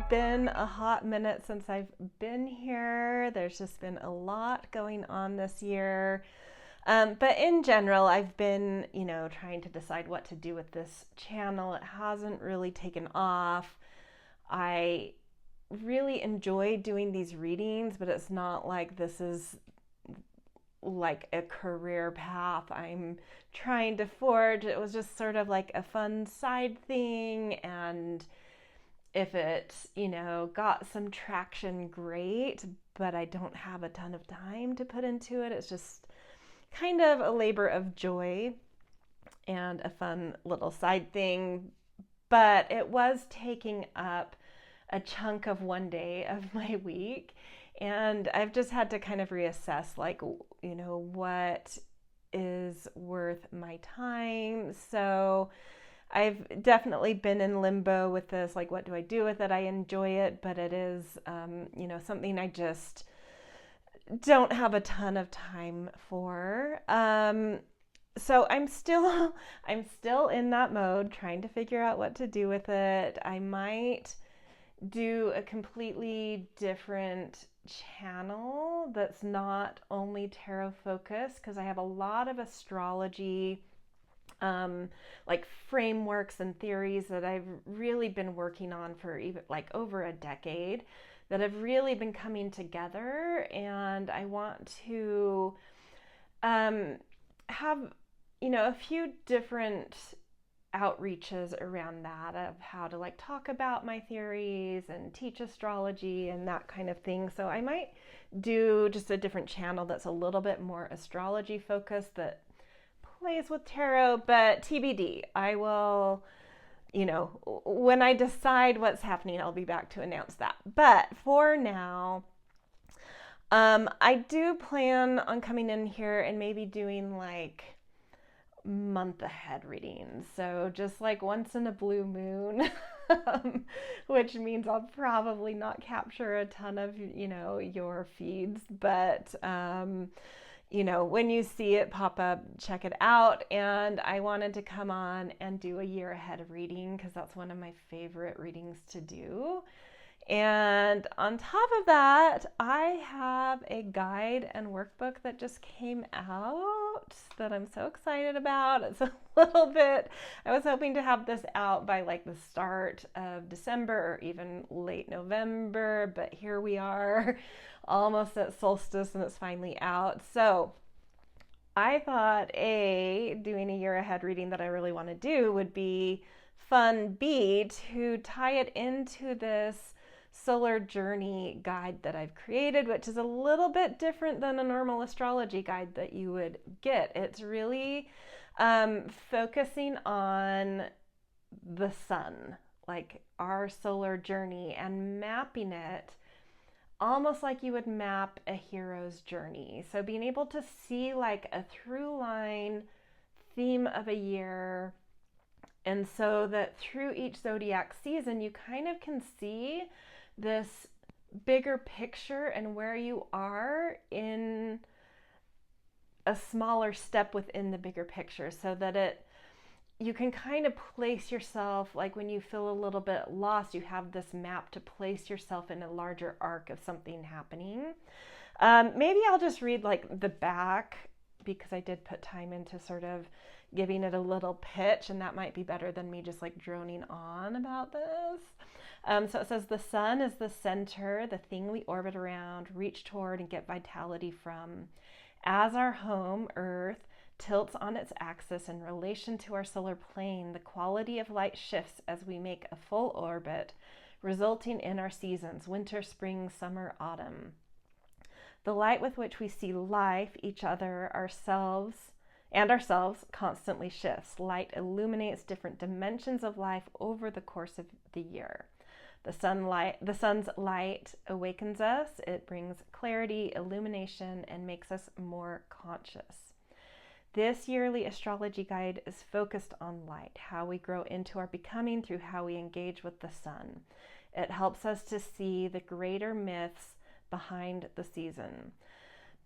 been a hot minute since I've been here. There's just been a lot going on this year. But in general, I've been, trying to decide what to do with this channel. It hasn't really taken off. I really enjoy doing these readings, but it's not like this is like a career path I'm trying to forge. It was just sort of like a fun side thing, and if it, got some traction, great, but I don't have a ton of time to put into it. It's just kind of a labor of joy and a fun little side thing, but it was taking up a chunk of one day of my week. And I've just had to kind of reassess, like, what is worth my time. So I've definitely been in limbo with this. Like, what do I do with it? I enjoy it, but it is, something I just don't have a ton of time for. So I'm still in that mode, trying to figure out what to do with it. I might do a completely different channel that's not only tarot focused, because I have a lot of astrology like frameworks and theories that I've really been working on for even like over a decade, that have really been coming together, and I want to have a few different outreaches around that, of how to like talk about my theories and teach astrology and that kind of thing. So I might do just a different channel that's a little bit more astrology focused, that plays with tarot, but TBD. I will, when I decide what's happening, I'll be back to announce that. But for now, I do plan on coming in here and maybe doing like month ahead readings. So just like once in a blue moon, which means I'll probably not capture a ton of, your feeds, but, when you see it pop up, check it out. And I wanted to come on and do a year ahead of reading, because that's one of my favorite readings to do. And on top of that, I have a guide and workbook that just came out that I'm so excited about. It's a little bit, I was hoping to have this out by like the start of December or even late November, but here we are almost at solstice and it's finally out. So I thought doing a year ahead reading that I really want to do would be fun. B, to tie it into this solar journey guide that I've created, which is a little bit different than a normal astrology guide that you would get. It's really focusing on the sun, like our solar journey, and mapping it almost like you would map a hero's journey. So being able to see like a through line theme of a year, and so that through each zodiac season you kind of can see this bigger picture and where you are in a smaller step within the bigger picture, so that you can kind of place yourself, like when you feel a little bit lost, you have this map to place yourself in a larger arc of something happening. Maybe I'll just read like the back, because I did put time into sort of giving it a little pitch, and that might be better than me just like droning on about this. So it says, the sun is the center, the thing we orbit around, reach toward, and get vitality from. As our home, Earth, tilts on its axis in relation to our solar plane, the quality of light shifts as we make a full orbit, resulting in our seasons: winter, spring, summer, autumn. The light with which we see life, each other, ourselves constantly shifts. Light illuminates different dimensions of life over the course of the year. The sun's light awakens us. It brings clarity, illumination, and makes us more conscious. This yearly astrology guide is focused on light, how we grow into our becoming through how we engage with the sun. It helps us to see the greater myths behind the season,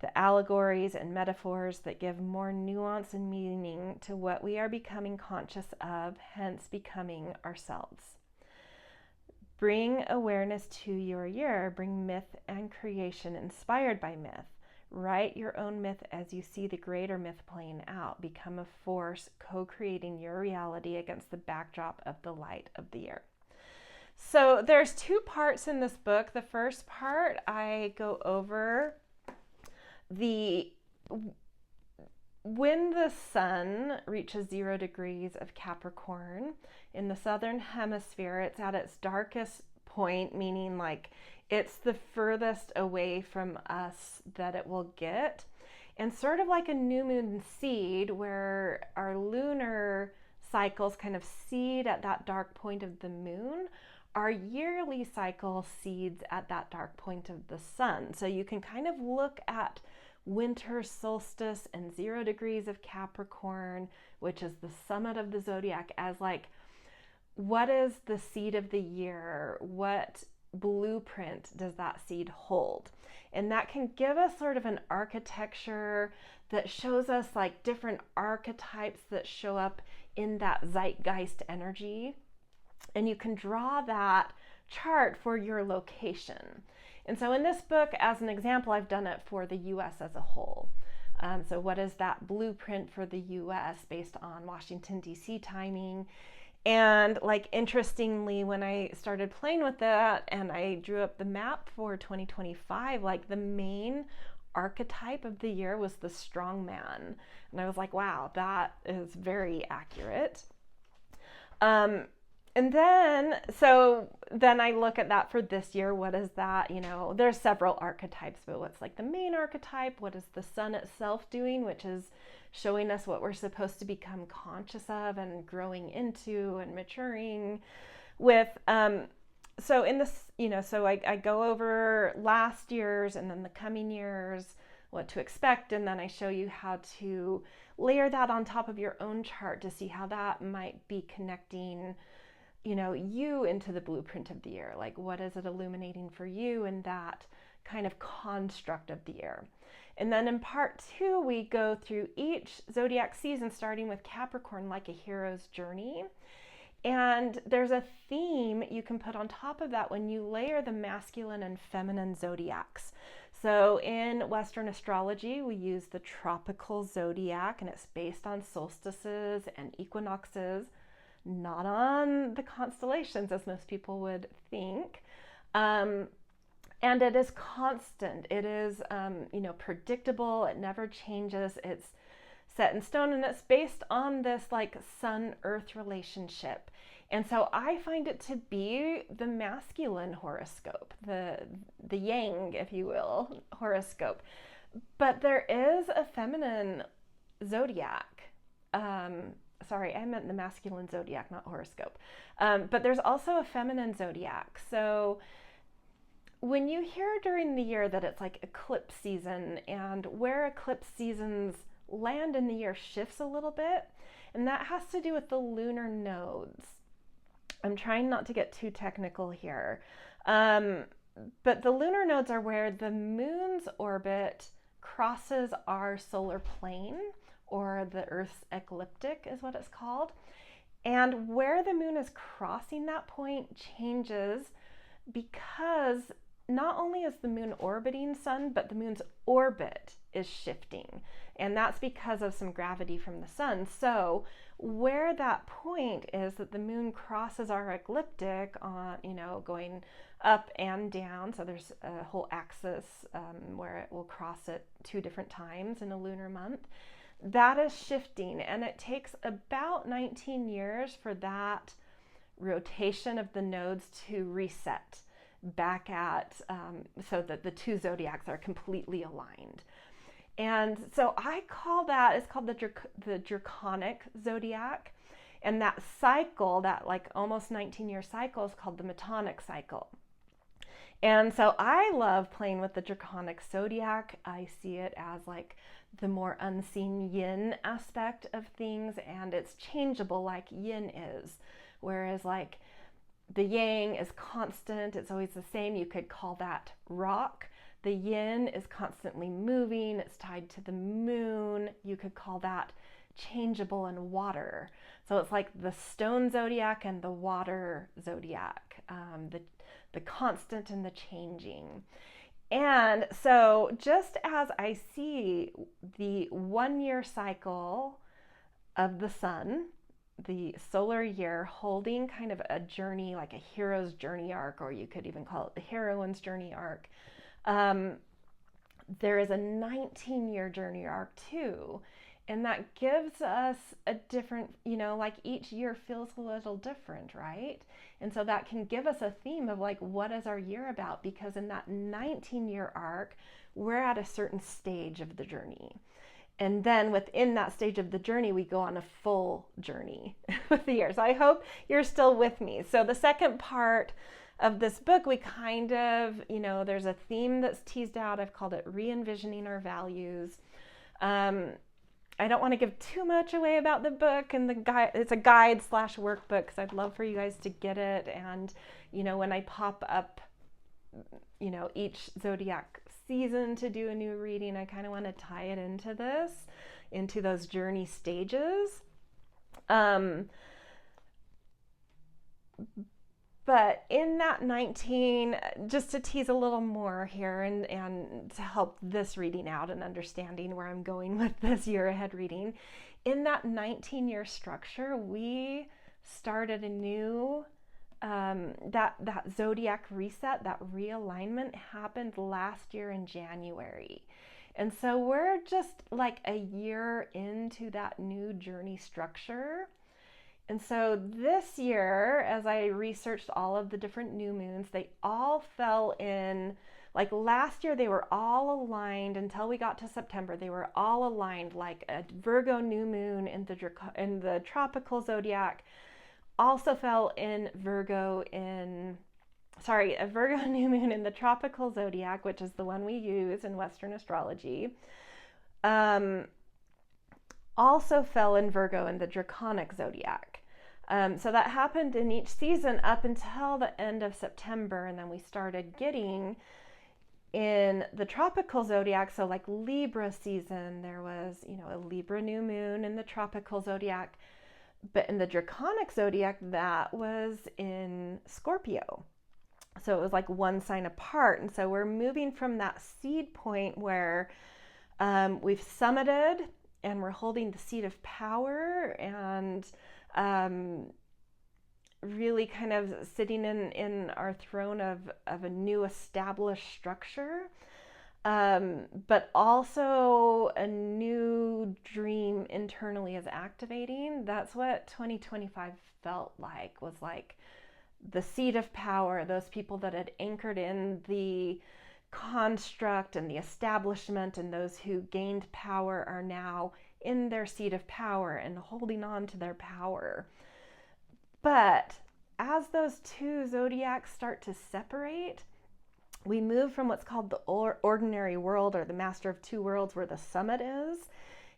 the allegories and metaphors that give more nuance and meaning to what we are becoming conscious of, hence becoming ourselves. Bring awareness to your year. Bring myth and creation inspired by myth. Write your own myth as you see the greater myth playing out. Become a force co-creating your reality against the backdrop of the light of the year. So there's 2 parts in this book. The first part, I go over when the sun reaches 0 degrees of Capricorn in the southern hemisphere, it's at its darkest point, meaning like it's the furthest away from us that it will get. And sort of like a new moon seed, where our lunar cycles kind of seed at that dark point of the moon, our yearly cycle seeds at that dark point of the sun. So you can kind of look at winter solstice and 0 degrees of Capricorn, which is the summit of the zodiac, as like, what is the seed of the year? What blueprint does that seed hold? And that can give us sort of an architecture that shows us like different archetypes that show up in that zeitgeist energy. And you can draw that chart for your location. And so in this book, as an example, I've done it for the US as a whole. So what is that blueprint for the US based on Washington, D.C. timing? And like, interestingly, when I started playing with that and I drew up the map for 2025, like the main archetype of the year was the strong man. And I was like, wow, that is very accurate. And then I look at that for this year. What is that? You know, there's several archetypes, but what's like the main archetype? What is the sun itself doing, which is showing us what we're supposed to become conscious of and growing into and maturing with. So in this, you know, so I go over last year's and then the coming years, what to expect, and then I show you how to layer that on top of your own chart to see how that might be connecting, you know, you into the blueprint of the year. Like, what is it illuminating for you in that kind of construct of the year? And then in part 2, we go through each zodiac season, starting with Capricorn, like a hero's journey. And there's a theme you can put on top of that when you layer the masculine and feminine zodiacs. So in Western astrology, we use the tropical zodiac, and it's based on solstices and equinoxes, not on the constellations as most people would think. And it is constant. It is, you know, predictable. It never changes. It's set in stone, and it's based on this like sun-earth relationship. And so I find it to be the masculine horoscope, the yang, if you will, horoscope. But there is a feminine zodiac. Sorry, I meant the masculine zodiac, not horoscope. But there's also a feminine zodiac. So when you hear during the year that it's like eclipse season, and where eclipse seasons land in the year shifts a little bit, and that has to do with the lunar nodes. I'm trying not to get too technical here, but the lunar nodes are where the moon's orbit crosses our solar plane, or the Earth's ecliptic is what it's called. And where the moon is crossing that point changes, because not only is the moon orbiting sun, but the moon's orbit is shifting. And that's because of some gravity from the sun. So where that point is that the moon crosses our ecliptic on, you know, going up and down. So there's a whole axis where it will cross it 2 different times in a lunar month. That is shifting, and it takes about 19 years for that rotation of the nodes to reset back at, so that the 2 zodiacs are completely aligned. And so I call that, it's called the draconic zodiac. And that cycle, that like almost 19-year cycle, is called the metonic cycle. And so I love playing with the draconic zodiac. I see it as like the more unseen yin aspect of things, and it's changeable like yin is. Whereas like the yang is constant, it's always the same. You could call that rock. The yin is constantly moving, it's tied to the moon. You could call that changeable in water. So it's like the stone zodiac and the water zodiac, the constant and the changing. And so just as I see the 1 year cycle of the sun, the solar year, holding kind of a journey, like a hero's journey arc, or you could even call it the heroine's journey arc, there is a 19-year journey arc too. And that gives us a different, like each year feels a little different, right? And so that can give us a theme of like, what is our year about? Because in that 19-year arc, we're at a certain stage of the journey. And then within that stage of the journey, we go on a full journey with the year. So I hope you're still with me. So the second part of this book, we kind of, there's a theme that's teased out. I've called it re-envisioning our values. I don't want to give too much away about the book and the guide. It's a guide / workbook, because I'd love for you guys to get it. And, when I pop up, each zodiac season to do a new reading, I kind of want to tie it into those journey stages. But in that 19, just to tease a little more here and to help this reading out and understanding where I'm going with this year ahead reading, in that 19-year structure, we started a new, that zodiac reset, that realignment happened last year in January. And so we're just like a year into that new journey structure. And so this year, as I researched all of the different new moons, they all fell in, like last year, they were all aligned until we got to September. They were all aligned, like a Virgo new moon in the tropical zodiac also fell in Virgo a Virgo new moon in the tropical zodiac, which is the one we use in Western astrology. Also fell in Virgo in the draconic zodiac. So that happened in each season up until the end of September, and then we started getting in the tropical zodiac, so like Libra season, there was, a Libra new moon in the tropical zodiac, but in the draconic zodiac, that was in Scorpio. So it was like one sign apart. And so we're moving from that seed point where we've summited and we're holding the seat of power and really kind of sitting in our throne of a new established structure, but also a new dream internally is activating. That's what 2025 felt like, was like the seat of power, those people that had anchored in the construct and the establishment, and those who gained power are now in their seat of power and holding on to their power. But as those two zodiacs start to separate, we move from what's called the ordinary world, or the master of two worlds, where the summit is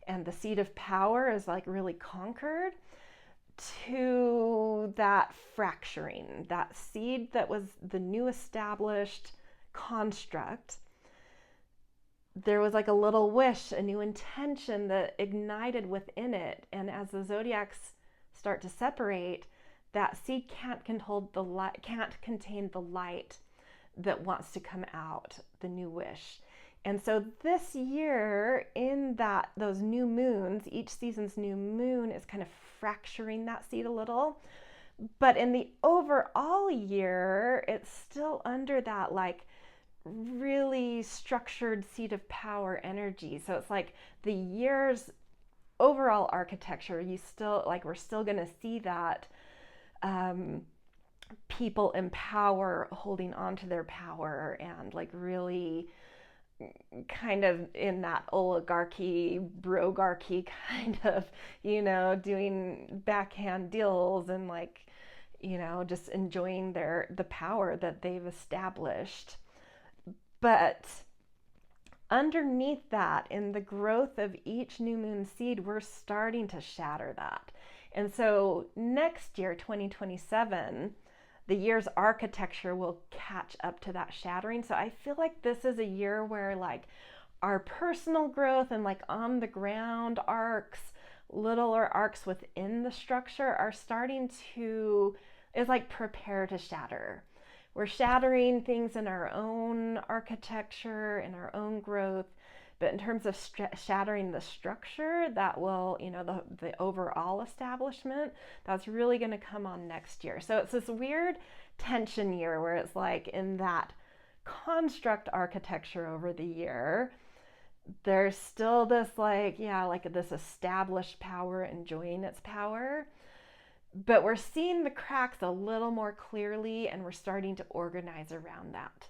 and the seat of power is like really conquered, to that fracturing, that seed that was the new established construct. There was like a little wish, a new intention that ignited within it. And as the zodiacs start to separate, that seed can't contain the light that wants to come out, the new wish. And so this year, in those new moons, each season's new moon is kind of fracturing that seed a little. But in the overall year, it's still under that like really structured seat of power energy. So it's like the year's overall architecture, we're still going to see that people in power holding on to their power, and like really kind of in that oligarchy, brogarchy kind of, doing backhand deals and like, just enjoying the power that they've established. But underneath that, in the growth of each new moon seed, we're starting to shatter that. And so next year, 2027, the year's architecture will catch up to that shattering. So I feel like this is a year where like our personal growth and like on the ground arcs littler arcs within the structure are starting to, it's like prepare to shatter. We're shattering things in our own architecture, in our own growth, but in terms of shattering the structure, that will, the overall establishment, that's really going to come on next year. So it's this weird tension year where it's like in that construct architecture over the year, there's still this like this established power enjoying its power, but we're seeing the cracks a little more clearly and we're starting to organize around that.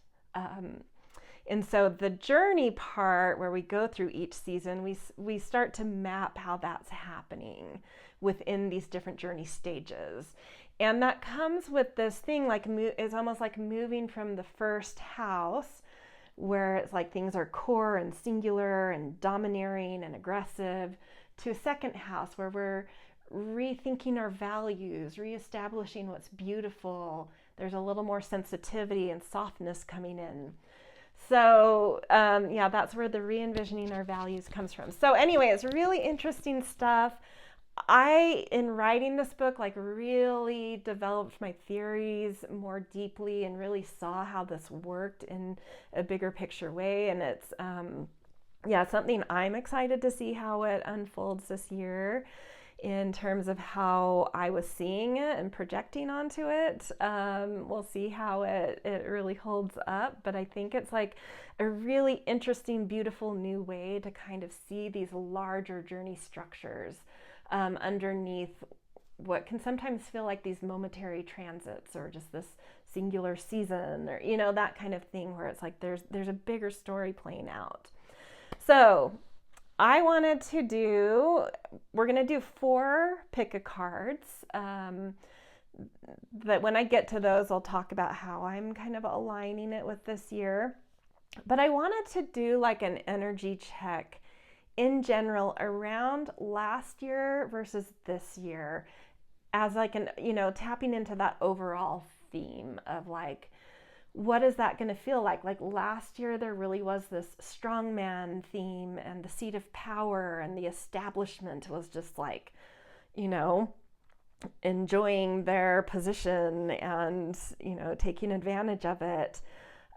And so the journey part where we go through each season, we start to map how that's happening within these different journey stages. And that comes with this thing like it's almost like moving from the first house, where it's like things are core and singular and domineering and aggressive, to a second house where we're rethinking our values, reestablishing what's beautiful. There's a little more sensitivity and softness coming in. So that's where the re-envisioning our values comes from. So anyway, it's really interesting stuff. I, in writing this book, like really developed my theories more deeply and really saw how this worked in a bigger picture way. And it's, something I'm excited to see how it unfolds this year in terms of how I was seeing it and projecting onto it. We'll see how it really holds up, but I think it's like a really interesting, beautiful new way to kind of see these larger journey structures underneath what can sometimes feel like these momentary transits or just this singular season, or that kind of thing where it's like there's a bigger story playing out. So we're going to do 4 pick a cards. But when I get to those, I'll talk about how I'm kind of aligning it with this year. But I wanted to do like an energy check in general around last year versus this year, as like tapping into that overall theme of like, what is that going to feel like? Like last year, there really was this strongman theme, and the seat of power and the establishment was just like, enjoying their position and, taking advantage of it.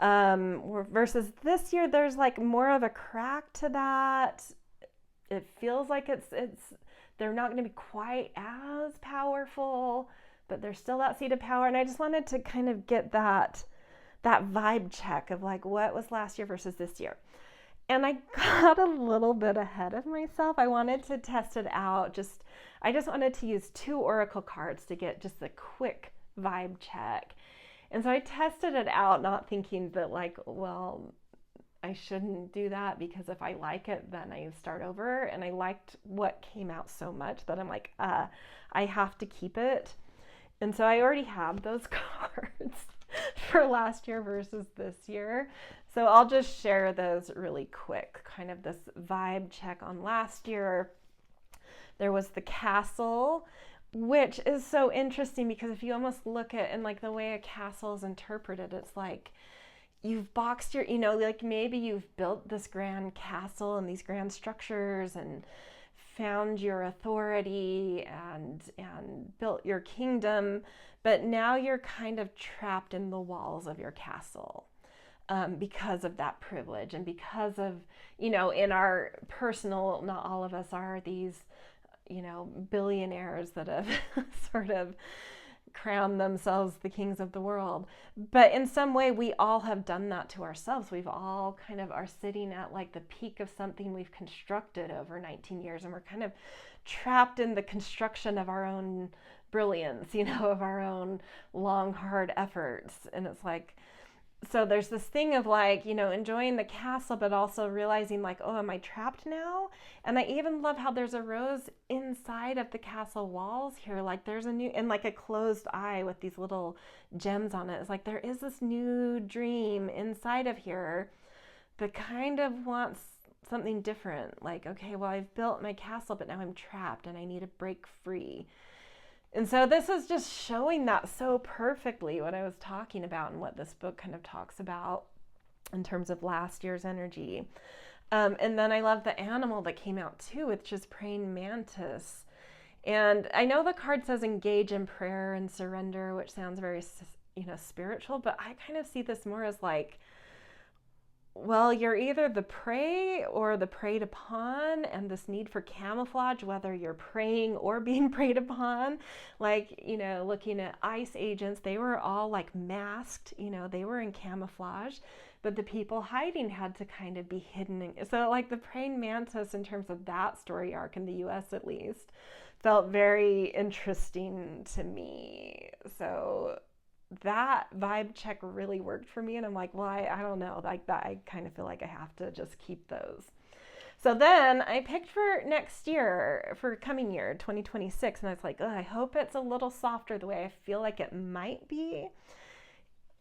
Versus this year, there's like more of a crack to that. It feels like they're not going to be quite as powerful, but there's still that seat of power. And I just wanted to kind of get that vibe check of like, what was last year versus this year. And I got a little bit ahead of myself. I wanted to test it out. I just wanted to use 2 oracle cards to get just a quick vibe check. And so I tested it out, not thinking that like, well, I shouldn't do that because if I like it, then I start over. And I liked what came out so much that I'm like, I have to keep it. And so I already have those cards for last year versus this year. So I'll just share those really quick, kind of this vibe check on last year. There was the castle, which is so interesting because if you almost look at, and like the way a castle is interpreted, it's like, you've boxed your, like maybe you've built this grand castle and these grand structures and found your authority and built your kingdom, but now you're kind of trapped in the walls of your castle because of that privilege and because of, in our personal, not all of us are these, billionaires that have sort of crown themselves the kings of the world. But in some way, we all have done that to ourselves. We've all kind of are sitting at like the peak of something we've constructed over 19 years, and we're kind of trapped in the construction of our own brilliance, of our own long, hard efforts. And it's like, so there's this thing of like, enjoying the castle, but also realizing like, oh, am I trapped now? And I even love how there's a rose inside of the castle walls here. Like there's a new, and like a closed eye with these little gems on it. It's like there is this new dream inside of here that kind of wants something different. Like, okay, well, I've built my castle, but now I'm trapped and I need to break free. And so this is just showing that so perfectly what I was talking about and what this book kind of talks about in terms of last year's energy. And then I love the animal that came out too, which is praying mantis. And I know the card says engage in prayer and surrender, which sounds very, spiritual, but I kind of see this more as like, well, you're either the prey or the preyed upon, and this need for camouflage, whether you're preying or being preyed upon. Like, looking at ice agents, they were all like masked, they were in camouflage, but the people hiding had to kind of be hidden. So, like, the praying mantis, in terms of that story arc in the US at least, felt very interesting to me. So, that vibe check really worked for me, and I'm like, well, I don't know, like that, I kind of feel like I have to just keep those. So then I picked for next year, for coming year 2026, and I was like, I hope it's a little softer the way I feel like it might be.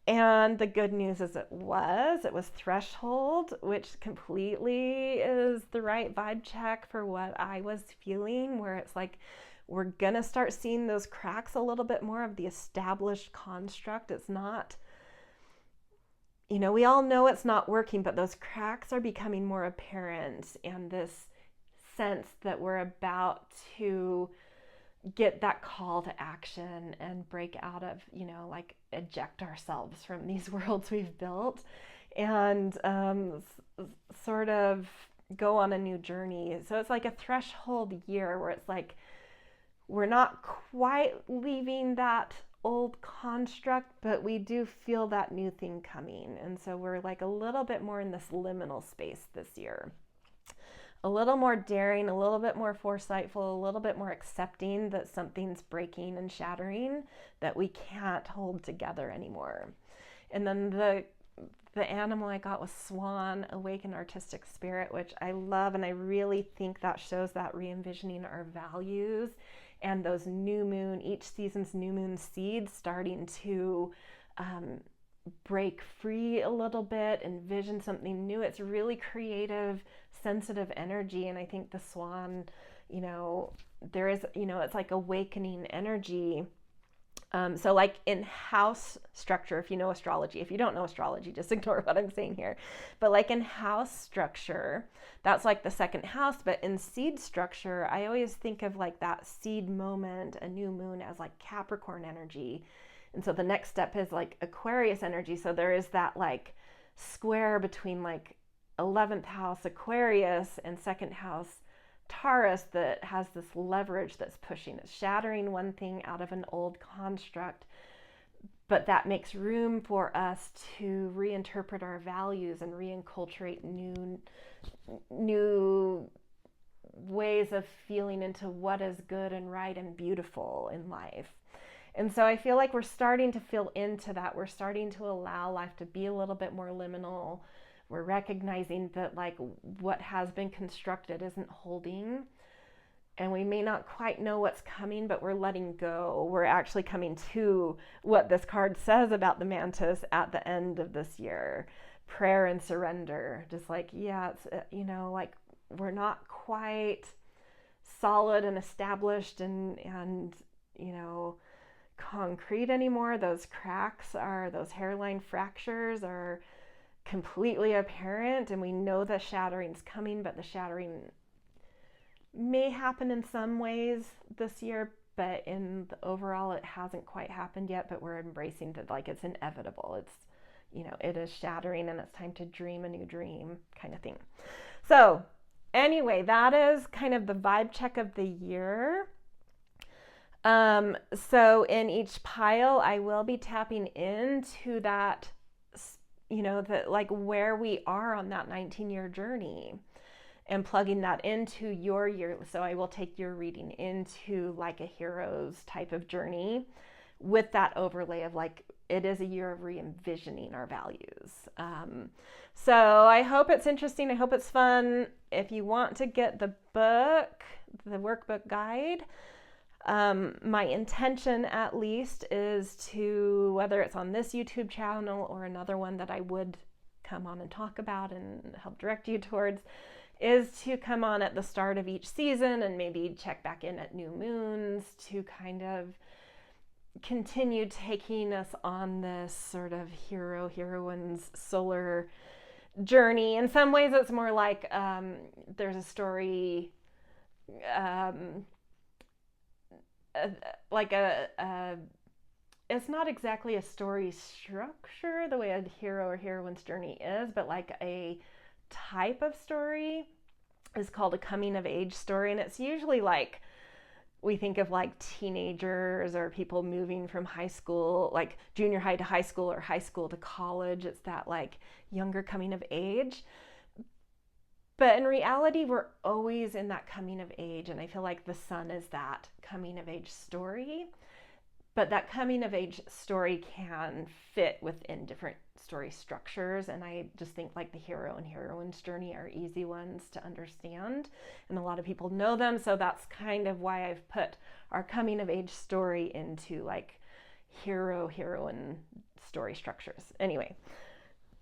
And the good news is it was threshold, which completely is the right vibe check for what I was feeling, where it's like, we're gonna start seeing those cracks a little bit more of the established construct. It's not, we all know it's not working, but those cracks are becoming more apparent, and this sense that we're about to get that call to action and break out of, like eject ourselves from these worlds we've built, and sort of go on a new journey. So it's like a threshold year where it's like, we're not quite leaving that old construct, but we do feel that new thing coming. And so we're like a little bit more in this liminal space this year. A little more daring, a little bit more foresightful, a little bit more accepting that something's breaking and shattering, that we can't hold together anymore. And then the animal I got was swan, awakened artistic spirit, which I love, and I really think that shows that re-envisioning our values and those each season's new moon seeds starting to break free a little bit, envision something new. It's really creative, sensitive energy, and I think the swan, there is, it's like awakening energy. So like in house structure, if you know astrology, if you don't know astrology, just ignore what I'm saying here. But like in house structure, that's like the second house. But in seed structure, I always think of like that seed moment, a new moon, as like Capricorn energy. And so the next step is like Aquarius energy. So there is that like square between like 11th house Aquarius and second house Taurus that has this leverage that's pushing. It's shattering one thing out of an old construct, but that makes room for us to reinterpret our values and reinculturate new ways of feeling into what is good and right and beautiful in life. And so I feel like we're starting to feel into that. We're starting to allow life to be a little bit more liminal. We're recognizing that like what has been constructed isn't holding, and we may not quite know what's coming, but we're letting go. We're actually coming to what this card says about the mantis at the end of this year: prayer and surrender. Just like, yeah, it's, like we're not quite solid and established and concrete anymore. Those cracks those hairline fractures are completely apparent, and we know the shattering's coming, but the shattering may happen in some ways this year, but in the overall it hasn't quite happened yet. But we're embracing that, like, it's inevitable. It's, it is shattering, and it's time to dream a new dream, kind of thing. So anyway, that is kind of the vibe check of the year. So in each pile, I will be tapping into that, that like where we are on that 19-year journey, and plugging that into your year. So I will take your reading into like a hero's type of journey with that overlay of like, it is a year of re-envisioning our values. So I hope it's interesting. I hope it's fun. If you want to get the book, the workbook guide, my intention at least is to, whether it's on this YouTube channel or another one that I would come on and talk about and help direct you towards, is to come on at the start of each season and maybe check back in at new moons to kind of continue taking us on this sort of heroine's solar journey. In some ways, it's more like there's a story, um, like it's not exactly a story structure the way a hero or heroine's journey is, but like a type of story is called a coming of age story. And it's usually like, we think of like teenagers or people moving from high school, like junior high to high school or high school to college. It's that like younger coming of age. But in reality, we're always in that coming of age. And I feel like the sun is that coming of age story. But that coming of age story can fit within different story structures. And I just think like the hero and heroine's journey are easy ones to understand. And a lot of people know them. So that's kind of why I've put our coming of age story into like hero, heroine story structures. Anyway,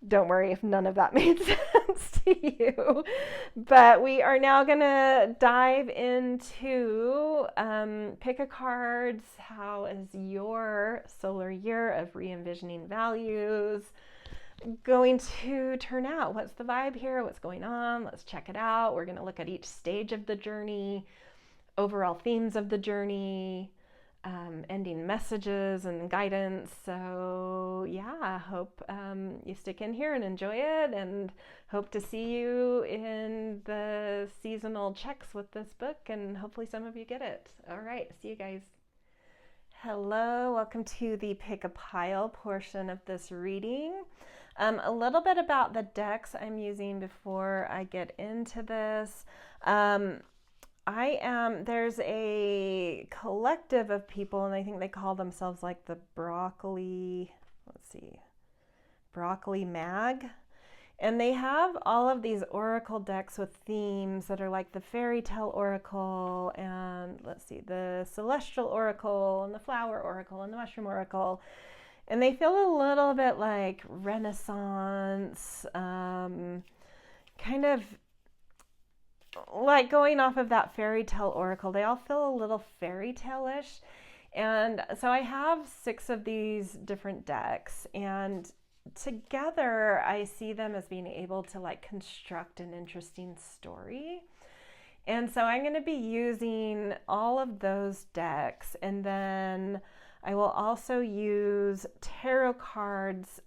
don't worry if none of that made sense to you. But we are now going to dive into pick a cards. How is your solar year of re-envisioning values going to turn out? What's the vibe here? What's going on? Let's check it out. We're going to look at each stage of the journey, overall themes of the journey, ending messages and guidance. So yeah, I hope you stick in here and enjoy it, and hope to see you in the seasonal checks with this book, and hopefully some of you get it. All right, see you guys. Hello, welcome to the pick a pile portion of this reading. A little bit about the decks I'm using before I get into this. There's a collective of people, and I think they call themselves like the broccoli mag. And they have all of these oracle decks with themes that are like the fairy tale oracle, and the celestial oracle, and the flower oracle, and the mushroom oracle. And they feel a little bit like Renaissance, kind of like going off of that fairy tale oracle. They all feel a little fairy tale-ish. And so I have 6 of these different decks, and together I see them as being able to like construct an interesting story. And so I'm going to be using all of those decks, and then I will also use tarot cards.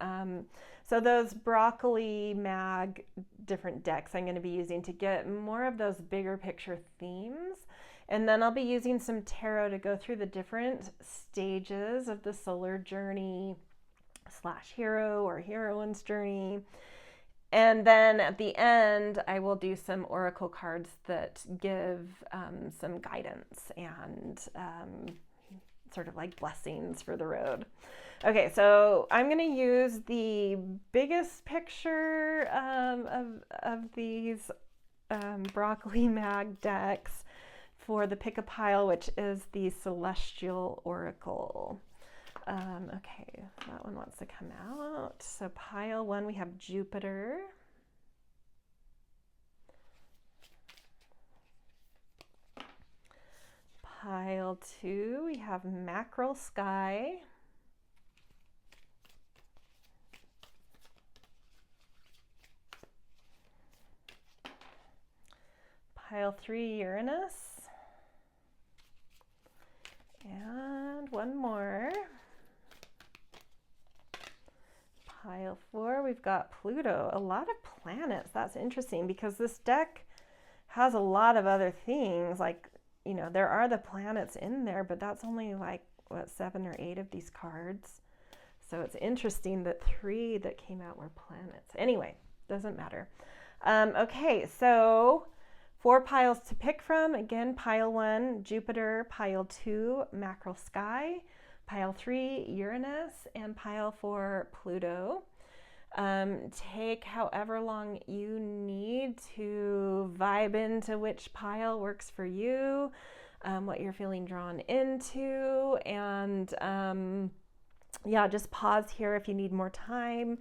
So those broccoli mag different decks I'm going to be using to get more of those bigger picture themes. And then I'll be using some tarot to go through the different stages of the solar journey / hero or heroine's journey. And then at the end, I will do some oracle cards that give some guidance and sort of like blessings for the road. Okay, so I'm going to use the biggest picture of these broccoli mag decks for the pick a pile, which is the celestial oracle. Okay, that one wants to come out. So pile 1, we have Jupiter. Pile 2, we have mackerel sky. Pile 3, Uranus. And one more. Pile 4, we've got Pluto. A lot of planets. That's interesting because this deck has a lot of other things. Like, you know, there are the planets in there, but that's only like, 7 or 8 of these cards. So it's interesting that 3 that came out were planets. Anyway, doesn't matter. Okay, so 4 piles to pick from. Again, pile 1, Jupiter. Pile 2, mackerel sky. Pile 3, Uranus. And pile 4, Pluto. Take however long you need to vibe into which pile works for you, what you're feeling drawn into. And yeah, just pause here if you need more time.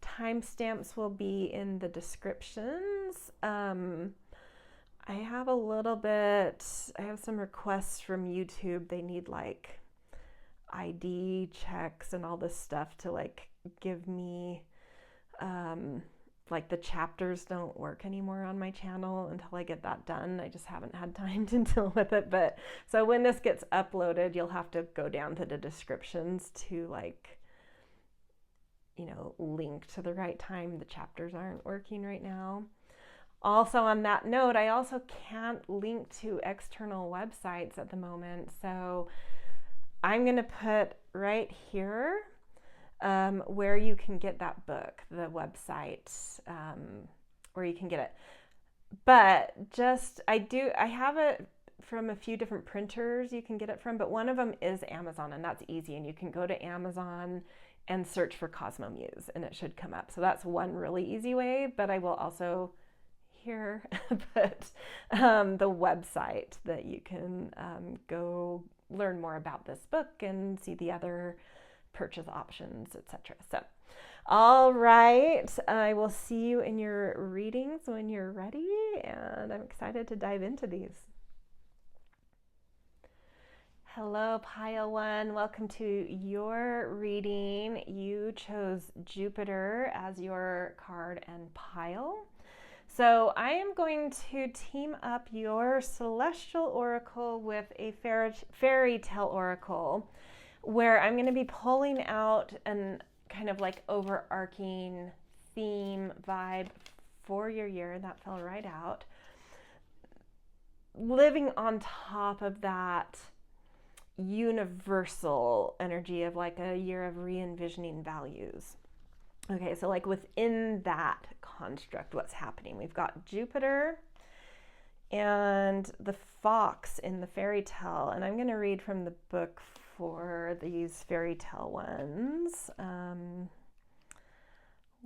Timestamps will be in the descriptions. I have some requests from YouTube. They need like ID checks and all this stuff to like give me like the chapters don't work anymore on my channel until I get that done. I just haven't had time to deal with it. But so when this gets uploaded, you'll have to go down to the descriptions to like, you know, link to the right time. The chapters aren't working right now. Also, on that note, I also can't link to external websites at the moment. So I'm going to put right here where you can get that book, the website, where you can get it. But just, I have it from a few different printers you can get it from, but one of them is Amazon, and that's easy. And you can go to Amazon and search for Cosmo Muse, and it should come up. So that's one really easy way, but I will also here put the website that you can go learn more about this book and see the other purchase options, etc. So, all right, I will see you in your readings when you're ready, and I'm excited to dive into these. Hello, Pile One. Welcome to your reading. You chose Jupiter as your card and pile. So I am going to team up your celestial oracle with a fairy tale oracle, where I'm going to be pulling out an kind of like overarching theme vibe for your year. That fell right out. Living on top of that universal energy of like a year of re-envisioning values. Okay, so like within that construct, what's happening? We've got Jupiter and the fox in the fairy tale, and I'm going to read from the book for these fairy tale ones.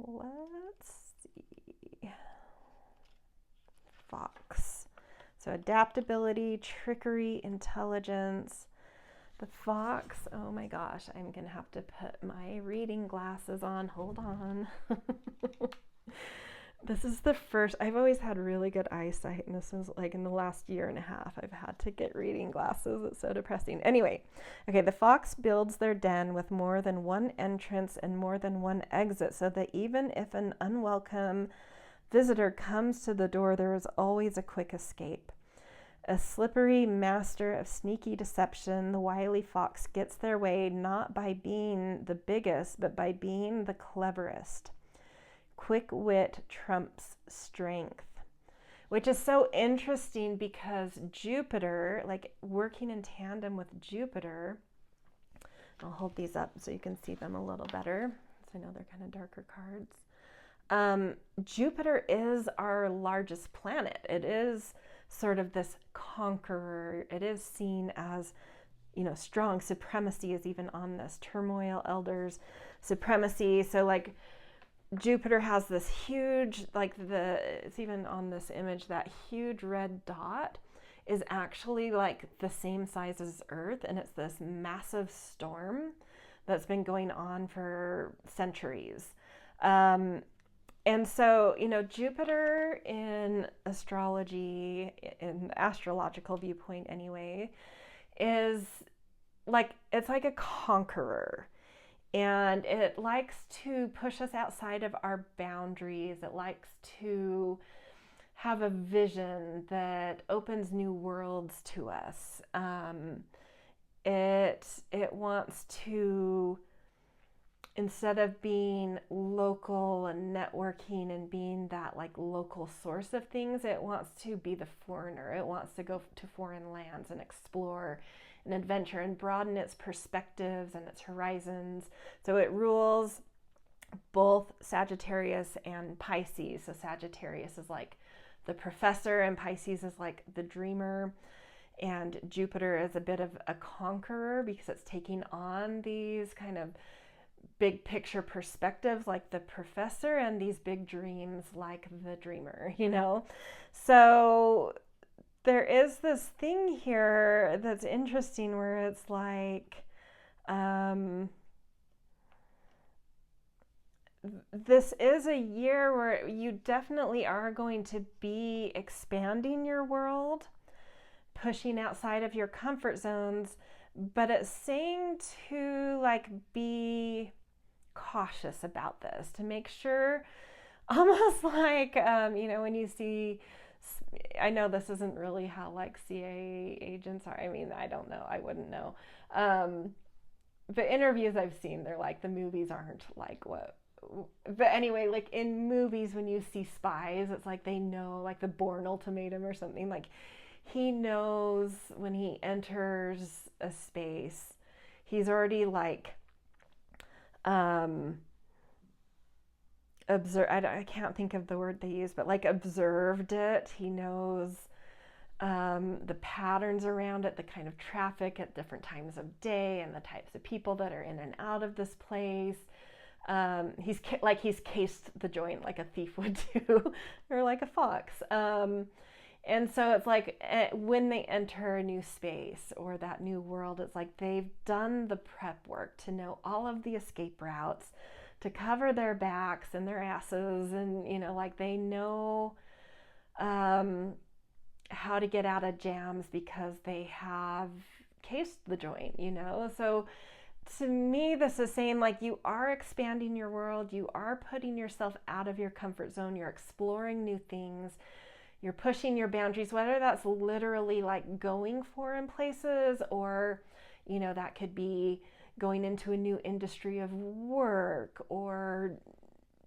Let's see. Fox. So adaptability, trickery, intelligence. The fox, oh my gosh, I'm going to have to put my reading glasses on. Hold on. This is the first, I've always had really good eyesight, and this is like in the last year and a half, I've had to get reading glasses. It's so depressing. Anyway, okay, the fox builds their den with more than one entrance and more than one exit, so that even if an unwelcome visitor comes to the door, there is always a quick escape. A slippery master of sneaky deception, the wily fox gets their way not by being the biggest, but by being the cleverest. Quick wit trumps strength, which is so interesting because Jupiter, like working in tandem with Jupiter, I'll hold these up so you can see them a little better. So I know they're kind of darker cards. Jupiter is our largest planet. It is sort of this conqueror. It is seen as, you know, strong supremacy is even on this turmoil, elders, supremacy. So like Jupiter has this huge, like it's even on this image, that huge red dot is actually like the same size as Earth, and it's this massive storm that's been going on for centuries. And so, you know, Jupiter in astrology, in the astrological viewpoint anyway, is like, it's like a conqueror. And it likes to push us outside of our boundaries. It likes to have a vision that opens new worlds to us. It wants to, instead of being local and networking and being that like local source of things, it wants to be the foreigner. It wants to go to foreign lands and explore and adventure and broaden its perspectives and its horizons. So it rules both Sagittarius and Pisces. So Sagittarius is like the professor and Pisces is like the dreamer. And Jupiter is a bit of a conqueror because it's taking on these kind of big picture perspectives like the professor and these big dreams like the dreamer, you know? So there is this thing here that's interesting where it's like, this is a year where you definitely are going to be expanding your world, pushing outside of your comfort zones, but it's saying to like be cautious about this, to make sure almost like, when you see, I know this isn't really how like CIA agents are. I mean, I don't know. I wouldn't know. Um, but interviews I've seen, they're like, the movies aren't like what. But anyway, like in movies, when you see spies, it's like they know, like the Bourne Ultimatum or something. Like he knows when he enters a space, he's already like um, observe. I can't think of the word they use, but like observed it. He knows the patterns around it, the kind of traffic at different times of day, and the types of people that are in and out of this place. He's cased the joint like a thief would do, or like a fox. And so it's like when they enter a new space or that new world, it's like they've done the prep work to know all of the escape routes, to cover their backs and their asses, and like they know um, how to get out of jams because they have cased the joint. So to me, this is saying like you are expanding your world, you are putting yourself out of your comfort zone, you're exploring new things, you're pushing your boundaries, whether that's literally like going foreign places, or that could be going into a new industry of work, or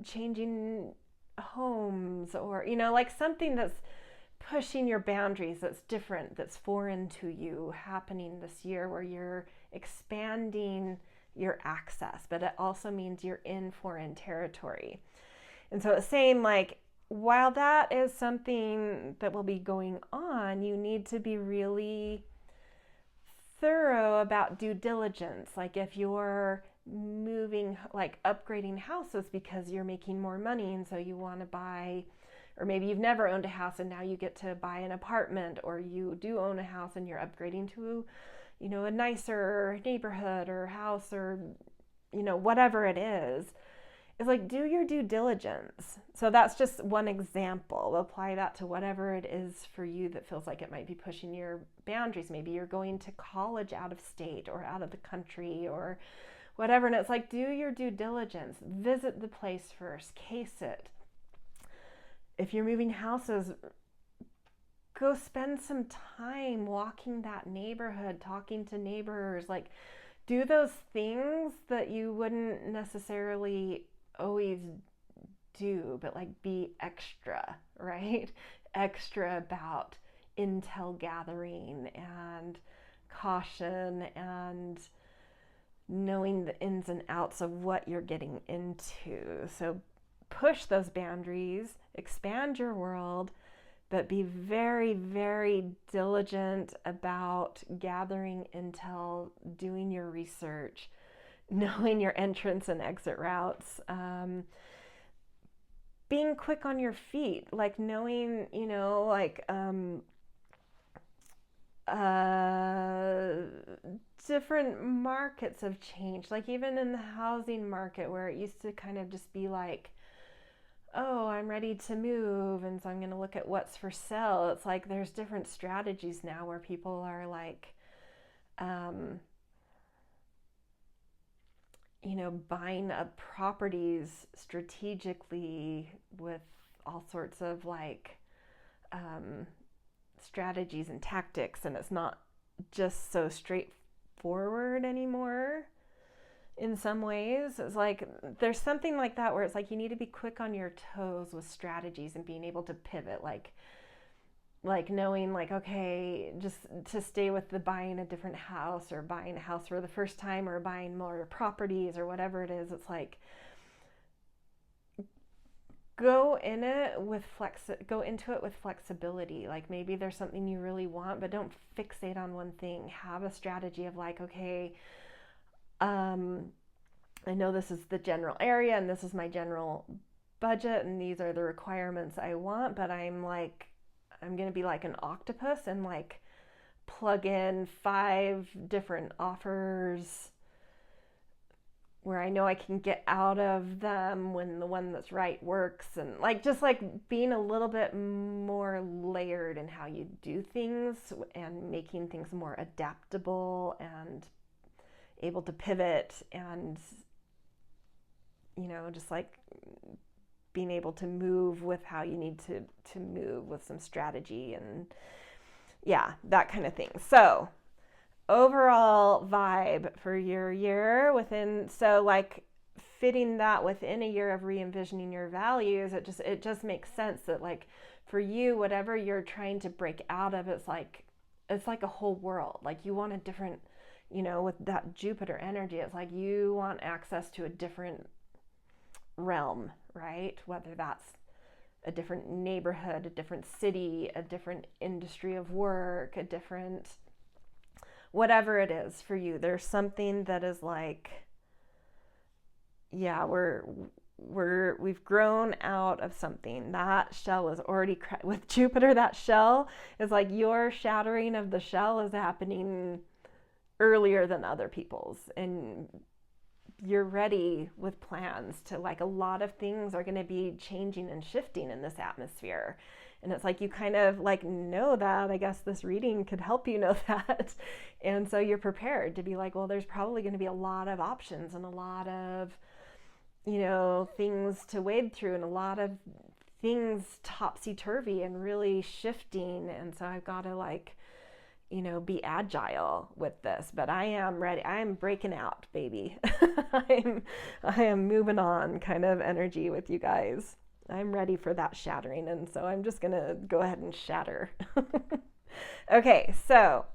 changing homes, or like something that's pushing your boundaries, that's different, that's foreign to you, happening this year, where you're expanding your access, but it also means you're in foreign territory. And so it's saying like, while that is something that will be going on, you need to be really thorough about due diligence. Like if you're moving, like upgrading houses because you're making more money and so you want to buy, or maybe you've never owned a house and now you get to buy an apartment, or you do own a house and you're upgrading to a nicer neighborhood or house, or whatever it is like, do your due diligence. So that's just one example. Apply that to whatever it is for you that feels like it might be pushing your boundaries. Maybe you're going to college out of state or out of the country or whatever, and it's like, do your due diligence. Visit the place first, case it. If you're moving houses, go spend some time walking that neighborhood, talking to neighbors. Like, do those things that you wouldn't necessarily always do, but like be extra, right? Extra about intel gathering and caution and knowing the ins and outs of what you're getting into. So push those boundaries, expand your world, but be very, very diligent about gathering intel, doing your research, knowing your entrance and exit routes, being quick on your feet, like knowing, different markets have changed. Like even in the housing market, where it used to kind of just be like, oh, I'm ready to move, and so I'm going to look at what's for sale. It's like there's different strategies now where people are like, buying up properties strategically with all sorts of like strategies and tactics, and it's not just so straightforward anymore. In some ways, it's like there's something like that where it's like you need to be quick on your toes with strategies and being able to pivot, like knowing like, okay, just to stay with the buying a different house, or buying a house for the first time, or buying more properties, or whatever it is. It's like go into it with flexibility. Like maybe there's something you really want, but don't fixate on one thing. Have a strategy of like, okay, I know this is the general area and this is my general budget and these are the requirements I want, but I'm going to be like an octopus and like plug in 5 different offers where I know I can get out of them when the one that's right works, and like just like being a little bit more layered in how you do things and making things more adaptable and able to pivot, and just like being able to move with how you need to move with some strategy and yeah, that kind of thing. So overall vibe for your year within, so like fitting that within a year of re-envisioning your values, it just makes sense that like for you, whatever you're trying to break out of, it's like a whole world. Like you want a different, with that Jupiter energy, it's like you want access to a different realm, right? Whether that's a different neighborhood, a different city, a different industry of work, a different whatever it is for you. There's something that is like, yeah, we've grown out of something. That shell is already with Jupiter. That shell is like your shattering of the shell is happening earlier than other people's, and you're ready with plans to, like, a lot of things are going to be changing and shifting in this atmosphere. And it's like you kind of like know that. I guess this reading could help you know that. And so you're prepared to be like, well, there's probably going to be a lot of options and a lot of, things to wade through and a lot of things topsy-turvy and really shifting. And so I've got to like, be agile with this, but I am ready. I am breaking out, baby. I am moving on kind of energy with you guys. I'm ready for that shattering. And so I'm just going to go ahead and shatter. Okay. So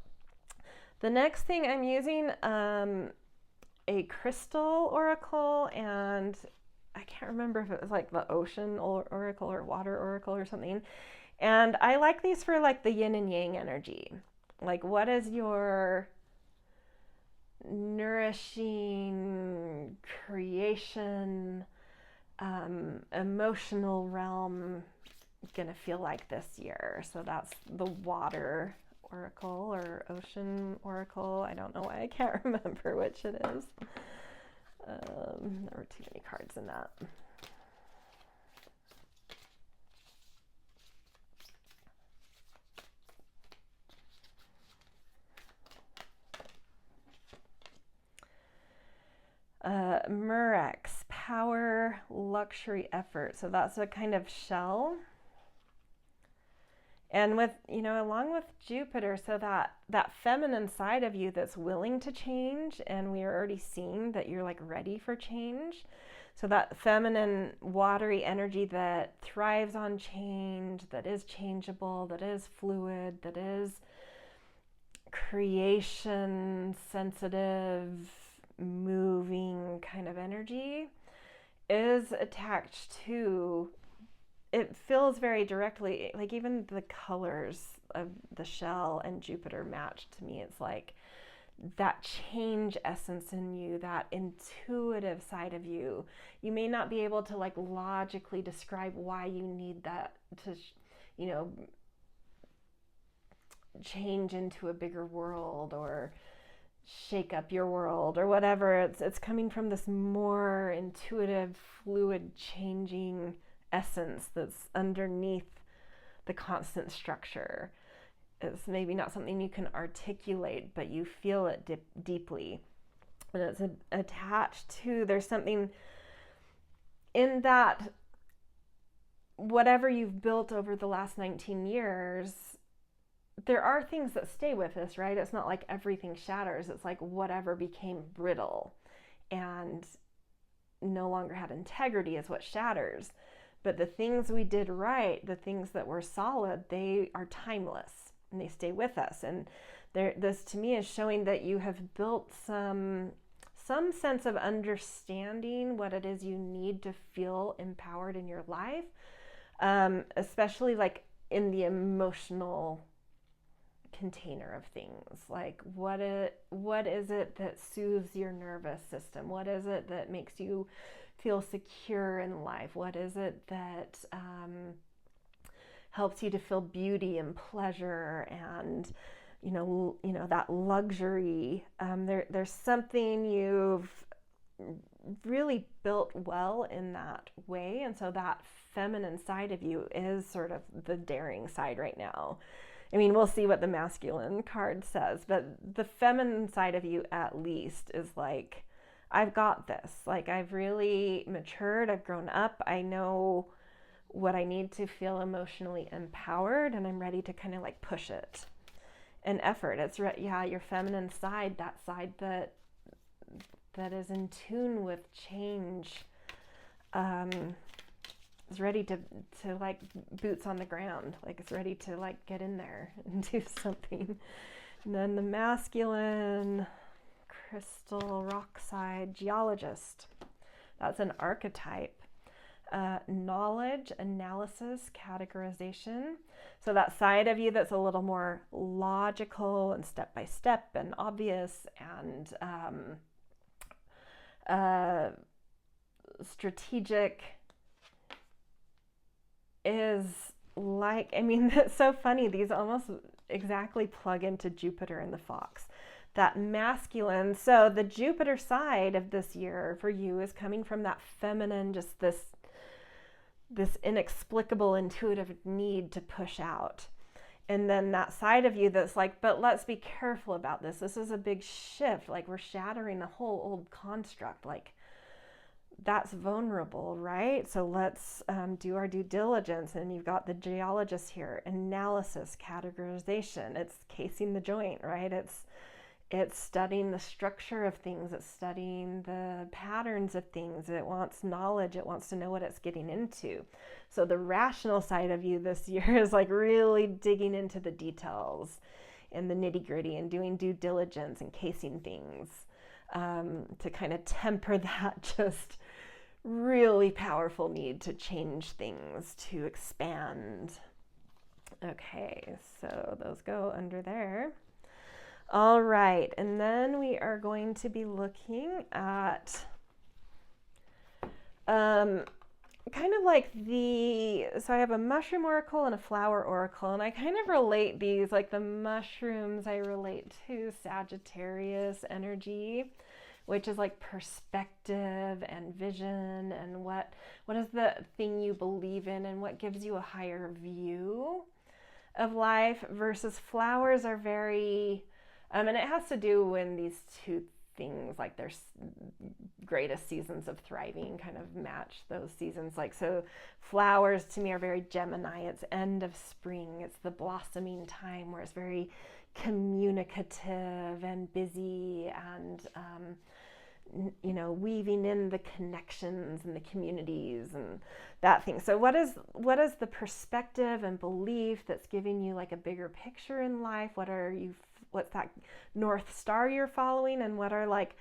the next thing I'm using, a crystal oracle, and I can't remember if it was like the ocean oracle or water oracle or something. And I like these for like the yin and yang energy. Like, what is your nourishing creation, emotional realm gonna feel like this year? So that's the water oracle or ocean oracle. I don't know why I can't remember which it is. There were too many cards in that. Murex, power, luxury, effort. So that's a kind of shell. And with, along with Jupiter, so that feminine side of you that's willing to change, and we are already seeing that you're like ready for change. So that feminine watery energy that thrives on change, that is changeable, that is fluid, that is creation, sensitive, moving kind of energy is attached to, it feels very directly, like even the colors of the shell and Jupiter match to me. It's like that change essence in you, that intuitive side of you. You may not be able to like logically describe why you need that to, change into a bigger world or shake up your world or whatever. It's coming from this more intuitive, fluid, changing essence that's underneath the constant structure. It's maybe not something you can articulate, but you feel it deeply. And it's attached to, there's something in that, whatever you've built over the last 19 years, there are things that stay with us, right? It's not like everything shatters. It's like whatever became brittle and no longer had integrity is what shatters. But the things we did right, the things that were solid, they are timeless and they stay with us. And this to me is showing that you have built some sense of understanding what it is you need to feel empowered in your life, especially like in the emotional container of things. Like what is it that soothes your nervous system? What is it that makes you feel secure in life? What is it that helps you to feel beauty and pleasure and that luxury? There's something you've really built well in that way, and so that feminine side of you is sort of the daring side right now. I mean, we'll see what the masculine card says, but the feminine side of you at least is like, I've got this. Like, I've really matured, I've grown up, I know what I need to feel emotionally empowered, and I'm ready to kind of like push it. And effort, it's your feminine side, that side that is in tune with change, is ready to like boots on the ground, like it's ready to like get in there and do something. And then the masculine, crystal rock side, geologist, that's an archetype. Knowledge, analysis, categorization. So that side of you that's a little more logical and step by step and obvious and strategic is like, I mean, it's so funny. These almost exactly plug into Jupiter and the fox. That masculine, so the Jupiter side of this year for you is coming from that feminine, just this inexplicable intuitive need to push out. And then that side of you that's like, but let's be careful about this. This is a big shift. Like, we're shattering a whole old construct. Like, that's vulnerable, right? So let's do our due diligence. And you've got the geologist here, analysis, categorization. It's casing the joint, right? It's studying the structure of things. It's studying the patterns of things. It wants knowledge. It wants to know what it's getting into. So the rational side of you this year is like really digging into the details and the nitty gritty and doing due diligence and casing things, to kind of temper that just really powerful need to change things, to expand. Okay, so those go under there. All right, and then we are going to be looking at kind of like so I have a mushroom oracle and a flower oracle, and I kind of relate these, like the mushrooms I relate to Sagittarius energy, which is like perspective and vision and what is the thing you believe in and what gives you a higher view of life, versus flowers are very and it has to do when these two things, like their greatest seasons of thriving kind of match those seasons. Like, so flowers to me are very Gemini. It's end of spring. It's the blossoming time where it's very communicative and busy and, weaving in the connections and the communities and that thing. So what is the perspective and belief that's giving you like a bigger picture in life? What's that North Star you're following, and what are like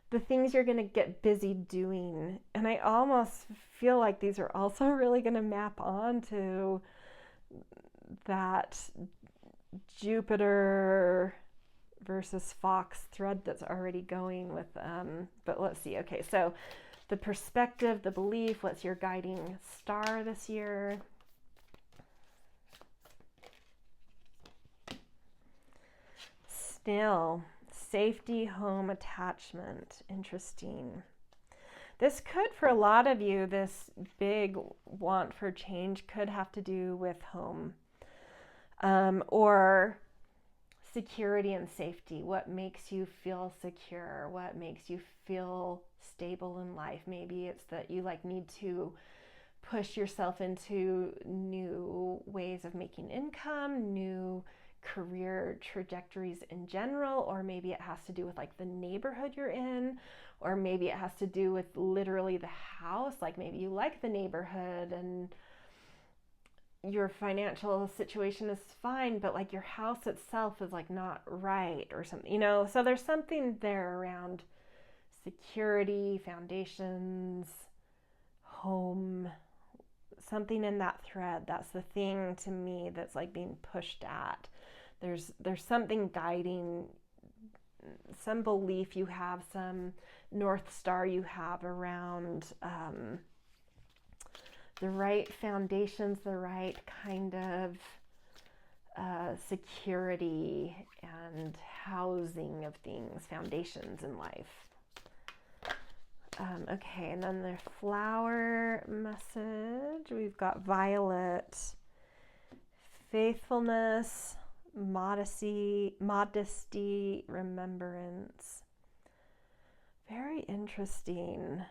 the things you're going to get busy doing? And I almost feel like these are also really going to map onto that Jupiter versus Fox thread that's already going with, but let's see. Okay, so the perspective, the belief, what's your guiding star this year? Still, safety, home, attachment. Interesting. This could, for a lot of you, this big want for change could have to do with home, or security and safety. What makes you feel secure? What makes you feel stable in life? Maybe it's that you like need to push yourself into new ways of making income, new career trajectories in general, or maybe it has to do with like the neighborhood you're in, or maybe it has to do with literally the house. Like, maybe you like the neighborhood and your financial situation is fine, but like your house itself is like not right or something, so there's something there around security, foundations, home, something in that thread. That's the thing to me that's like being pushed at. There's something guiding, some belief you have, some North Star you have around the right foundations, the right kind of security and housing of things, foundations in life. Okay, and then the flower message, we've got violet, faithfulness, modesty, remembrance. Very interesting.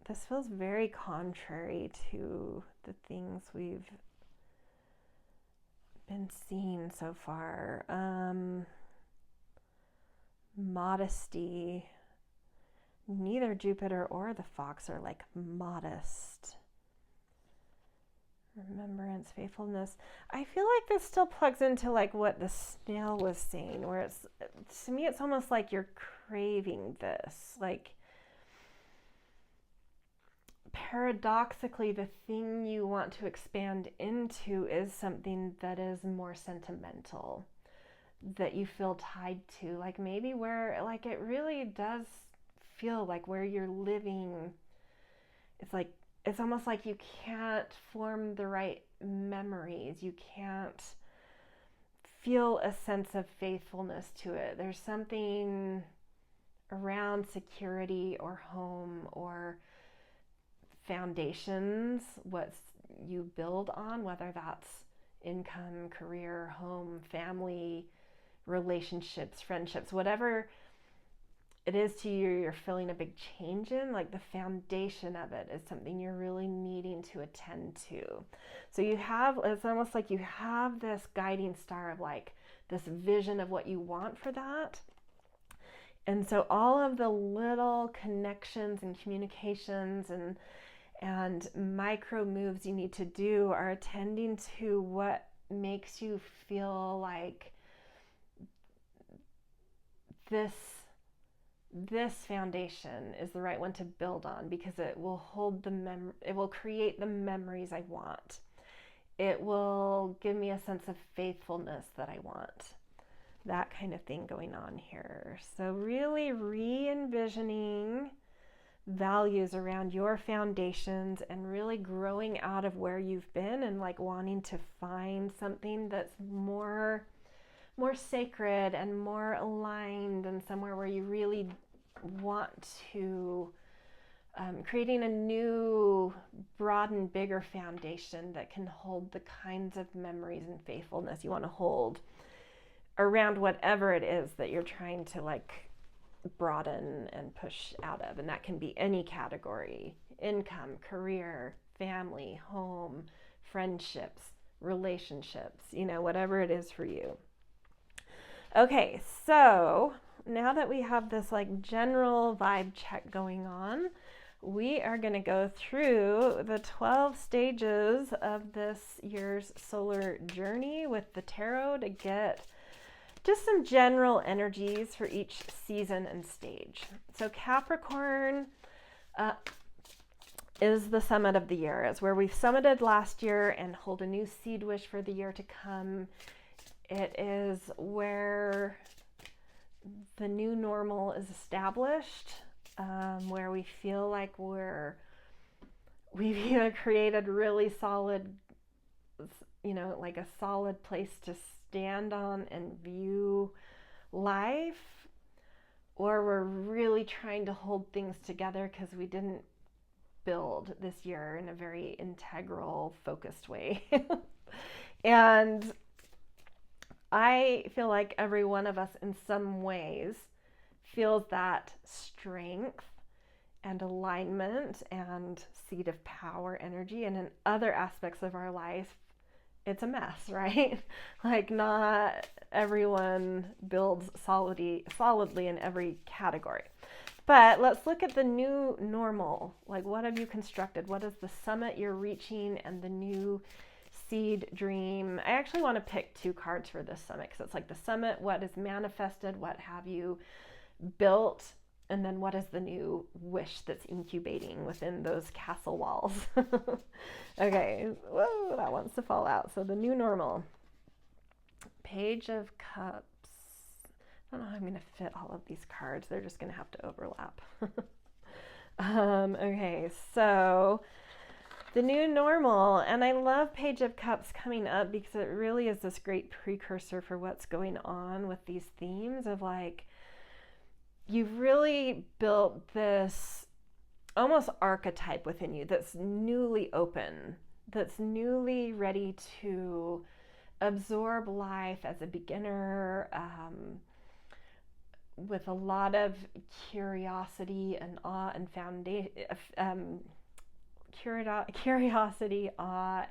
This feels very contrary to the things we've been seeing so far. Modesty. Neither Jupiter or the fox are like modest. Remembrance, faithfulness. I feel like this still plugs into like what the snail was saying, where it's, to me, it's almost like you're craving this. Like, paradoxically, the thing you want to expand into is something that is more sentimental, that you feel tied to. Like maybe where, like, it really does feel like where you're living, it's like, it's almost like you can't form the right memories. You can't feel a sense of faithfulness to it. There's something around security or home or foundations, what you build on, whether that's income, career, home, family, relationships, friendships, whatever it is to you, you're feeling a big change in, like the foundation of it is something you're really needing to attend to. So you have, it's almost like you have this guiding star of like this vision of what you want for that. And so all of the little connections and communications and micro moves you need to do are attending to what makes you feel like this foundation is the right one to build on, because it will hold it will create the memories I want. It will give me a sense of faithfulness that I want. That kind of thing going on here. So really re-envisioning values around your foundations and really growing out of where you've been and like wanting to find something that's more sacred and more aligned and somewhere where you really want to creating a new, broadened, bigger foundation that can hold the kinds of memories and faithfulness you want to hold around whatever it is that you're trying to like broaden and push out of. And that can be any category: income, career, family, home, friendships, relationships, whatever it is for you. Okay, so now that we have this like general vibe check going on, we are going to go through the 12 stages of this year's solar journey with the tarot to get just some general energies for each season and stage. So Capricorn is the summit of the year. It's where we summited last year and hold a new seed wish for the year to come. It is where the new normal is established, where we feel like we've created really solid, like a solid place to stand on and view life, or we're really trying to hold things together because we didn't build this year in a very integral, focused way. And I feel like every one of us in some ways feels that strength and alignment and seat of power energy, and in other aspects of our life it's a mess, right? Like not everyone builds solidly in every category. But let's look at the new normal. Like, what have you constructed? What is the summit you're reaching and the new seed dream? I actually want to pick 2 cards for this summit because it's like the summit, what is manifested, what have you built, and then what is the new wish that's incubating within those castle walls. Okay, whoa, that wants to fall out. So the new normal. Page of Cups. I don't know how I'm going to fit all of these cards. They're just going to have to overlap. Okay, so the new normal. And I love Page of Cups coming up because it really is this great precursor for what's going on with these themes of like, you've really built this almost archetype within you that's newly open, that's newly ready to absorb life as a beginner, with a lot of curiosity and awe and curiosity, awe,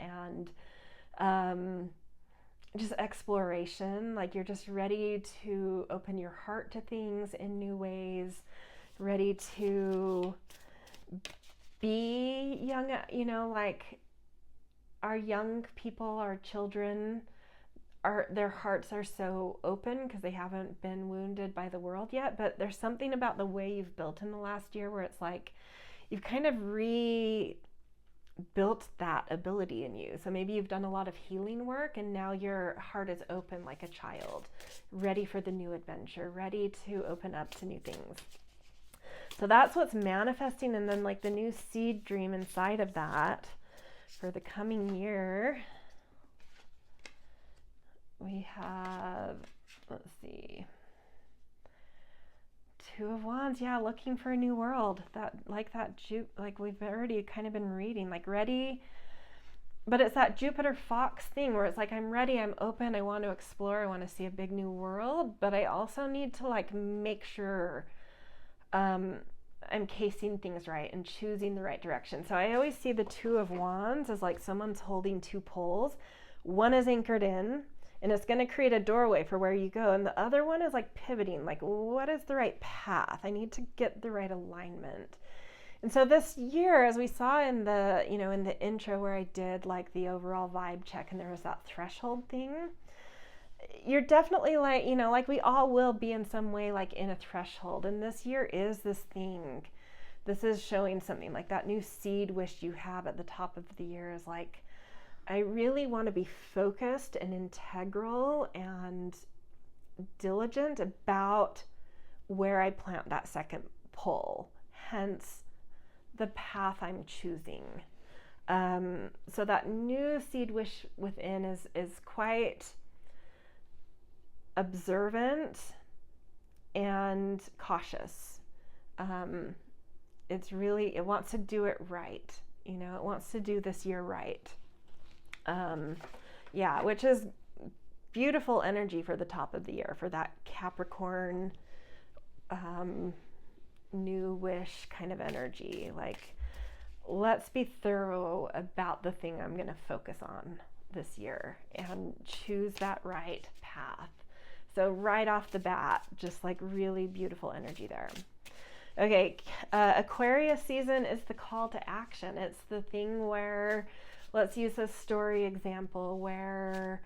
and just exploration. Like you're just ready to open your heart to things in new ways, ready to be young, like our young people, our children, their hearts are so open because they haven't been wounded by the world yet. But there's something about the way you've built in the last year where it's like you've kind of rebuilt that ability in you. So maybe you've done a lot of healing work and now your heart is open like a child, ready for the new adventure, ready to open up to new things. So that's what's manifesting. And then like the new seed dream inside of that for the coming year, we have, let's see, Two of Wands. Yeah, looking for a new world. That like we've already kind of been reading, like ready. But it's that Jupiter Fox thing where it's like, I'm ready, I'm open, I want to explore, I want to see a big new world, but I also need to like make sure I'm casing things right and choosing the right direction. So I always see the Two of Wands as like someone's holding two poles. One is anchored in, and it's going to create a doorway for where you go. And the other one is like pivoting, like what is the right path? I need to get the right alignment. And so this year, as we saw in the, in the intro where I did like the overall vibe check and there was that threshold thing, you're definitely like, like we all will be in some way like in a threshold. And this year is this thing. This is showing something like that new seed wish you have at the top of the year is like, I really want to be focused and integral and diligent about where I plant that second pole, hence the path I'm choosing. So that new seed wish within is quite observant and cautious. It wants to do it right. It wants to do this year right. Which is beautiful energy for the top of the year, for that Capricorn new wish kind of energy. Like, let's be thorough about the thing I'm going to focus on this year and choose that right path. So right off the bat, just like really beautiful energy there. Okay, Aquarius season is the call to action. It's the thing where, let's use a story example where,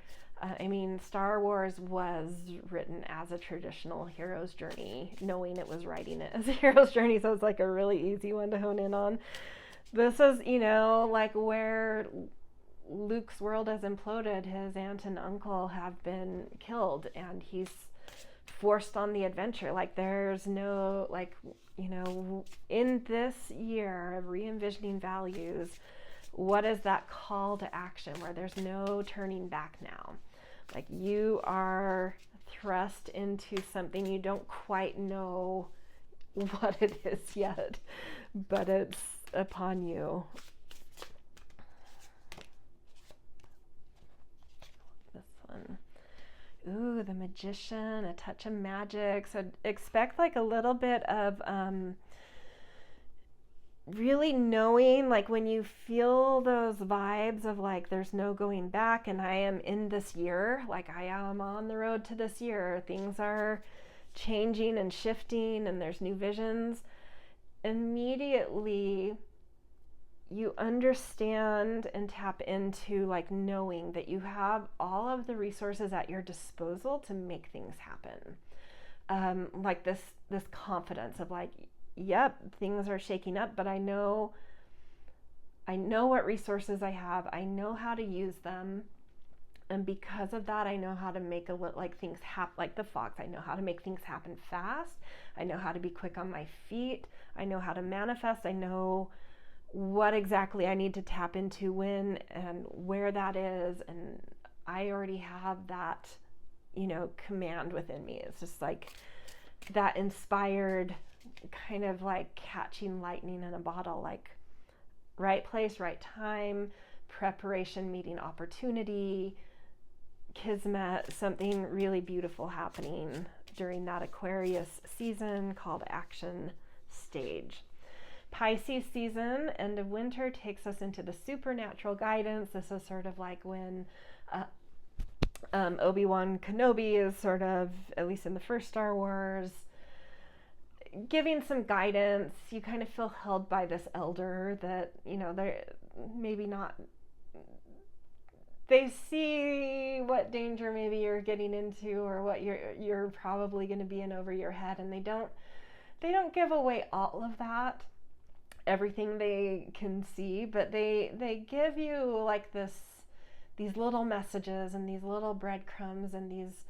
Star Wars was written as a traditional hero's journey, knowing it was writing it as a hero's journey, so it's like a really easy one to hone in on. This is, like where Luke's world has imploded. His aunt and uncle have been killed, and he's forced on the adventure. Like there's no, in this year of re-envisioning values, what is that call to action where there's no turning back now? Like you are thrust into something you don't quite know what it is yet, but it's upon you. This one. Ooh, the Magician, a touch of magic. So expect like a little bit of really knowing, like when you feel those vibes of like there's no going back and I am in this year, like I am on the road to this year, things are changing and shifting and there's new visions, immediately you understand and tap into like knowing that you have all of the resources at your disposal to make things happen. Like this confidence of like, yep, things are shaking up, but I know what resources I have. I know how to use them. And because of that, I know how to make things happen, like the fox. I know how to make things happen fast. I know how to be quick on my feet. I know how to manifest. I know what exactly I need to tap into when and where that is. And I already have that, command within me. It's just like that inspired kind of like catching lightning in a bottle, like right place, right time, preparation, meeting opportunity, kismet, something really beautiful happening during that Aquarius season called action stage. Pisces season, end of winter, takes us into the supernatural guidance. This is sort of like when Obi-Wan Kenobi is sort of, at least in the first Star Wars, giving some guidance. You kind of feel held by this elder that, they're maybe not, they see what danger maybe you're getting into or what you're probably going to be in over your head, and they don't give away all of that, everything they can see, but they give you like these little messages and these little breadcrumbs and these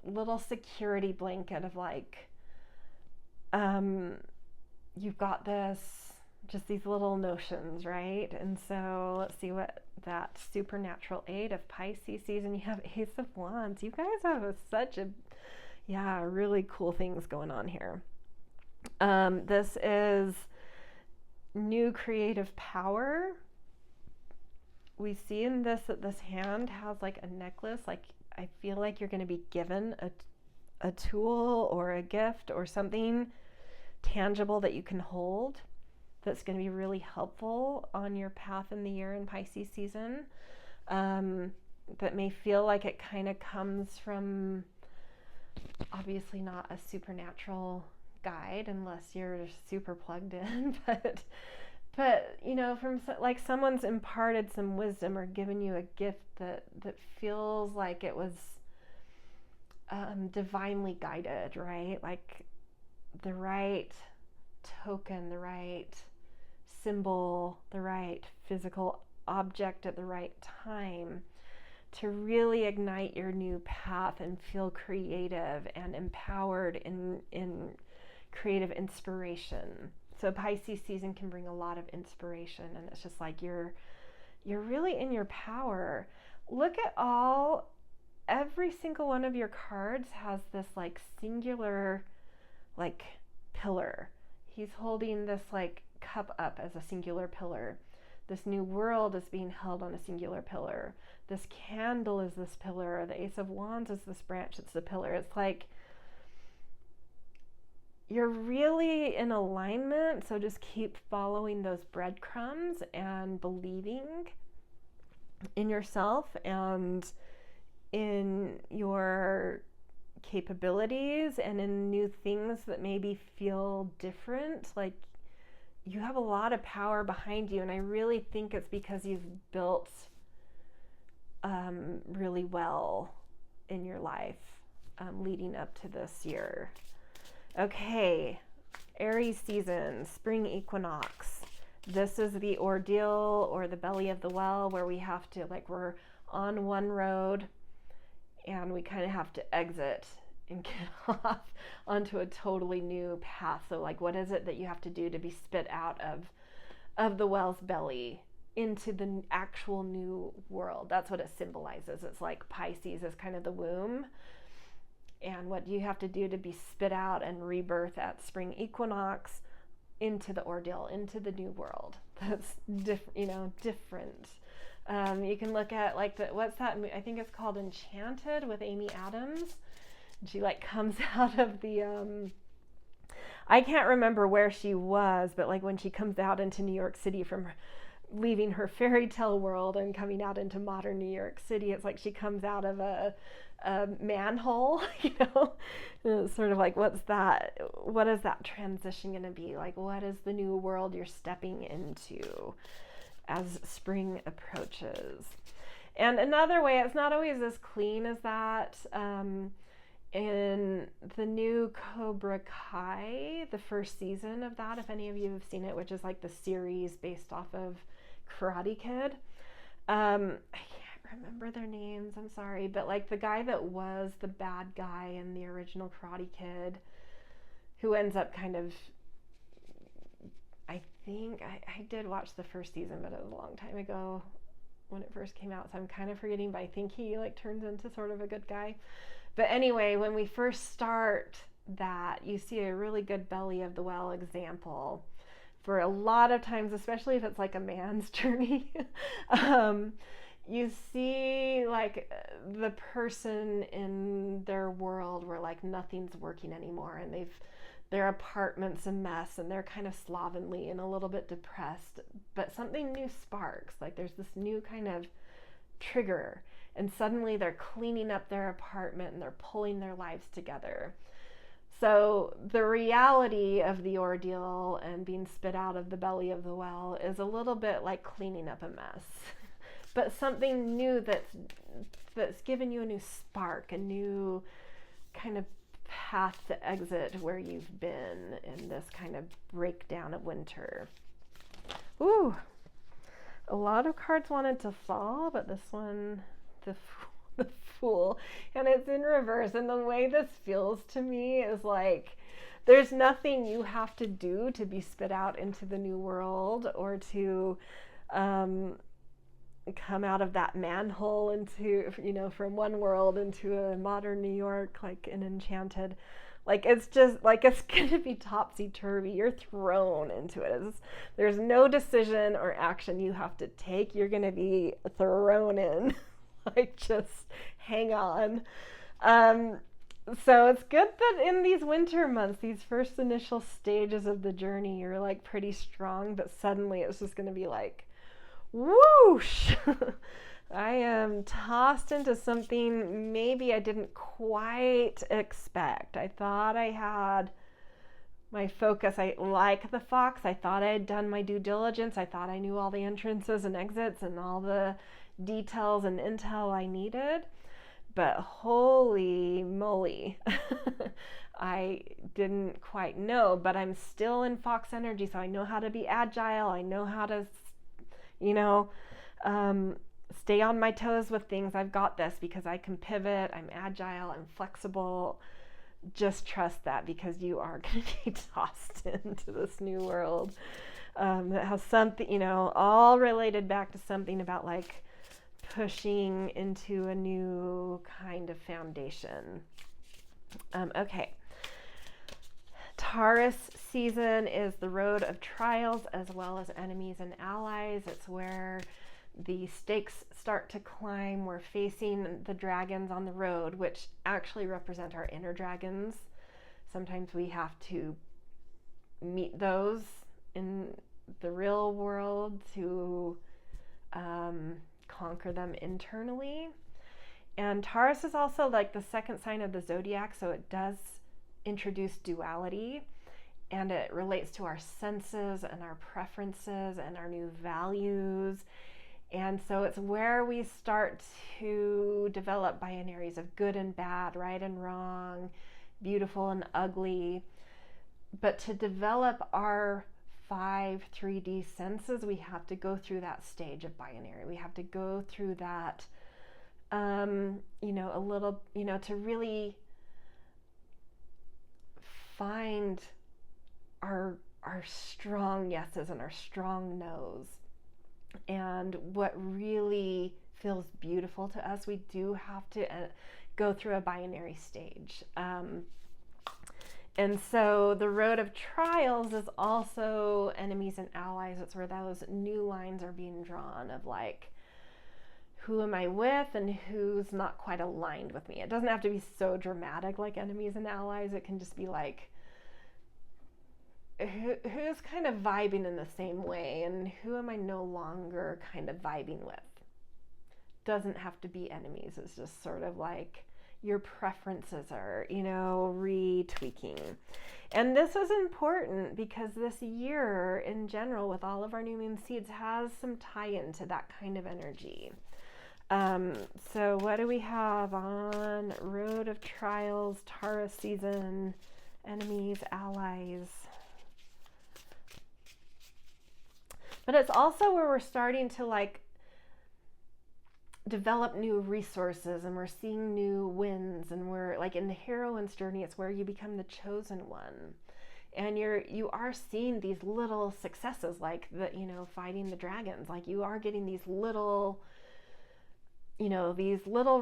little security blanket of like, you've got this, just these little notions, right? And so let's see what that supernatural aid of Pisces season. You have Ace of Wands. You guys have such a, really cool things going on here. This is new creative power. We see in this that this hand has like a necklace. Like, I feel like you're going to be given a tool or a gift or something tangible that you can hold that's going to be really helpful on your path in the year in Pisces season. That may feel like it kind of comes from, obviously not a supernatural guide unless you're super plugged in, but from like someone's imparted some wisdom or given you a gift that feels like it was divinely guided, right? Like the right token, the right symbol, the right physical object at the right time to really ignite your new path and feel creative and empowered in creative inspiration. So Pisces season can bring a lot of inspiration, and it's just like you're really in your power. Look at every single one of your cards has this like singular like pillar. He's holding this like cup up as a singular pillar. This new world is being held on a singular pillar. This candle is this pillar. The Ace of Wands is this branch. It's the pillar. It's like you're really in alignment. So just keep following those breadcrumbs and believing in yourself and in your capabilities and in new things that maybe feel different. Like, you have a lot of power behind you, and I really think it's because you've built really well in your life leading up to this year. Okay, Aries season, spring equinox. This is the ordeal or the belly of the well where we have to, like, we're on one road and we kind of have to exit and get off onto a totally new path. So like, what is it that you have to do to be spit out of the well's belly into the actual new world? That's what it symbolizes. It's like Pisces is kind of the womb. And what do you have to do to be spit out and rebirth at spring equinox into the ordeal, into the new world? That's different. You can look at like what's that? I think it's called Enchanted with Amy Adams. She like comes out of the I can't remember where she was, but like when she comes out into New York City from leaving her fairy tale world and coming out into modern New York City, it's like she comes out of a manhole, It's sort of like, what is that transition going to be like? What is the new world you're stepping into as spring approaches? And another way, it's not always as clean as that. In the new Cobra Kai, the first season of that, if any of you have seen it, which is like the series based off of Karate Kid, I can't remember their names, I'm sorry, but like the guy that was the bad guy in the original Karate Kid, who ends up kind of, I think, I did watch the first season, but it was a long time ago when it first came out, so I'm kind of forgetting, but I think he like turns into sort of a good guy. But anyway, when we first start that, you see a really good belly of the well example for a lot of times, especially if it's like a man's journey. you see like the person in their world where like nothing's working anymore, and their apartment's a mess, and they're kind of slovenly and a little bit depressed, but something new sparks. Like there's this new kind of trigger, and suddenly they're cleaning up their apartment and they're pulling their lives together. So the reality of the ordeal and being spit out of the belly of the well is a little bit like cleaning up a mess, but something new that's given you a new spark, a new kind of path to exit where you've been in this kind of breakdown of winter. Ooh, a lot of cards wanted to fall, but this one, the Fool, and it's in reverse. And the way this feels to me is like there's nothing you have to do to be spit out into the new world, or to come out of that manhole into, from one world into a modern New York, like an Enchanted. Like it's just like it's gonna be topsy-turvy. You're thrown into it. There's no decision or action you have to take. You're gonna be thrown in. Like just hang on. So it's good that in these winter months, these first initial stages of the journey, you're like pretty strong, but suddenly it's just gonna be like whoosh. I am tossed into something maybe I didn't quite expect. I thought I had my focus. I like the fox. I thought I had done my due diligence. I thought I knew all the entrances and exits and all the details and intel I needed. But holy moly, I didn't quite know, but I'm still in fox energy, so I know how to be agile. I know how to, stay on my toes with things. I've got this because I can pivot. I'm agile. I'm flexible. Just trust that, because you are going to be tossed into this new world that has something, all related back to something about like pushing into a new kind of foundation. Okay. Taurus season is the road of trials as well as enemies and allies. It's where the stakes start to climb. We're facing the dragons on the road, which actually represent our inner dragons. Sometimes we have to meet those in the real world to conquer them internally. And Taurus is also like the second sign of the zodiac, so it does introduce duality, and it relates to our senses and our preferences and our new values. And so it's where we start to develop binaries of good and bad, right and wrong, beautiful and ugly. But to develop our 5 3D senses, we have to go through that stage of binary. We have to go through that, a little, to really find our strong yeses and our strong nos. And what really feels beautiful to us, we do have to go through a binary stage. And so the road of trials is also enemies and allies. It's where those new lines are being drawn of like, who am I with and who's not quite aligned with me. It doesn't have to be so dramatic like enemies and allies. It can just be like, who's kind of vibing in the same way and who am I no longer kind of vibing with. Doesn't have to be enemies. It's just sort of like your preferences are, retweaking. And this is important because this year in general, with all of our new moon seeds, has some tie-in to that kind of energy. So what do we have on road of trials, Taurus season, enemies, allies? But it's also where we're starting to like develop new resources, and we're seeing new wins, and we're like in the heroine's journey, it's where you become the chosen one, and you are seeing these little successes, like the fighting the dragons. Like you are getting these little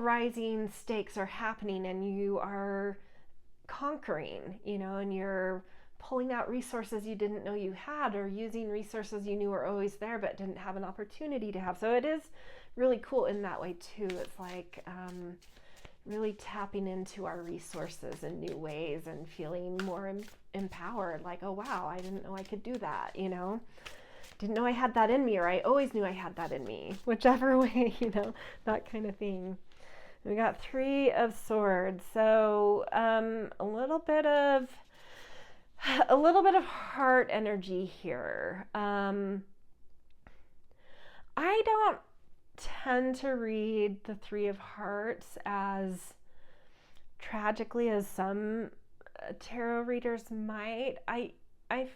rising stakes are happening, and you are conquering, and you're pulling out resources you didn't know you had, or using resources you knew were always there but didn't have an opportunity to have. So it is really cool in that way too. It's like really tapping into our resources in new ways and feeling more empowered. Like, oh wow, I didn't know I could do that, you know? Didn't know I had that in me, or I always knew I had that in me. Whichever way, you know, that kind of thing. We got 3 of Swords, so a little bit of heart energy here. I don't tend to read the 3 of Hearts as tragically as some tarot readers might. I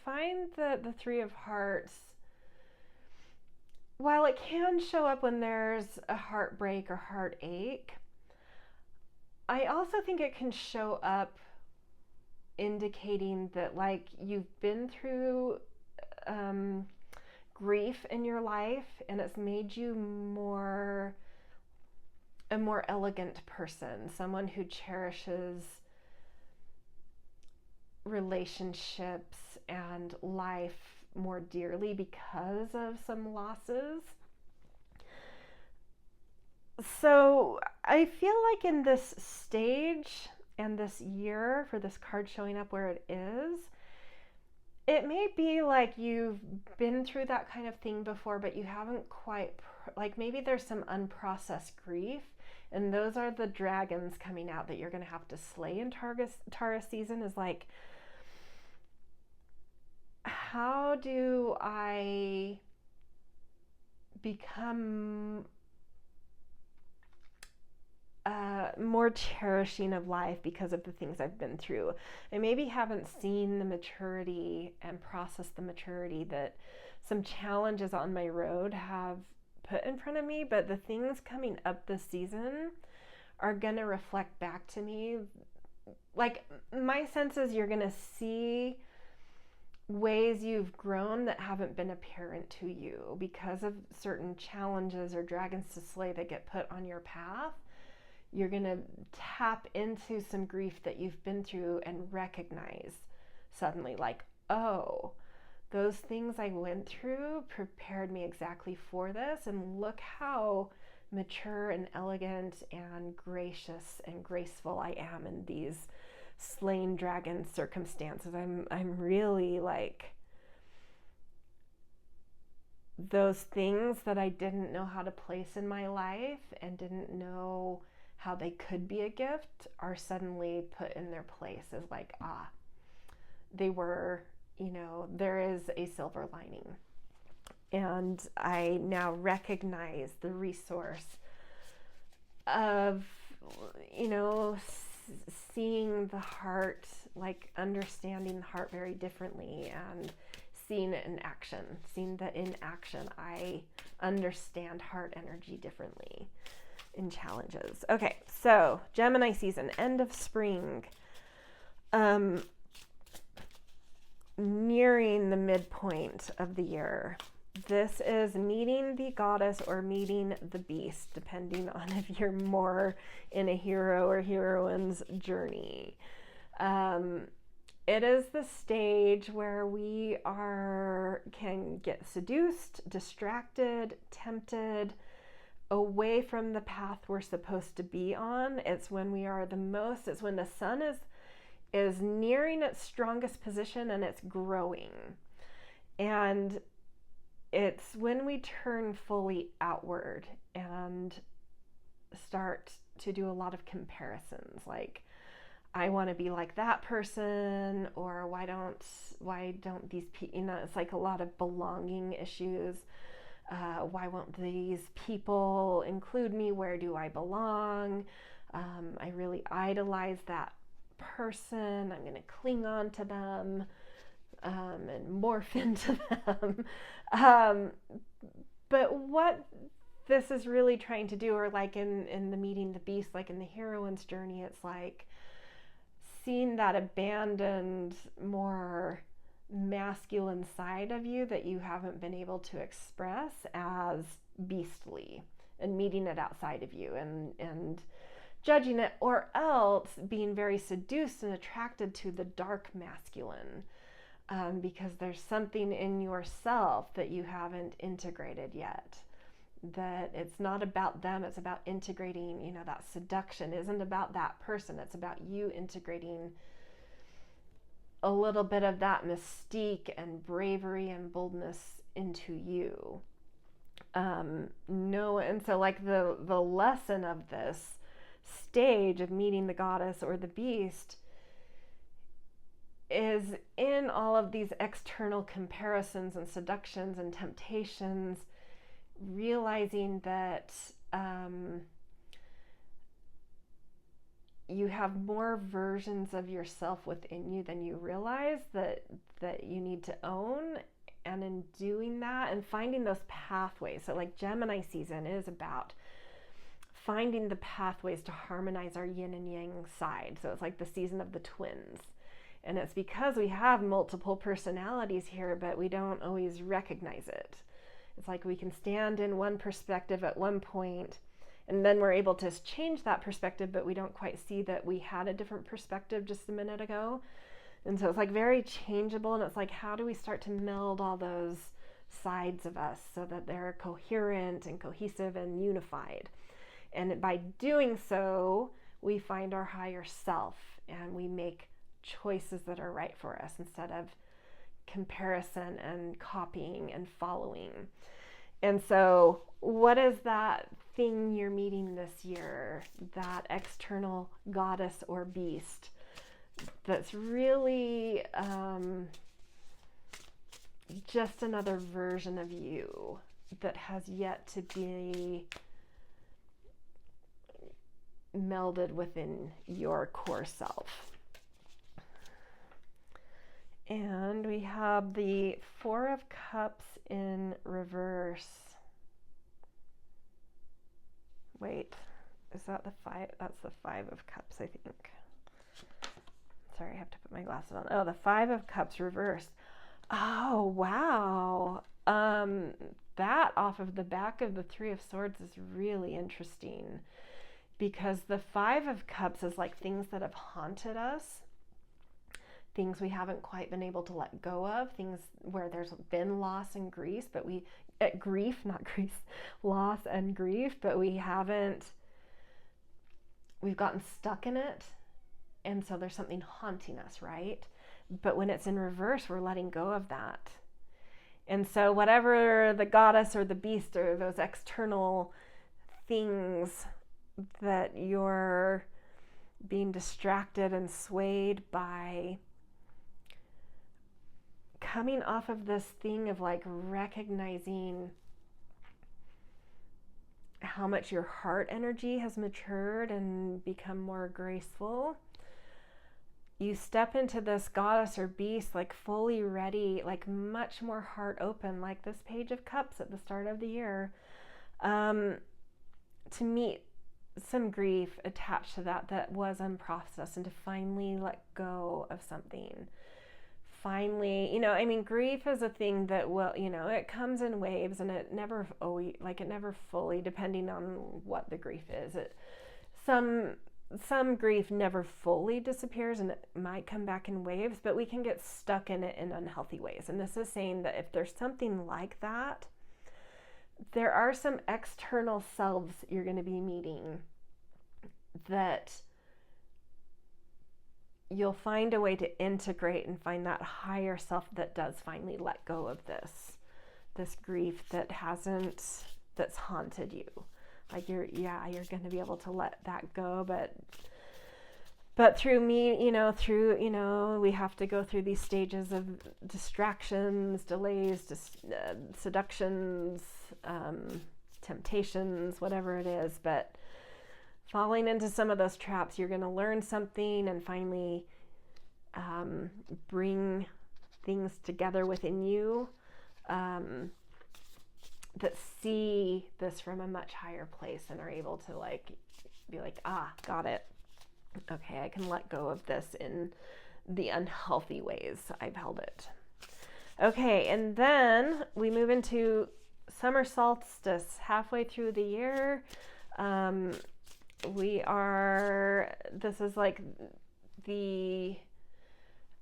find that the 3 of Hearts, while it can show up when there's a heartbreak or heartache, I also think it can show up indicating that like you've been through grief in your life and it's made you a more elegant person, someone who cherishes relationships and life more dearly because of some losses. So I feel like in this stage and this year, for this card showing up where it is, it may be like you've been through that kind of thing before, but you haven't quite, like maybe there's some unprocessed grief, and those are the dragons coming out that you're going to have to slay in Taurus season. Is like, how do I become more cherishing of life because of the things I've been through? I maybe haven't seen the maturity and processed the maturity that some challenges on my road have put in front of me, but the things coming up this season are going to reflect back to me. Like, my sense is you're going to see ways you've grown that haven't been apparent to you because of certain challenges or dragons to slay that get put on your path. You're going to tap into some grief that you've been through and recognize suddenly, like, oh, those things I went through prepared me exactly for this, and look how mature and elegant and gracious and graceful I am in these slain dragon circumstances. I'm really like, those things that I didn't know how to place in my life and didn't know how they could be a gift are suddenly put in their place as like, they were, you know, there is a silver lining. And I now recognize the resource of, you know, seeing the heart, like understanding the heart very differently and seeing it in action, seeing that in action I understand heart energy differently in challenges. Okay, so Gemini season, end of spring, nearing the midpoint of the year. This is meeting the goddess or meeting the beast, depending on if you're more in a hero or heroine's journey. It is the stage where we can get seduced, distracted, tempted, away from the path we're supposed to be on. It's when we are the most, it's when the sun is nearing its strongest position and it's growing. And it's when we turn fully outward and start to do a lot of comparisons, like, I want to be like that person, or why don't these people, you know, it's like a lot of belonging issues. Why won't these people include me? Where do I belong? I really idolize that person. I'm going to cling on to them and morph into them. But what this is really trying to do, or like in the meeting the beast, like in the heroine's journey, it's like seeing that abandoned, more masculine side of you that you haven't been able to express as beastly, and meeting it outside of you and judging it, or else being very seduced and attracted to the dark masculine, because there's something in yourself that you haven't integrated yet. that it's not about them, it's about integrating, you know, that seduction isn't about that person, it's about you integrating a little bit of that mystique and bravery and boldness into you. No, and so like the lesson of this stage of meeting the goddess or the beast is in all of these external comparisons and seductions and temptations, realizing that you have more versions of yourself within you than you realize that you need to own. And in doing that and finding those pathways, so like Gemini season is about finding the pathways to harmonize our yin and yang side. So it's like the season of the twins. And it's because we have multiple personalities here, but we don't always recognize it. It's like we can stand in one perspective at one point, and then we're able to change that perspective, but we don't quite see that we had a different perspective just a minute ago. And so it's like very changeable, and it's like, how do we start to meld all those sides of us so that they're coherent and cohesive and unified? And by doing so, we find our higher self and we make choices that are right for us instead of comparison and copying and following. And so what is that thing you're meeting this year, that external goddess or beast that's really just another version of you that has yet to be melded within your core self? And we have the Four of Cups in reverse. Wait, is that the five? That's the Five of Cups, I think. Sorry, I have to put my glasses on. Oh, the Five of Cups reversed. Oh, wow. That off of the back of the Three of Swords is really interesting, because the Five of Cups is like things that have haunted us, things we haven't quite been able to let go of, things where there's been loss and grief, but loss and grief, but we've gotten stuck in it. And so there's something haunting us, right? But when it's in reverse, we're letting go of that. And so whatever the goddess or the beast or those external things that you're being distracted and swayed by, coming off of this thing of like recognizing how much your heart energy has matured and become more graceful, you step into this goddess or beast like fully ready, like much more heart open, like this Page of Cups at the start of the year, to meet some grief attached to that was unprocessed, and to finally let go of something. Finally, grief is a thing that it comes in waves, and it never fully, depending on what the grief is. Some grief never fully disappears, and it might come back in waves, but we can get stuck in it in unhealthy ways. And this is saying that if there's something like that, there are some external selves you're going to be meeting that you'll find a way to integrate and find that higher self that does finally let go of this grief that's haunted you. Like you're going to be able to let that go, but through we have to go through these stages of distractions, delays, seductions, temptations, whatever it is, but falling into some of those traps, you're going to learn something and finally bring things together within you that see this from a much higher place and are able to be like, got it. Okay, I can let go of this in the unhealthy ways I've held it. Okay, and then we move into summer solstice, halfway through the year. This is like the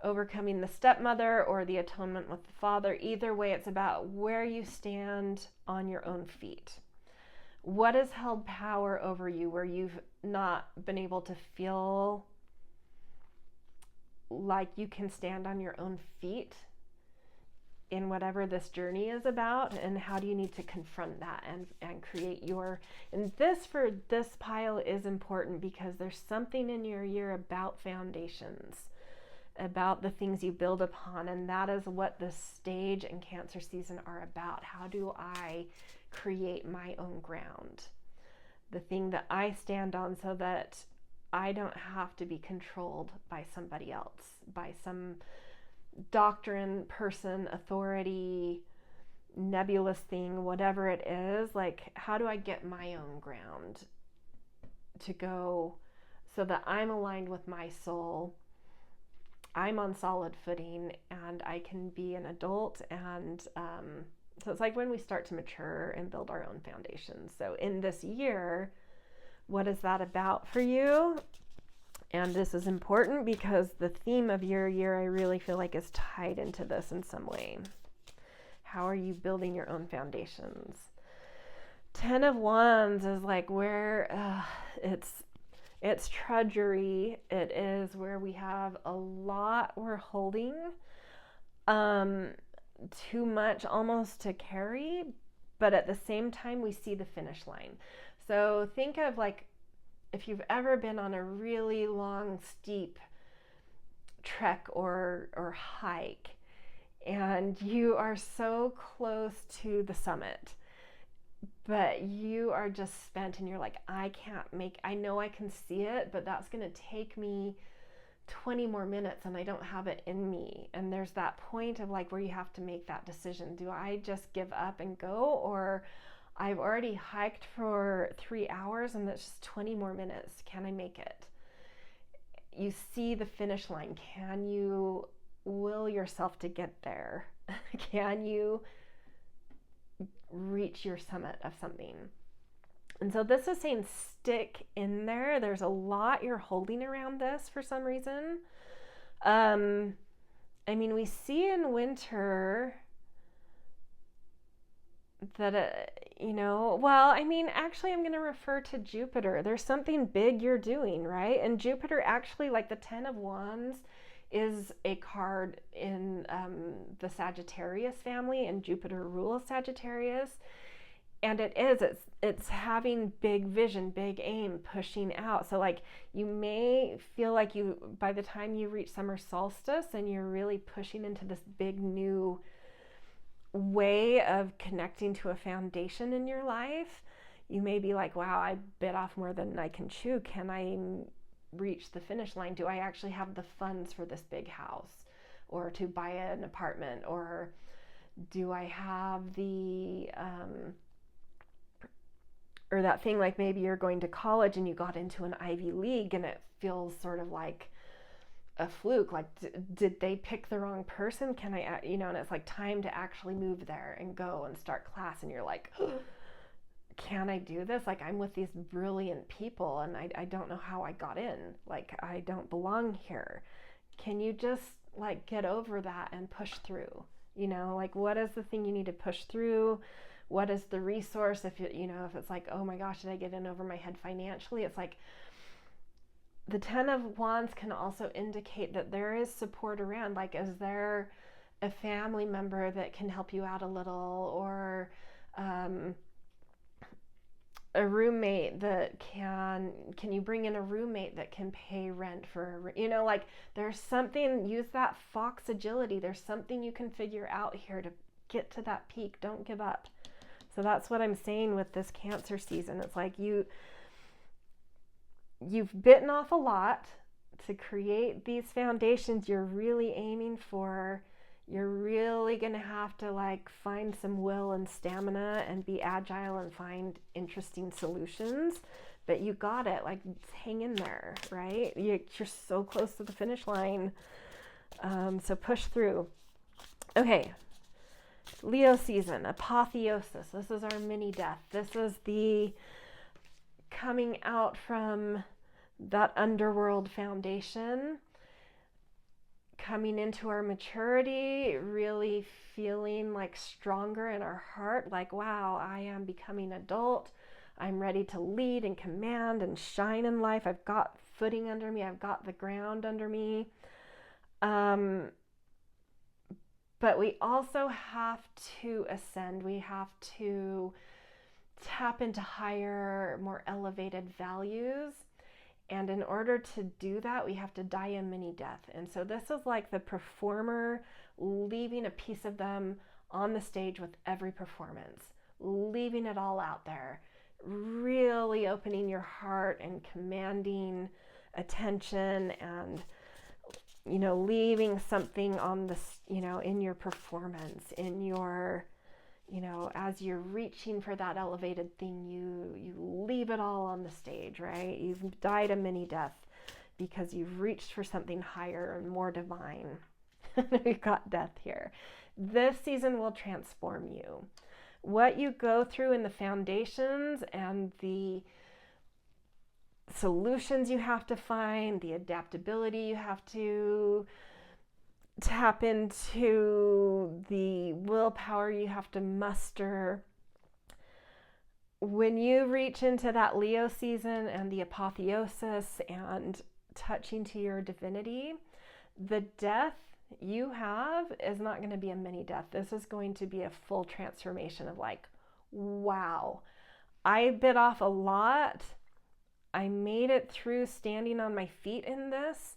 overcoming the stepmother or the atonement with the father. Either way, it's about where you stand on your own feet. What has held power over you where you've not been able to feel like you can stand on your own feet in whatever this journey is about? And how do you need to confront that and create your, and this for this pile is important because there's something in your year about foundations, about the things you build upon, and that is what this stage and Cancer season are about. How do I create my own ground, the thing that I stand on, so that I don't have to be controlled by somebody else, by some doctrine, person, authority, nebulous thing, whatever it is. Like, how do I get my own ground to go so that I'm aligned with my soul, I'm on solid footing, and I can be an adult? And so it's like when we start to mature and build our own foundations. So in this year, what is that about for you? And this is important because the theme of your year, I really feel like, is tied into this in some way. How are you building your own foundations? 10 of Wands is like where it's drudgery. It is where we have a lot we're holding, too much almost to carry, but at the same time we see the finish line. So think of like if you've ever been on a really long, steep trek or hike, and you are so close to the summit, but you are just spent and you're like, I know I can see it, but that's going to take me 20 more minutes and I don't have it in me. And there's that point of like where you have to make that decision. Do I just give up and go, or I've already hiked for 3 hours and that's just 20 more minutes. Can I make it? You see the finish line. Can you will yourself to get there? Can you reach your summit of something? And so this is saying stick in there. There's a lot you're holding around this for some reason. I mean, we see in winter that, actually I'm going to refer to Jupiter. There's something big you're doing, right? And Jupiter actually, like the 10 of Wands, is a card in the Sagittarius family, and Jupiter rules Sagittarius. And it's having big vision, big aim, pushing out. So like you may feel like by the time you reach summer solstice and you're really pushing into this big new way of connecting to a foundation in your life, you may be like, wow, I bit off more than I can chew. Can I reach the finish line? Do I actually have the funds for this big house or to buy an apartment? Or do I have the or that thing, like maybe you're going to college and you got into an Ivy League and it feels sort of like a fluke, like did they pick the wrong person? Can I, and it's like time to actually move there and go and start class, and you're like, can I do this? Like I'm with these brilliant people and I don't know how I got in, like I don't belong here. Can you just like get over that and push through? Like what is the thing you need to push through? What is the resource? If if it's like, oh my gosh, did I get in over my head financially? It's like the 10 of Wands can also indicate that there is support around. Like, is there a family member that can help you out a little, or a roommate that can you bring in a roommate that can pay rent for, like there's something, use that fox agility. There's something you can figure out here to get to that peak. Don't give up. So that's what I'm saying with this Cancer season. It's like you've bitten off a lot to create these foundations you're really aiming for. You're really going to have to like find some will and stamina and be agile and find interesting solutions, but you got it. Like hang in there, right? You're so close to the finish line. So push through. Okay. Leo season, apotheosis. This is our mini death. This is the coming out from that underworld foundation, coming into our maturity, really feeling like stronger in our heart, like, wow, I am becoming adult. I'm ready to lead and command and shine in life. I've got footing under me. I've got the ground under me. But we also have to ascend. We have to tap into higher, more elevated values. And in order to do that, we have to die a mini death. And so this is like the performer leaving a piece of them on the stage with every performance, leaving it all out there, really opening your heart and commanding attention and, you know, leaving something on this, you know, in your performance, in your, you know, as you're reaching for that elevated thing, you leave it all on the stage, right? You've died a mini death because you've reached for something higher and more divine. We've got death here. This season will transform you. What you go through in the foundations and the solutions you have to find, the adaptability you have to tap into, the willpower you have to muster. When you reach into that Leo season and the apotheosis and touching to your divinity, the death you have is not going to be a mini death. This is going to be a full transformation of like, wow, I bit off a lot. I made it through standing on my feet in this.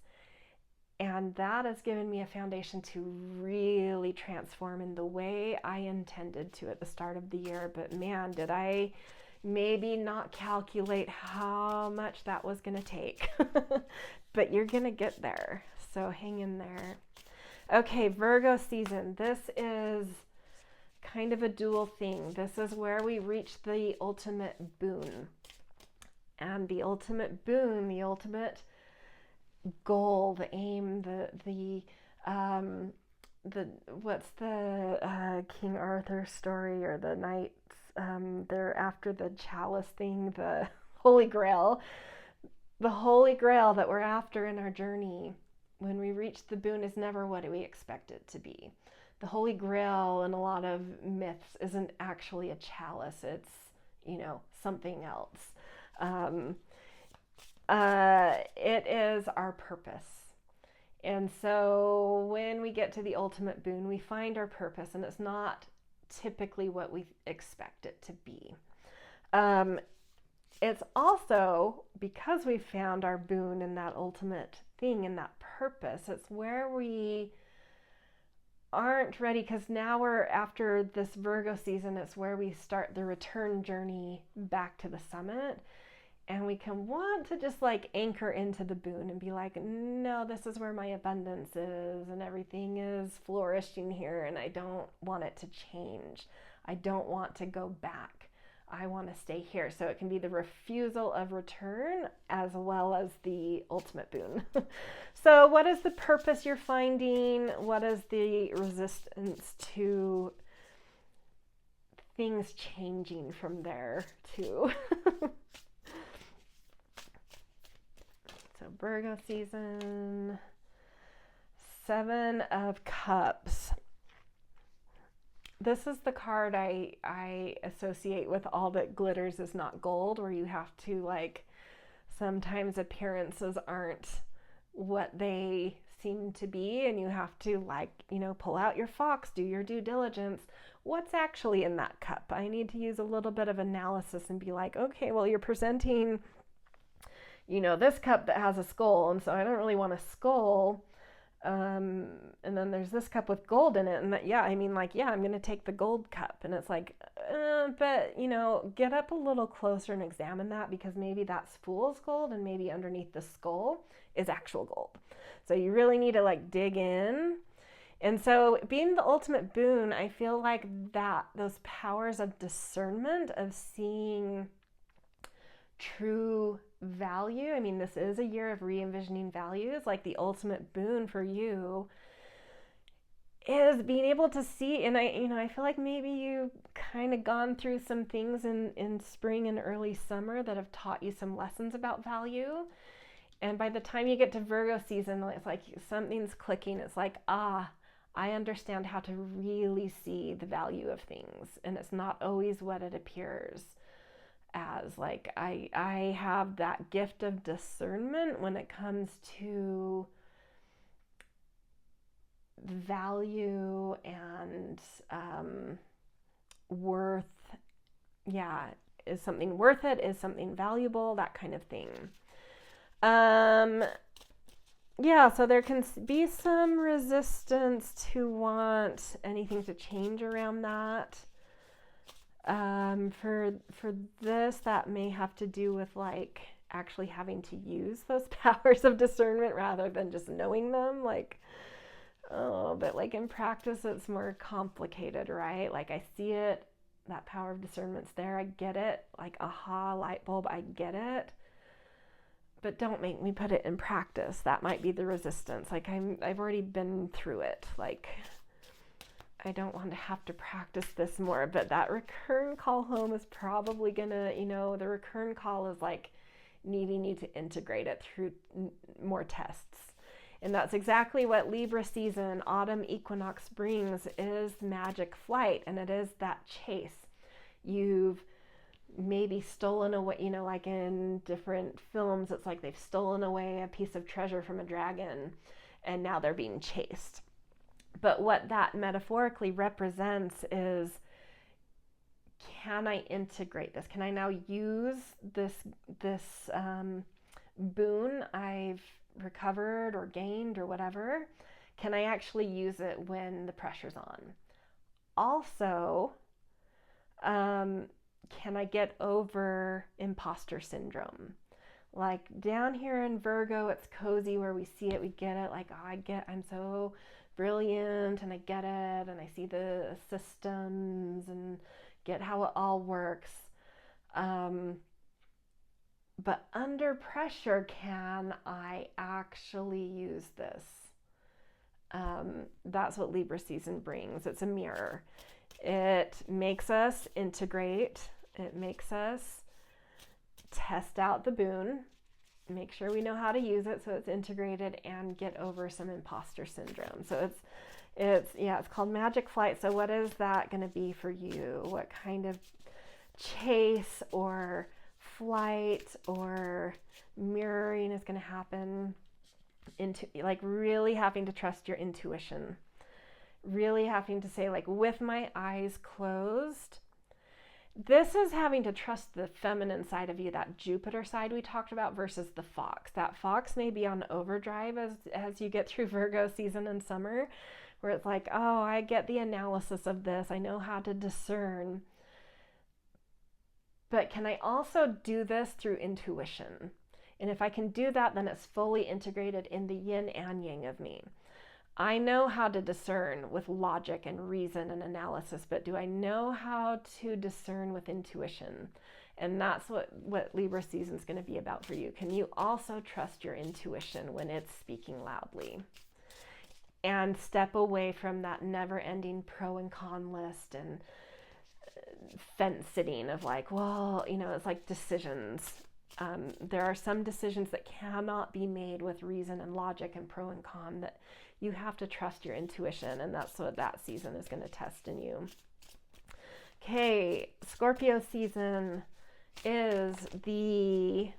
And that has given me a foundation to really transform in the way I intended to at the start of the year. But man, did I maybe not calculate how much that was going to take. But you're going to get there. So hang in there. Okay, Virgo season. This is kind of a dual thing. This is where we reach the ultimate boon. And the ultimate boon, the ultimate goal, the aim, the what's the King Arthur story or the knights, they're after the chalice thing, the Holy Grail. The Holy Grail that we're after in our journey when we reach the boon is never what we expect it to be. The Holy Grail in a lot of myths isn't actually a chalice. It's, you know, something else. It is our purpose. And so when we get to the ultimate boon, we find our purpose, and it's not typically what we expect it to be. It's also because we found our boon in that ultimate thing, in that purpose, it's where we aren't ready, because now we're after this Virgo season, it's where we start the return journey back to the summit. And we can want to just like anchor into the boon and be like, no, this is where my abundance is and everything is flourishing here, and I don't want it to change. I don't want to go back. I want to stay here. So it can be the refusal of return as well as the ultimate boon. So what is the purpose you're finding? What is the resistance to things changing from there too? So Virgo season, 7 of Cups. This is the card I associate with all that glitters is not gold, where you have to, like, sometimes appearances aren't what they seem to be, and you have to, like, you know, pull out your fox, do your due diligence. What's actually in that cup? I need to use a little bit of analysis and be like, okay, well, you're presenting, you know, this cup that has a skull, and so I don't really want a skull. And then there's this cup with gold in it, and that, yeah, I mean, like, yeah, I'm going to take the gold cup. And it's like, but, you know, get up a little closer and examine that, because maybe that's fool's gold, and maybe underneath the skull is actual gold. So you really need to, like, dig in. And so being the ultimate boon, I feel like that those powers of discernment, of seeing true value. I mean, this is a year of re-envisioning values. Like, the ultimate boon for you is being able to see, and I feel like maybe you've kind of gone through some things in spring and early summer that have taught you some lessons about value. And by the time you get to Virgo season, it's like something's clicking. It's like, I understand how to really see the value of things, and it's not always what it appears. as. Like I have that gift of discernment when it comes to value and worth. Yeah, is something worth it? Is something valuable? That kind of thing. Yeah, so there can be some resistance to want anything to change around that. For this, that may have to do with like actually having to use those powers of discernment rather than just knowing them. Like, oh, but like in practice, it's more complicated, right? Like I see it, that power of discernment's there. I get it. Like, aha, light bulb, I get it. But don't make me put it in practice. That might be the resistance. Like I've already been through it. Like I don't want to have to practice this more. But that return call home is probably gonna, the return call is like needing you to integrate it through more tests. And that's exactly what Libra season, autumn equinox brings, is magic flight. And it is that chase. You've maybe stolen away, like in different films, it's like they've stolen away a piece of treasure from a dragon and now they're being chased. But what that metaphorically represents is, can I integrate this? Can I now use this boon I've recovered or gained or whatever? Can I actually use it when the pressure's on? Also, can I get over imposter syndrome? Like down here in Virgo, it's cozy where we see it, we get it. Like, oh, I'm so brilliant and I get it and I see the systems and get how it all works. But under pressure, can I actually use this? That's what Libra season brings. It's a mirror. It makes us integrate. It makes us test out the boon, make sure we know how to use it so it's integrated, and get over some imposter syndrome. So it's called magic flight. So what is that going to be for you? What kind of chase or flight or mirroring is going to happen? Into like really having to trust your intuition, really having to say, like, with my eyes closed. This is having to trust the feminine side of you, that Jupiter side we talked about, versus the fox. That fox may be on overdrive as you get through Virgo season and summer, where it's like, oh, I get the analysis of this. I know how to discern. But can I also do this through intuition? And if I can do that, then it's fully integrated in the yin and yang of me. I know how to discern with logic and reason and analysis, but do I know how to discern with intuition? And that's what Libra season is going to be about for you. Can you also trust your intuition when it's speaking loudly? And step away from that never-ending pro and con list and fence sitting of like, well, it's like decisions. There are some decisions that cannot be made with reason and logic and pro and con, that you have to trust your intuition, and that's what that season is going to test in you. Okay, Scorpio season is the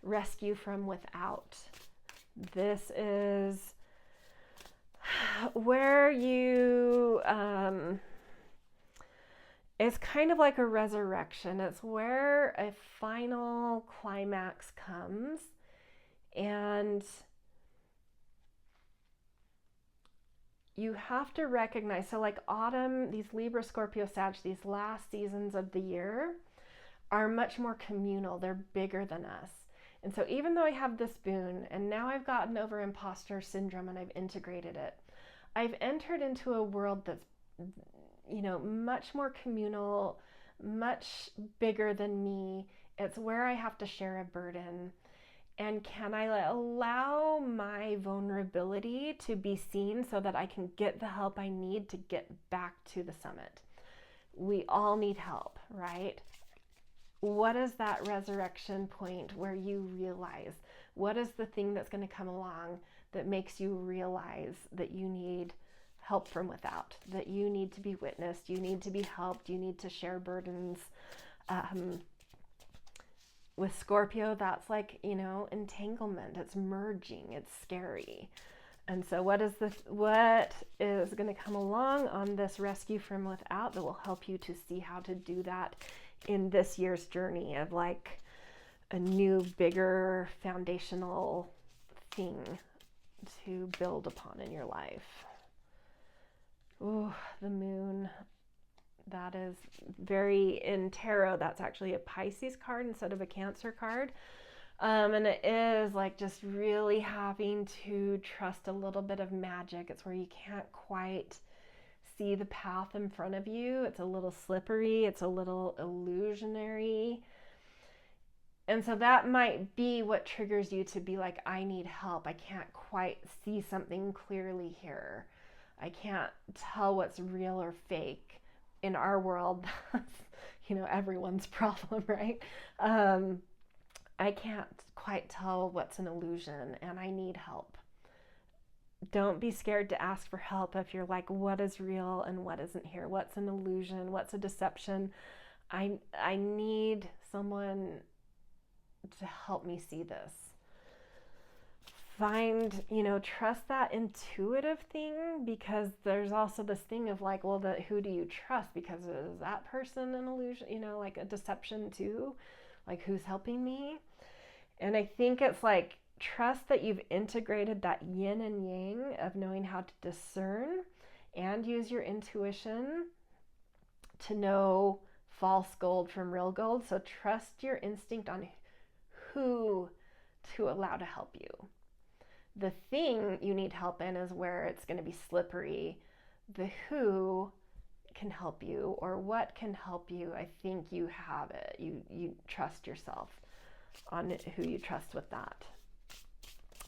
rescue from without. This is where you, it's kind of like a resurrection. It's where a final climax comes, and you have to recognize, so like autumn, these Libra, Scorpio, Sag, these last seasons of the year are much more communal. They're bigger than us. And so even though I have this boon, and now I've gotten over imposter syndrome and I've integrated it, I've entered into a world that's, much more communal, much bigger than me. It's where I have to share a burden. And can I allow my vulnerability to be seen so that I can get the help I need to get back to the summit? We all need help, right? What is that resurrection point where you realize, what is the thing that's going to come along that makes you realize that you need help from without, that you need to be witnessed, you need to be helped, you need to share burdens? with Scorpio, that's like, entanglement. It's merging. It's scary. And so what is going to come along on this rescue from without that will help you to see how to do that in this year's journey of like a new, bigger, foundational thing to build upon in your life. Oh, the moon. That is very, in tarot, that's actually a Pisces card instead of a Cancer card. And it is like just really having to trust a little bit of magic. It's where you can't quite see the path in front of you. It's a little slippery. It's a little illusionary. And so that might be what triggers you to be like, I need help. I can't quite see something clearly here. I can't tell what's real or fake. In our world, that's, everyone's problem, right? I can't quite tell what's an illusion and I need help. Don't be scared to ask for help if you're like, what is real and what isn't here? What's an illusion? What's a deception? I need someone to help me see this. Find, trust that intuitive thing, because there's also this thing of like, well, who do you trust? Because is that person an illusion, like a deception too? Like, who's helping me? And I think it's like, trust that you've integrated that yin and yang of knowing how to discern and use your intuition to know false gold from real gold. So trust your instinct on who to allow to help you. The thing you need help in is where it's going to be slippery. The who can help you or what can help you, I think you have it. You trust yourself on who you trust with that.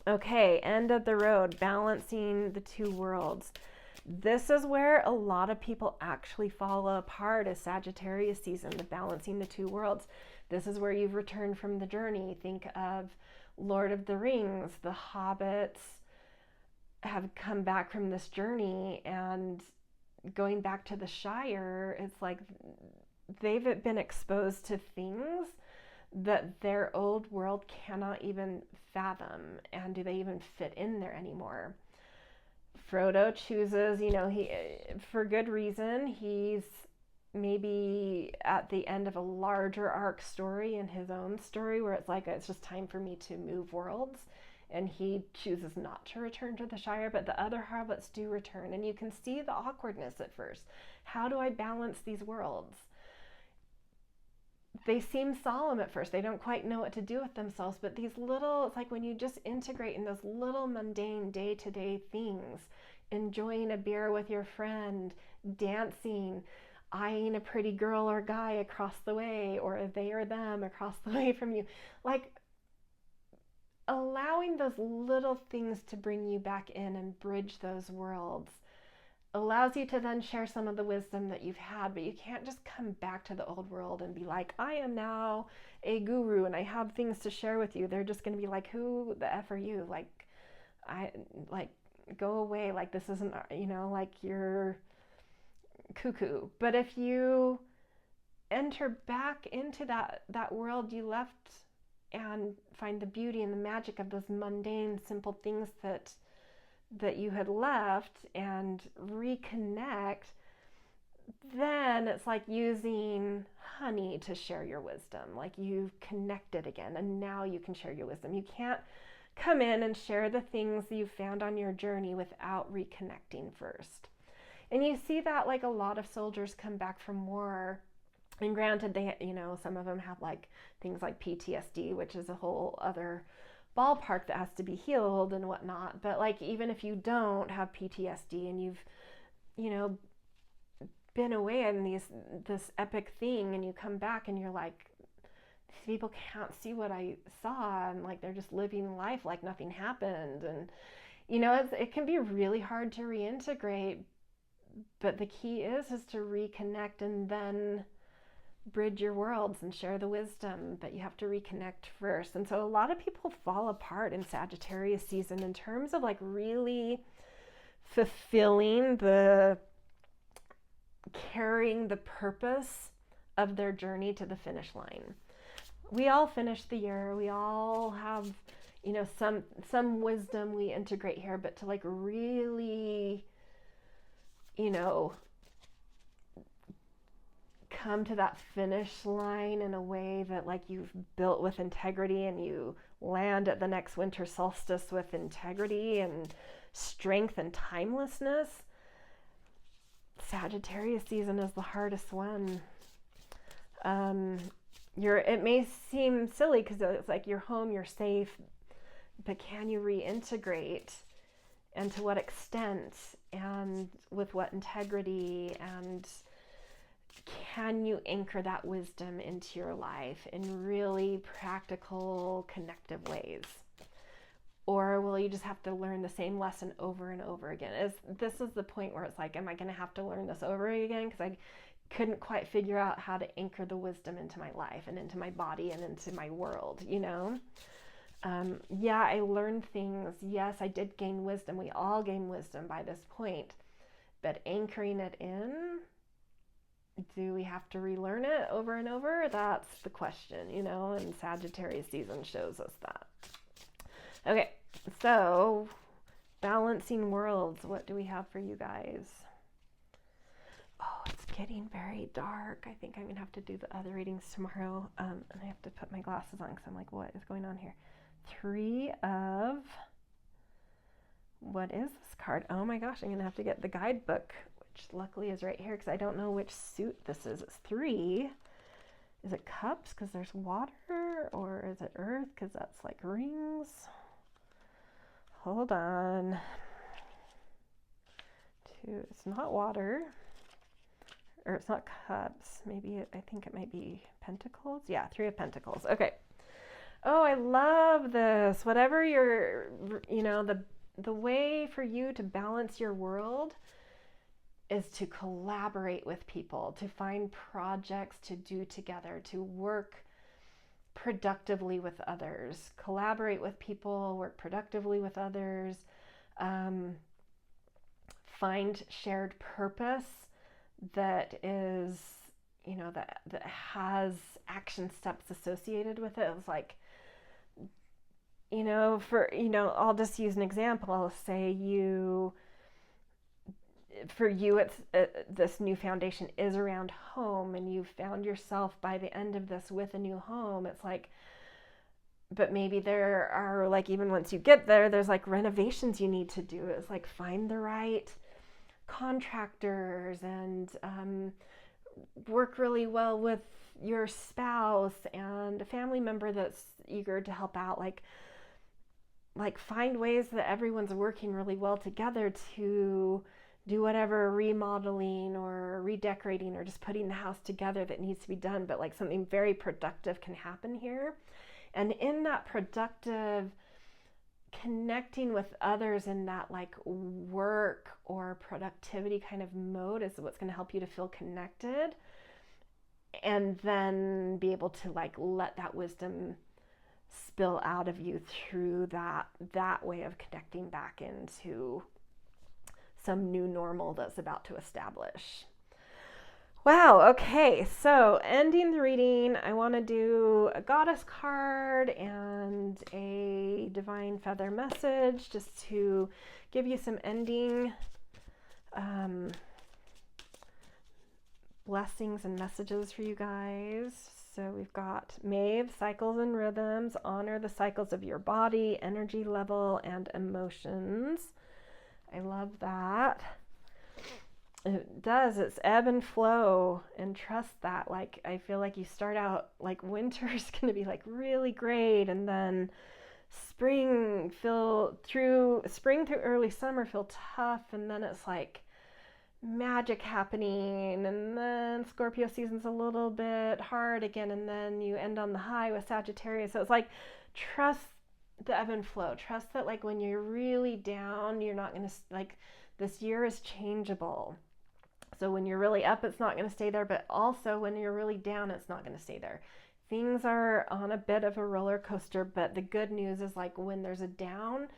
Okay, end of the road, balancing the two worlds. This is where a lot of people actually fall apart as Sagittarius season, the balancing the two worlds. This is where you've returned from the journey. Think of Lord of the Rings. The hobbits have come back from this journey, and going back to the Shire, it's like they've been exposed to things that their old world cannot even fathom, and do they even fit in there anymore? Frodo chooses, he, for good reason, he's maybe at the end of a larger arc story in his own story where it's like, it's just time for me to move worlds, and he chooses not to return to the Shire, but the other hobbits do return, and you can see the awkwardness at first. How do I balance these worlds? They seem solemn at first. They don't quite know what to do with themselves, but these little, it's like when you just integrate in those little mundane day-to-day things, enjoying a beer with your friend, dancing, eyeing a pretty girl or guy across the way, or a they or them across the way from you, like allowing those little things to bring you back in and bridge those worlds allows you to then share some of the wisdom that you've had. But you can't just come back to the old world and be like, I am now a guru and I have things to share with you. They're just going to be like, who the F are you? Go away. Like, this isn't, like you're cuckoo. But if you enter back into that world you left and find the beauty and the magic of those mundane, simple things that you had left and reconnect, then it's like using honey to share your wisdom. Like, you've connected again, and now you can share your wisdom. You can't come in and share the things you found on your journey without reconnecting first. And you see that, like, a lot of soldiers come back from war, and granted, they, some of them have like things like PTSD, which is a whole other ballpark that has to be healed and whatnot. But like, even if you don't have PTSD and you've, been away in this epic thing, and you come back and you're like, these people can't see what I saw, and like they're just living life like nothing happened. And it can be really hard to reintegrate, but the key is to reconnect and then bridge your worlds and share the wisdom, but you have to reconnect first. And so a lot of people fall apart in Sagittarius season in terms of like really fulfilling carrying the purpose of their journey to the finish line. we all finish the year. We all have, you know, some wisdom we integrate here, but to like really, you know, come to that finish line in a way that like you've built with integrity, and you land at the next winter solstice with integrity and strength and timelessness. Sagittarius season is the hardest one. It may seem silly because it's like you're home, you're safe, but can you reintegrate, and to what extent, and with what integrity, and can you anchor that wisdom into your life in really practical, connective ways? Or will you just have to learn the same lesson over and over again? This is the point where it's like, am I going to have to learn this over again? Because I couldn't quite figure out how to anchor the wisdom into my life and into my body and into my world, you know? Yeah, I learned things. Yes, I did gain wisdom. We all gain wisdom by this point. But anchoring it in, do we have to relearn it over and over? That's the question, you know, and Sagittarius season shows us that. Okay, so balancing worlds, what do we have for you guys? Oh, it's getting very dark. I think I'm going to have to do the other readings tomorrow, and I have to put my glasses on because I'm like, what is going on here? 3 of, what is this card? Oh my gosh, I'm going to have to get the guidebook, which luckily is right here because I don't know which suit this is. It's 3. Is it cups because there's water, or is it earth because that's like rings? Hold on. 2, it's not water, or it's not cups. Maybe I think it might be pentacles. Yeah, 3 of pentacles. Okay. Oh, I love this. Whatever your, you know, the way for you to balance your world is to collaborate with people, to find projects to do together, to work productively with others, collaborate with people, work productively with others, find shared purpose that is, you know, that has action steps associated with it. It's like, you know, I'll just use an example. I'll say for you, it's this new foundation is around home, and you found yourself by the end of this with a new home. It's like, but maybe there are, like, even once you get there, there's like renovations you need to do. It's like, find the right contractors and work really well with your spouse and a family member that's eager to help out. Like find ways that everyone's working really well together to do whatever remodeling or redecorating or just putting the house together that needs to be done. But like something very productive can happen here. And in that productive connecting with others in that like work or productivity kind of mode is what's going to help you to feel connected, and then be able to like let that wisdom spill out of you through that way of connecting back into some new normal that's about to establish. Wow, okay, so ending the reading, I want to do a goddess card and a divine feather message just to give you some ending blessings and messages for you guys. So we've got Maeve, cycles and rhythms, honor the cycles of your body, energy level, and emotions. I love that. It does. It's ebb and flow, and trust that. Like, I feel like you start out like winter is going to be like really great, and then spring through early summer feel tough, and then it's like magic happening, and then Scorpio season's a little bit hard again, and then you end on the high with Sagittarius. So it's like, trust the ebb and flow. Trust that like when you're really down, you're not going to, like, this year is changeable. So when you're really up, it's not going to stay there, but also when you're really down, it's not going to stay there. Things are on a bit of a roller coaster, but the good news is like when there's a down,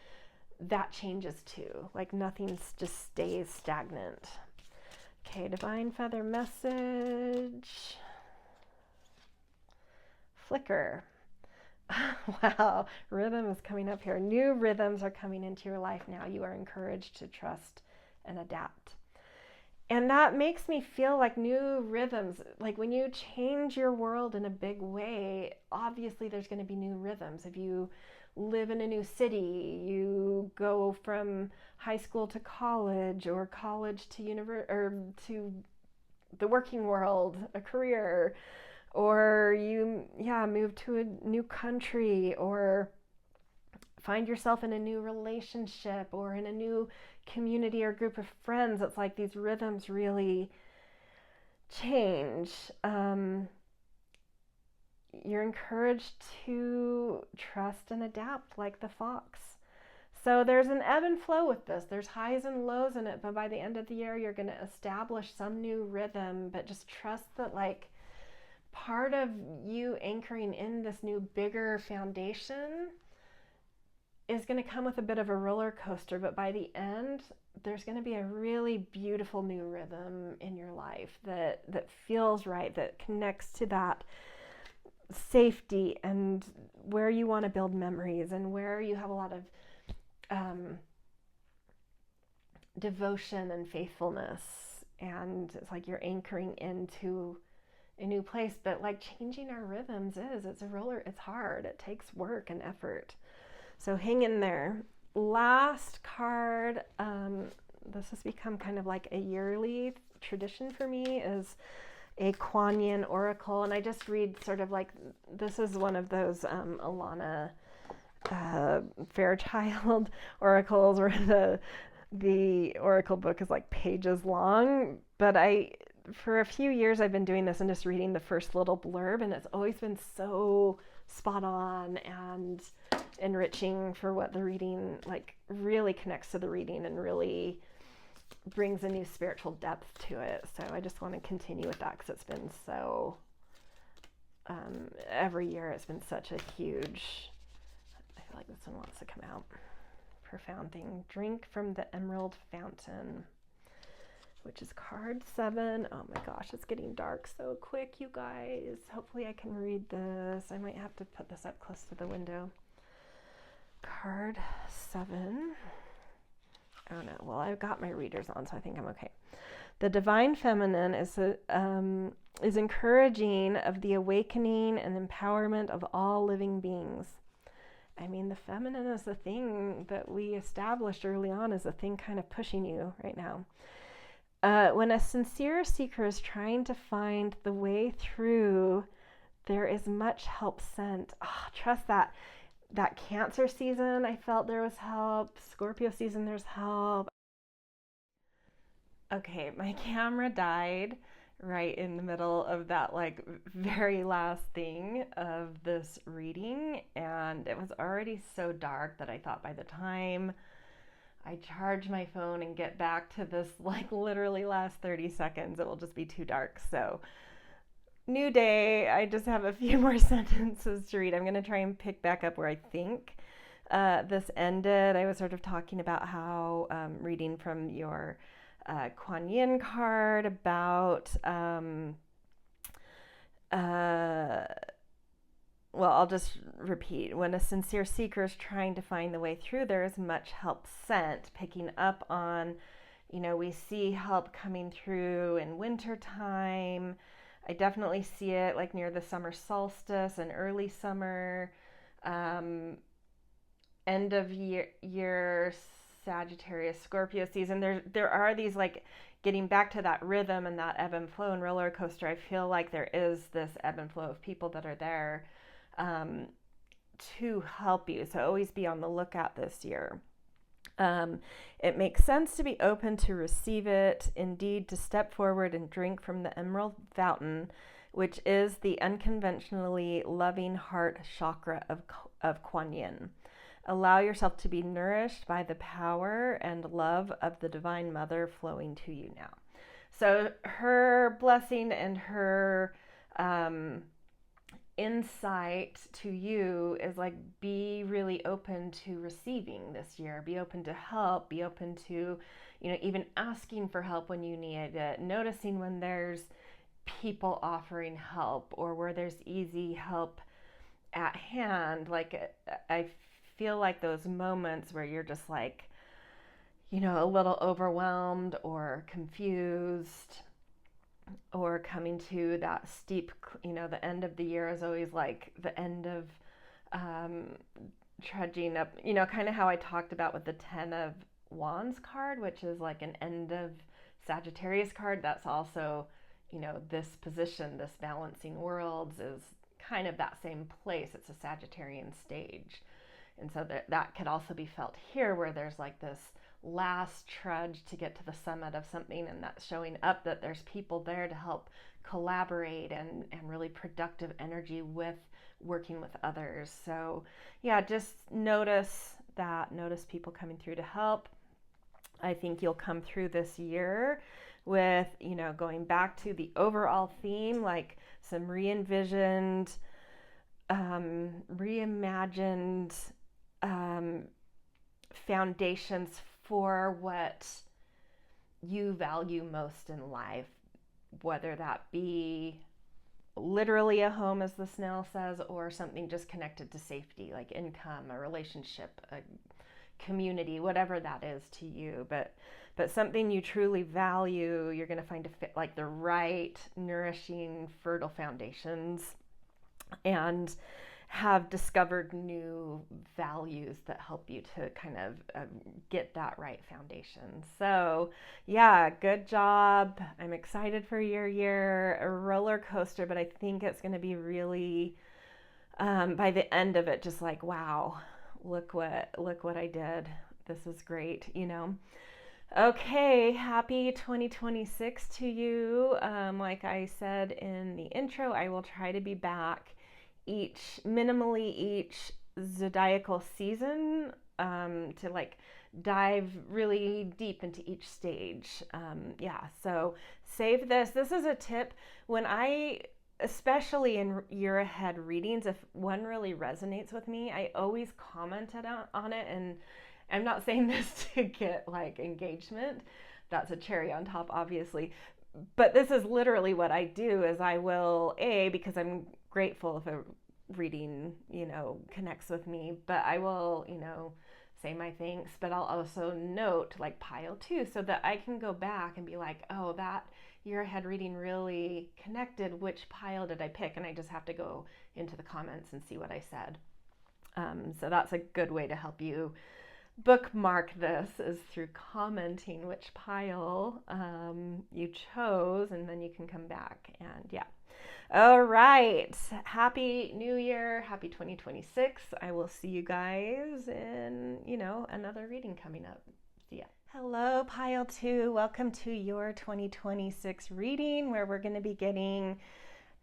that changes too. Like nothing just stays stagnant. Okay, divine feather message flicker. Wow, rhythm is coming up here. New rhythms are coming into your life now. You are encouraged to trust and adapt. And that makes me feel like new rhythms, like when you change your world in a big way, obviously there's going to be new rhythms. If you live in a new city, you go from high school to college, or college to or to the working world, a career, or you move to a new country, or find yourself in a new relationship or in a new community or group of friends. It's like these rhythms really change. You're encouraged to trust and adapt like the fox. So there's an ebb and flow with this. There's highs and lows in it, but by the end of the year, you're going to establish some new rhythm, but just trust that, like, part of you anchoring in this new bigger foundation is going to come with a bit of a roller coaster, but by the end, there's going to be a really beautiful new rhythm in your life that feels right, that connects to that safety and where you want to build memories and where you have a lot of devotion and faithfulness. And it's like you're anchoring into a new place. But like, changing our rhythms it's hard. It takes work and effort. So hang in there. Last card, this has become kind of like a yearly tradition for me, is a Kuan Yin Oracle. And I just read sort of like, this is one of those Alana Fairchild oracles where the oracle book is like pages long. But for a few years, I've been doing this and just reading the first little blurb, and it's always been so spot on and enriching for what the reading, like, really connects to the reading and really brings a new spiritual depth to it. So I just want to continue with that, because it's been so every year it's been such a huge, I feel like this one wants to come out, profound thing. Drink from the Emerald Fountain, which is card 7. Oh my gosh, it's getting dark so quick, you guys. Hopefully I can read this. I might have to put this up close to the window. Card 7. Oh no, well, I've got my readers on, so I think I'm okay. The Divine Feminine is encouraging of the awakening and empowerment of all living beings. I mean, the feminine is the thing that we established early on as the thing kind of pushing you right now. When a sincere seeker is trying to find the way through, there is much help sent. Oh, trust that. That Cancer season, I felt there was help. Scorpio season, there's help. Okay, my camera died right in the middle of that, like, very last thing of this reading, and it was already so dark that I thought by the time I charge my phone and get back to this, like, literally last 30 seconds, it will just be too dark. So new day, I just have a few more sentences to read. I'm going to try and pick back up where I think this ended. I was sort of talking about how reading from your Kuan Yin card about well, I'll just repeat. When a sincere seeker is trying to find the way through, there is much help sent. Picking up on, we see help coming through in winter time. I definitely see it like near the summer solstice and early summer, end of year Sagittarius, Scorpio season. There are these, like, getting back to that rhythm and that ebb and flow and roller coaster. I feel like there is this ebb and flow of people that are there to help you. So always be on the lookout this year. It makes sense to be open to receive it, indeed to step forward and drink from the Emerald Fountain, which is the unconventionally loving heart chakra of Kuan Yin. Allow yourself to be nourished by the power and love of the Divine Mother flowing to you now. So her blessing and her insight to you is like, be really open to receiving this year. Be open to help. Be open to, even asking for help when you need it. Noticing when there's people offering help, or where there's easy help at hand. Like, I feel like those moments where you're just like, a little overwhelmed or confused, or coming to that steep, the end of the year is always like the end of um, trudging up, kind of how I talked about with the 10 of Wands card, which is like an end of Sagittarius card. That's also, this position, this balancing worlds is kind of that same place. It's a Sagittarian stage. And so that could also be felt here, where there's like this last trudge to get to the summit of something, and that's showing up that there's people there to help collaborate and really productive energy with working with others. So yeah, just notice people coming through to help. I think you'll come through this year with, going back to the overall theme, like some reimagined foundations for what you value most in life, whether that be literally a home, as the snail says, or something just connected to safety, like income, a relationship, a community, whatever that is to you. But something you truly value, you're going to find to fit like the right, nourishing, fertile foundations, and have discovered new values that help you to kind of get that right foundation. So yeah, good job. I'm excited for your year. A roller coaster, but I think it's going to be really, by the end of it, just like, wow, look what I did. This is great, Okay, happy 2026 to you. Like I said in the intro, I will try to be back minimally each zodiacal season, to like dive really deep into each stage. So save this. This is a tip when especially in year ahead readings, if one really resonates with me, I always commented on it. And I'm not saying this to get like engagement. That's a cherry on top, obviously. But this is literally what I do, is I will, because I'm grateful if a reading, connects with me, but I will, say my thanks, but I'll also note like pile 2, so that I can go back and be like, oh, that year ahead reading really connected. Which pile did I pick? And I just have to go into the comments and see what I said. So that's a good way to help you bookmark this, is through commenting which pile you chose, and then you can come back. And yeah. All right. Happy New Year. Happy 2026. I will see you guys in, another reading coming up. See ya. Hello, pile 2. Welcome to your 2026 reading, where we're going to be getting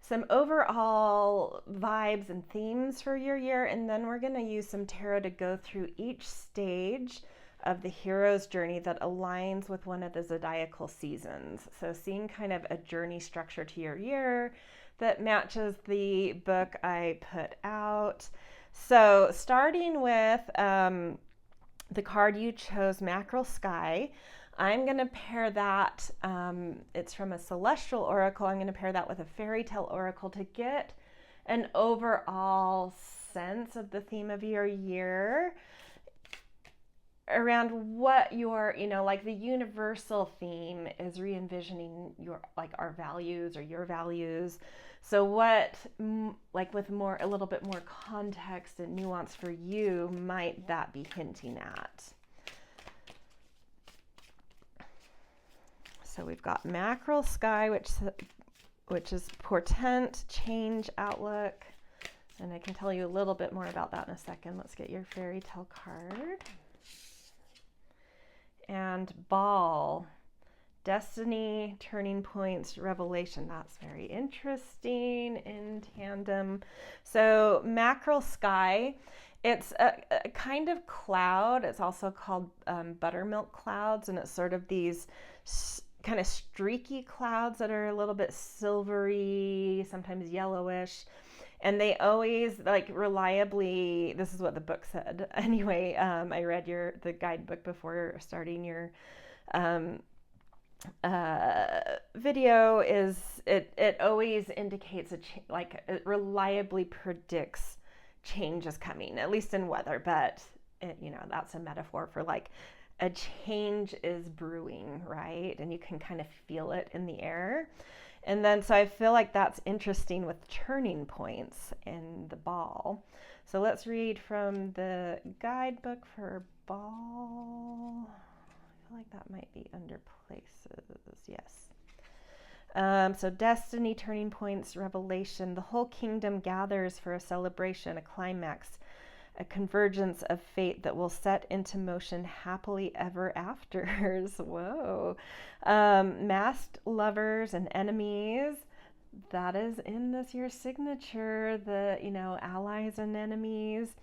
some overall vibes and themes for your year, and then we're going to use some tarot to go through each stage of the hero's journey that aligns with one of the zodiacal seasons. So seeing kind of a journey structure to your year that matches the book I put out. So starting with the card you chose, Mackerel Sky, I'm going to pair that, it's from a celestial oracle. I'm going to pair that with a fairy tale oracle to get an overall sense of the theme of your year around what your, like the universal theme is re-envisioning your, like our values or your values. So what, like with a little bit more context and nuance for you, might that be hinting at? So we've got Mackerel Sky, which is portent, change, outlook. And I can tell you a little bit more about that in a second. Let's get your fairy tale card. And Ball, destiny, turning points, revelation. That's very interesting in tandem. So Mackerel Sky, it's a kind of cloud. It's also called buttermilk clouds, and it's sort of these kind of streaky clouds that are a little bit silvery, sometimes yellowish. And they always like reliably, this is what the book said. Anyway, I read the guidebook before starting your video. Is it always indicates it reliably predicts change is coming, at least in weather, but that's a metaphor for like a change is brewing, right? And you can kind of feel it in the air. And then, so I feel like that's interesting with turning points in the ball. So let's read from the guidebook for ball. I feel like that might be under places. Yes. So destiny, turning points, revelation. The whole kingdom gathers for a celebration, a climax, a convergence of fate that will set into motion happily ever afters. Whoa. Masked lovers and enemies. That is in this year's signature. The, allies and enemies.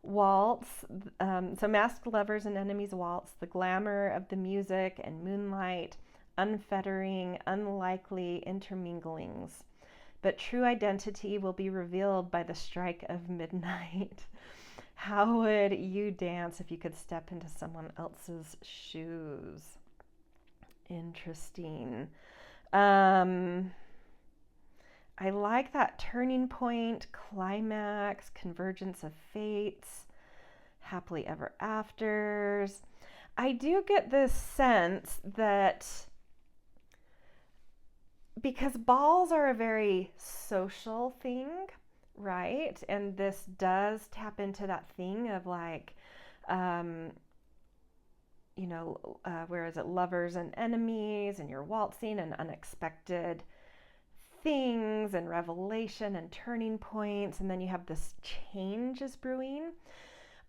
Waltz. So masked lovers and enemies waltz. The glamour of the music and moonlight. Unfettering, unlikely interminglings. But true identity will be revealed by the strike of midnight. How would you dance if you could step into someone else's shoes? Interesting. I like that turning point, climax, convergence of fates, happily ever afters. I do get this sense that because balls are a very social thing, right? And this does tap into that thing of like, where is it? Lovers and enemies, and you're waltzing and unexpected things and revelation and turning points. And then you have this change is brewing.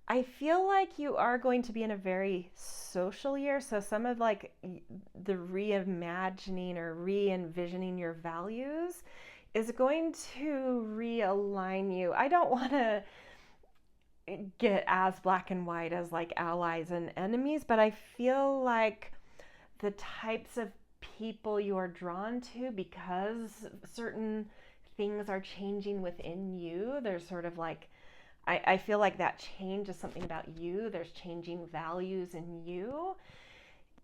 I feel like you are going to be in a very social year. So some of like the reimagining or re-envisioning your values is going to realign you. I don't want to get as black and white as like allies and enemies, but I feel like the types of people you are drawn to, because certain things are changing within you, there's sort of like, I feel like that change is something about you. There's changing values in you.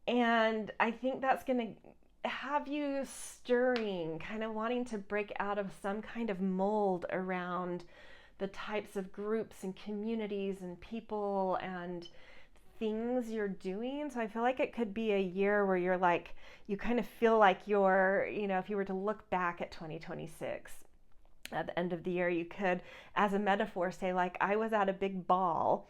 And I think that's going to have you stirring, kind of wanting to break out of some kind of mold around the types of groups and communities and people and things you're doing. So I feel like it could be a year where you're like, you kind of feel like you're, if you were to look back at 2026, at the end of the year, you could, as a metaphor, say like, I was at a big ball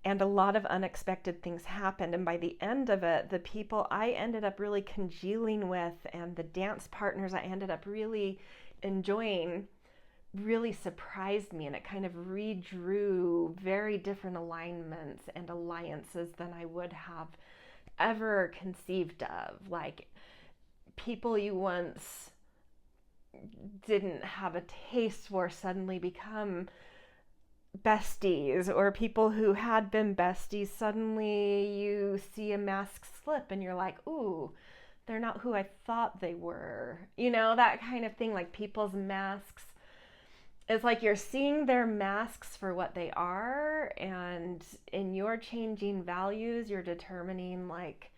and a lot of unexpected things happened. And by the end of it, the people I ended up really congealing with and the dance partners I ended up really enjoying really surprised me, and it kind of redrew very different alignments and alliances than I would have ever conceived of. Like people you once didn't have a taste for suddenly become besties, or people who had been besties, suddenly you see a mask slip and you're like, ooh, they're not who I thought they were. That kind of thing, like people's masks. It's like you're seeing their masks for what they are, and in your changing values, you're determining like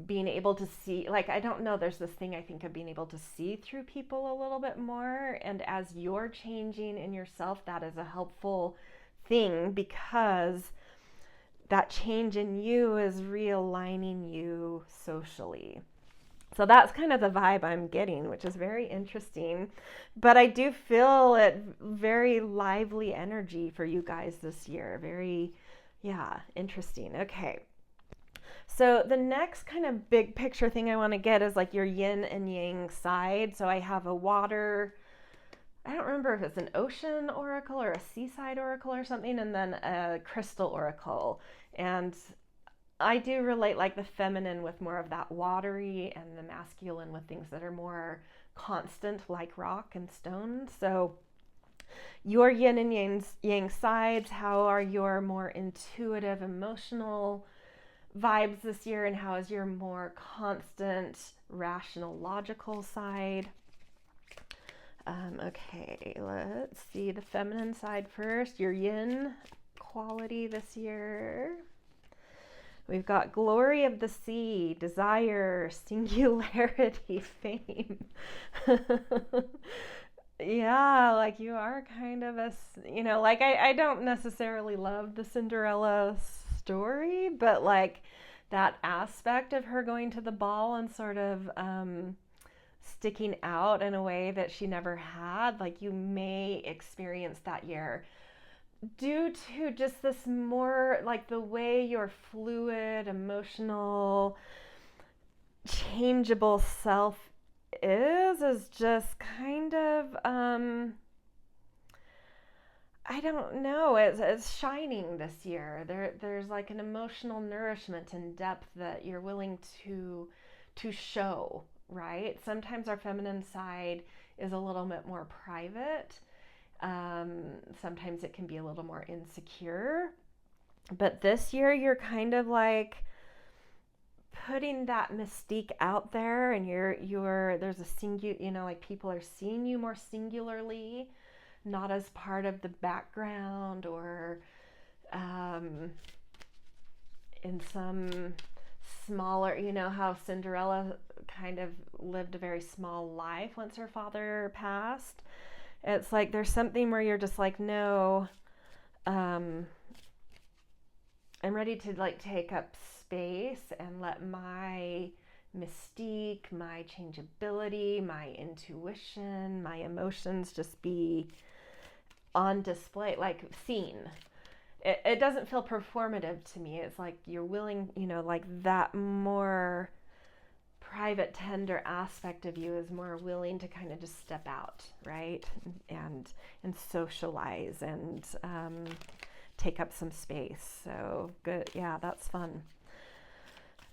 being able to see, like, I don't know, there's this thing I think of being able to see through people a little bit more. And as you're changing in yourself, that is a helpful thing, because that change in you is realigning you socially. So that's kind of the vibe I'm getting, which is very interesting. But I do feel it very lively energy for you guys this year. Very, interesting. Okay. So the next kind of big picture thing I want to get is like your yin and yang side. So I have a water, I don't remember if it's an ocean oracle or a seaside oracle or something, and then a crystal oracle. And I do relate like the feminine with more of that watery, and the masculine with things that are more constant, like rock and stone. So your yin and yang sides, how are your more intuitive, emotional vibes this year, and how is your more constant, rational, logical side? Okay, let's see the feminine side first. Your yin quality this year. We've got glory of the sea, desire, singularity, fame. Yeah, like you are kind of like I don't necessarily love the Cinderella story, but like that aspect of her going to the ball and sort of sticking out in a way that she never had, like you may experience that year due to just this more like the way your fluid, emotional, changeable self is just kind of I don't know. It's shining this year. There's like an emotional nourishment and depth that you're willing to show, right? Sometimes our feminine side is a little bit more private. Sometimes it can be a little more insecure. But this year, you're kind of like putting that mystique out there, and you're there's a like people are seeing you more singularly, not as part of the background or um, in some smaller, how Cinderella kind of lived a very small life once her father passed. It's like there's something where you're just like, no, um, I'm ready to like take up space and let my mystique, my changeability, my intuition, my emotions just be on display, like seen. It doesn't feel performative to me. It's like you're willing, like that more private, tender aspect of you is more willing to kind of just step out, right? And socialize and take up some space. So good. Yeah, that's fun.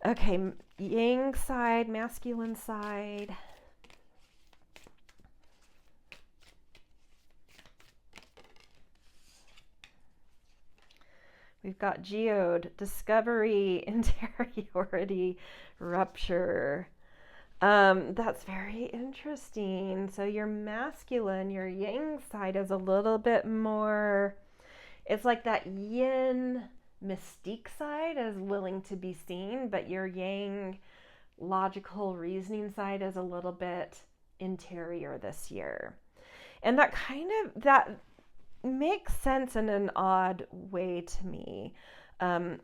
Okay, yang side, masculine side. We've got geode, discovery, interiority, rupture. That's very interesting. So your masculine, your yang side is a little bit more, it's like that yin mystique side is willing to be seen, but your yang logical reasoning side is a little bit interior this year. And that makes sense in an odd way to me,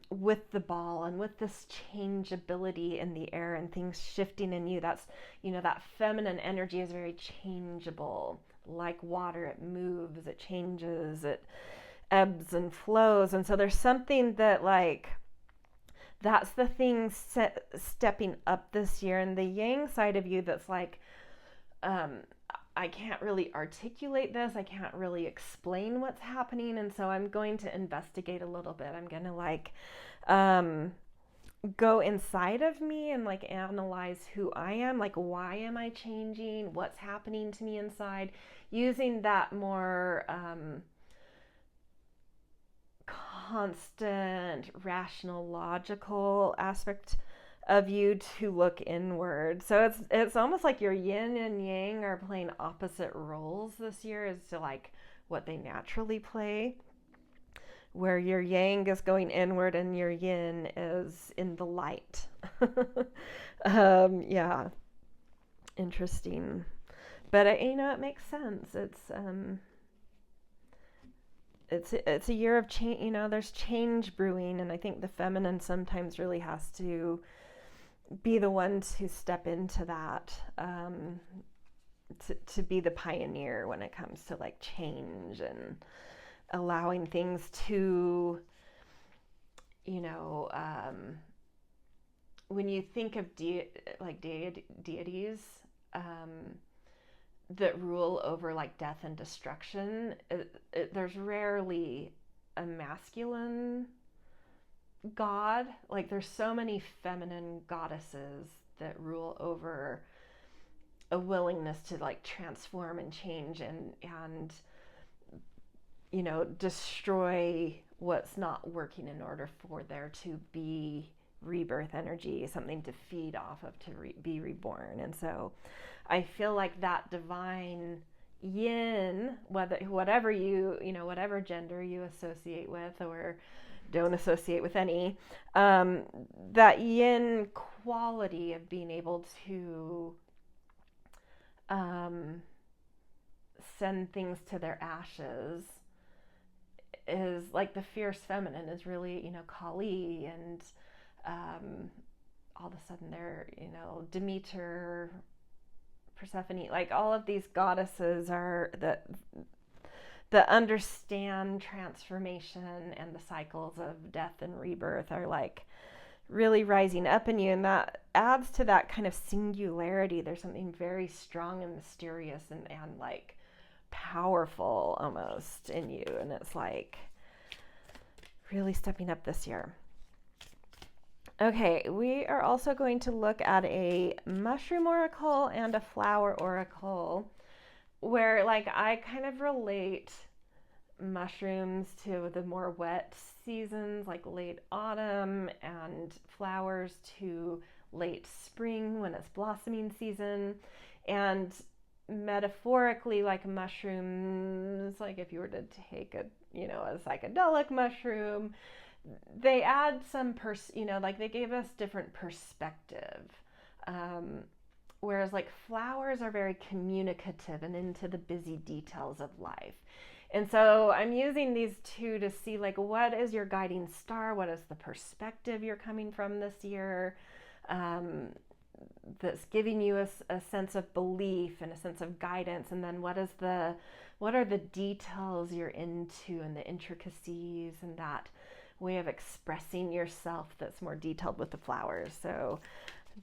with the ball and with this changeability in the air and things shifting in you. That's, that feminine energy is very changeable. Like water, it moves, it changes, it ebbs and flows. And so there's something that, like, that's the thing stepping up this year. And the yang side of you that's like, um, I can't really articulate this. I can't really explain what's happening. And so I'm going to investigate a little bit. I'm going to um, go inside of me and like analyze who I am. Like, why am I changing? What's happening to me inside? Using that more constant, rational, logical aspect of you to look inward. So it's almost like your yin and yang are playing opposite roles this year as to like what they naturally play. Where your yang is going inward and your yin is in the light. Yeah, interesting. But it makes sense. It's a year of change. There's change brewing, and I think the feminine sometimes really has to be the one to step into that, to be the pioneer when it comes to like change and allowing things to, when you think of deities, that rule over like death and destruction, there's rarely a masculine god. Like there's so many feminine goddesses that rule over a willingness to like transform and change and destroy what's not working in order for there to be rebirth energy, something to feed off of, to be reborn. And so I feel like that divine yin, whatever whatever gender you associate with or don't associate with any, that yin quality of being able to send things to their ashes is like the fierce feminine is really, Kali, and all of a sudden they're, Demeter, Persephone, like all of these goddesses are that understand transformation and the cycles of death and rebirth are like really rising up in you, and that adds to that kind of singularity. There's something very strong and mysterious and like powerful almost in you, and it's like really stepping up this year. Okay, we are also going to look at a mushroom oracle and a flower oracle, where like I kind of relate mushrooms to the more wet seasons like late autumn, and flowers to late spring when it's blossoming season. And metaphorically, like mushrooms, like if you were to take a psychedelic mushroom, they add some like they gave us different perspective, whereas like flowers are very communicative and into the busy details of life. And so I'm using these two to see like what is your guiding star, what is the perspective you're coming from this year, that's giving you a sense of belief and a sense of guidance, and then what are the details you're into and the intricacies and that way of expressing yourself that's more detailed with the flowers. So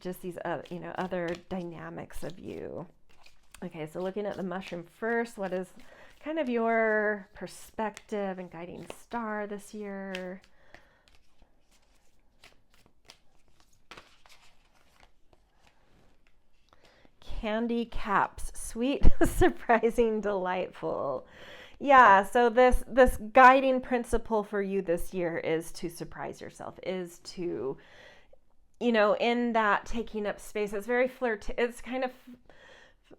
just these other dynamics of you. Okay, so looking at the mushroom first, what is kind of your perspective and guiding star this year? Candy caps, sweet, surprising, delightful. Yeah, so this guiding principle for you this year is to surprise yourself, is to, in that taking up space. It's very it's kind of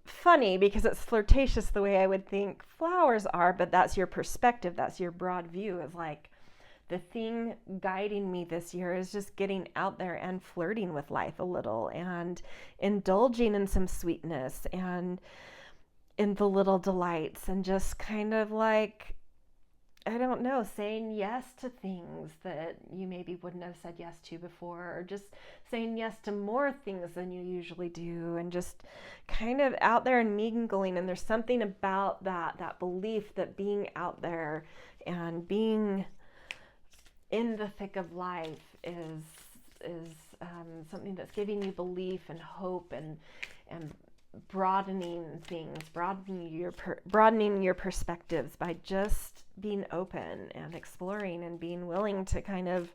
funny because it's flirtatious the way I would think flowers are, but that's your perspective, that's your broad view. Is like the thing guiding me this year is just getting out there and flirting with life a little and indulging in some sweetness and in the little delights, and just kind of like, I don't know, saying yes to things that you maybe wouldn't have said yes to before, or just saying yes to more things than you usually do, and just kind of out there and mingling. And there's something about that belief that being out there and being in the thick of life is something that's giving you belief and hope and broadening things, broadening your perspectives by just being open and exploring and being willing to kind of,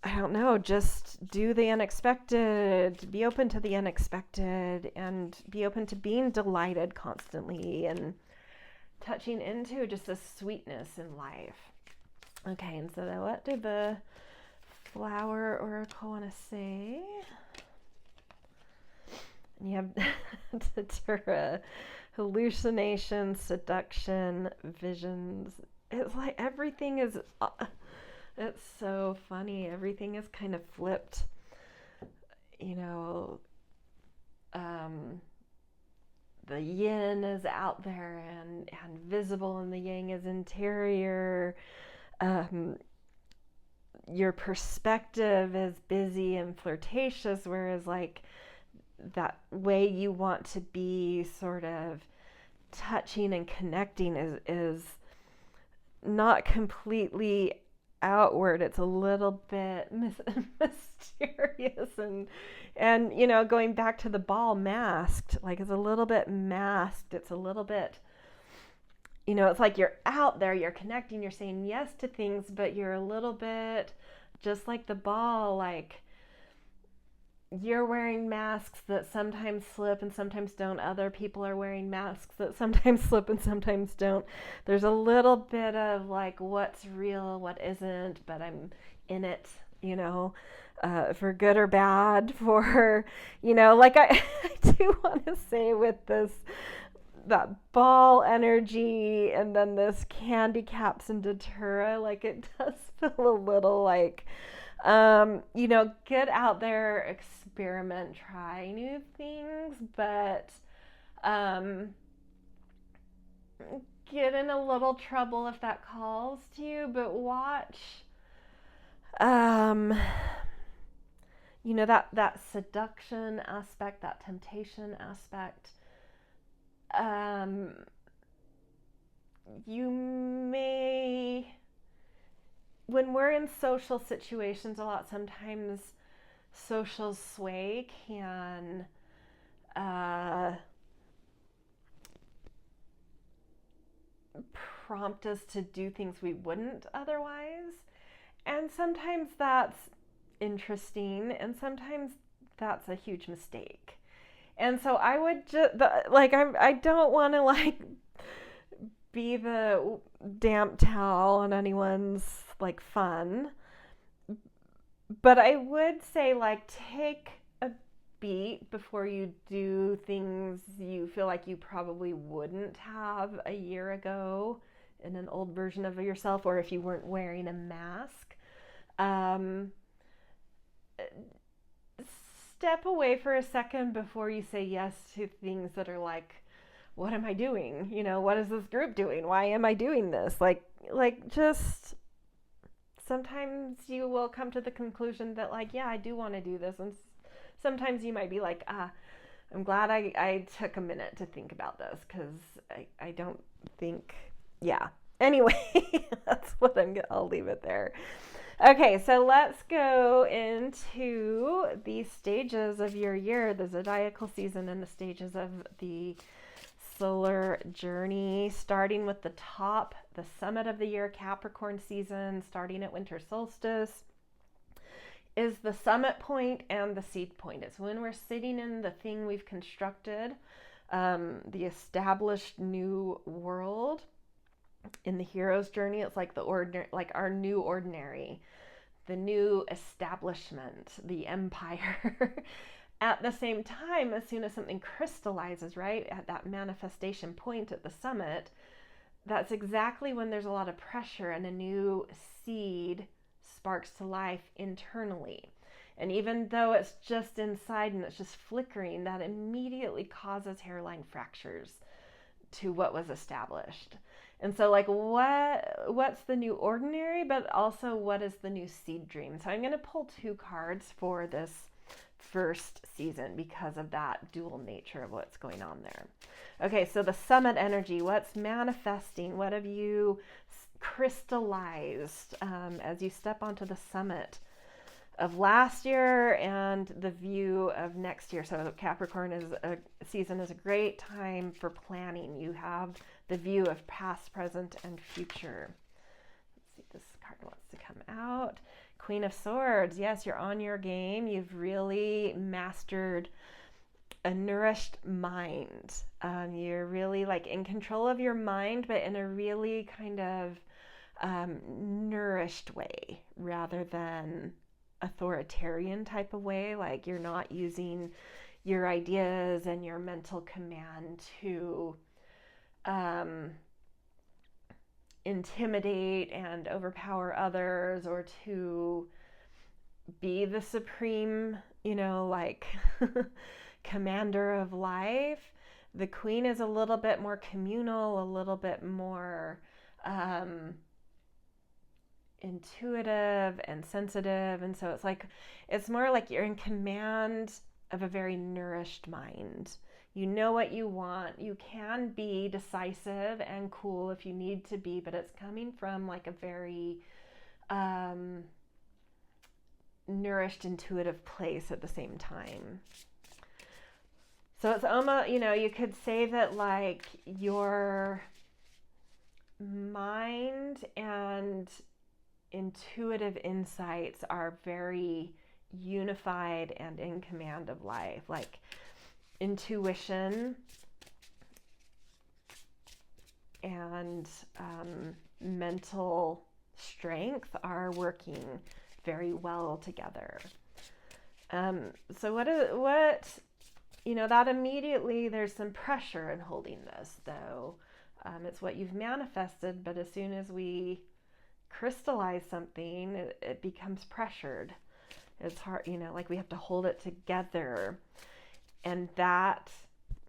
I don't know, just do the unexpected, be open to the unexpected, and be open to being delighted constantly and touching into just the sweetness in life. Okay, and so then what did the flower oracle want to say? And you have Datura, hallucination, seduction, visions. It's like everything is, it's so funny. Everything is kind of flipped, the yin is out there and visible, and the yang is interior. Your perspective is busy and flirtatious, whereas like that way you want to be sort of touching and connecting is not completely outward. It's a little bit mysterious and going back to the ball, masked, like it's a little bit masked. It's a little bit, it's like you're out there, you're connecting, you're saying yes to things, but you're a little bit just like the ball, like you're wearing masks that sometimes slip and sometimes don't. Other people are wearing masks that sometimes slip and sometimes don't. There's a little bit of like what's real, what isn't, but I'm in it, for good or bad, for, like I do want to say with that ball energy and then this candy caps and Datura, like it does feel a little like, get out there, experiment, try new things, but get in a little trouble if that calls to you, but watch, um, that seduction aspect, that temptation aspect. Um, you may, when we're in social situations a lot, sometimes social sway can prompt us to do things we wouldn't otherwise. And sometimes that's interesting, and sometimes that's a huge mistake. And so I would just, I don't want to like be the damp towel on anyone's like fun, but I would say like take a beat before you do things you feel like you probably wouldn't have a year ago in an old version of yourself, or if you weren't wearing a mask. Um, Step away for a second before you say yes to things that are like, what am I doing? What is this group doing? Why am I doing this? Just sometimes you will come to the conclusion that like, yeah, I do want to do this. And sometimes you might be like, I'm glad I took a minute to think about this, because I don't think, yeah. Anyway, that's what I'll leave it there. Okay, so let's go into the stages of your year, the zodiacal season, and the stages of the solar journey, starting with the top, the summit of the year, Capricorn season, starting at winter solstice, is the summit point and the seed point. It's when we're sitting in the thing we've constructed, the established new world. In the hero's journey, it's like the ordinary, like our new ordinary, the new establishment, the empire. At the same time, as soon as something crystallizes, right, at that manifestation point at the summit, that's exactly when there's a lot of pressure and a new seed sparks to life internally. And even though it's just inside and it's just flickering, that immediately causes hairline fractures to what was established. And so like what's the new ordinary, but also what is the new seed dream? So I'm going to pull 2 cards for this first season because of that dual nature of what's going on there. Okay, so the summit energy, what's manifesting? What have you crystallized as you step onto the summit of last year and the view of next year? So Capricorn season is a great time for planning. You have the view of past, present, and future. Let's see if this card wants to come out. Queen of Swords. Yes, you're on your game. You've really mastered a nourished mind. You're really like in control of your mind, but in a really kind of nourished way rather than authoritarian type of way. Like you're not using your ideas and your mental command to intimidate and overpower others, or to be the supreme, like commander of life. The Queen is a little bit more communal, a little bit more intuitive and sensitive. And so it's more like you're in command of a very nourished mind. You know what you want. You can be decisive and cool if you need to be, but it's coming from like a very nourished, intuitive place at the same time. So it's almost, you could say that like your mind and intuitive insights are very unified and in command of life. Like intuition and mental strength are working very well together. So that immediately, there's some pressure in holding this, though. It's what you've manifested, but as soon as we crystallize something, it becomes pressured. It's hard, like we have to hold it together. And that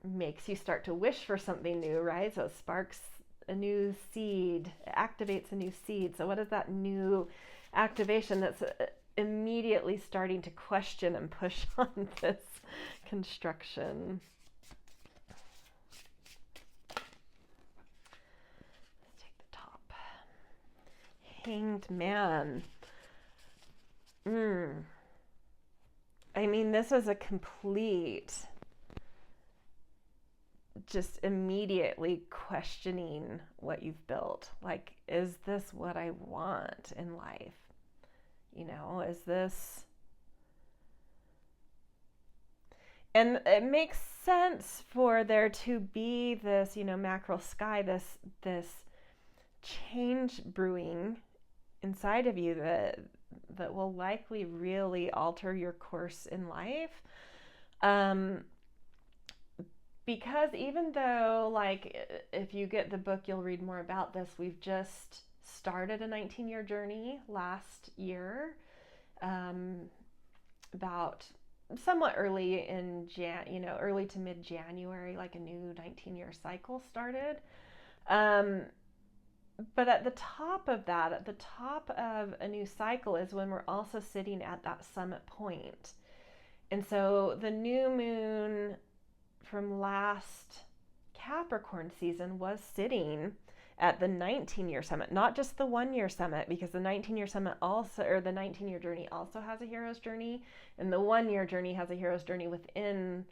makes you start to wish for something new, right? So it sparks a new seed. It activates a new seed. So what is that new activation that's immediately starting to question and push on this construction? Let's take the top. Hanged Man. I mean, this is a complete, just immediately questioning what you've built. Like, is this what I want in life? You know, is this... And it makes sense for there to be this, mackerel sky, this change brewing inside of you that will likely really alter your course in life. Because even though, like, if you get the book, you'll read more about this. We've just started a 19-year journey last year, about somewhat early in early to mid-January, like a new 19-year cycle started. But at the top of that, at the top of a new cycle is when we're also sitting at that summit point. And so the new moon from last Capricorn season was sitting at the 19-year summit, not just the 1-year summit, because the 19-year summit also, or the 19-year journey also has a hero's journey, and the 1-year journey has a hero's journey within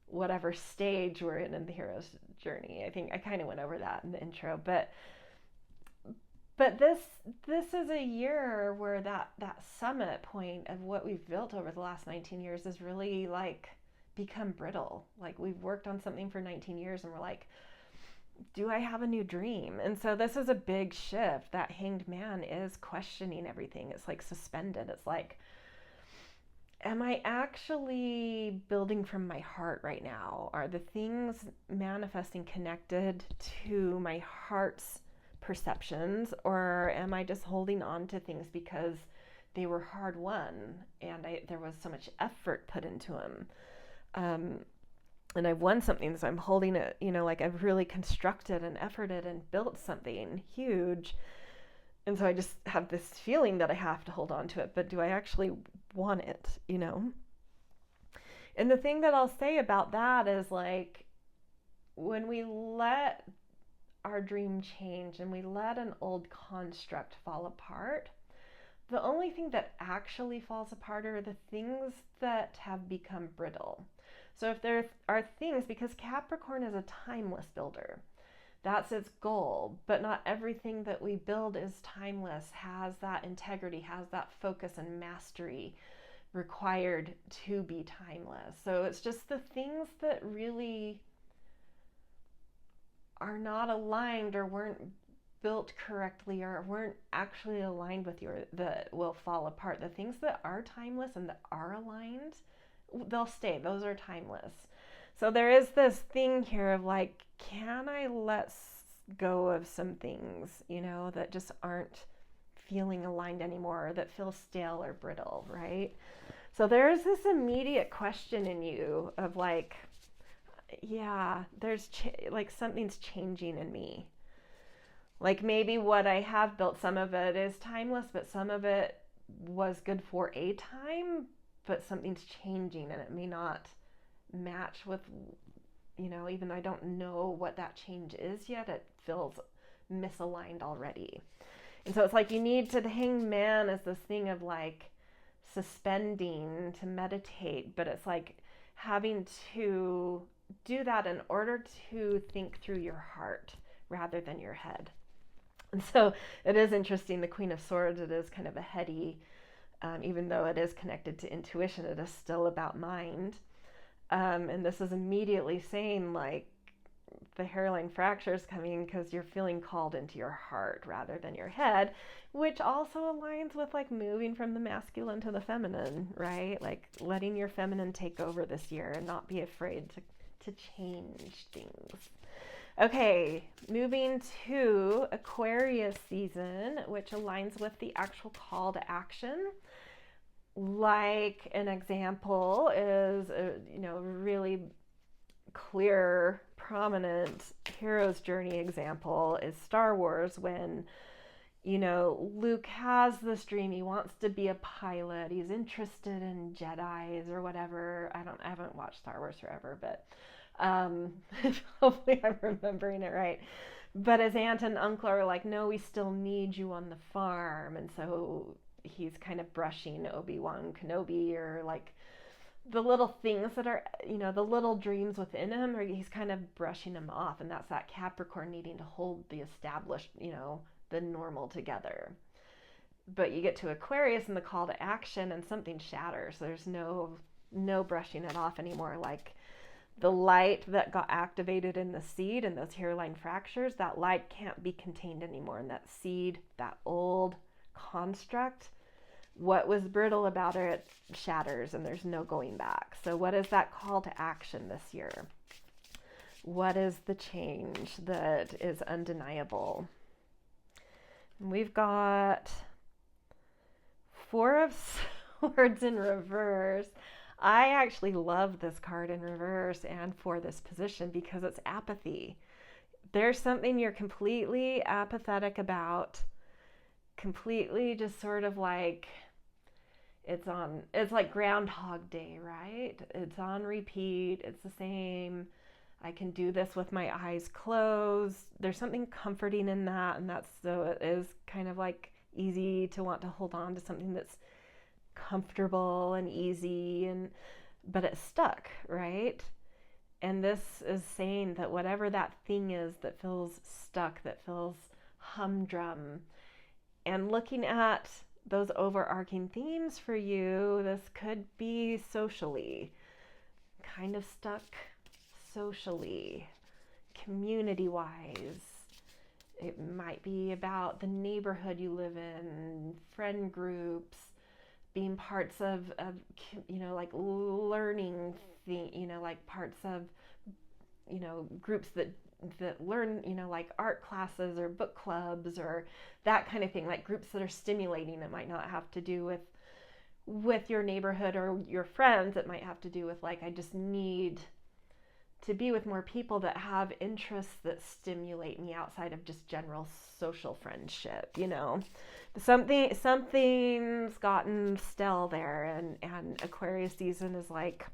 whatever stage we're in the hero's journey. I think I kind of went over that in the intro, but this is a year where that summit point of what we've built over the last 19 years is really like become brittle. Like, we've worked on something for 19 years and we're like, do I have a new dream? And so this is a big shift. That Hanged Man is questioning everything. It's like suspended. It's like, am I actually building from my heart right now? Are the things manifesting connected to my heart's perceptions, or am I just holding on to things because they were hard won and there was so much effort put into them? And I've won something, so I'm holding it, like I've really constructed and efforted and built something huge. And so I just have this feeling that I have to hold on to it, but do I actually want it, And the thing that I'll say about that is, like, when we let our dream change and we let an old construct fall apart, the only thing that actually falls apart are the things that have become brittle. So if there are things, because Capricorn is a timeless builder, that's its goal, but not everything that we build is timeless, has that integrity, has that focus and mastery required to be timeless. So it's just the things that really are not aligned or weren't built correctly or weren't actually aligned with that will fall apart. The things that are timeless and that are aligned, they'll stay. Those are timeless. So there is this thing here of like, can I let go of some things, that just aren't feeling aligned anymore, or that feel stale or brittle, right? So there's this immediate question in you of like, yeah, there's like something's changing in me. Like, maybe what I have built, some of it is timeless, but some of it was good for a time, but something's changing and it may not match with, even though I don't know what that change is yet, it feels misaligned already. And so it's like you need to, the Hanged Man is this thing of like suspending to meditate, but it's like having to do that in order to think through your heart rather than your head. And so it is interesting, the Queen of Swords, it is kind of a heady, even though it is connected to intuition, it is still about mind. And this is immediately saying, like, the hairline fracture is coming because you're feeling called into your heart rather than your head, which also aligns with like moving from the masculine to the feminine, right? Like letting your feminine take over this year and not be afraid to change things. Okay, moving to Aquarius season, which aligns with the actual call to action. Like an example is, really clear prominent hero's journey example is Star Wars, when, you know, Luke has this dream. He wants to be a pilot. He's interested in Jedis or whatever. I haven't watched Star Wars forever, but hopefully I'm remembering it right. But his aunt and uncle are like, no, we still need you on the farm. And so he's kind of brushing Obi-Wan Kenobi, or like the little things that are, you know, the little dreams within him, or he's kind of brushing them off. And that's that Capricorn needing to hold the established, you know, the normal together. But you get to Aquarius and the call to action, and something shatters. There's no brushing it off anymore. Like the light that got activated in the seed and those hairline fractures, that light can't be contained anymore. And that seed, that old construct, what was brittle about it shatters, and there's no going back. So what is that call to action this year? What is the change that is undeniable? We've got Four of Swords in reverse. I actually love this card in reverse and for this position because it's apathy. There's something you're completely apathetic about, completely just sort of like, it's like Groundhog Day, right? It's on repeat. It's the same. I can do this with my eyes closed. There's something comforting in that, and that's, so it is kind of like easy to want to hold on to something that's comfortable and easy, but it's stuck, right? And this is saying that whatever that thing is that feels stuck, that feels humdrum, and looking at those overarching themes for you, this could be socially, kind of stuck socially, community-wise. It might be about the neighborhood you live in, friend groups, being parts of you know, like learning, you know, like parts of, you know, groups that learn, you know, like art classes or book clubs or that kind of thing, like groups that are stimulating. It might not have to do with your neighborhood or your friends. It might have to do with like, I just need to be with more people that have interests that stimulate me outside of just general social friendship, you know. Something's gotten stale there, and Aquarius season is like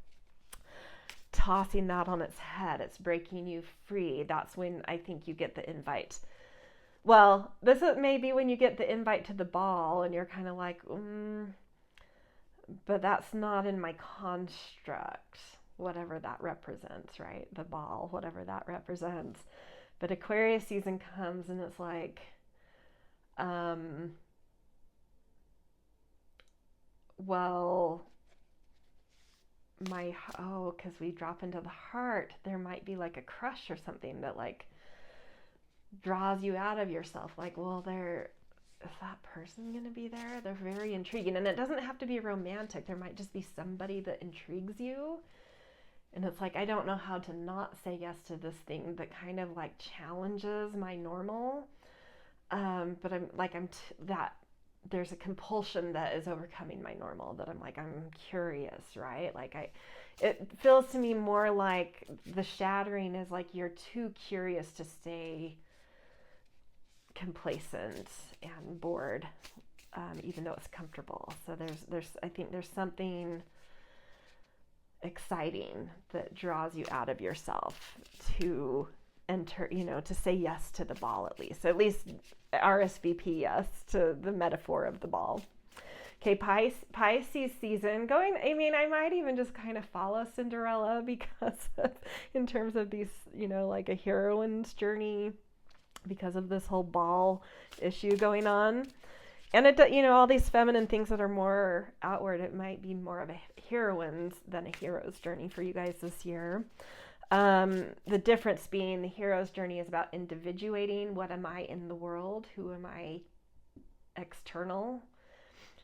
tossing that on its head. It's breaking you free. That's when I think you get the invite. Well, this is maybe when you get the invite to the ball and you're kind of like, but that's not in my construct, whatever that represents, right? The ball, whatever that represents. But Aquarius season comes and it's like, well, because we drop into the heart, there might be like a crush or something that like draws you out of yourself. Like, well, is that person going to be there? They're very intriguing. And it doesn't have to be romantic. There might just be somebody that intrigues you. And it's like, I don't know how to not say yes to this thing that kind of like challenges my normal. But there's a compulsion that is overcoming my normal, that I'm like, I'm curious, right? Like it feels to me more like the shattering is like you're too curious to stay complacent and bored, even though it's comfortable. So I think there's something exciting that draws you out of yourself to enter, you know, to say yes to the ball, at least RSVP yes to the metaphor of the ball. Okay, Pisces season going, I might even just kind of follow Cinderella because in terms of these, you know, like a heroine's journey, because of this whole ball issue going on. And it, you know, all these feminine things that are more outward, it might be more of a heroine's than a hero's journey for you guys this year. The difference being the hero's journey is about individuating. What am I in the world? Who am I external?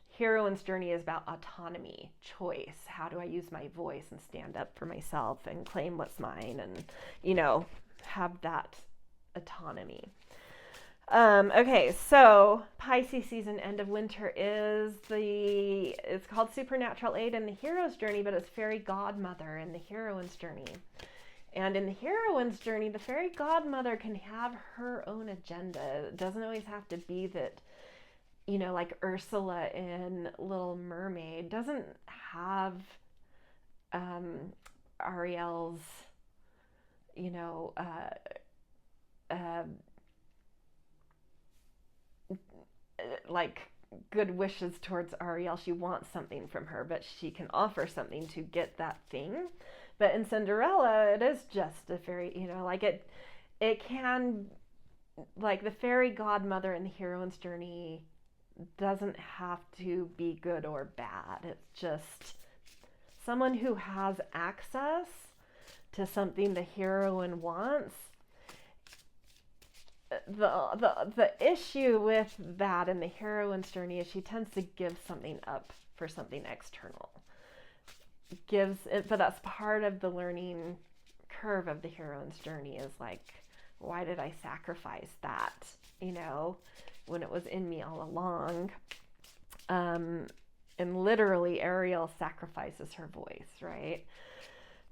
Heroine's journey is about autonomy, choice. How do I use my voice and stand up for myself and claim what's mine and, you know, have that autonomy. Okay, so Pisces season, end of winter, it's called Supernatural Aid in the hero's journey, but it's fairy godmother in the heroine's journey. And in the heroine's journey, the fairy godmother can have her own agenda. It doesn't always have to be that, like Ursula in Little Mermaid doesn't have Ariel's, uh, like good wishes towards Ariel. She wants something from her, but she can offer something to get that thing. But in Cinderella, it is just a fairy, it can, like the fairy godmother in the heroine's journey doesn't have to be good or bad. It's just someone who has access to something the heroine wants. The issue with that in the heroine's journey is she tends to give something up for something external. But that's part of the learning curve of the heroine's journey, is like, why did I sacrifice that, when it was in me all along? And literally Ariel sacrifices her voice, right?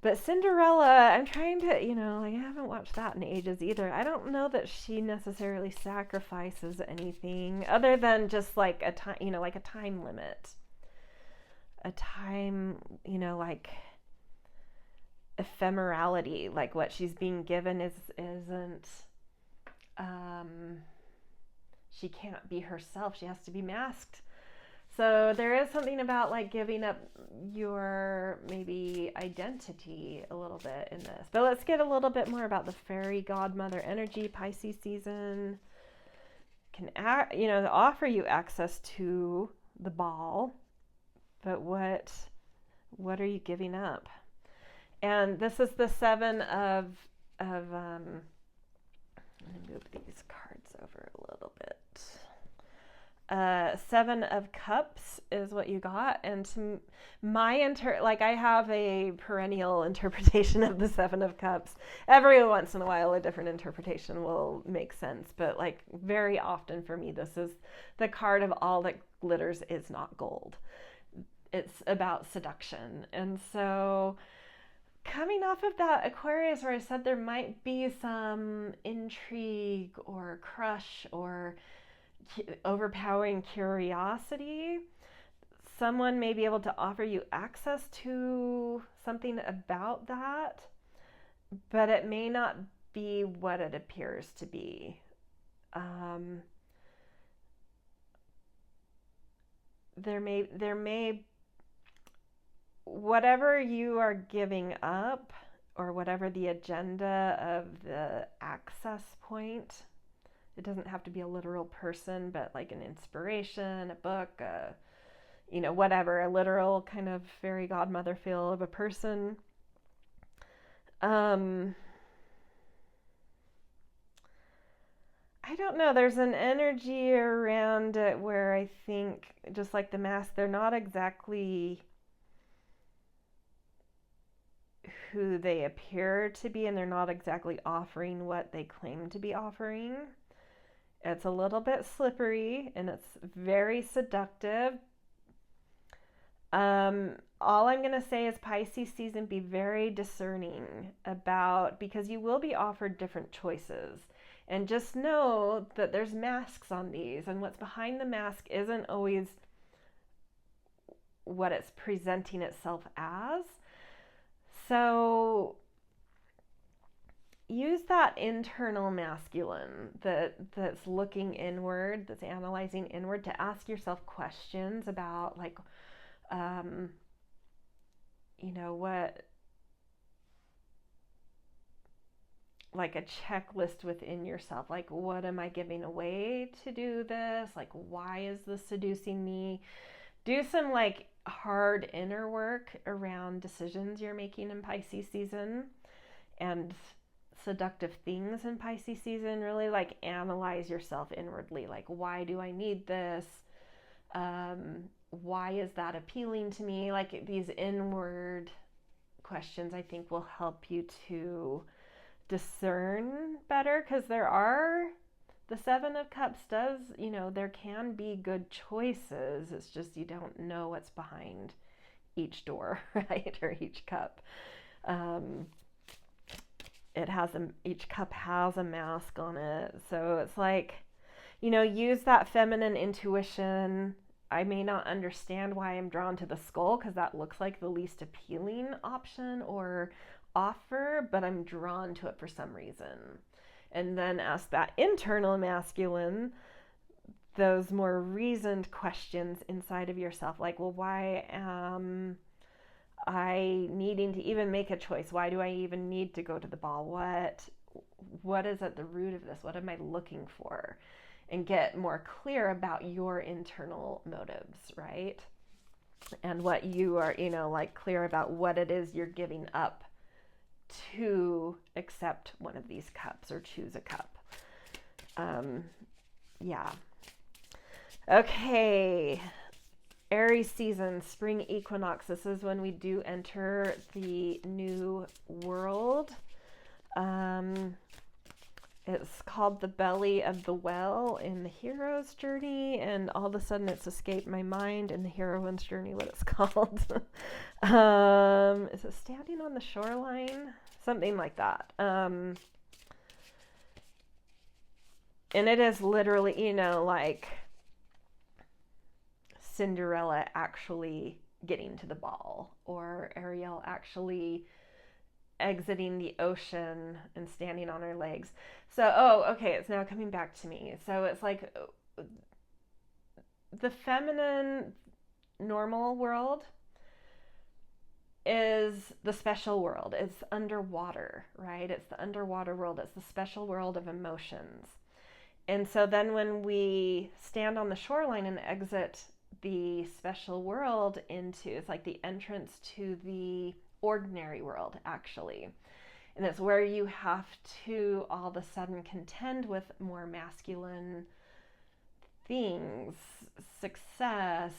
But Cinderella, I'm trying to, I haven't watched that in ages either. I don't know that she necessarily sacrifices anything other than just like a time, like a time limit. A time, like ephemerality, like what she's being given isn't, she can't be herself. She has to be masked. So there is something about like giving up your maybe identity a little bit in this. But let's get a little bit more about the fairy godmother energy. Pisces season can, offer you access to the ball, but what are you giving up? And this is the seven of let me move these cards over a little bit. Seven of Cups is what you got, and to my I have a perennial interpretation of the Seven of Cups. Every once in a while, a different interpretation will make sense, but like very often for me, this is the card of all that glitters is not gold. It's about seduction, and so coming off of that Aquarius, where I said there might be some intrigue or crush or overpowering curiosity, someone may be able to offer you access to something about that, but it may not be what it appears to be. There may whatever you are giving up, or whatever the agenda of the access point. It doesn't have to be a literal person, but like an inspiration, a book, whatever, a literal kind of fairy godmother feel of a person. I don't know. There's an energy around it where I think, just like the mask, they're not exactly who they appear to be, and they're not exactly offering what they claim to be offering. It's a little bit slippery and it's very seductive. All I'm going to say is Pisces season, be very discerning about, because you will be offered different choices. And just know that there's masks on these, and what's behind the mask isn't always what it's presenting itself as. So use that internal masculine that's looking inward, that's analyzing inward, to ask yourself questions about like, what, like a checklist within yourself, like what am I giving away to do this? Like, why is this seducing me? Do some like hard inner work around decisions you're making in Pisces season and seductive things in Pisces season. Really like analyze yourself inwardly. Like, why do I need this? Why is that appealing to me? Like these inward questions, I think, will help you to discern better, because the Seven of Cups does, there can be good choices. It's just you don't know what's behind each door, right? Or each cup. each cup has a mask on it. So it's like, use that feminine intuition. I may not understand why I'm drawn to the skull because that looks like the least appealing option or offer, but I'm drawn to it for some reason. And then ask that internal masculine those more reasoned questions inside of yourself, like, well, why am I needing to even make a choice? Why do I even need to go to the ball? What is at the root of this? What am I looking for? And get more clear about your internal motives, right? And what you are, like clear about what it is you're giving up to accept one of these cups or choose a cup. Yeah. Okay. Aries season, spring equinox. This is when we do enter the new world. It's called the belly of the well in the hero's journey, and all of a sudden it's escaped my mind in the heroine's journey what it's called. Is it standing on the shoreline? Something like that. And it is literally, like Cinderella actually getting to the ball, or Ariel actually exiting the ocean and standing on her legs. So, okay, it's now coming back to me. So it's like the feminine normal world is the special world. It's underwater, right? It's the underwater world. It's the special world of emotions. And so then when we stand on the shoreline and exit the special world it's like the entrance to the ordinary world, actually. And it's where you have to all of a sudden contend with more masculine things, success,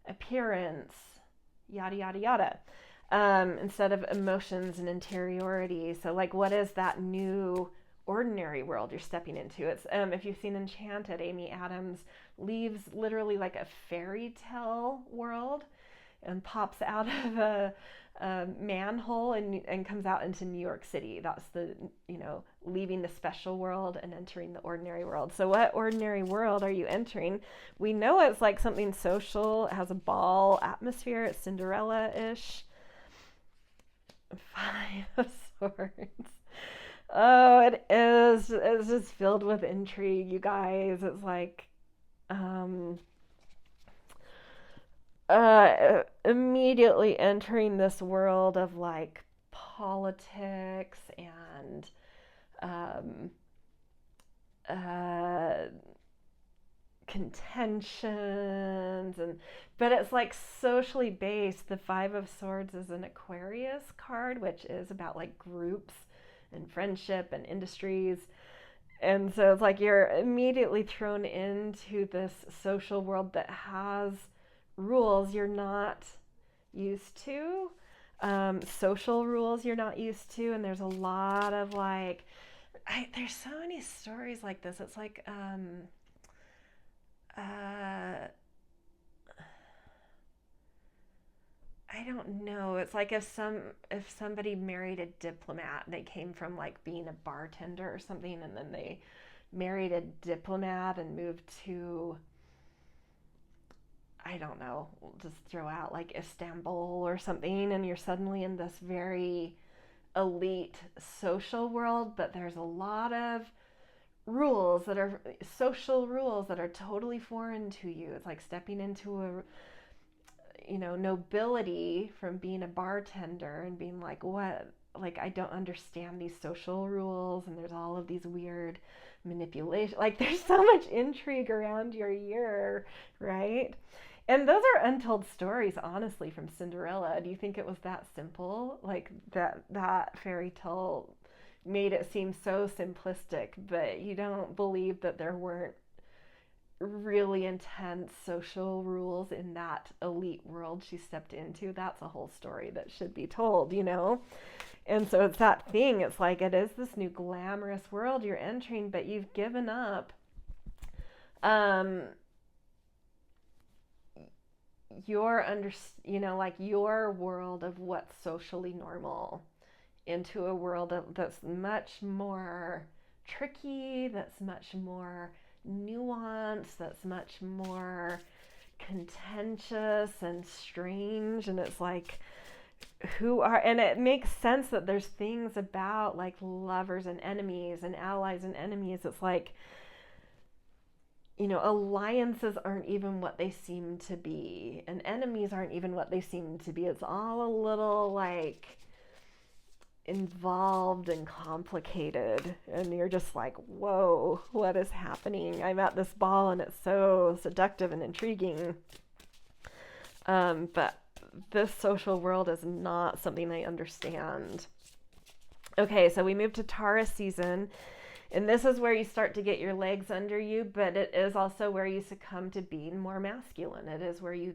appearance, yada, yada, yada, instead of emotions and interiority. So, like, what is that new ordinary world you're stepping into? It's if you've seen Enchanted, Amy Adams leaves literally like a fairy tale world and pops out of a manhole and comes out into New York City. That's the, leaving the special world and entering the ordinary world. So what ordinary world are you entering? We know it's like something social. It has a ball atmosphere. It's Cinderella-ish. Five of Swords. Oh, it is. It's just filled with intrigue, you guys. It's like, immediately entering this world of like politics and contentions, but it's like socially based. The Five of Swords is an Aquarius card, which is about like groups and friendship and industries. And so it's like you're immediately thrown into this social world that has rules you're not used to, social rules you're not used to. And there's a lot of like, there's so many stories like this. It's like, I don't know. It's like if somebody married a diplomat, they came from like being a bartender or something, and then they married a diplomat and moved to, I don't know, we'll just throw out like Istanbul or something, and you're suddenly in this very elite social world, but there's a lot of rules that are social rules that are totally foreign to you. It's like stepping into a nobility from being a bartender and being like, what? Like, I don't understand these social rules, and there's all of these weird manipulation. Like, there's so much intrigue around your year, right? And those are untold stories, honestly, from Cinderella. Do you think it was that simple? Like, that fairy tale made it seem so simplistic, but you don't believe that there weren't really intense social rules in that elite world she stepped into. That's a whole story that should be told, And so it's that thing. It's like it is this new glamorous world you're entering, but you've given up your like your world of what's socially normal into a world that's much more tricky, that's much more nuanced, that's much more contentious and strange. And it's like, and it makes sense that there's things about like lovers and enemies and allies and enemies. It's like, alliances aren't even what they seem to be, and enemies aren't even what they seem to be. It's all a little like involved and complicated, and you're just like, whoa, what is happening? I'm at this ball and it's so seductive and intriguing, but this social world is not something I understand. Okay, so we move to Taurus season, and this is where you start to get your legs under you, but it is also where you succumb to being more masculine. It is where you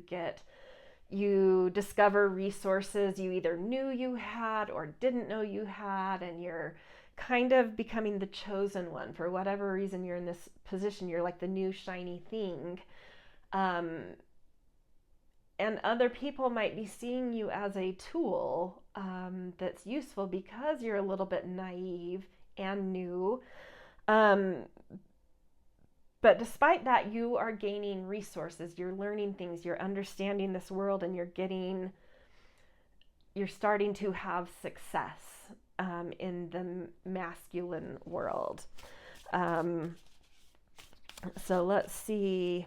discover resources you either knew you had or didn't know you had, and you're kind of becoming the chosen one. For whatever reason you're in this position, you're like the new shiny thing. And other people might be seeing you as a tool that's useful because you're a little bit naive and new. But despite that, you are gaining resources, you're learning things, you're understanding this world, and you're starting to have success in the masculine world. So let's see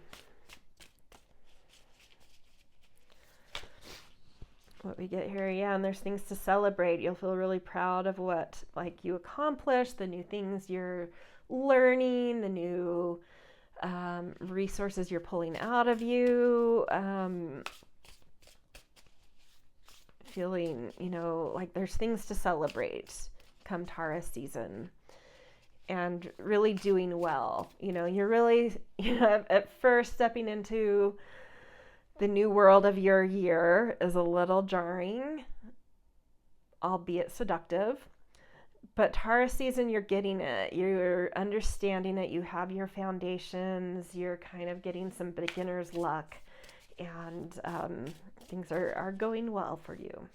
what we get here. Yeah, and there's things to celebrate. You'll feel really proud of what like you accomplished, the new things you're learning, the new resources you're pulling out of you, feeling, like there's things to celebrate come Taurus season, and really doing well. You're really, at first stepping into the new world of your year is a little jarring, albeit seductive. But Taurus season, you're getting it. You're understanding it. You have your foundations. You're kind of getting some beginner's luck. And things are going well for you.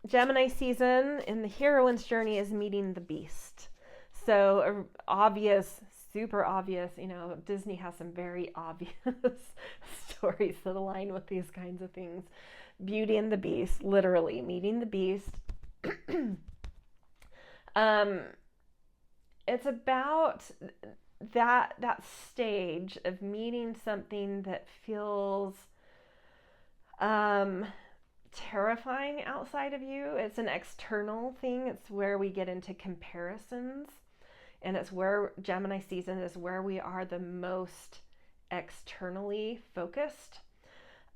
Gemini season in the heroine's journey is meeting the beast. So obvious, super obvious, Disney has some very obvious stories that align with these kinds of things. Beauty and the Beast, literally meeting the beast. It's about that stage of meeting something that feels terrifying outside of you. It's an external thing. It's where we get into comparisons, and it's where Gemini season is where we are the most externally focused.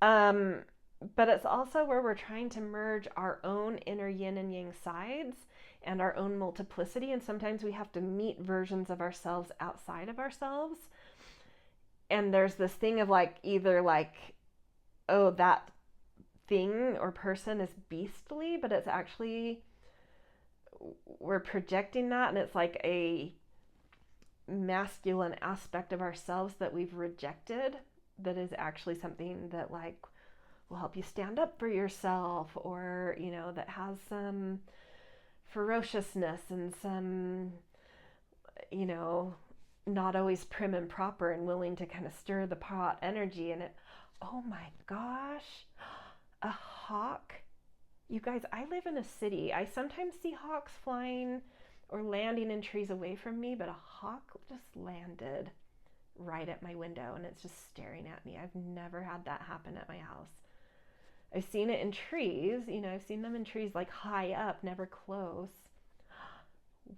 But it's also where we're trying to merge our own inner yin and yang sides and our own multiplicity. And sometimes we have to meet versions of ourselves outside of ourselves. And there's this thing of like, either like, oh, that thing or person is beastly, but it's actually, we're projecting that, and it's like a masculine aspect of ourselves that we've rejected, that is actually something that like will help you stand up for yourself, or that has some ferociousness and some not always prim and proper and willing to kind of stir the pot energy. And oh my gosh, a hawk. You guys, I live in a city. I sometimes see hawks flying or landing in trees away from me, but a hawk just landed right at my window and it's just staring at me. I've never had that happen at my house. I've seen it in trees, I've seen them in trees like high up, never close.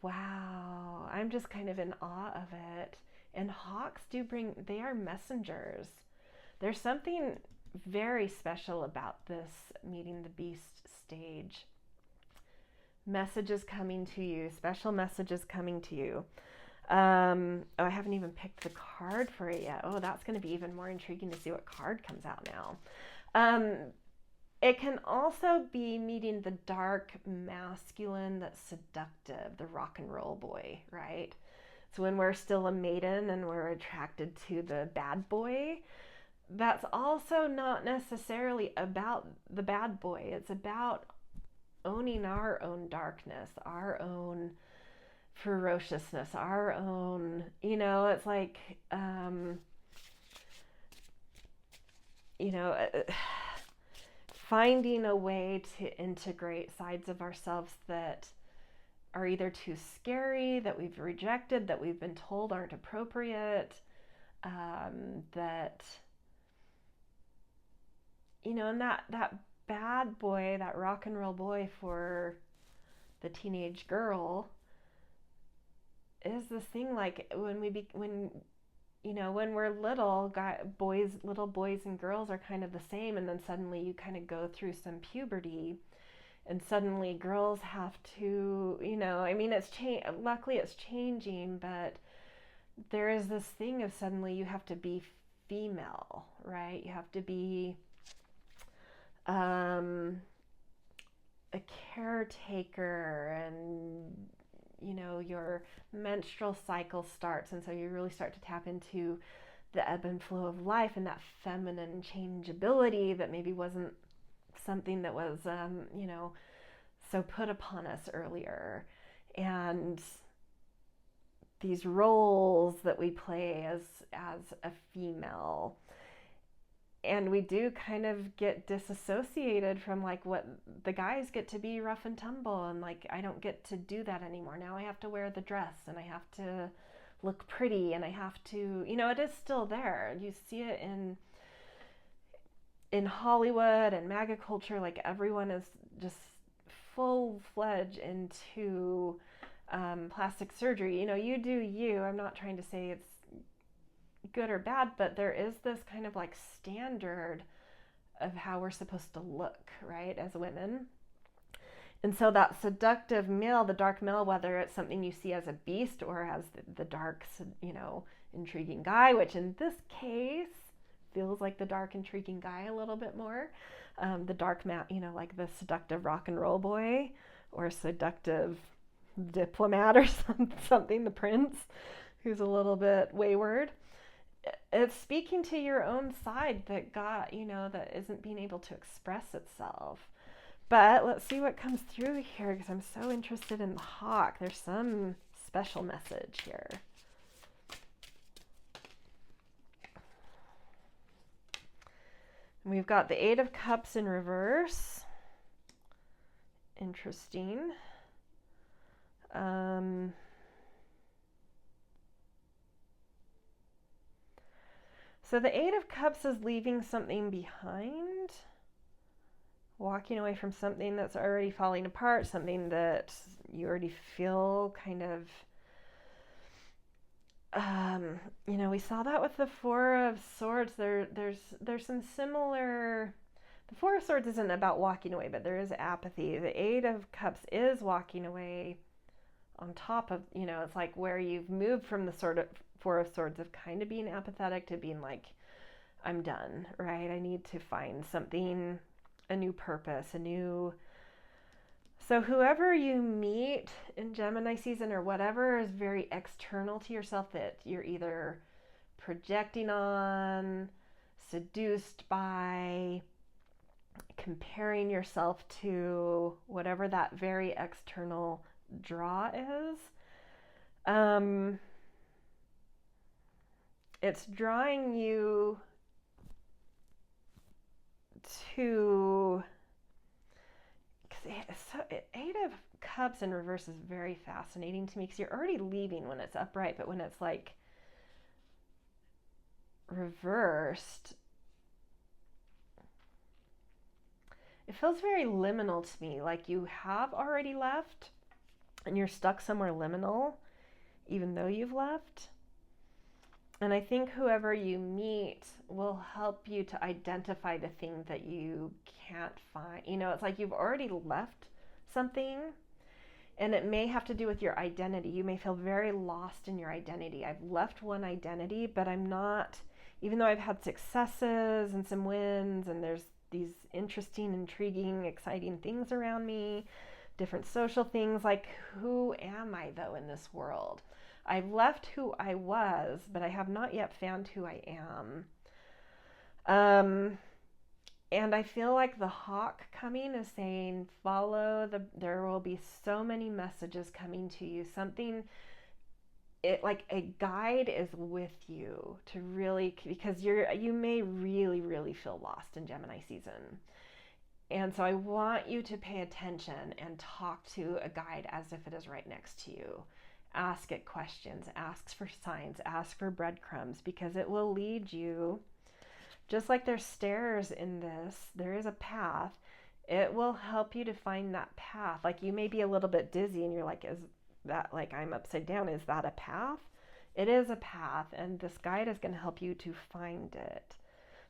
Wow, I'm just kind of in awe of it. And hawks they are messengers. There's something very special about this meeting the beast stage. Messages coming to you, special messages coming to you. I haven't even picked the card for it yet. Oh, that's going to be even more intriguing to see what card comes out now. It can also be meeting the dark masculine that's seductive, the rock and roll boy, right? So when we're still a maiden and we're attracted to the bad boy, that's also not necessarily about the bad boy. It's about owning our own darkness, our own ferociousness, our own, it's like, you know, finding a way to integrate sides of ourselves that are either too scary, that we've rejected, that we've been told aren't appropriate, that, and that bad boy, that rock and roll boy for the teenage girl is this thing, like when we're little, little boys and girls are kind of the same, and then suddenly you kind of go through some puberty, and suddenly girls have to, luckily it's changing, but there is this thing of suddenly you have to be female, right? You have to be a caretaker, and your menstrual cycle starts, and so you really start to tap into the ebb and flow of life and that feminine changeability that maybe wasn't something that was so put upon us earlier. And these roles that we play as a female, and we do kind of get disassociated from like what the guys get to be rough and tumble, and like I don't get to do that anymore. Now I have to wear the dress, and I have to look pretty, and I have to, it is still there. You see it in Hollywood and MAGA culture, like everyone is just full-fledged into plastic surgery. You do you. I'm not trying to say it's good or bad, but there is this kind of like standard of how we're supposed to look, right, as women. And so that seductive male, the dark male, whether it's something you see as a beast or as the dark, intriguing guy, which in this case feels like the dark, intriguing guy a little bit more. The dark man, like the seductive rock and roll boy, or seductive diplomat, or something, the prince, who's a little bit wayward. It's speaking to your own side that that isn't being able to express itself. But let's see what comes through here, because I'm so interested in the hawk. There's some special message here. We've got the Eight of Cups in reverse. Interesting. So the Eight of Cups is leaving something behind, walking away from something that's already falling apart, something that you already feel kind of, we saw that with the Four of Swords. There's some similar. The Four of Swords isn't about walking away, but there is apathy. The Eight of Cups is walking away on top of, it's like where you've moved from the sort of Four of Swords of kind of being apathetic to being like, I'm done, right? I need to find something, a new purpose, So whoever you meet in Gemini season or whatever is very external to yourself, that you're either projecting on, seduced by, comparing yourself to, whatever that very external draw is. It's drawing you to, Eight of Cups in reverse is very fascinating to me, because you're already leaving when it's upright, but when it's like reversed, it feels very liminal to me, like you have already left and you're stuck somewhere liminal even though you've left. And I think whoever you meet will help you to identify the thing that you can't find. It's like you've already left something, and it may have to do with your identity. You may feel very lost in your identity. I've left one identity, but I'm not, even though I've had successes and some wins, and there's these interesting, intriguing, exciting things around me, different social things, like who am I though in this world? I've left who I was, but I have not yet found who I am. And I feel like the hawk coming is saying, there will be so many messages coming to you. Like a guide is with you to really, because you may really, really feel lost in Gemini season. And so I want you to pay attention and talk to a guide as if it is right next to you. Ask it questions, ask for signs, ask for breadcrumbs, because it will lead you. Just like there's stairs in this, there is a path. It will help you to find that path. Like you may be a little bit dizzy and you're like, is that like I'm upside down? Is that a path? It is a path, and this guide is going to help you to find it.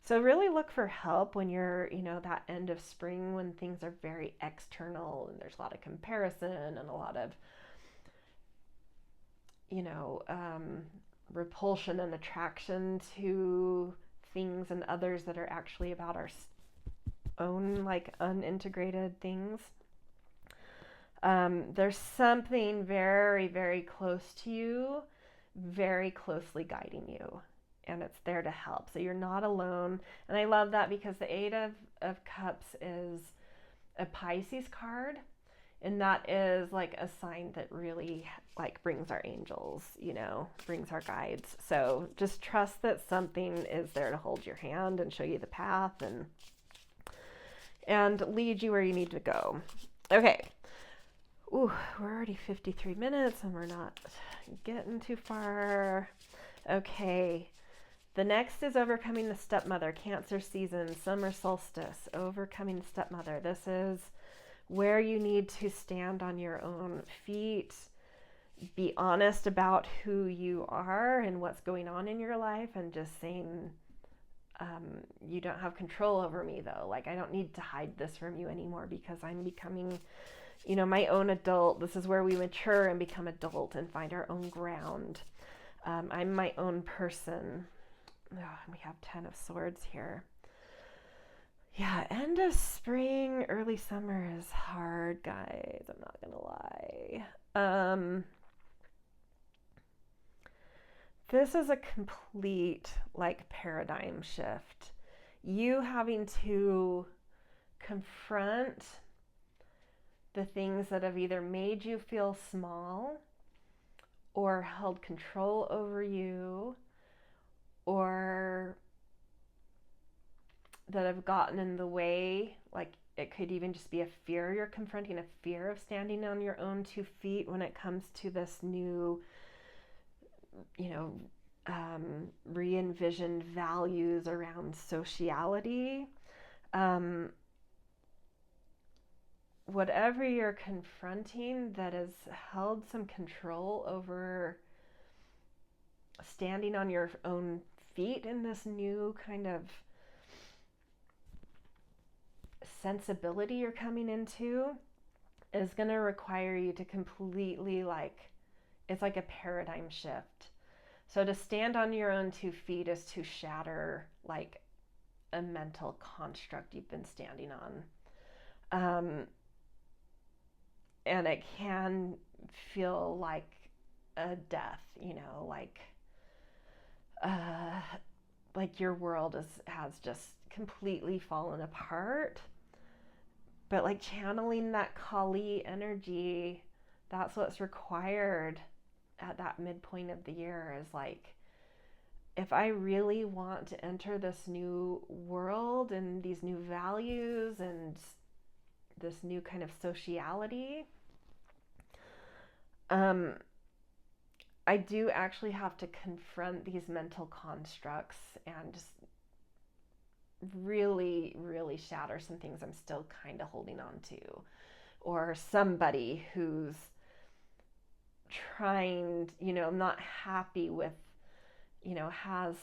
So really look for help when you're, that end of spring, when things are very external and there's a lot of comparison and a lot of, repulsion and attraction to things and others that are actually about our own like unintegrated things. There's something very, very close to you, very closely guiding you, and it's there to help. So you're not alone. And I love that because the Eight of Cups is a Pisces card, and that is like a sign that really like brings our angels, brings our guides. So just trust that something is there to hold your hand and show you the path and lead you where you need to go. Okay. Ooh, we're already 53 minutes and we're not getting too far. Okay. The next is overcoming the stepmother, Cancer season, summer solstice, overcoming the stepmother. This is where you need to stand on your own feet, be honest about who you are and what's going on in your life, and just saying, you don't have control over me though. Like I don't need to hide this from you anymore because I'm becoming, my own adult. This is where we mature and become adult and find our own ground. I'm my own person. We have 10 of Swords here. Yeah, end of spring, early summer is hard, guys. I'm not gonna lie. This is a complete like paradigm shift. You having to confront the things that have either made you feel small or held control over you, or that have gotten in the way. Like it could even just be a fear. You're confronting a fear of standing on your own 2 feet when it comes to this new, re-envisioned values around sociality. Whatever you're confronting that has held some control over standing on your own feet in this new kind of sensibility you're coming into is going to require you to completely it's like a paradigm shift. So to stand on your own 2 feet is to shatter like a mental construct you've been standing on. And it can feel like a death, like your world has just completely fallen apart. But like channeling that Kali energy, that's what's required at that midpoint of the year, is like, if I really want to enter this new world and these new values and this new kind of sociality, I do actually have to confront these mental constructs and just really, really shatter some things I'm still kind of holding on to, or somebody who's trying, not happy with, has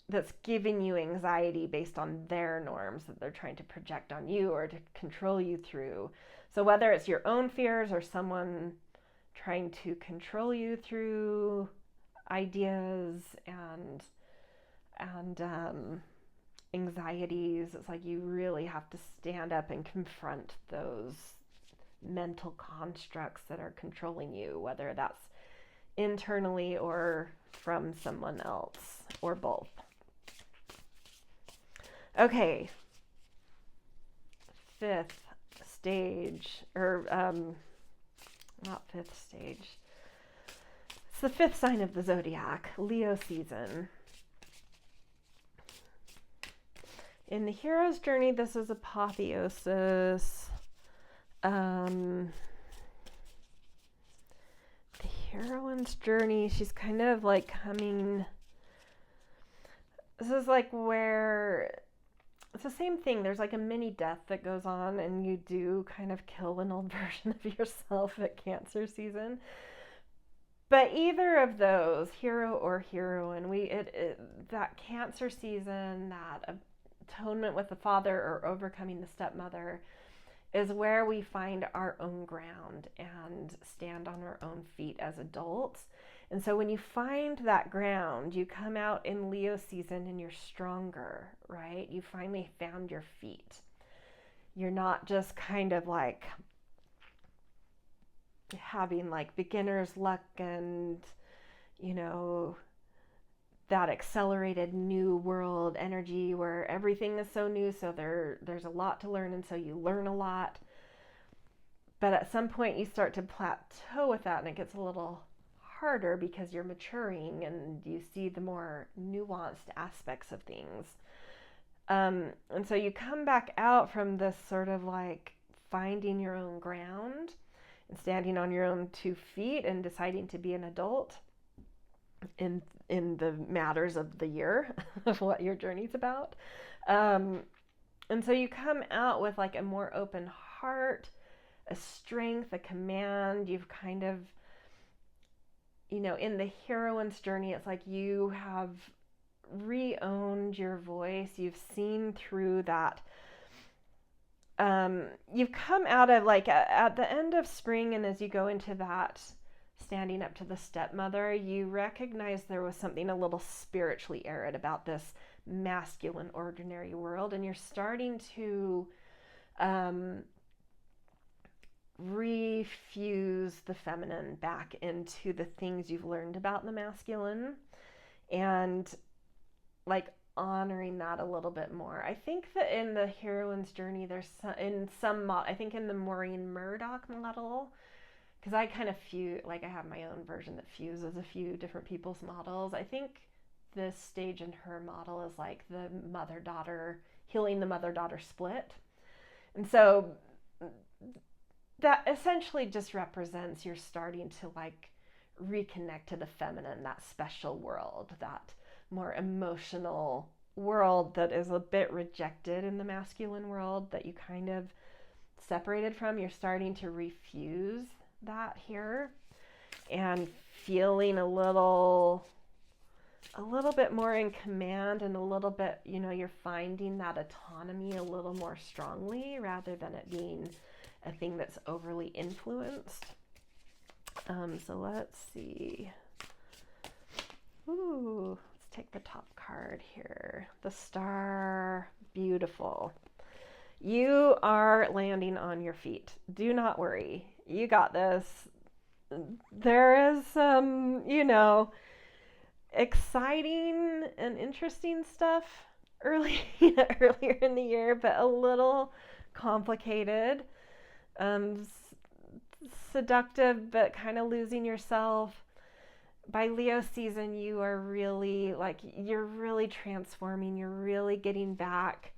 that's giving you anxiety based on their norms that they're trying to project on you or to control you through. So whether it's your own fears or someone trying to control you through ideas and anxieties, it's like you really have to stand up and confront those mental constructs that are controlling you, whether that's internally or from someone else or both. Okay, fifth stage, or not fifth stage. It's the fifth sign of the zodiac, Leo season. In the hero's journey, this is apotheosis. The heroine's journey, she's kind of like coming. This is like where it's the same thing. There's like a mini death that goes on, and you do kind of kill an old version of yourself at Cancer season. But either of those, hero or heroine, that Cancer season, that atonement with the father or overcoming the stepmother, is where we find our own ground and stand on our own feet as adults. And so when you find that ground, you come out in Leo season and you're stronger, right? You finally found your feet. You're not just kind of like having like beginner's luck and, you know, that accelerated new world energy where everything is so new, so there's a lot to learn, and so you learn a lot. But at some point you start to plateau with that, and it gets a little harder because you're maturing and you see the more nuanced aspects of things. And so you come back out from this sort of like finding your own ground and standing on your own 2 feet and deciding to be an adult in the matters of the year of what your journey's about. And so you come out with like a more open heart, a strength, a command. You've kind of, you know, in the heroine's journey, it's like you have re-owned your voice. You've seen through that. You've come out of like at the end of spring, and as you go into that standing up to the stepmother, you recognize there was something a little spiritually arid about this masculine ordinary world, and you're starting to refuse the feminine back into the things you've learned about the masculine, and like honoring that a little bit more. I think that in the heroine's journey, there's I think in the Maureen Murdoch model, because I kind of I have my own version that fuses a few different people's models. I think this stage in her model is like the mother-daughter, healing the mother-daughter split. And so that essentially just represents you're starting to like reconnect to the feminine, that special world, that more emotional world that is a bit rejected in the masculine world that you kind of separated from. You're starting to refuse that here and feeling a little bit more in command, and a little bit, you know, you're finding that autonomy a little more strongly rather than it being a thing that's overly influenced. So let's see. Ooh, let's take the top card here. The Star. Beautiful. You are landing on your feet. Do not worry. You got this. There is some, you know, exciting and interesting stuff earlier in the year, but a little complicated, seductive, but kind of losing yourself. By Leo season, you are really you're really transforming. You're really getting back.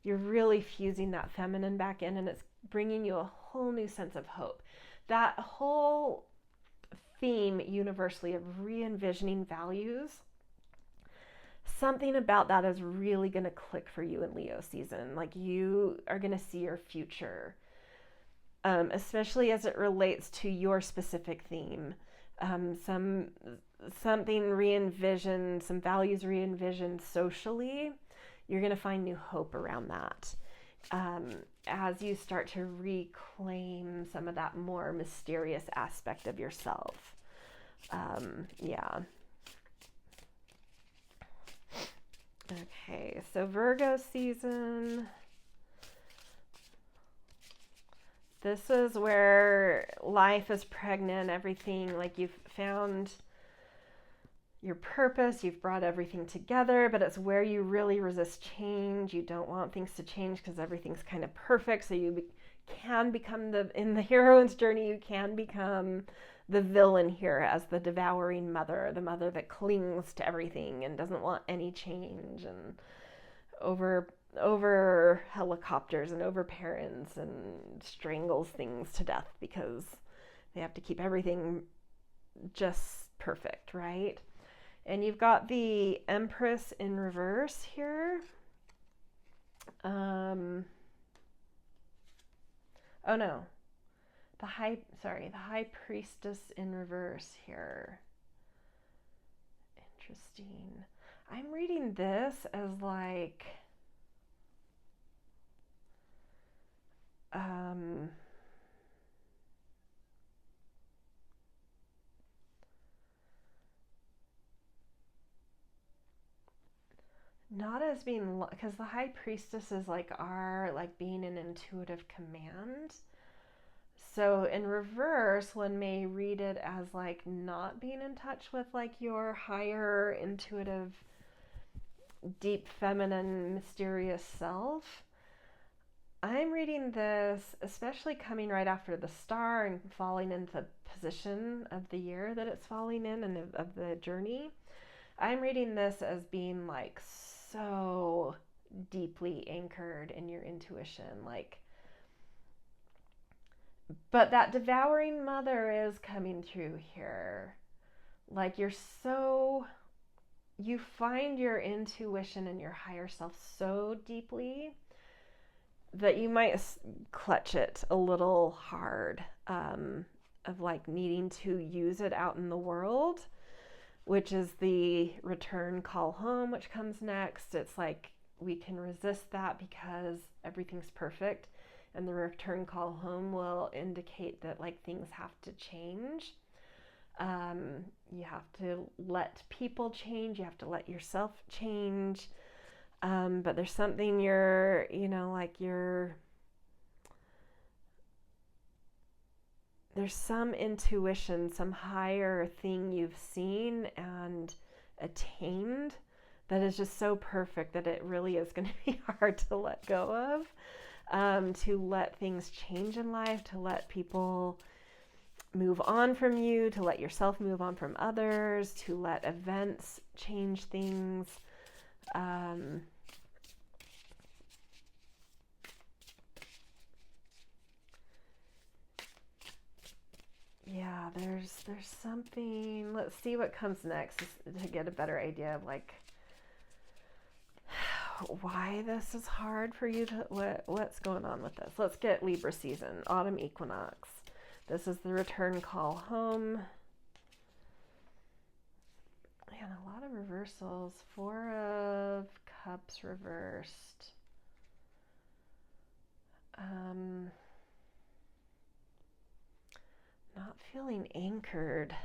You're really fusing that feminine back in, and it's bringing you a whole new sense of hope. That whole theme universally of re-envisioning values, something about that is really going to click for you in Leo season. Like you are going to see your future, especially as it relates to your specific theme. Something re-envisioned, some values re-envisioned socially. You're going to find new hope around that as you start to reclaim some of that more mysterious aspect of yourself. Yeah. Okay, so Virgo season. This is where life is pregnant, everything, like you've found your purpose. You've brought everything together, but it's where you really resist change. You don't want things to change because everything's kind of perfect. So you can become in the heroine's journey, you can become the villain here as the devouring mother, the mother that clings to everything and doesn't want any change, and over helicopters and over parents and strangles things to death because they have to keep everything just perfect, right? And you've got the Empress in reverse here. Oh no, the High Priestess in reverse here. Interesting. I'm reading this as like not as being, because the High Priestess is like being an intuitive command. So in reverse, one may read it as like not being in touch with like your higher intuitive, deep feminine, mysterious self. I'm reading this, especially coming right after the star and falling into the position of the year that it's falling in and of the journey. I'm reading this as being like so deeply anchored in your intuition, like, but that devouring mother is coming through here. Like you find your intuition and your higher self so deeply that you might clutch it a little hard, of like needing to use it out in the world, which is the return call home, which comes next. It's like we can resist that because everything's perfect, and the return call home will indicate that like things have to change. You have to let people change, you have to let yourself change. But there's something there's some intuition, some higher thing you've seen and attained that is just so perfect that it really is going to be hard to let go of, to let things change in life, to let people move on from you, to let yourself move on from others, to let events change things. Yeah, there's something. Let's see what comes next to get a better idea of like why this is hard for you to what's going on with this. Let's get Libra season, autumn equinox. This is the return call home. Man, a lot of reversals. 4 of Cups reversed. Not feeling anchored.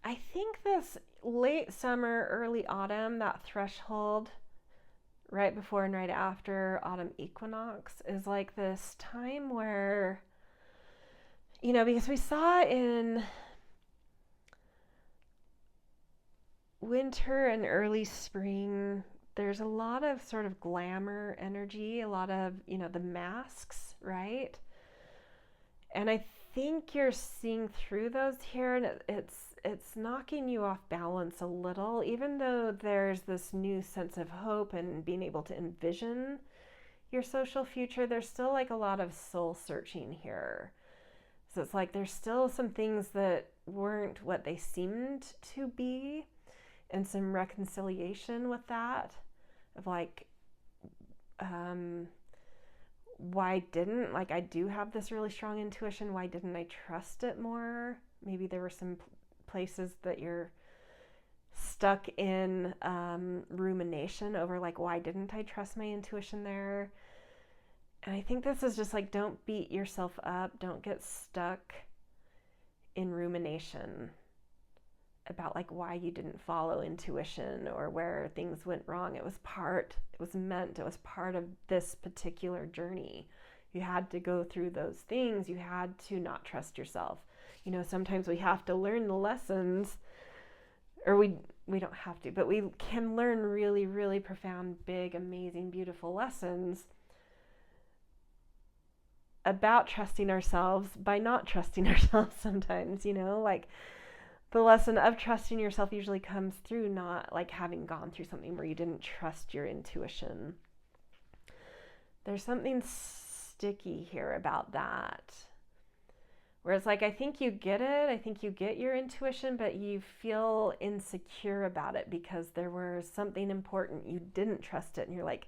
I think this late summer, early autumn, that threshold right before and right after autumn equinox is like this time where, because we saw in winter and early spring, there's a lot of sort of glamour energy, a lot of, the masks, right? And I think you're seeing through those here, and it's knocking you off balance a little, even though there's this new sense of hope and being able to envision your social future. There's still like a lot of soul searching here. So it's like there's still some things that weren't what they seemed to be, and some reconciliation with that of like, why didn't, like, I do have this really strong intuition, why didn't I trust it more? Maybe there were some places that you're stuck in rumination over, like, why didn't I trust my intuition there? And I think this is just like, don't beat yourself up, don't get stuck in rumination about like why you didn't follow intuition or where things went wrong. It was part of this particular journey. You had to go through those things. You had to not trust yourself. You know, sometimes we have to learn the lessons, or we don't have to, but we can learn really, really profound, big, amazing, beautiful lessons about trusting ourselves by not trusting ourselves sometimes, you know, like the lesson of trusting yourself usually comes through not like having gone through something where you didn't trust your intuition. There's something sticky here about that. Where it's like, I think you get it, I think you get your intuition, but you feel insecure about it because there was something important, you didn't trust it, and you're like,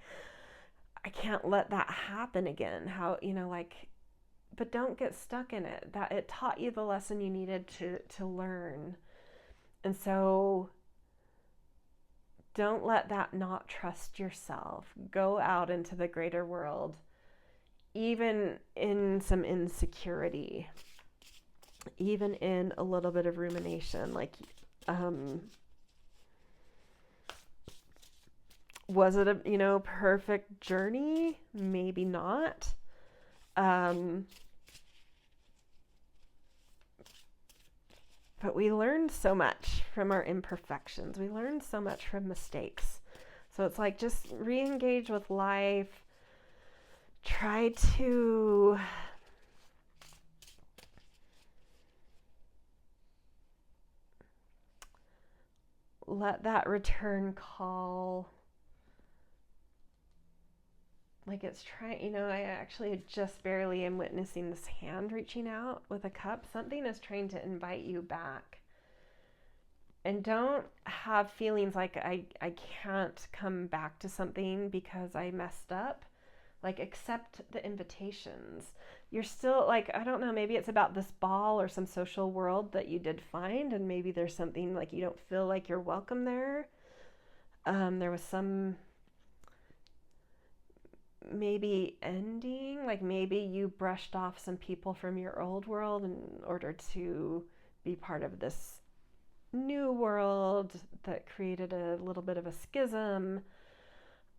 I can't let that happen again. How, you know, like, but don't get stuck in it. That it taught you the lesson you needed to learn. And so don't let that not trust yourself. Go out into the greater world, even in some insecurity, even in a little bit of rumination. Like, was it a, you know, perfect journey? Maybe not. But we learned so much from our imperfections. We learned so much from mistakes. So it's like, just re-engage with life. Try to let that return call, like it's trying, you know, I actually just barely am witnessing this hand reaching out with a cup. Something is trying to invite you back. And don't have feelings like I can't come back to something because I messed up. Like, accept the invitations. You're still, like, I don't know, maybe it's about this ball or some social world that you did find, and maybe there's something like you don't feel like you're welcome there. There was some maybe ending, like maybe you brushed off some people from your old world in order to be part of this new world that created a little bit of a schism.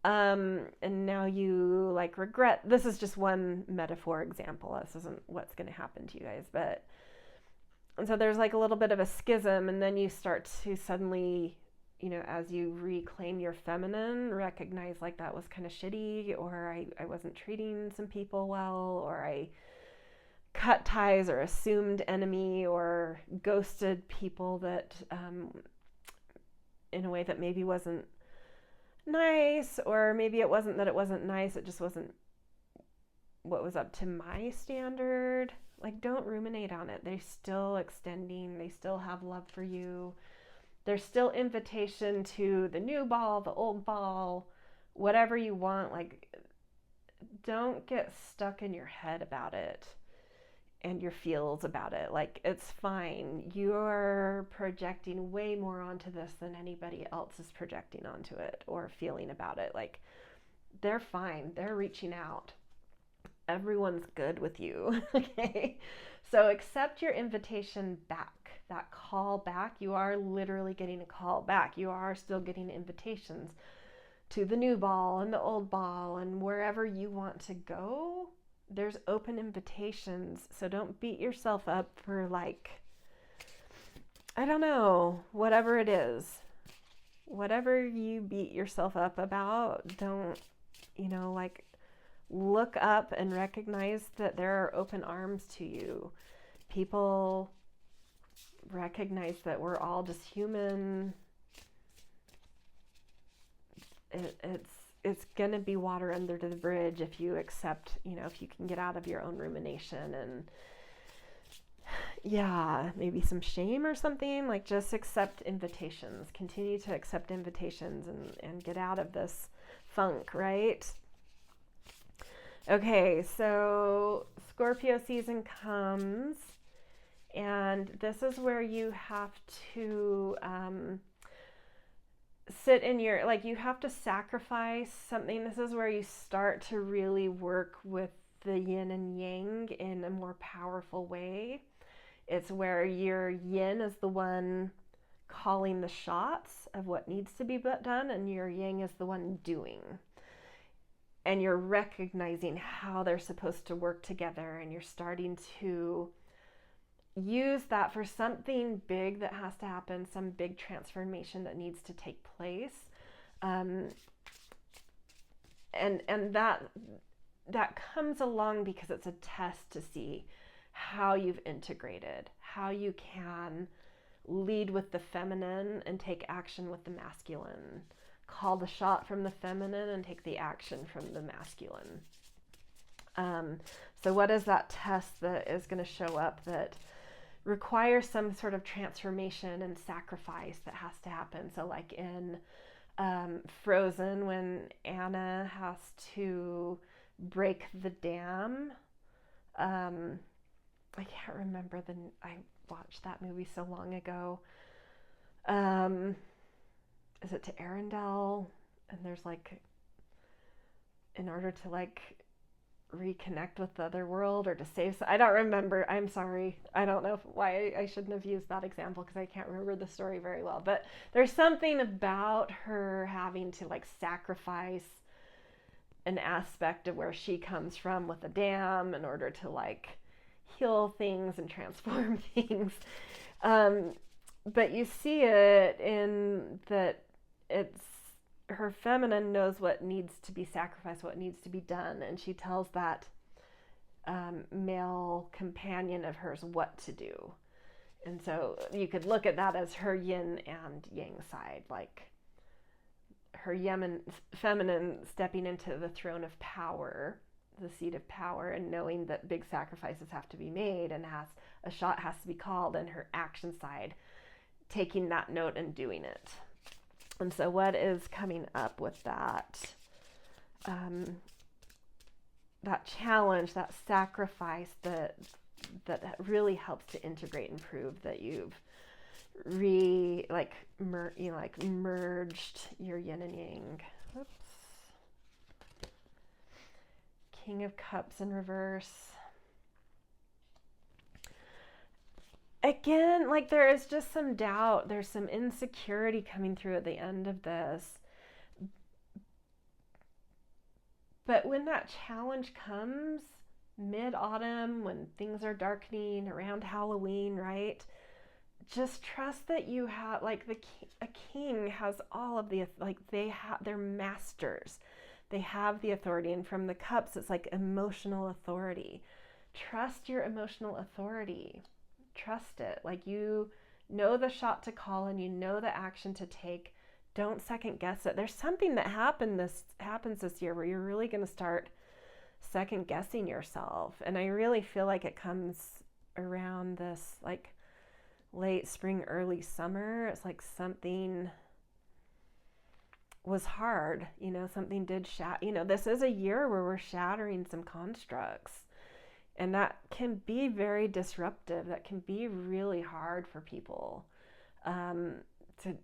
And now you like regret. This is just one metaphor example. This isn't what's going to happen to you guys, but and so there's like a little bit of a schism, and then you start to suddenly, you know, as you reclaim your feminine, recognize like that was kind of shitty, or I wasn't treating some people well, or I cut ties or assumed enemy or ghosted people that in a way that maybe wasn't nice, or maybe it wasn't that it wasn't nice, it just wasn't what was up to my standard. Like, don't ruminate on it. They're still extending, they still have love for you. There's still invitation to the new ball, the old ball, whatever you want. Like, don't get stuck in your head about it and your feels about it. Like, it's fine. You're projecting way more onto this than anybody else is projecting onto it or feeling about it. Like, they're fine. They're reaching out. Everyone's good with you. Okay? So accept your invitation back, that call back. You are literally getting a call back. You are still getting invitations to the new ball and the old ball, and wherever you want to go, there's open invitations. So don't beat yourself up for, like, I don't know, whatever it is. Whatever you beat yourself up about, don't, you know, like, look up and recognize that there are open arms to you. People recognize that we're all just human. It's going to be water under the bridge if you accept, you know, if you can get out of your own rumination and, yeah, maybe some shame or something. Like, just accept invitations. Continue to accept invitations and get out of this funk, right? Okay, so Scorpio season comes, and this is where you have to sit in your, like, you have to sacrifice something. This is where you start to really work with the yin and yang in a more powerful way. It's where your yin is the one calling the shots of what needs to be done, and your yang is the one doing. And you're recognizing how they're supposed to work together, and you're starting to use that for something big that has to happen, some big transformation that needs to take place. And that comes along because it's a test to see how you've integrated, how you can lead with the feminine and take action with the masculine, call the shot from the feminine and take the action from the masculine. So what is that test that is going to show up that requires some sort of transformation and sacrifice that has to happen? So like in Frozen, when Anna has to break the dam, I can't remember I watched that movie so long ago. Is it to Arendelle? And there's like, in order to like reconnect with the other world or to save, I don't remember. I'm sorry. I don't know why I shouldn't have used that example, because I can't remember the story very well. But there's something about her having to like sacrifice an aspect of where she comes from with a dam in order to like heal things and transform things. But you see it in that it's her feminine knows what needs to be sacrificed, what needs to be done, and she tells that male companion of hers what to do. And so you could look at that as her yin and yang side, like her feminine stepping into the throne of power, the seat of power, and knowing that big sacrifices have to be made and a shot has to be called, and her action side taking that note and doing it. And so what is coming up with that that challenge, that sacrifice that really helps to integrate and prove that you've merged your yin and yang. Oops. King of Cups in reverse. Again, like there is just some doubt, there's some insecurity coming through at the end of this. But when that challenge comes mid-autumn, when things are darkening around Halloween, right? Just trust that you have, like a king has all of the, like they're masters. They have the authority. And from the cups, it's like emotional authority. Trust your emotional authority. Trust it. Like you know the shot to call and you know the action to take. Don't second guess it. There's something that happens this year where you're really going to start second guessing yourself. And I really feel like it comes around this like late spring, early summer. It's like something was hard, something did shatter. This is a year where we're shattering some constructs. And that can be very disruptive. That can be really hard for people to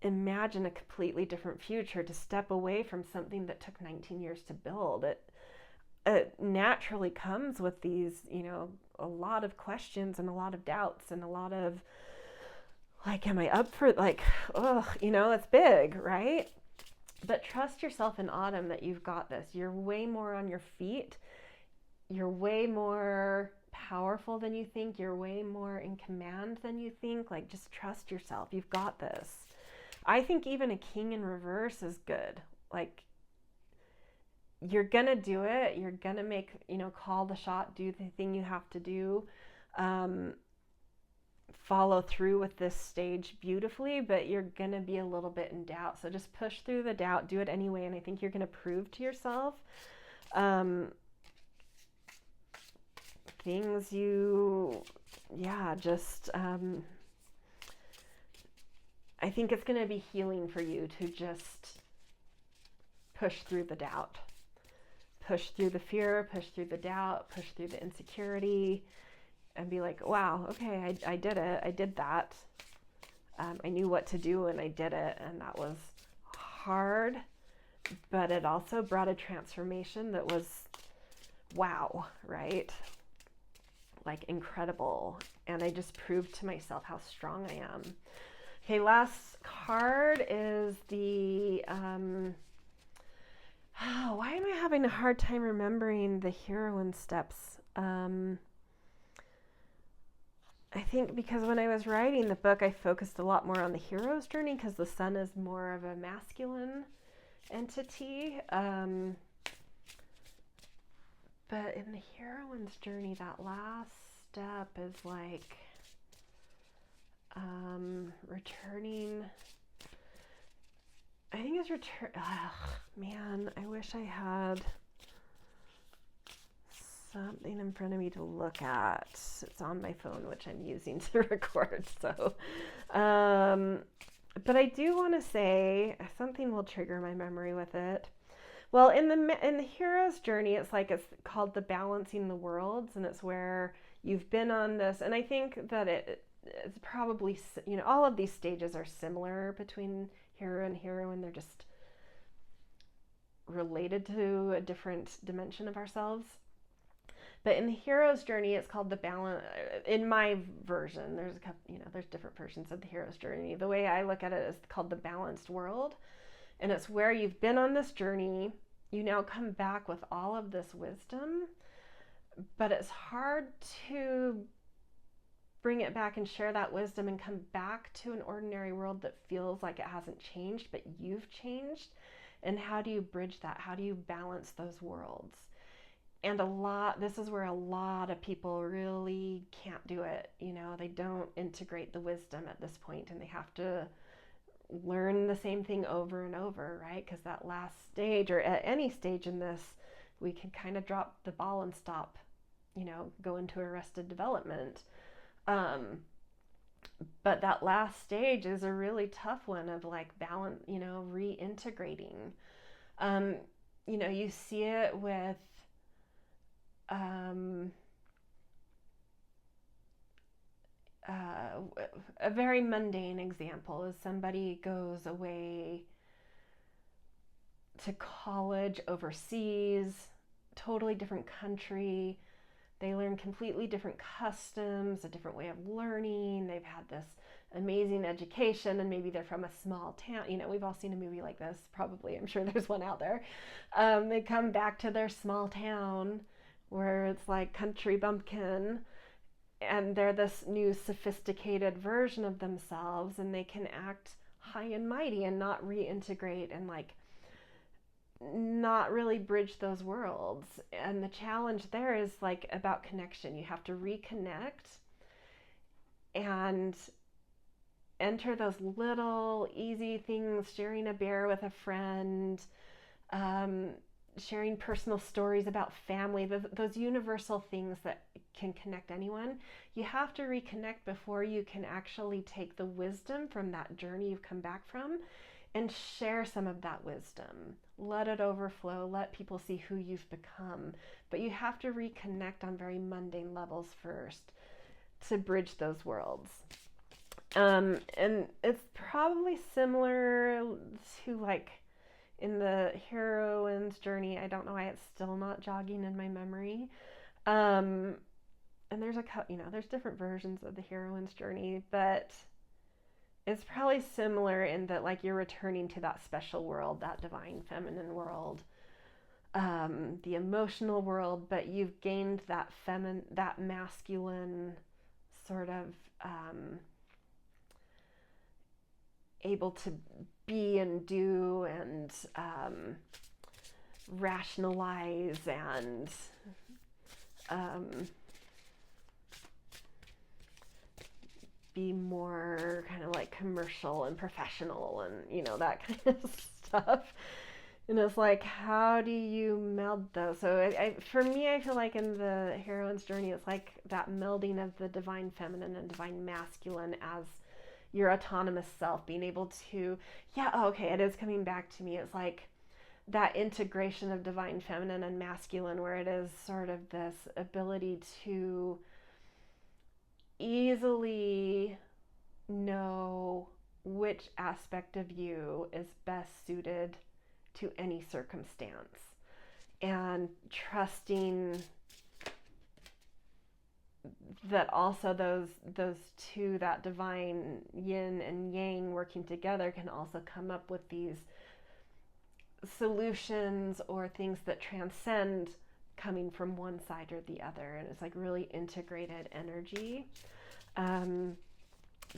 imagine a completely different future, to step away from something that took 19 years to build. It naturally comes with these, a lot of questions and a lot of doubts and a lot of like, am I up for it's big, right? But trust yourself in autumn that you've got this. You're way more on your feet. You're way more powerful than you think. You're way more in command than you think. Like, just trust yourself. You've got this. I think even a king in reverse is good. Like, you're going to do it. You're going to make, call the shot, do the thing you have to do. Follow through with this stage beautifully, but you're going to be a little bit in doubt. So just push through the doubt, do it anyway. And I think you're going to prove to yourself things I think it's going to be healing for you to just push through the doubt, push through the fear, push through the doubt, push through the insecurity, and be like, wow, okay, I did it. I did that. I knew what to do and I did it. And that was hard, but it also brought a transformation that was wow, right? like incredible. And I just proved to myself how strong I am. Okay, last card is the, why am I having a hard time remembering the heroine steps? I think because when I was writing the book, I focused a lot more on the hero's journey because the sun is more of a masculine entity. But in the heroine's journey, that last step is like returning. I think it's return. Man, I wish I had something in front of me to look at. It's on my phone, which I'm using to record. So, but I do want to say something will trigger my memory with it. Well, in the hero's journey, it's called the balancing the worlds, and it's where you've been on this. And I think that it's probably, all of these stages are similar between hero and heroine. They're just related to a different dimension of ourselves. But in the hero's journey, it's called the balance. In my version, there's a couple, there's different versions of the hero's journey. The way I look at it is called the balanced world. And it's where you've been on this journey. You now come back with all of this wisdom, but it's hard to bring it back and share that wisdom and come back to an ordinary world that feels like it hasn't changed, but you've changed. And how do you bridge that? How do you balance those worlds? And this is where a lot of people really can't do it. They don't integrate the wisdom at this point, and they have to learn the same thing over and over, right? Because that last stage, or at any stage in this, we can kind of drop the ball and stop, go into arrested development. But that last stage is a really tough one of balance, reintegrating. You see it with a very mundane example is somebody goes away to college overseas, totally different country. They learn completely different customs, a different way of learning. They've had this amazing education, and maybe they're from a small town. We've all seen a movie like this, probably. I'm sure there's one out there. They come back to their small town where it's like country bumpkin, and they're this new sophisticated version of themselves, and they can act high and mighty and not reintegrate and not really bridge those worlds. And the challenge there is about connection. You have to reconnect and enter those little easy things, sharing a beer with a friend, sharing personal stories about family, those universal things that can connect anyone. You have to reconnect before you can actually take the wisdom from that journey you've come back from and share some of that wisdom. Let it overflow, let people see who you've become. But you have to reconnect on very mundane levels first to bridge those worlds. And it's probably similar to in the heroine's journey. I don't know why it's still not jogging in my memory. And there's there's different versions of the heroine's journey, but it's probably similar in that you're returning to that special world, that divine feminine world, the emotional world, but you've gained that that masculine sort of able to be and do and rationalize and be more kind of commercial and professional and that kind of stuff. And it's how do you meld those? So for me, I feel in the heroine's journey, it's that melding of the divine feminine and divine masculine as your autonomous self, being able to, it is coming back to me. It's that integration of divine feminine and masculine, where it is sort of this ability to easily know which aspect of you is best suited to any circumstance, and trusting that also those two, that divine yin and yang working together, can also come up with these solutions or things that transcend coming from one side or the other. And it's like really integrated energy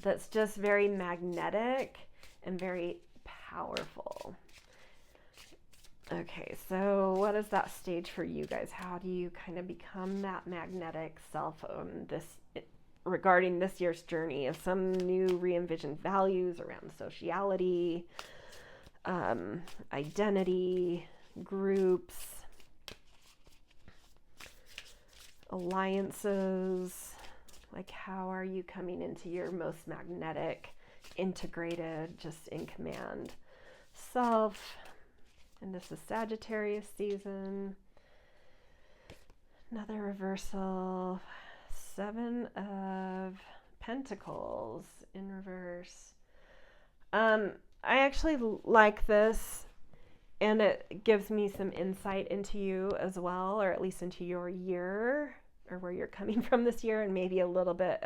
that's just very magnetic and very powerful. Okay, so what is that stage for you guys? How do you kind of become that magnetic self regarding this year's journey of some new re-envisioned values around sociality, identity, groups, alliances? Like, how are you coming into your most magnetic, integrated, just in command self? And this is Sagittarius season. Another reversal. 7 of Pentacles in reverse. I actually like this, and it gives me some insight into you as well, or at least into your year, or where you're coming from this year, and maybe a little bit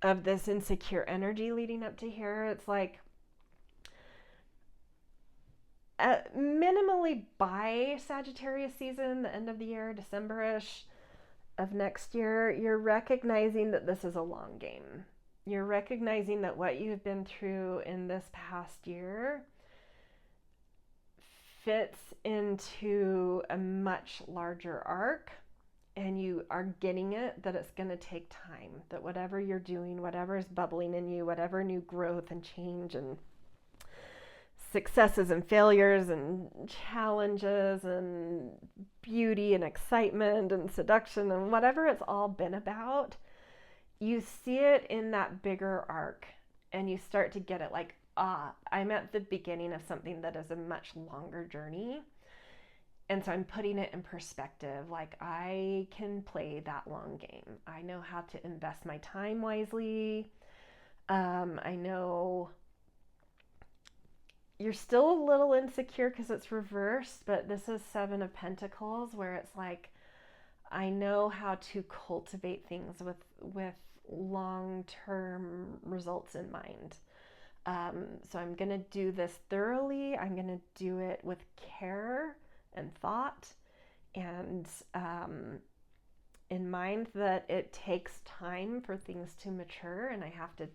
of this insecure energy leading up to here. It's like, minimally by Sagittarius season, the end of the year, December-ish of next year, you're recognizing that this is a long game. You're recognizing that what you've been through in this past year fits into a much larger arc, and you are getting it, that it's going to take time, that whatever you're doing, whatever is bubbling in you, whatever new growth and change and successes and failures and challenges and beauty and excitement and seduction and whatever it's all been about, you see it in that bigger arc, and you start to get it like, I'm at the beginning of something that is a much longer journey. And so I'm putting it in perspective. Like, I can play that long game. I know how to invest my time wisely. I know you're still a little insecure because it's reversed, but this is 7 of Pentacles, where it's like, I know how to cultivate things with long-term results in mind. So I'm going to do this thoroughly. I'm going to do it with care and thought, and in mind that it takes time for things to mature, and I have to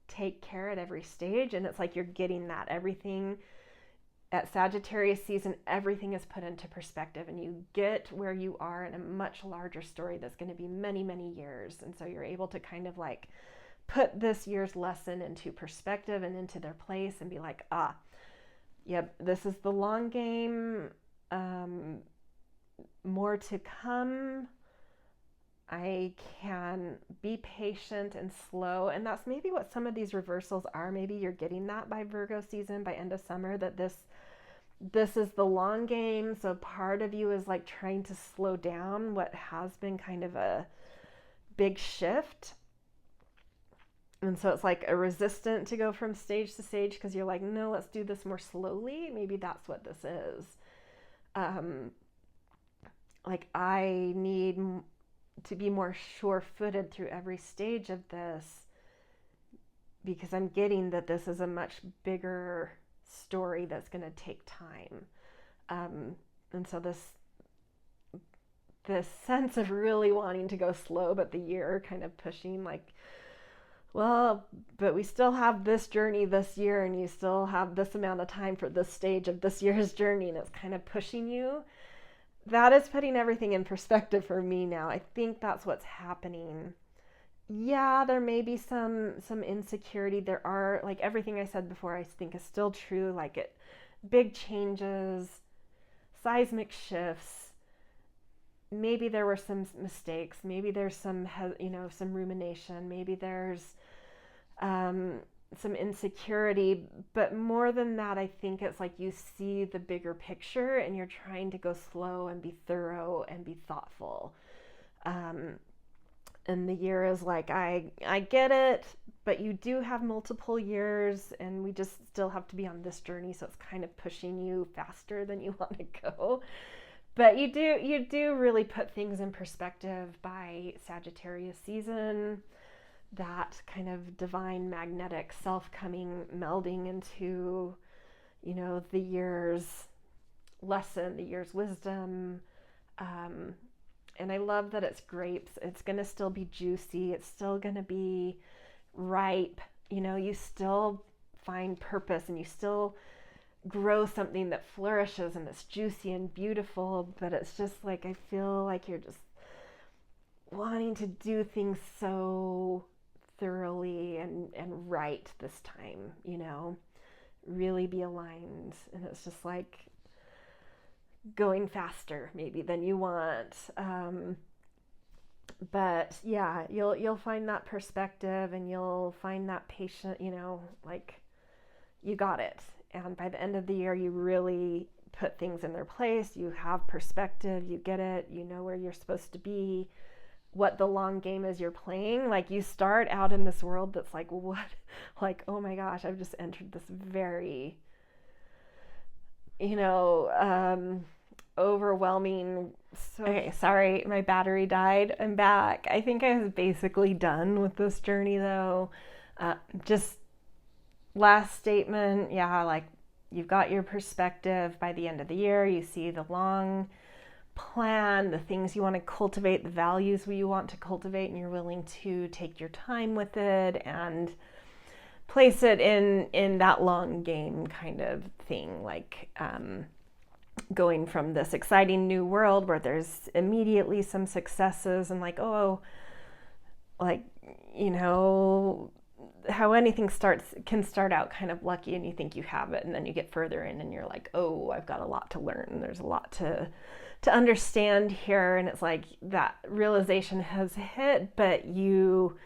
take care at every stage. And it's like you're getting that. Everything at Sagittarius season, everything is put into perspective, and you get where you are in a much larger story that's going to be many, many years. And so you're able to kind of like put this year's lesson into perspective and into their place, and be like, yep, this is the long game. More to come. I can be patient and slow. And that's maybe what some of these reversals are. Maybe you're getting that by Virgo season, by end of summer, that this is the long game. So part of you is like trying to slow down what has been kind of a big shift. And so it's like a resistant to go from stage to stage, because you're like, no, let's do this more slowly. Maybe that's what this is. Like, I need to be more sure-footed through every stage of this, because I'm getting that this is a much bigger story that's going to take time. And so this sense of really wanting to go slow, but the year kind of pushing, like, well, but we still have this journey this year, and you still have this amount of time for this stage of this year's journey, and it's kind of pushing you. That is putting everything in perspective for me now. I think that's what's happening. Yeah, there may be some insecurity. There are, like, everything I said before I think is still true. Like, big changes, seismic shifts. Maybe there were some mistakes. Maybe there's some rumination. Maybe there's some insecurity. But more than that, I think it's like you see the bigger picture, and you're trying to go slow and be thorough and be thoughtful. And the year is like, I get it, but you do have multiple years, and we just still have to be on this journey. So it's kind of pushing you faster than you want to go. But you do really put things in perspective by Sagittarius season, that kind of divine magnetic self coming, melding into, the year's lesson, the year's wisdom. And I love that it's grapes. It's going to still be juicy. It's still going to be ripe. You still find purpose, and you still grow something that flourishes and it's juicy and beautiful, but it's just like, I feel like you're just wanting to do things so thoroughly and right this time, really be aligned. And it's just like going faster maybe than you want. But yeah, you'll find that perspective, and you'll find that patient, like you got it. And by the end of the year, you really put things in their place. You have perspective, you get it, you know where you're supposed to be, what the long game is you're playing. Like, you start out in this world that's like, what? Like, oh my gosh, I've just entered this very, overwhelming. Okay, sorry, my battery died. I'm back. I think I was basically done with this journey though. Just last statement, yeah, like you've got your perspective by the end of the year. You see the long plan, the things you want to cultivate, the values you want to cultivate, and you're willing to take your time with it and place it in that long game kind of thing, like going from this exciting new world where there's immediately some successes and like, oh, like, how anything can start out kind of lucky and you think you have it, and then you get further in and you're like, oh, I've got a lot to learn. There's a lot to understand here. And it's like that realization has hit, but you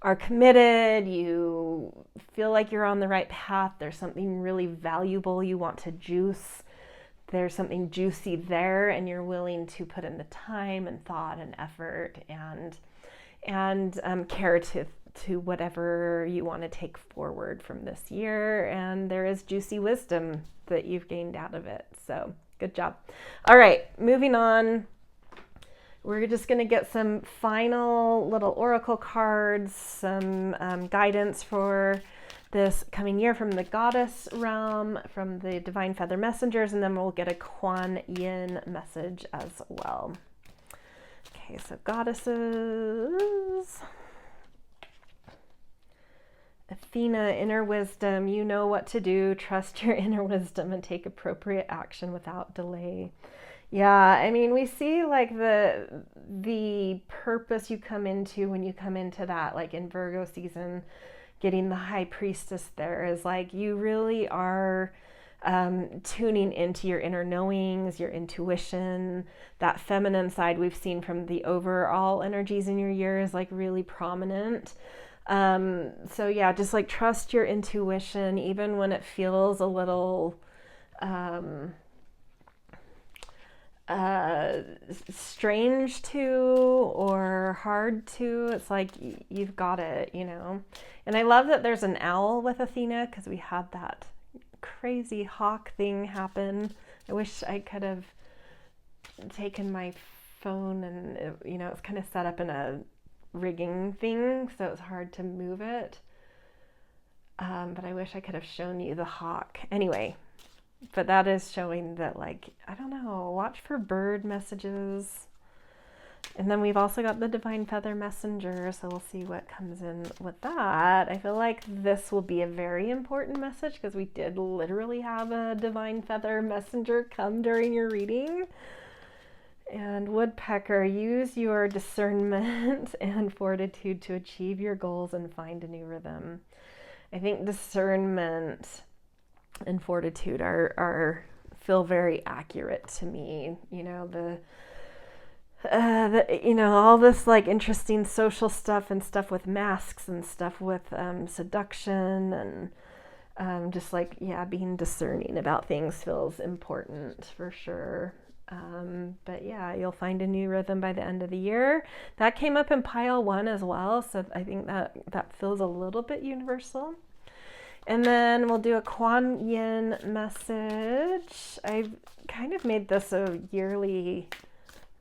are committed. You feel like you're on the right path. There's something really valuable you want to juice. There's something juicy there, and you're willing to put in the time and thought and effort and care to whatever you want to take forward from this year. And there is juicy wisdom that you've gained out of it. So good job. All right, moving on. We're just going to get some final little oracle cards, some guidance for this coming year from the goddess realm, from the divine feather messengers, and then we'll get a Kuan Yin message as well. Okay, so goddesses. Athena, inner wisdom, you know what to do. Trust your inner wisdom and take appropriate action without delay. Yeah, I mean, we see like the purpose you come into when you come into that, like in Virgo season, getting the high priestess there is like you really are tuning into your inner knowings, your intuition. That feminine side we've seen from the overall energies in your year is like really prominent. So yeah, just like trust your intuition, even when it feels a little strange to or hard to. It's like you've got it, And I love that there's an owl with Athena, because we had that crazy hawk thing happen. I wish I could have taken my phone and it's kind of set up in a rigging thing, so it's hard to move it. But I wish I could have shown you the hawk. Anyway, but that is showing that, like, I don't know, watch for bird messages. And then we've also got the divine feather messenger, so we'll see what comes in with that. I feel like this will be a very important message because we did literally have a divine feather messenger come during your reading. And woodpecker, use your discernment and fortitude to achieve your goals and find a new rhythm. I think discernment and fortitude are feel very accurate to me. All this like interesting social stuff and stuff with masks and stuff with seduction and just like, yeah, being discerning about things feels important for sure. But yeah, you'll find a new rhythm by the end of the year. That came up in pile 1 as well, so I think that feels a little bit universal. And then we'll do a Kuan Yin message. I've kind of made this a yearly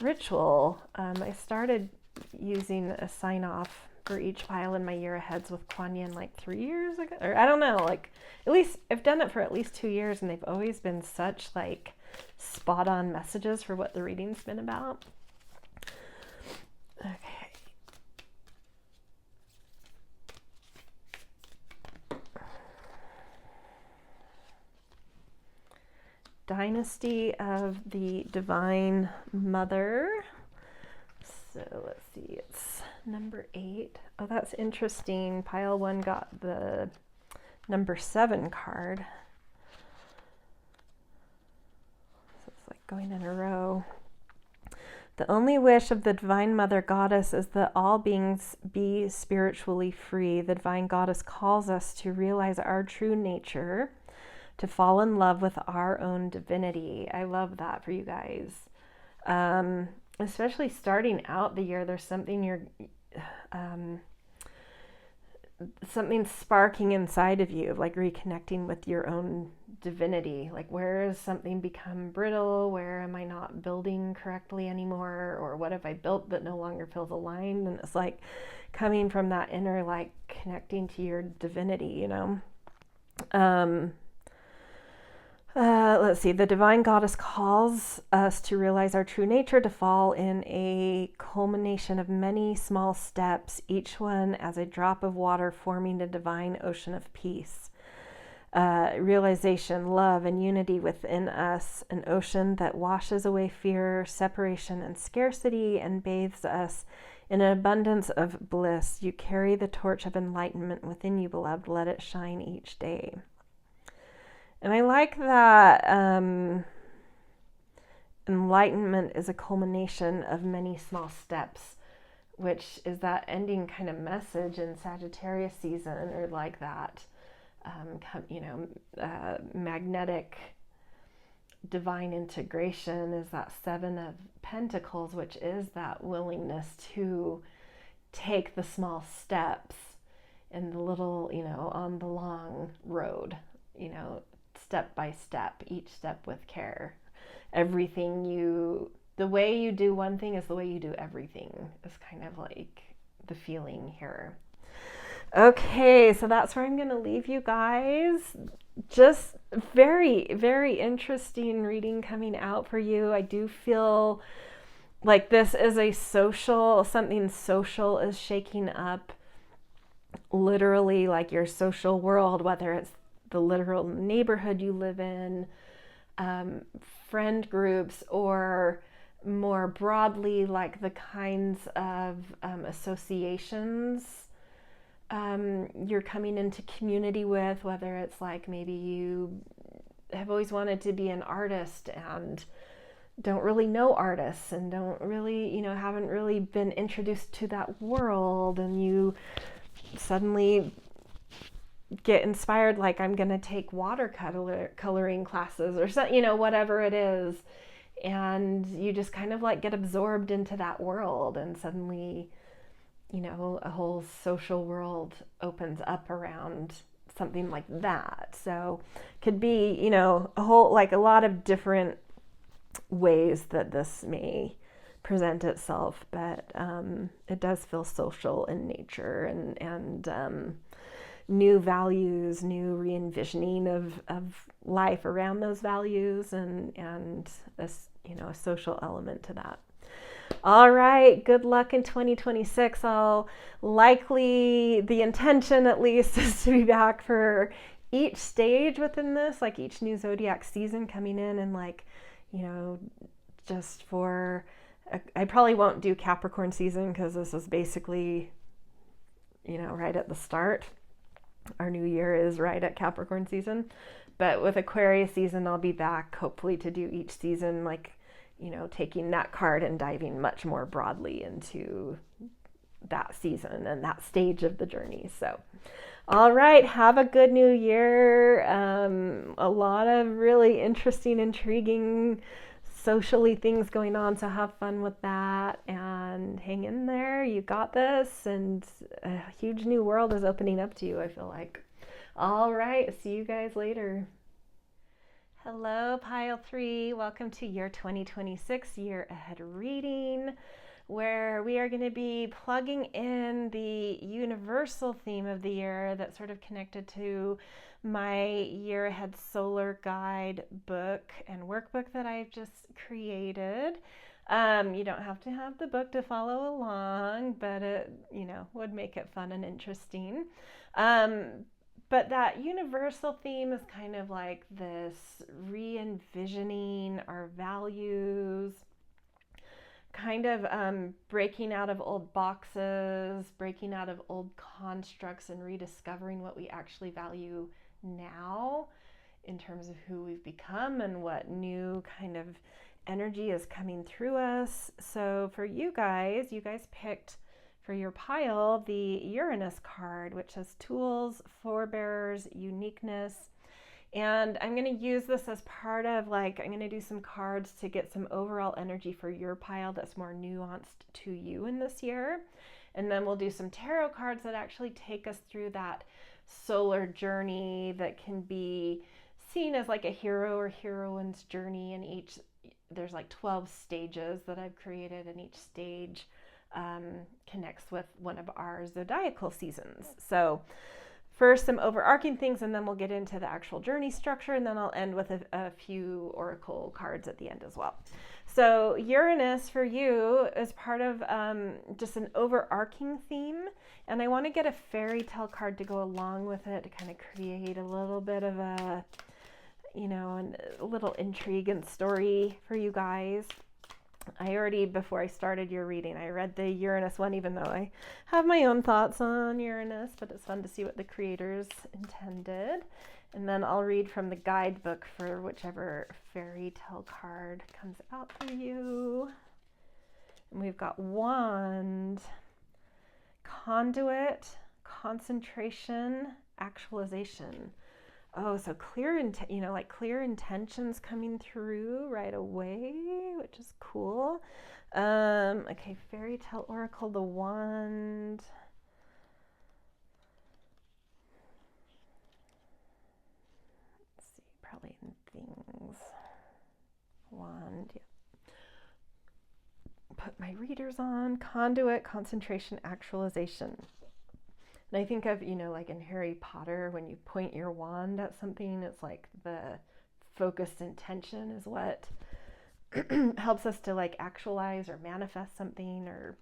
ritual. I started using a sign off for each pile in my year aheads with Kuan Yin like 3 years ago, or I don't know, like at least I've done it for at least 2 years, and they've always been such like spot on messages for what the reading's been about. Okay. Dynasty of the Divine Mother. So let's see, it's number 8. Oh, that's interesting. Pile 1 got the number 7 card. So it's like going in a row. The only wish of the Divine Mother Goddess is that all beings be spiritually free. The Divine Goddess calls us to realize our true nature, to fall in love with our own divinity. I love that for you guys. Especially starting out the year, there's something something sparking inside of you, like reconnecting with your own divinity. Like, where has something become brittle? Where am I not building correctly anymore? Or what have I built that no longer feels aligned? And it's like coming from that inner, like connecting to your divinity, you know? Let's see, the Divine Goddess calls us to realize our true nature, to fall in a culmination of many small steps, each one as a drop of water forming a divine ocean of peace. Realization, love, and unity within us, an ocean that washes away fear, separation, and scarcity, and bathes us in an abundance of bliss. You carry the torch of enlightenment within you, beloved. Let it shine each day. And I like that enlightenment is a culmination of many small steps, which is that ending kind of message in Sagittarius season, or like that, magnetic divine integration is that 7 of Pentacles, which is that willingness to take the small steps in the little, on the long road, step by step, each step with care. The way you do one thing is the way you do everything, is kind of like the feeling here. Okay, so that's where I'm going to leave you guys. Just very, very interesting reading coming out for you. I do feel like this is something social is shaking up, literally, like your social world, whether it's the literal neighborhood you live in, friend groups, or more broadly, like the kinds of associations you're coming into community with, whether it's like maybe you have always wanted to be an artist and don't really know artists and don't really, haven't really been introduced to that world, and you suddenly get inspired, like, I'm going to take watercoloring classes or something, whatever it is. And you just kind of like get absorbed into that world, and suddenly, a whole social world opens up around something like that. So could be, a lot of different ways that this may present itself, but it does feel social in nature, and new values, new re-envisioning of life around those values, and a social element to that. All right, good luck in 2026. The intention at least is to be back for each stage within this, like each new zodiac season coming in, and just for, I probably won't do Capricorn season because this is basically, right at the start. Our new year is right at Capricorn season. But with Aquarius season, I'll be back hopefully to do each season, taking that card and diving much more broadly into that season and that stage of the journey. So, all right, have a good new year. A lot of really interesting, intriguing, socially things going on, so have fun with that and hang in there. You got this, and a huge new world is opening up to you, I feel like. All right, see you guys later. Hello, Pile 3. Welcome to your 2026 year ahead reading, where we are going to be plugging in the universal theme of the year that's sort of connected to my year ahead solar guide book and workbook that I've just created. You don't have to have the book to follow along, but it, would make it fun and interesting. But that universal theme is kind of like this re-envisioning our values, kind of breaking out of old boxes, breaking out of old constructs, and rediscovering what we actually value now in terms of who we've become and what new kind of energy is coming through us. So for you guys picked for your pile the Uranus card, which has tools, forebears, uniqueness. And I'm going to use this as part of I'm going to do some cards to get some overall energy for your pile that's more nuanced to you in this year. And then we'll do some tarot cards that actually take us through that solar journey that can be seen as like a hero or heroine's journey. And there's 12 stages that I've created, and each stage connects with one of our zodiacal seasons. So first some overarching things, and then we'll get into the actual journey structure, and then I'll end with a few oracle cards at the end as well. So Uranus for you is part of just an overarching theme, and I want to get a fairy tale card to go along with it to kind of create a little bit of a little intrigue and story for you guys. I already, before I started your reading, I read the Uranus one, even though I have my own thoughts on Uranus, but it's fun to see what the creators intended. And then I'll read from the guidebook for whichever fairy tale card comes out for you. And we've got Wand, Conduit, Concentration, Actualization. Oh, so clear intentions coming through right away, which is cool. Okay, fairy tale oracle, the wand. Let's see, probably in things. Wand, yeah. Put my readers on. Conduit, concentration, actualization. And I think of, like in Harry Potter, when you point your wand at something, it's like the focused intention is what helps us to actualize or manifest something or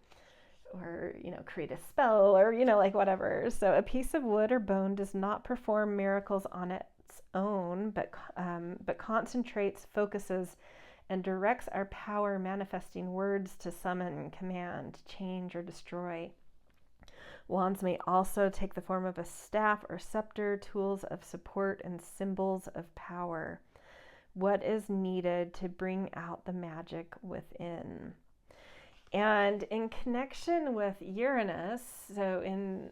create a spell or, whatever. So a piece of wood or bone does not perform miracles on its own, but concentrates, focuses, and directs our power, manifesting words to summon, command, change, or destroy. Wands may also take the form of a staff or scepter, tools of support, and symbols of power. What is needed to bring out the magic within? And in connection with Uranus, so in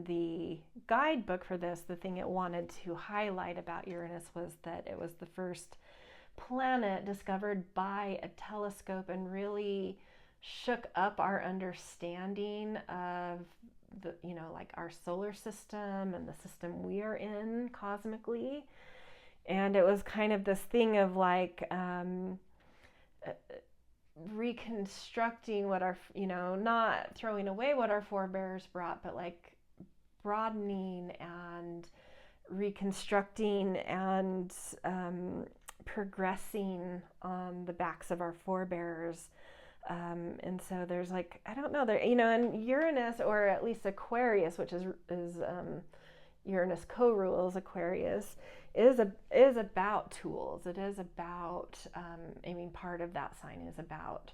the guidebook for this, the thing it wanted to highlight about Uranus was that it was the first planet discovered by a telescope and really shook up our understanding of the our solar system and the system we are in cosmically. And it was kind of this thing of reconstructing what our not throwing away what our forebears brought, but broadening and reconstructing and progressing on the backs of our forebears. And so there's I don't know, there, and Uranus, or at least Aquarius, which is Uranus co-rules Aquarius, is about tools. It is about, part of that sign is about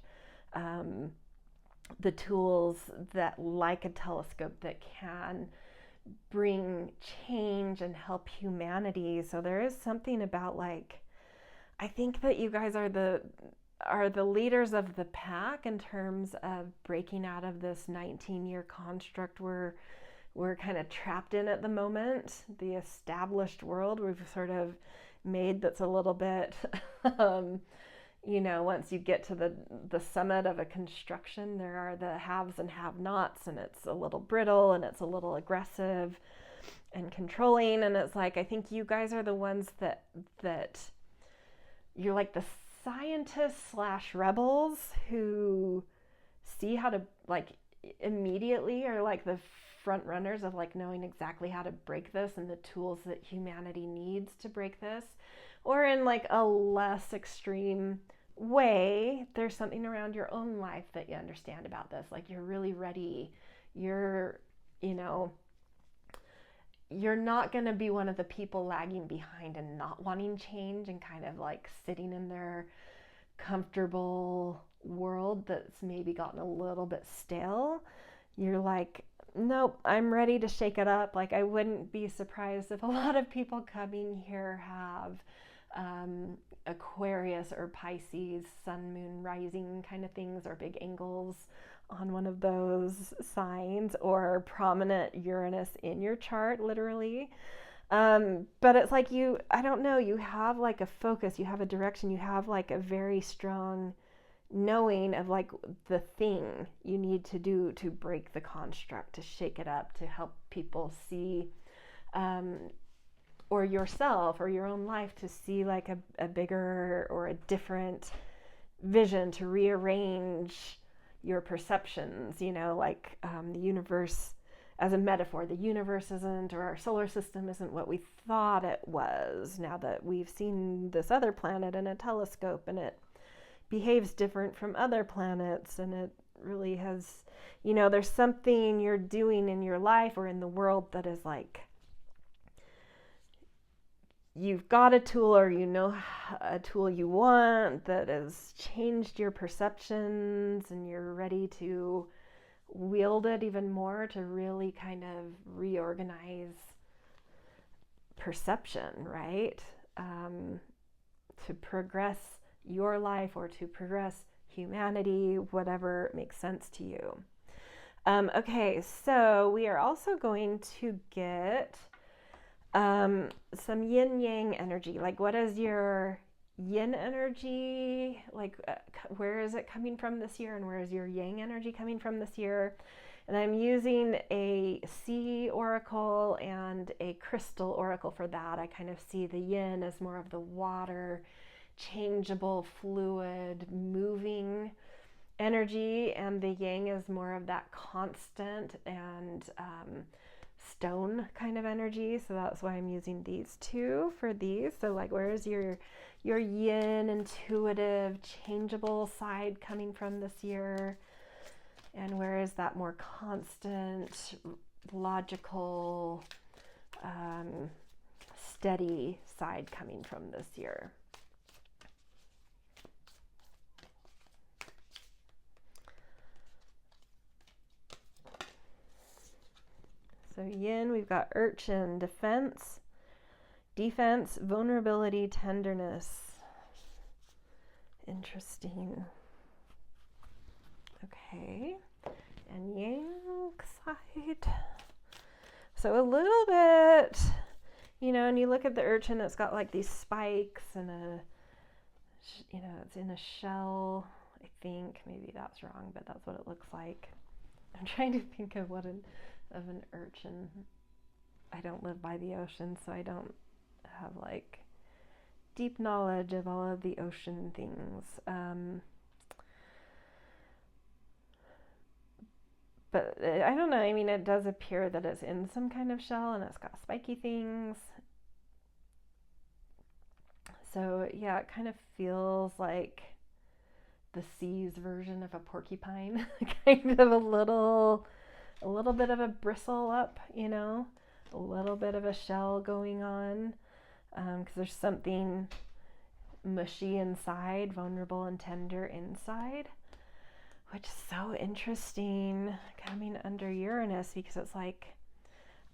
the tools that, like a telescope, that can bring change and help humanity. So there is something about I think that you guys are the leaders of the pack in terms of breaking out of this 19-year construct we're kind of trapped in at the moment. The established world we've sort of made that's a little bit, once you get to the summit of a construction, there are the haves and have-nots, and it's a little brittle and it's a little aggressive. and controlling. And it's like, I think you guys are the ones that you're like the scientists slash rebels who see how to like immediately are like the front runners of like knowing exactly how to break this and the tools that humanity needs to break this. Or in like a less extreme way, there's something around your own life that you understand about this. Like you're really ready. You're, you know, you're not going to be one of the people lagging behind and not wanting change and kind of like sitting in their comfortable world that's maybe gotten a little bit stale. You're like, nope, I'm ready to shake it up. Like I wouldn't be surprised if a lot of people coming here have Aquarius or Pisces, sun, moon, rising kind of things, or big angles on one of those signs, or prominent Uranus in your chart, literally. But it's like I don't know, you have like a focus, you have a direction, you have like a very strong knowing of like the thing you need to do to break the construct, to shake it up, to help people see, or yourself or your own life to see like a bigger or a different vision, to rearrange your perceptions, like the universe as a metaphor. The universe isn't, or our solar system isn't what we thought it was, now that we've seen this other planet in a telescope and it behaves different from other planets, and it really has, there's something you're doing in your life or in the world that is like, you've got a tool, or a tool you want that has changed your perceptions, and you're ready to wield it even more to really kind of reorganize perception, right? To progress your life or to progress humanity, whatever makes sense to you. Okay, so we are also going to get some yin yang energy. Like, what is your yin energy? Like, where is it coming from this year, and where is your yang energy coming from this year? And I'm using a sea oracle and a crystal oracle for that. I kind of see the yin as more of the water, changeable, fluid, moving energy, and the yang is more of that constant and stone kind of energy. So that's why I'm using these two for these. So like, where is your yin, intuitive, changeable side coming from this year? And where is that more constant, logical, steady side coming from this year? So yin, we've got urchin, defense, vulnerability, tenderness. Interesting. Okay. And yang side. So a little bit, and you look at the urchin, it's got like these spikes and it's in a shell, I think. Maybe that's wrong, but that's what it looks like. I'm trying to think of of an urchin. I don't live by the ocean, so I don't have like deep knowledge of all of the ocean things. But I don't know. I mean, it does appear that it's in some kind of shell and it's got spiky things. So yeah, it kind of feels like the sea's version of a porcupine, kind of a little bit of a bristle up, a little bit of a shell going on, because there's something mushy inside, vulnerable and tender inside, which is so interesting coming under Uranus, because it's like,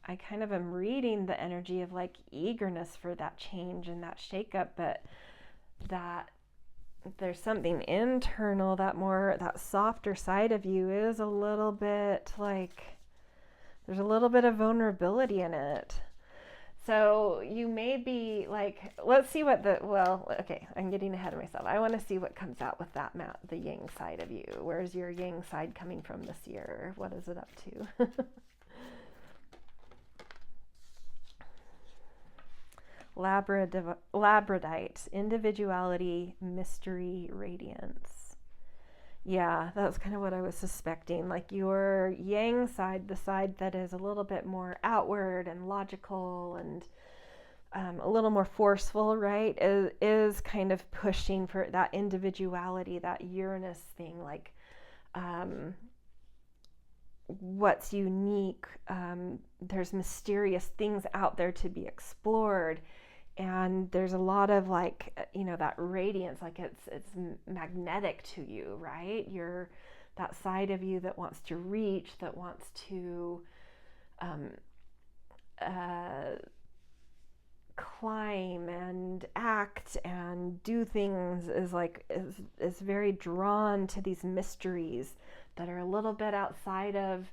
I kind of am reading the energy of like eagerness for that change and that shakeup, but that there's something internal, that softer side of you is a little bit like, there's a little bit of vulnerability in it. So you may be like, let's see what I'm getting ahead of myself. I want to see what comes out with that the yang side of you. Where's your yang side coming from this year? What is it up to? Labradite, individuality, mystery, radiance. Yeah, that was kind of what I was suspecting. Like your yang side, the side that is a little bit more outward and logical and a little more forceful, right, is kind of pushing for that individuality, that Uranus thing, like what's unique. There's mysterious things out there to be explored. And there's a lot of like, that radiance, like it's magnetic to you, right? You're that side of you that wants to reach, that wants to climb and act and do things, is very drawn to these mysteries that are a little bit outside of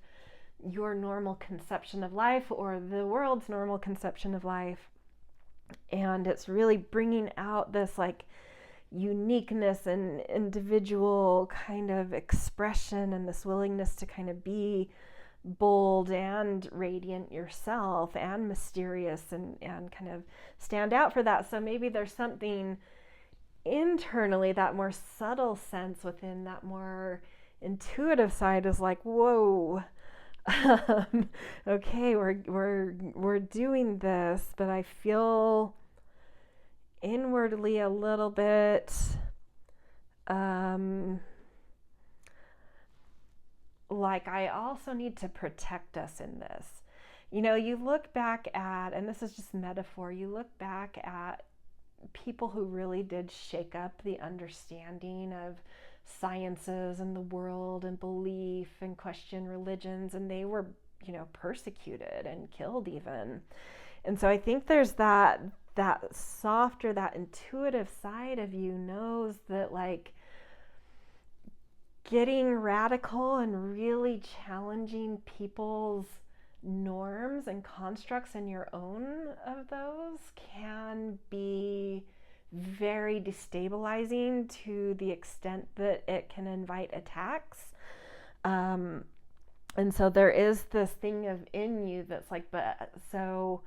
your normal conception of life or the world's normal conception of life. And it's really bringing out this like uniqueness and individual kind of expression and this willingness to kind of be bold and radiant yourself and mysterious and kind of stand out for that. So maybe there's something internally, that more subtle sense within that more intuitive side is like, whoa, okay, we're doing this, but I feel inwardly a little bit like I also need to protect us in this. You look back at, and this is just metaphor, you look back at people who really did shake up the understanding of sciences and the world and belief and question religions, and they were, persecuted and killed even. And so I think there's that softer, that intuitive side of you knows that like getting radical and really challenging people's norms and constructs and your own of those can be very destabilizing to the extent that it can invite attacks. And so there is this thing in you that's like, but so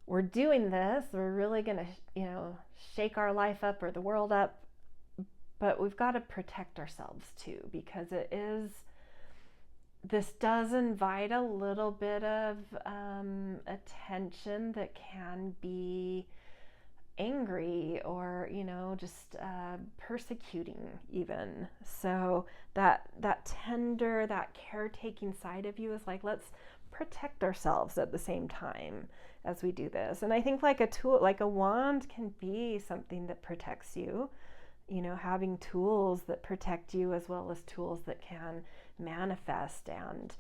we're doing this, we're really going to, shake our life up or the world up, but we've got to protect ourselves too, because this does invite a little bit of attention that can be angry or just persecuting even. So that tender, that caretaking side of you is like, let's protect ourselves at the same time as we do this. And I think like a tool, like a wand, can be something that protects you, having tools that protect you as well as tools that can manifest and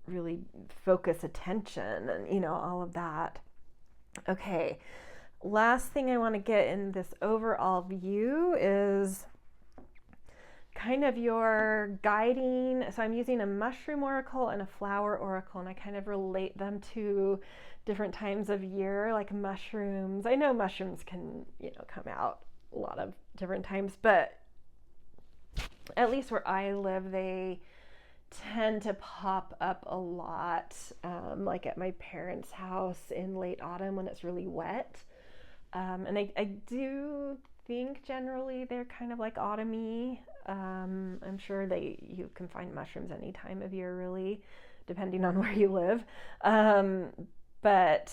really focus attention and all of that. Okay, last thing I want to get in this overall view is kind of your guiding. So I'm using a mushroom oracle and a flower oracle, and I kind of relate them to different times of year, like mushrooms. I know mushrooms can, come out a lot of different times, but at least where I live, they tend to pop up a lot, like at my parents' house in late autumn when it's really wet. And I do think generally they're kind of like autumny. I'm sure you can find mushrooms any time of year, really, depending on where you live. But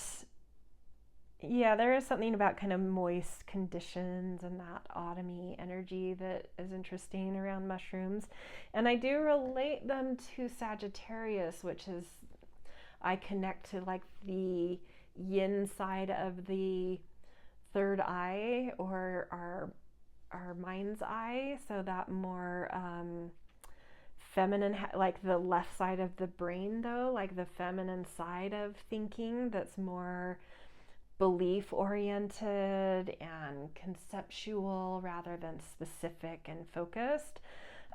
yeah, there is something about kind of moist conditions and that autumny energy that is interesting around mushrooms. And I do relate them to Sagittarius, which is, I connect to like the yin side of the third eye, or our mind's eye. So that more feminine, like the left side of the brain though, like the feminine side of thinking that's more belief oriented and conceptual rather than specific and focused.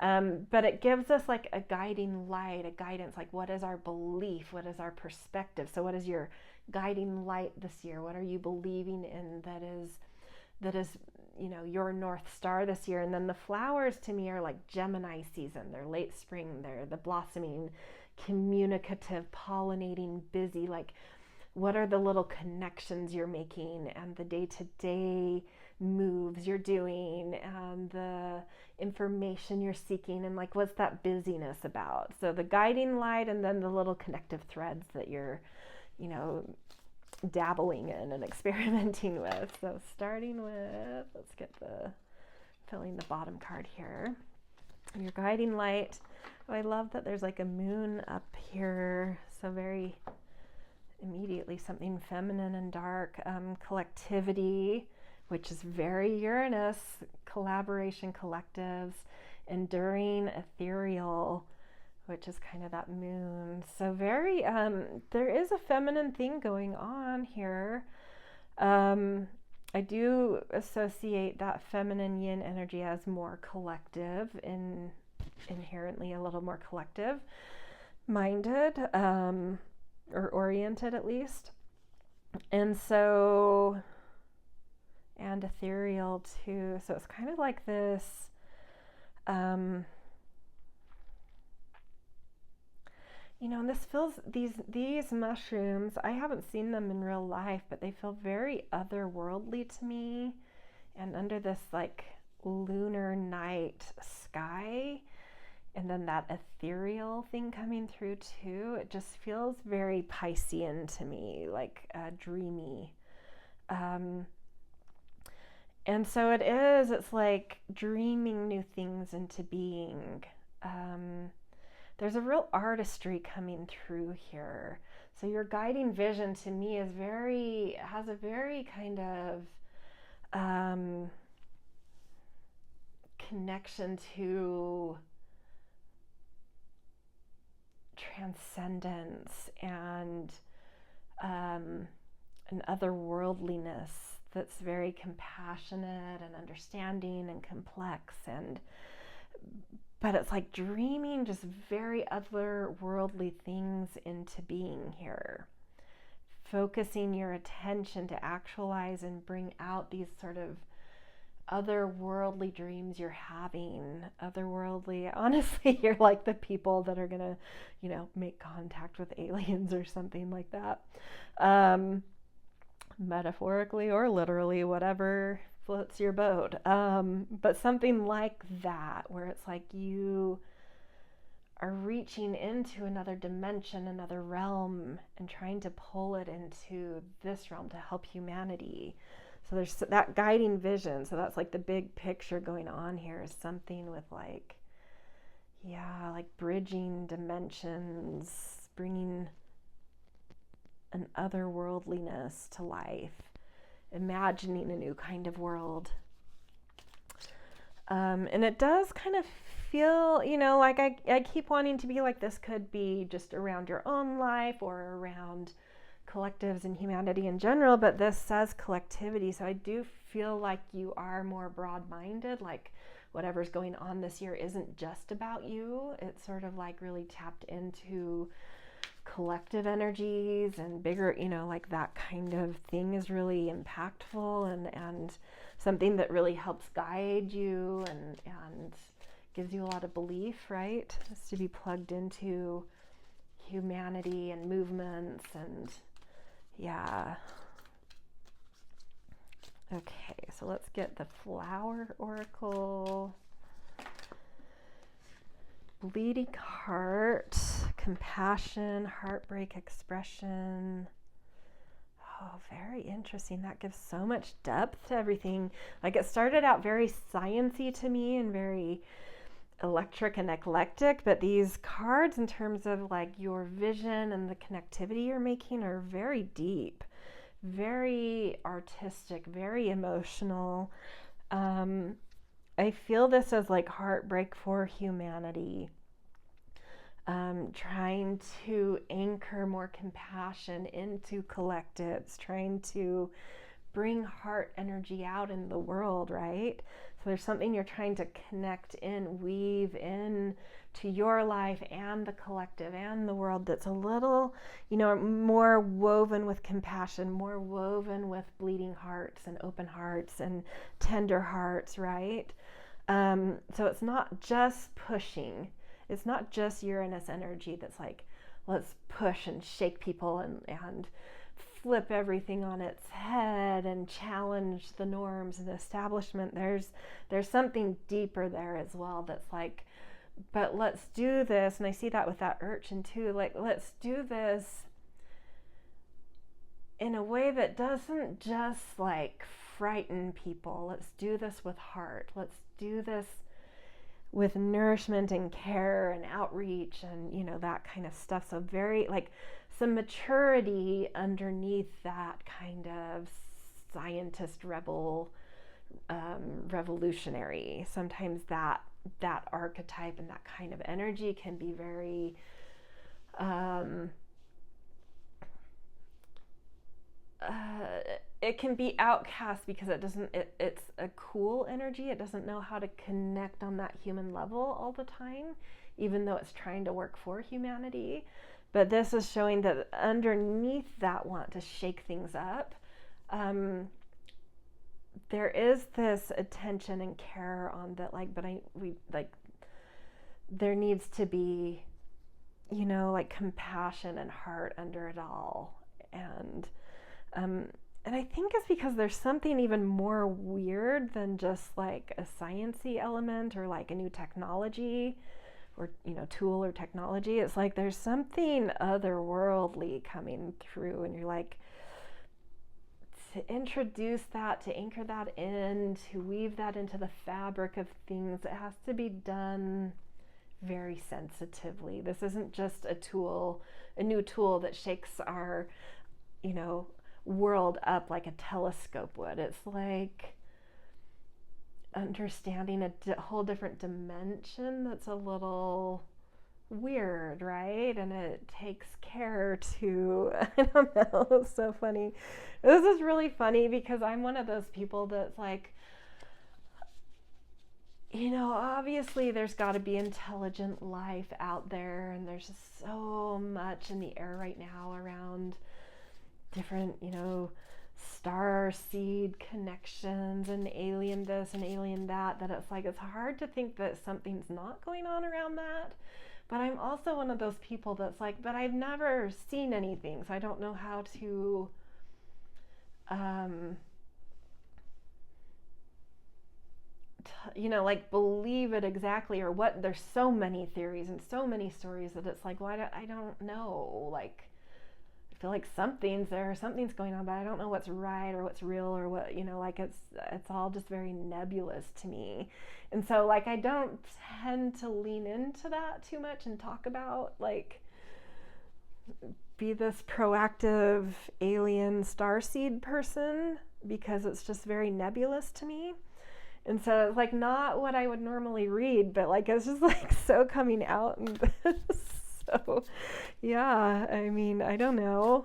But it gives us like a guiding light, a guidance, like what is our belief? What is our perspective? So what is your guiding light this year? What are you believing in that is your North Star this year? And then the flowers to me are like Gemini season. They're late spring. They're the blossoming, communicative, pollinating, busy, like what are the little connections you're making and the day-to-day moves you're doing and the information you're seeking, and like, what's that busyness about? So the guiding light, and then the little connective threads that you're, you know, dabbling in and experimenting with. So starting with, let's get filling the bottom card here. Your guiding light. Oh, I love that there's like a moon up here. So very immediately something feminine and dark. Collectivity, which is very Uranus, collaboration, collectives, enduring, ethereal, which is kind of that moon. So very, there is a feminine thing going on here. I do associate that feminine yin energy as more collective, inherently a little more collective minded, or oriented at least. And so, and ethereal too. So it's kind of like this, you know, and this feels, these mushrooms, I haven't seen them in real life, but they feel very otherworldly to me. And under this like lunar night sky, and then that ethereal thing coming through too, it just feels very Piscean to me, like dreamy. And so it's like dreaming new things into being. There's a real artistry coming through here. So your guiding vision to me has a very kind of connection to transcendence and an otherworldliness that's very compassionate and understanding and complex, but it's like dreaming just very otherworldly things into being here. Focusing your attention to actualize and bring out these sort of otherworldly dreams you're having. Otherworldly, honestly, you're like the people that are gonna, you know, make contact with aliens or something like that. Metaphorically or literally, whatever floats your boat. But something like that, where it's like you are reaching into another dimension, another realm, and trying to pull it into this realm to help humanity. So there's that guiding vision. So that's like the big picture going on here, is something with like, yeah, like bridging dimensions, bringing an otherworldliness to life, imagining a new kind of world. And it does kind of feel, you know, like I keep wanting to be like, this could be just around your own life or around collectives and humanity in general, but this says collectivity. So I do feel like you are more broad-minded, like whatever's going on this year isn't just about you. It's sort of like really tapped into collective energies and bigger, you know, like that kind of thing is really impactful and something that really helps guide you and gives you a lot of belief, right? Just to be plugged into humanity and movements and yeah. Okay, so let's get the Flower Oracle. Bleeding heart, compassion, heartbreak expression. Oh, very interesting. That gives so much depth to everything. Like it started out very science-y to me and very electric and eclectic, but these cards in terms of like your vision and the connectivity you're making are very deep, very artistic, very emotional. I feel this as like heartbreak for humanity, trying to anchor more compassion into collectives, trying to bring heart energy out in the world, right? So there's something you're trying to connect in, weave in to your life and the collective and the world that's a little, you know, more woven with compassion, more woven with bleeding hearts and open hearts and tender hearts, right? So it's not just pushing. It's not just Uranus energy that's like, let's push and shake people and flip everything on its head and challenge the norms and the establishment. There's something deeper there as well that's like, but let's do this. And I see that with that urchin too, like, let's do this in a way that doesn't just like frighten people. Let's do this with heart. Let's do this with nourishment and care and outreach and, you know, that kind of stuff. So very like some maturity underneath that kind of scientist revolutionary. Sometimes that archetype and that kind of energy can be very it can be outcast because it's a cool energy. It doesn't know how to connect on that human level all the time, even though it's trying to work for humanity. But this is showing that underneath that want to shake things up, there is this attention and care on that, like, there needs to be, you know, like compassion and heart under it all. And I think it's because there's something even more weird than just like a sciencey element or like a new technology or, you know, tool or technology. It's like there's something otherworldly coming through, and you're like, to introduce that, to anchor that in, to weave that into the fabric of things, it has to be done very sensitively. This isn't just a tool, a new tool that shakes our, you know, world up like a telescope would. It's like understanding a whole different dimension that's a little weird, right? And it takes care to, I don't know, it's so funny. This is really funny because I'm one of those people that's like, you know, obviously there's got to be intelligent life out there, and there's just so much in the air right now around different, you know, star seed connections and alien this and alien that it's like, it's hard to think that something's not going on around that. But I'm also one of those people that's like, but I've never seen anything, so I don't know how to you know, like believe it exactly, or what. There's so many theories and so many stories that it's like, well, I don't know, like I feel like something's going on, but I don't know what's right or what's real or what, you know, like it's all just very nebulous to me. And so like I don't tend to lean into that too much and talk about, like, be this proactive alien starseed person, because it's just very nebulous to me. And so it's like not what I would normally read, but like it's just like so coming out. And so yeah, I mean, I don't know.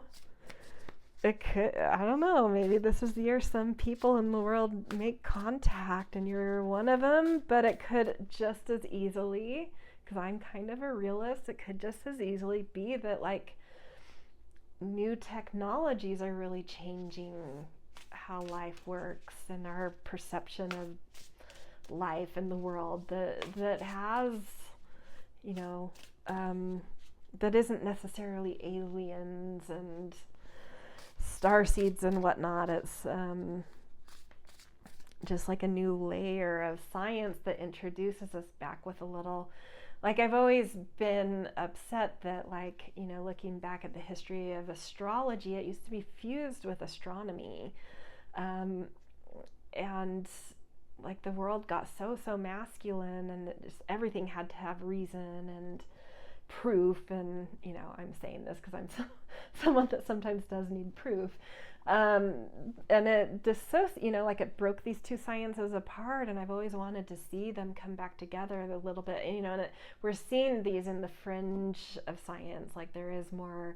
It could, I don't know, maybe this is the year some people in the world make contact and you're one of them, but it could just as easily, because I'm kind of a realist, it could just as easily be that like new technologies are really changing how life works and our perception of life in the world, that has, you know, that isn't necessarily aliens and starseeds and whatnot. It's just like a new layer of science that introduces us back with a little, like, I've always been upset that, like, you know, looking back at the history of astrology, it used to be fused with astronomy. And like the world got so masculine, and just everything had to have reason and proof. And, you know, I'm saying this because I'm someone that sometimes does need proof. And it you know, like it broke these two sciences apart, and I've always wanted to see them come back together a little bit, you know, and we're seeing these in the fringe of science, like there is more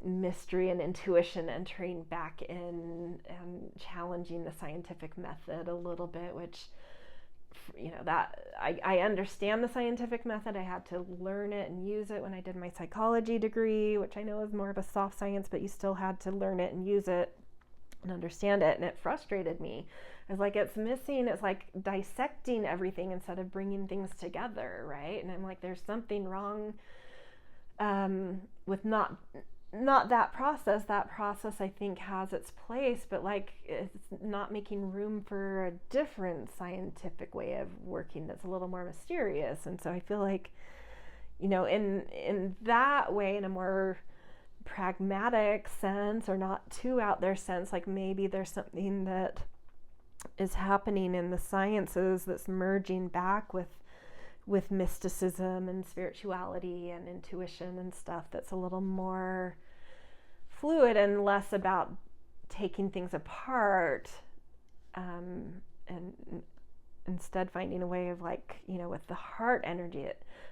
mystery and intuition entering back in and challenging the scientific method a little bit, which, you know, that I understand the scientific method. I had to learn it and use it when I did my psychology degree, which I know is more of a soft science, but you still had to learn it and use it and understand it, and it frustrated me. I was like, it's missing, it's like dissecting everything instead of bringing things together, right? And I'm like, there's something wrong with not not that process. That process, I think, has its place, but like it's not making room for a different scientific way of working that's a little more mysterious. And so I feel like, in that way, in a more pragmatic sense, or not too out there sense, like maybe there's something that is happening in the sciences that's merging back with mysticism and spirituality and intuition and stuff that's a little more fluid and less about taking things apart, and instead finding a way of, like, with the heart energy,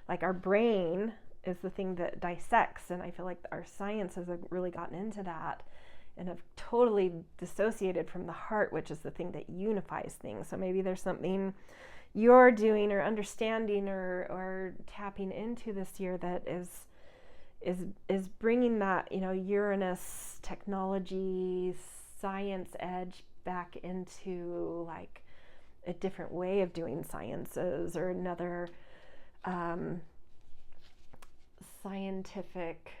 like our brain is the thing that dissects, and I feel like our sciences have really gotten into that and have totally dissociated from the heart, which is the thing that unifies things. So maybe there's something you're doing or understanding or tapping into this year that is bringing that, Uranus technology, science edge back into like a different way of doing sciences, or another scientific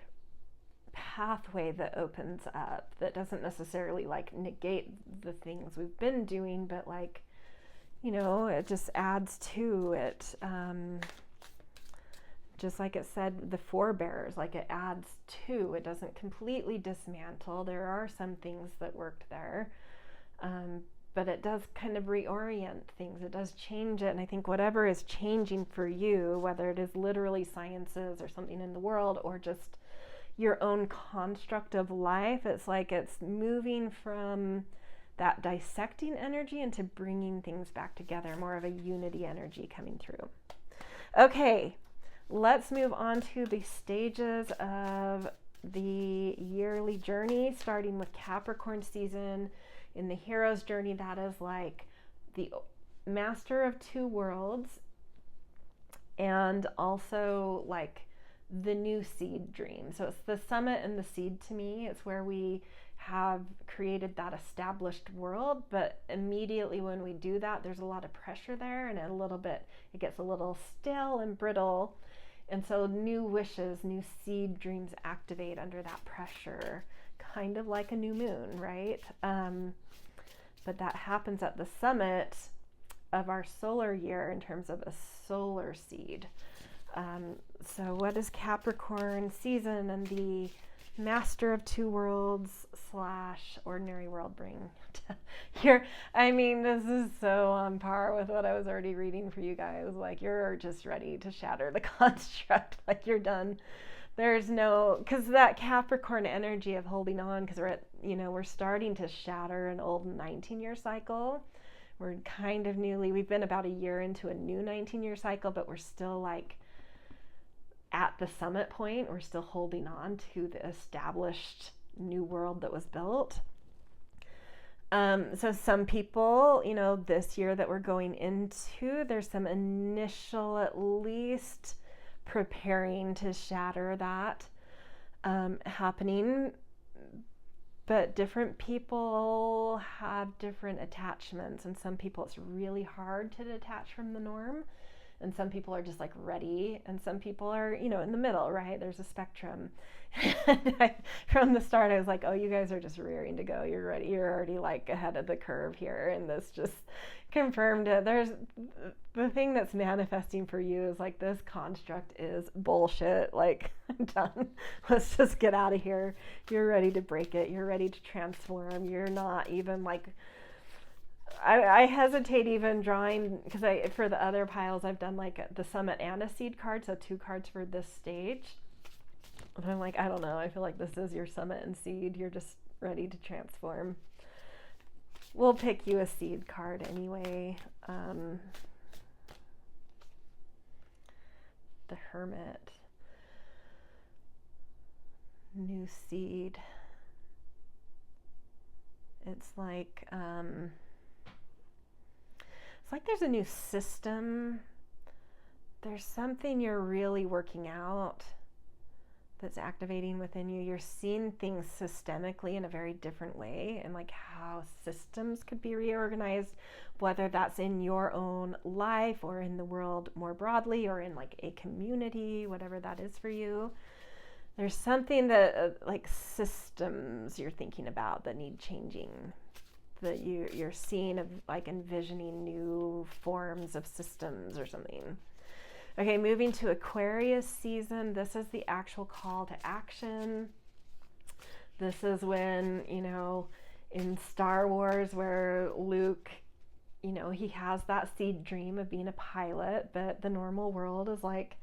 pathway that opens up, that doesn't necessarily like negate the things we've been doing, but like, it just adds to it. Just like it said, the forebears, like it adds to, it doesn't completely dismantle. There are some things that worked there, but it does kind of reorient things. It does change it. And I think whatever is changing for you, whether it is literally sciences or something in the world, or just your own construct of life, it's like it's moving from that dissecting energy into bringing things back together, more of a unity energy coming through. Okay, let's move on to the stages of the yearly journey, starting with Capricorn season. In the hero's journey, that is like the master of two worlds, and also like the new seed dream. So it's the summit and the seed to me. It's where we have created that established world, but immediately when we do that, there's a lot of pressure there, and it gets a little stale and brittle. And so new wishes, new seed dreams activate under that pressure, kind of like a new moon, right? But that happens at the summit of our solar year in terms of a solar seed. So what does Capricorn season and the master of two worlds / ordinary world bring here? I mean, this is so on par with what I was already reading for you guys. Like, you're just ready to shatter the construct. Like, you're done. There's no, because that Capricorn energy of holding on, because we're starting to shatter an old 19-year cycle. We're kind of we've been about a year into a new 19-year cycle, but we're still like at the summit point. We're still holding on to the established new world that was built. So some people, this year that we're going into, there's some initial, at least, preparing to shatter that happening. But different people have different attachments, and some people it's really hard to detach from the norm, and some people are just like ready, and some people are, in the middle, right? There's a spectrum. From the start, I was like, oh, you guys are just rearing to go. You're ready. You're already like ahead of the curve here. And this just confirmed it. There's the thing that's manifesting for you is like, this construct is bullshit. Like, I'm done. Let's just get out of here. You're ready to break it. You're ready to transform. You're not even like, I hesitate even drawing, because for the other piles I've done like the summit and a seed card, so 2 cards for this stage. And I'm like, I don't know, I feel like this is your summit and seed. You're just ready to transform. We'll pick you a seed card anyway. The Hermit. New seed. It's like there's a new system. There's something you're really working out that's activating within you. You're seeing things systemically in a very different way, and like how systems could be reorganized, whether that's in your own life or in the world more broadly, or in like a community, whatever that is for you. there's something that like systems you're thinking about that need changing, that you're seeing of like envisioning new forms of systems or something. Okay, moving to Aquarius season. This is the actual call to action. This is when, in Star Wars where Luke, he has that seed dream of being a pilot, but the normal world is like,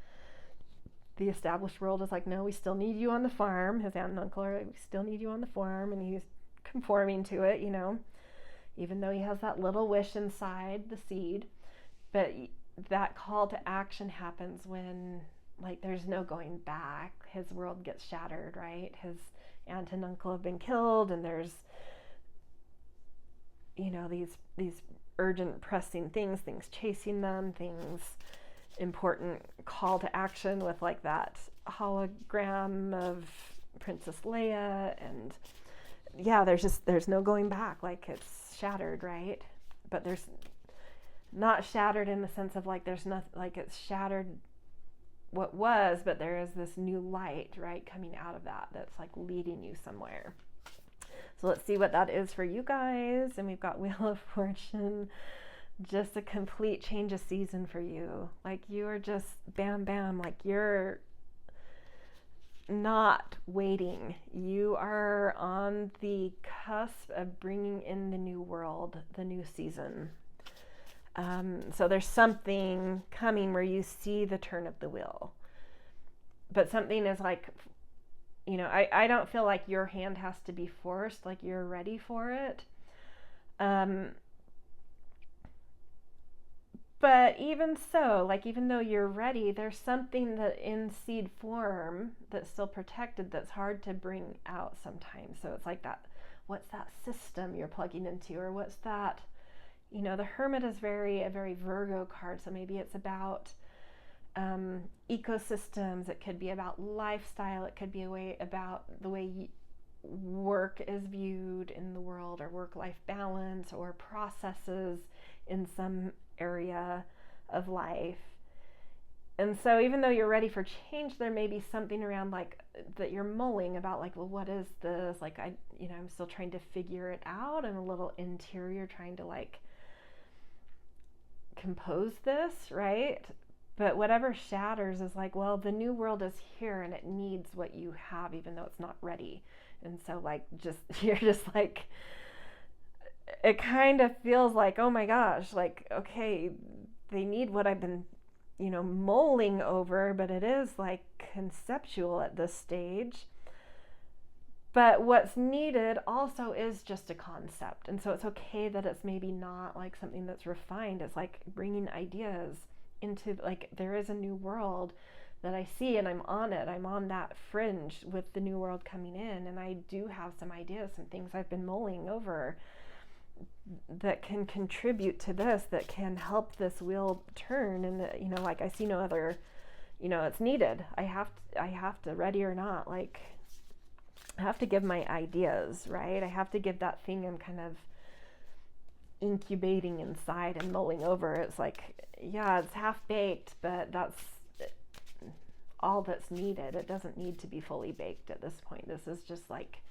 the established world is like, no, we still need you on the farm. His aunt and uncle are like, we still need you on the farm, and he's conforming to it, even though he has that little wish inside the seed. But that call to action happens when like there's no going back. His world gets shattered, right? His aunt and uncle have been killed, and there's these urgent pressing things chasing them, things important call to action with like that hologram of Princess Leia, and yeah, there's no going back, like it's shattered, right? But there's not shattered in the sense of like there's nothing, like it's shattered what was, but there is this new light, right, coming out of that's like leading you somewhere. So let's see what that is for you guys. And we've got Wheel of Fortune, just a complete change of season for you. Like you are just bam, bam, like you're not waiting. You are on the cusp of bringing in the new world, the new season. So there's something coming where you see the turn of the wheel. But something is like, I don't feel like your hand has to be forced, like you're ready for it. But even so, like even though you're ready, there's something that in seed form that's still protected that's hard to bring out sometimes. So it's like that, what's that system you're plugging into, or what's that, the Hermit is a very Virgo card. So maybe it's about ecosystems. It could be about lifestyle. It could be about the way work is viewed in the world, or work-life balance, or processes in some area of life. And so even though you're ready for change, there may be something around like that you're mulling about, like, well, what is this? Like I'm still trying to figure it out. I'm a little interior trying to like compose this, right? But whatever shatters is like, well, the new world is here and it needs what you have, even though it's not ready. And so like you're just like, it kind of feels like, oh my gosh, like, okay, they need what I've been, mulling over, but it is like conceptual at this stage. But what's needed also is just a concept. And so it's okay that it's maybe not like something that's refined. It's like bringing ideas into, like, there is a new world that I see, and I'm on it. I'm on that fringe with the new world coming in. And I do have some ideas, some things I've been mulling over that can contribute to this, that can help this wheel turn. And, like I see no other, it's needed. I have to, ready or not, like, I have to give my ideas, right? I have to give that thing I'm kind of incubating inside and mulling over. It's like, yeah, it's half baked, but that's all that's needed. It doesn't need to be fully baked at this point. This is just like,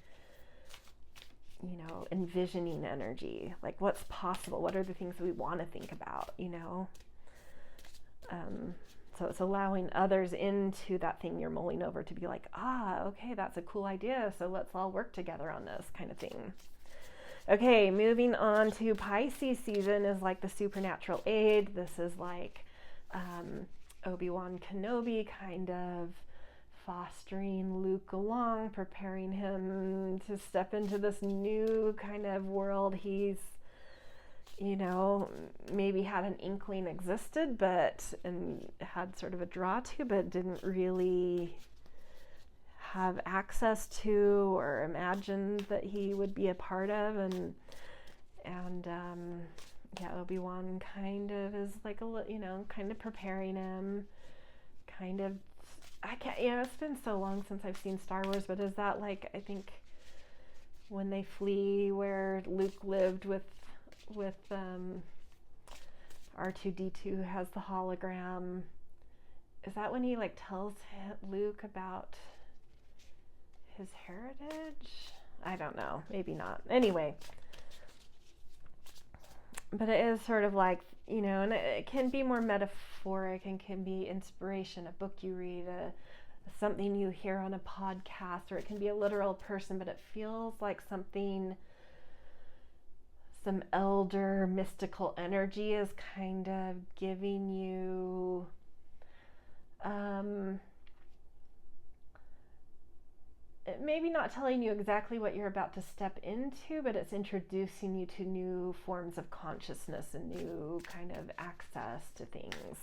envisioning energy. Like, what's possible? What are the things that we want to think about, So it's allowing others into that thing you're mulling over to be like, okay, that's a cool idea. So let's all work together on this kind of thing. Okay, moving on to Pisces season is like the supernatural aid. This is like Obi-Wan Kenobi kind of fostering Luke along, preparing him to step into this new kind of world he's, maybe had an inkling existed, and had sort of a draw to, but didn't really have access to or imagined that he would be a part of. And Obi-Wan kind of is like kind of preparing him, kind of, I can't, it's been so long since I've seen Star Wars, but is that like, I think when they flee where Luke lived with R2-D2 has the hologram, is that when he like tells Luke about his heritage. I don't know, maybe not. Anyway, but it is sort of like, and it can be more metaphoric and can be inspiration, a book you read, something you hear on a podcast, or it can be a literal person, but it feels like some elder mystical energy is kind of giving you maybe not telling you exactly what you're about to step into, but it's introducing you to new forms of consciousness and new kind of access to things,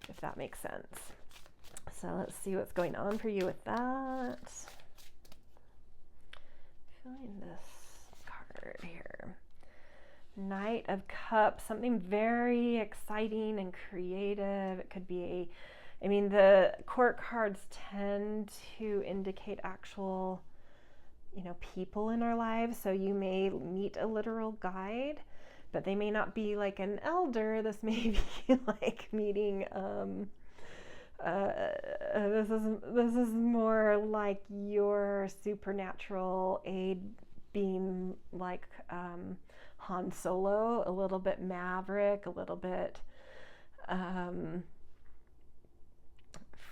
if that makes sense. So let's see what's going on for you with that. Feeling this card here. Knight of Cups, something very exciting and creative. It could be the court cards tend to indicate actual, people in our lives. So you may meet a literal guide, but they may not be like an elder. This may be like meeting, this is more like your supernatural aid being like Han Solo, a little bit maverick, a little bit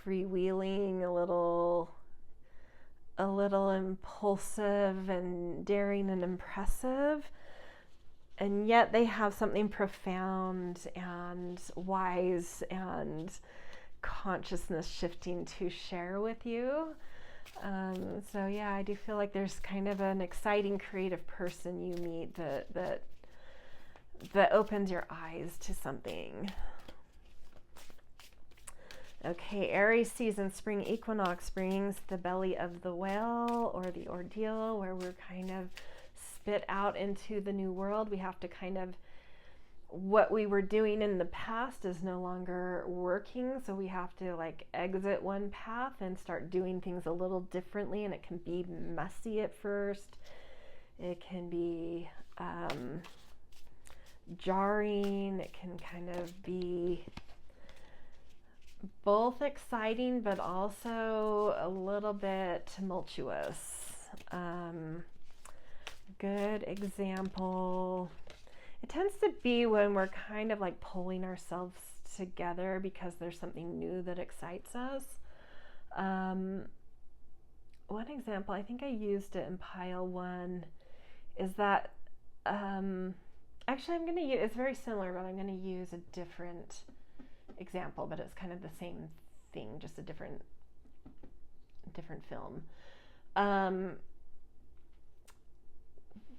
freewheeling, a little impulsive and daring and impressive, and yet they have something profound and wise and consciousness shifting to share with you. So yeah, I do feel like there's kind of an exciting creative person you meet that opens your eyes to something. Okay, Aries season, spring equinox brings the belly of the whale, or the ordeal, where we're kind of spit out into the new world. We have to kind of, what we were doing in the past is no longer working, so we have to like exit one path and start doing things a little differently, and it can be messy at first. It can be jarring. It can kind of be both exciting but also a little bit tumultuous. Good example. It tends to be when we're kind of like pulling ourselves together because there's something new that excites us. One example, I think I used it in pile 1, is that actually I'm going to use, it's very similar, but I'm going to use a different example, but it's kind of the same thing, just a different film.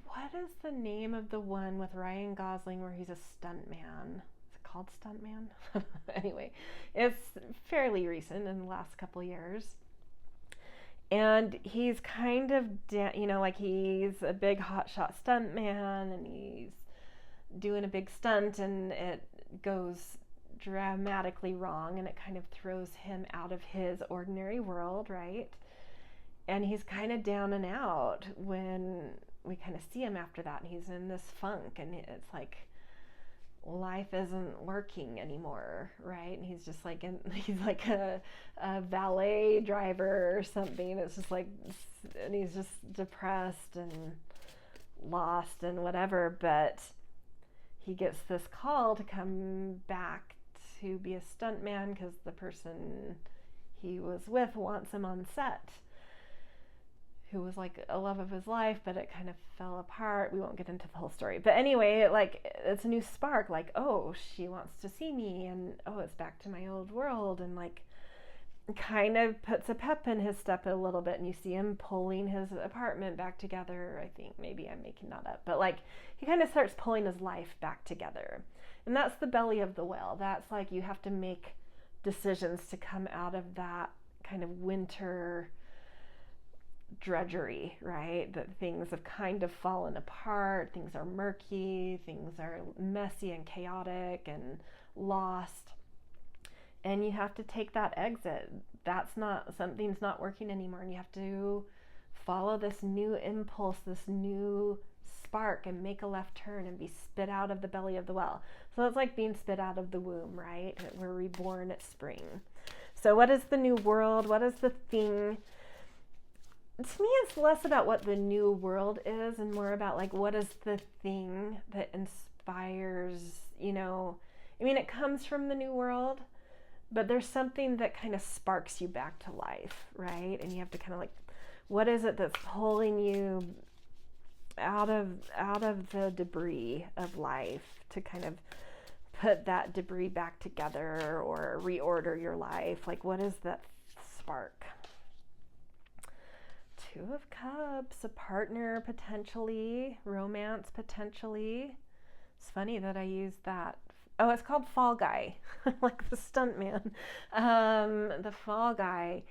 What is the name of the one with Ryan Gosling where he's a stuntman? Is it called Stuntman? Anyway, it's fairly recent, in the last couple years. And he's kind of, like he's a big hotshot stuntman, and he's doing a big stunt, and it goes dramatically wrong, and it kind of throws him out of his ordinary world, right? And he's kind of down and out when we kind of see him after that, and he's in this funk, and it's like life isn't working anymore, right? And he's just like he's like a valet driver or something. It's just like, and he's just depressed and lost and whatever, but he gets this call to come back to be a stuntman because the person he was with wants him on set, who was like a love of his life, but it kind of fell apart. We won't get into the whole story. But anyway, it's a new spark, like, oh, she wants to see me, and oh, it's back to my old world, and like kind of puts a pep in his step a little bit, and you see him pulling his apartment back together. I think maybe I'm making that up, but like he kind of starts pulling his life back together. And that's the belly of the whale. That's like you have to make decisions to come out of that kind of winter drudgery, right? That things have kind of fallen apart, things are murky, things are messy and chaotic and lost, and you have to take that exit. Something's not working anymore, and you have to follow this new impulse, this new spark, and make a left turn and be spit out of the belly of the well. So it's like being spit out of the womb, right? We're reborn at spring. So what is the new world? What is the thing to me, it's less about what the new world is and more about like what is the thing that inspires, I mean, it comes from the new world, but there's something that kind of sparks you back to life, right? And you have to kind of like, what is it that's pulling you out of the debris of life to kind of put that debris back together or reorder your life? Like, what is that spark? Two of Cups, a partner potentially, romance potentially. It's funny that I used that. Oh, it's called Fall Guy, like the stunt man. The Fall Guy,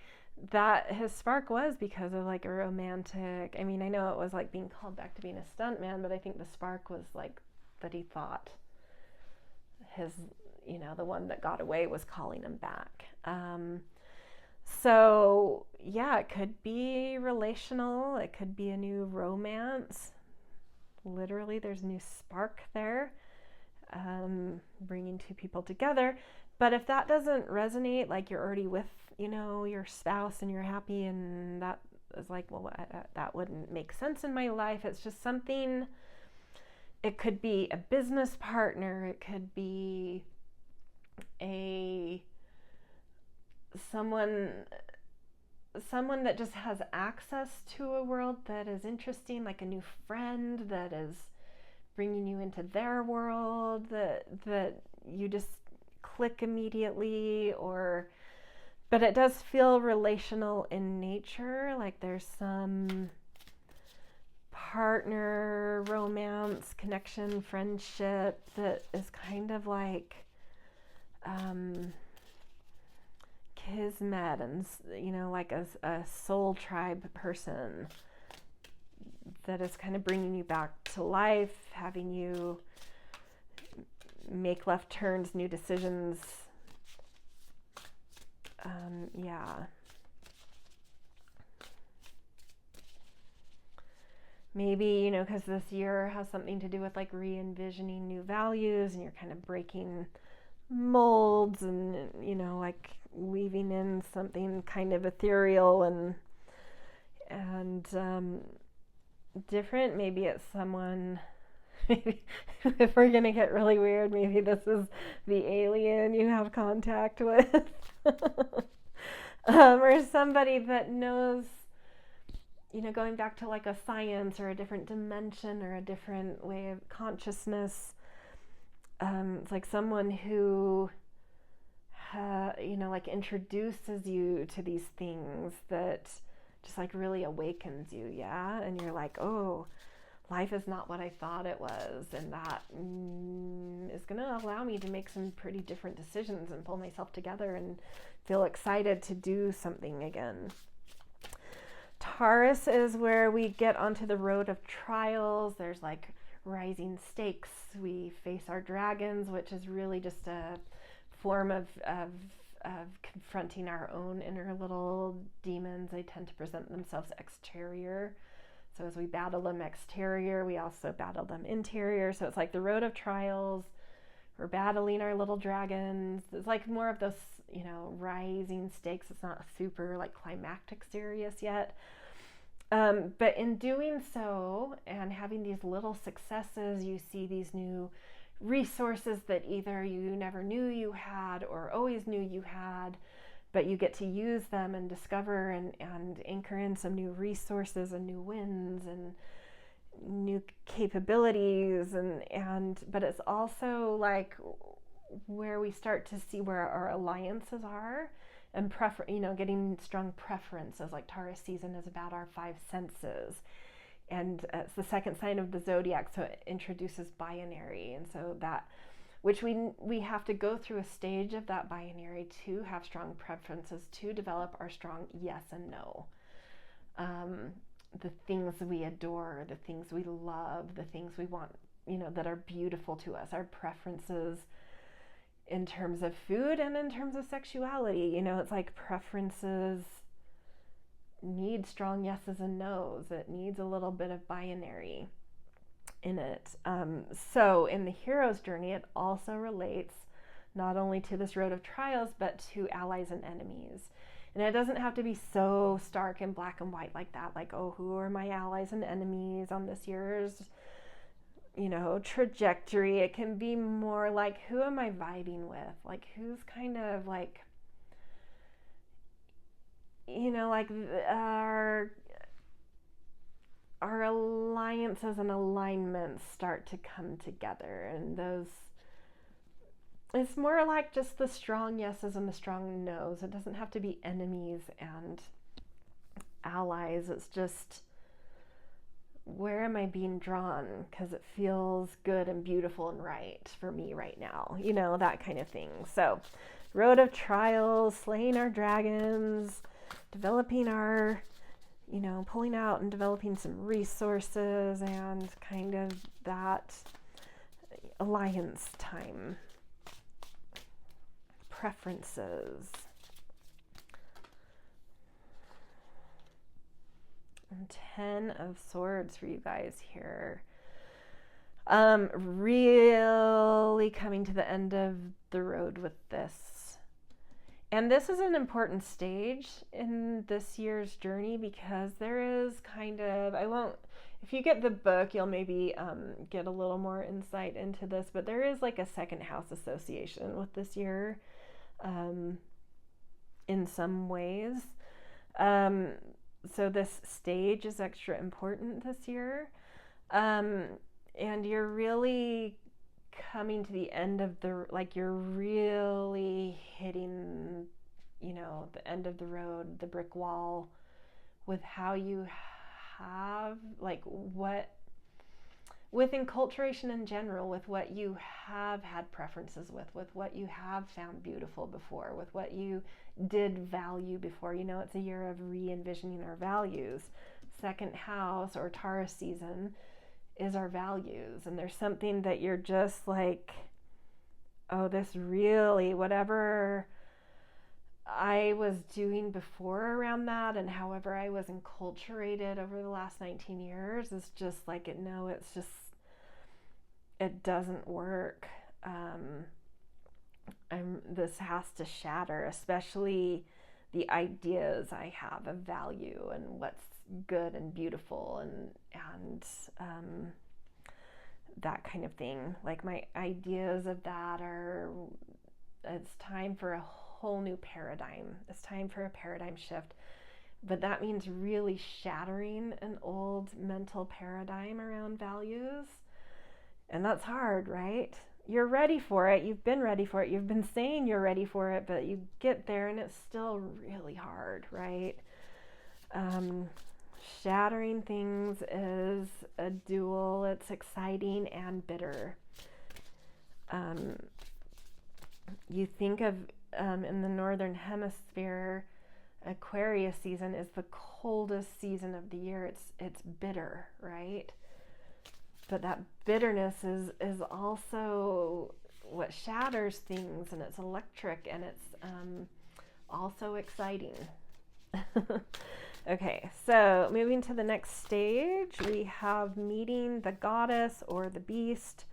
that his spark was because of like a romantic, I mean, I know it was like being called back to being a stunt man, but I think the spark was like that he thought his, the one that got away was calling him back. So yeah, it could be relational. It could be a new romance. Literally, there's a new spark there, bringing two people together. But if that doesn't resonate, like you're already with, your spouse and you're happy, and that is like, well, that wouldn't make sense in my life. It's just something. It could be a business partner. It could be someone that just has access to a world that is interesting, like a new friend that is bringing you into their world, that you just click immediately, but it does feel relational in nature, like there's some partner, romance, connection, friendship that is kind of like kismet, and like a soul tribe person that is kind of bringing you back to life, having you make left turns, new decisions. Yeah. Maybe, because this year has something to do with like re-envisioning new values, and you're kind of breaking molds and, like weaving in something kind of ethereal and different. Maybe it's someone, maybe if we're gonna get really weird, maybe this is the alien you have contact with. Or somebody that knows, going back to like a science or a different dimension or a different way of consciousness. It's like someone who like introduces you to these things that just like really awakens you, yeah? And you're like, oh, life is not what I thought it was, and that is going to allow me to make some pretty different decisions and pull myself together and feel excited to do something again. Taurus is where we get onto the road of trials. There's like rising stakes. We face our dragons, which is really just a form of confronting our own inner little demons. They tend to present themselves exterior. So as we battle them exterior, we also battle them interior. So it's like the road of trials. We're battling our little dragons. It's like more of those, rising stakes. It's not super like climactic serious yet. But in doing so and having these little successes, you see these new resources that either you never knew you had or always knew you had, but you get to use them and discover and anchor in some new resources and new wins and new capabilities, but it's also like where we start to see where our alliances are and getting strong preferences. Like Taurus season is about our five senses, and it's the second sign of the zodiac, so it introduces binary, and so that which we have to go through a stage of that binary to have strong preferences, to develop our strong yes and no. The things we adore, the things we love, the things we want, that are beautiful to us, our preferences in terms of food and in terms of sexuality. It's like preferences need strong yeses and nos. It needs a little bit of binary in it. So in the hero's journey, it also relates not only to this road of trials, but to allies and enemies. And it doesn't have to be so stark and black and white like that, like, oh, who are my allies and enemies on this year's, trajectory. It can be more like, who am I vibing with? Like, who's kind of like, like our alliances and alignments start to come together, and those, it's more like just the strong yeses and the strong nos. It doesn't have to be enemies and allies. It's just, where am I being drawn? Because it feels good and beautiful and right for me right now, that kind of thing. So, road of trials, slaying our dragons, developing our, pulling out and developing some resources, and kind of that alliance time. Preferences. And 10 of Swords for you guys here. Really coming to the end of the road with this. And this is an important stage in this year's journey, because there is kind of, if you get the book, you'll maybe get a little more insight into this, but there is like a second house association with this year in some ways. So this stage is extra important this year. And you're really coming to the end of you're really hitting, the end of the road, the brick wall, with how you have, with enculturation in general, with what you have had preferences with what you have found beautiful before, with what you did value before. It's a year of re-envisioning our values. Second house, or Taurus season, is our values. And there's something that you're just like, oh, this really, whatever I was doing before around that, and however I was enculturated over the last 19 years, is just like, it doesn't work. This has to shatter, especially the ideas I have of value and what's good and beautiful and that kind of thing. Like, my ideas of that it's time for a whole new paradigm. It's time for a paradigm shift. But that means really shattering an old mental paradigm around values. And that's hard, right? You're ready for it. You've been ready for it. You've been saying you're ready for it, but you get there and it's still really hard, right? Shattering things is a duel. It's exciting and bitter. You think of, in the Northern Hemisphere, Aquarius season is the coldest season of the year. It's bitter, right? But that bitterness is also what shatters things, and it's electric, and it's also exciting. Okay, so moving to the next stage, we have meeting the goddess or the beast.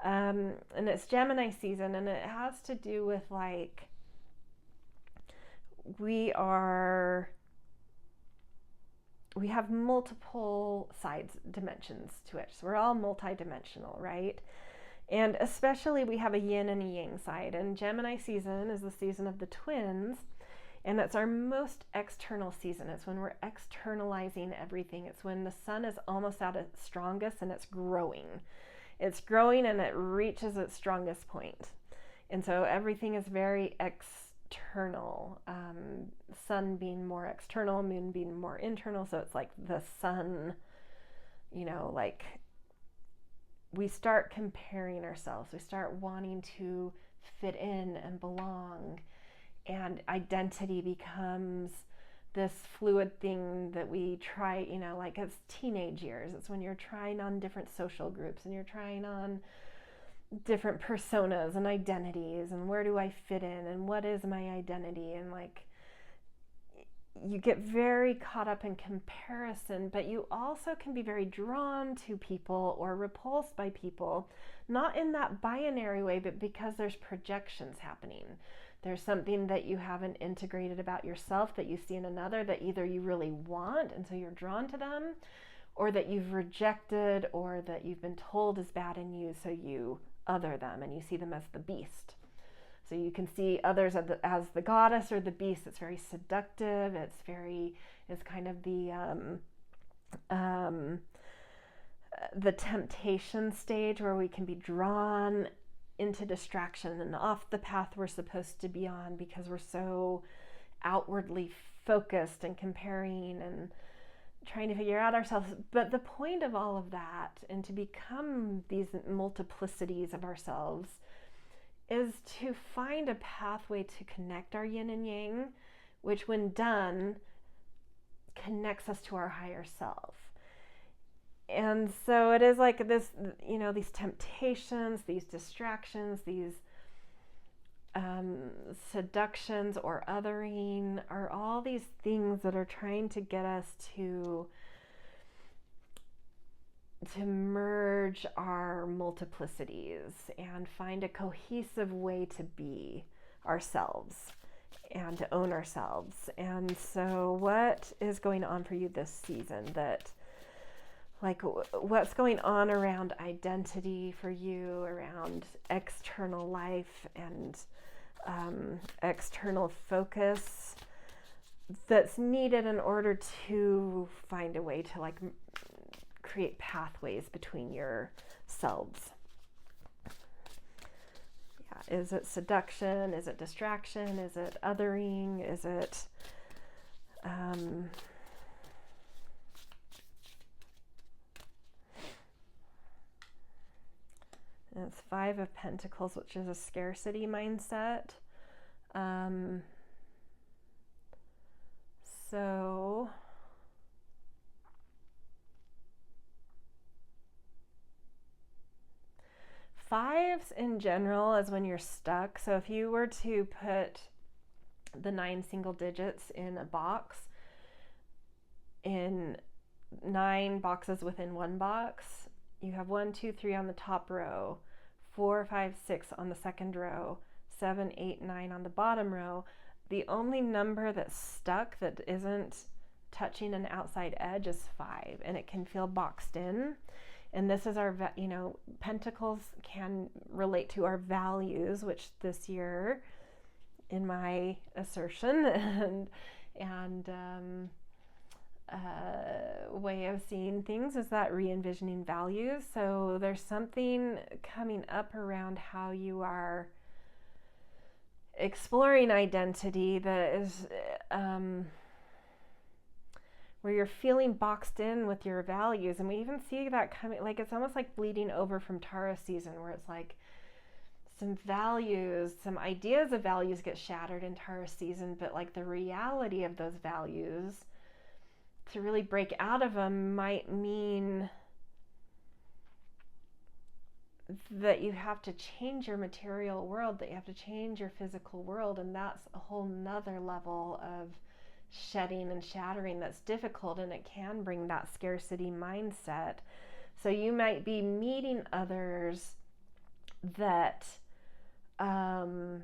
And it's Gemini season, and it has to do with we have multiple dimensions to it. So we're all multidimensional, right? And especially we have a yin and a yang side. And Gemini season is the season of the twins. And it's our most external season. It's when we're externalizing everything. It's when the sun is almost at its strongest and it's growing. It's growing and it reaches its strongest point. And so everything is very external. Sun being more external, moon being more internal. So it's like the sun, we start comparing ourselves. We start wanting to fit in and belong. And identity becomes this fluid thing that we try, it's teenage years. It's when you're trying on different social groups and you're trying on different personas and identities, and where do I fit in, and what is my identity, and you get very caught up in comparison, but you also can be very drawn to people or repulsed by people, not in that binary way, but because there's projections happening. There's something that you haven't integrated about yourself that you see in another that either you really want and so you're drawn to them, or that you've rejected, or that you've been told is bad in you, so you other them and you see them as the beast. So you can see others as the goddess or the beast. It's very seductive. It's kind of the temptation stage where we can be drawn into distraction and off the path we're supposed to be on because we're so outwardly focused and comparing and trying to figure out ourselves. But the point of all of that, and to become these multiplicities of ourselves, is to find a pathway to connect our yin and yang, which when done connects us to our higher self. And so it is like this, these temptations, these distractions, these seductions or othering are all these things that are trying to get us to merge our multiplicities and find a cohesive way to be ourselves and to own ourselves. And so what is going on for you this season, what's going on around identity for you, around external life and external focus that's needed in order to find a way to create pathways between yourselves? Yeah, is it seduction? Is it distraction? Is it othering? Is it it's Five of Pentacles, which is a scarcity mindset. So fives in general is when you're stuck. So if you were to put the 9 single digits in a box, in 9 boxes within one box, you have 1, 2, 3 on the top row, 4, 5, 6 on the second row, 7, 8, 9 on the bottom row. The only number that's stuck that isn't touching an outside edge is 5, and it can feel boxed in. And this is our, pentacles can relate to our values, which this year, in my assertion and way of seeing things, is that re-envisioning values. So there's something coming up around how you are exploring identity that is where you're feeling boxed in with your values. And we even see that coming, it's almost like bleeding over from Taurus season, where it's like some values, some ideas of values get shattered in Taurus season, but the reality of those values, to really break out of them, might mean that you have to change your material world, that you have to change your physical world. And that's a whole nother level of shedding and shattering that's difficult, and it can bring that scarcity mindset. So you might be meeting others that are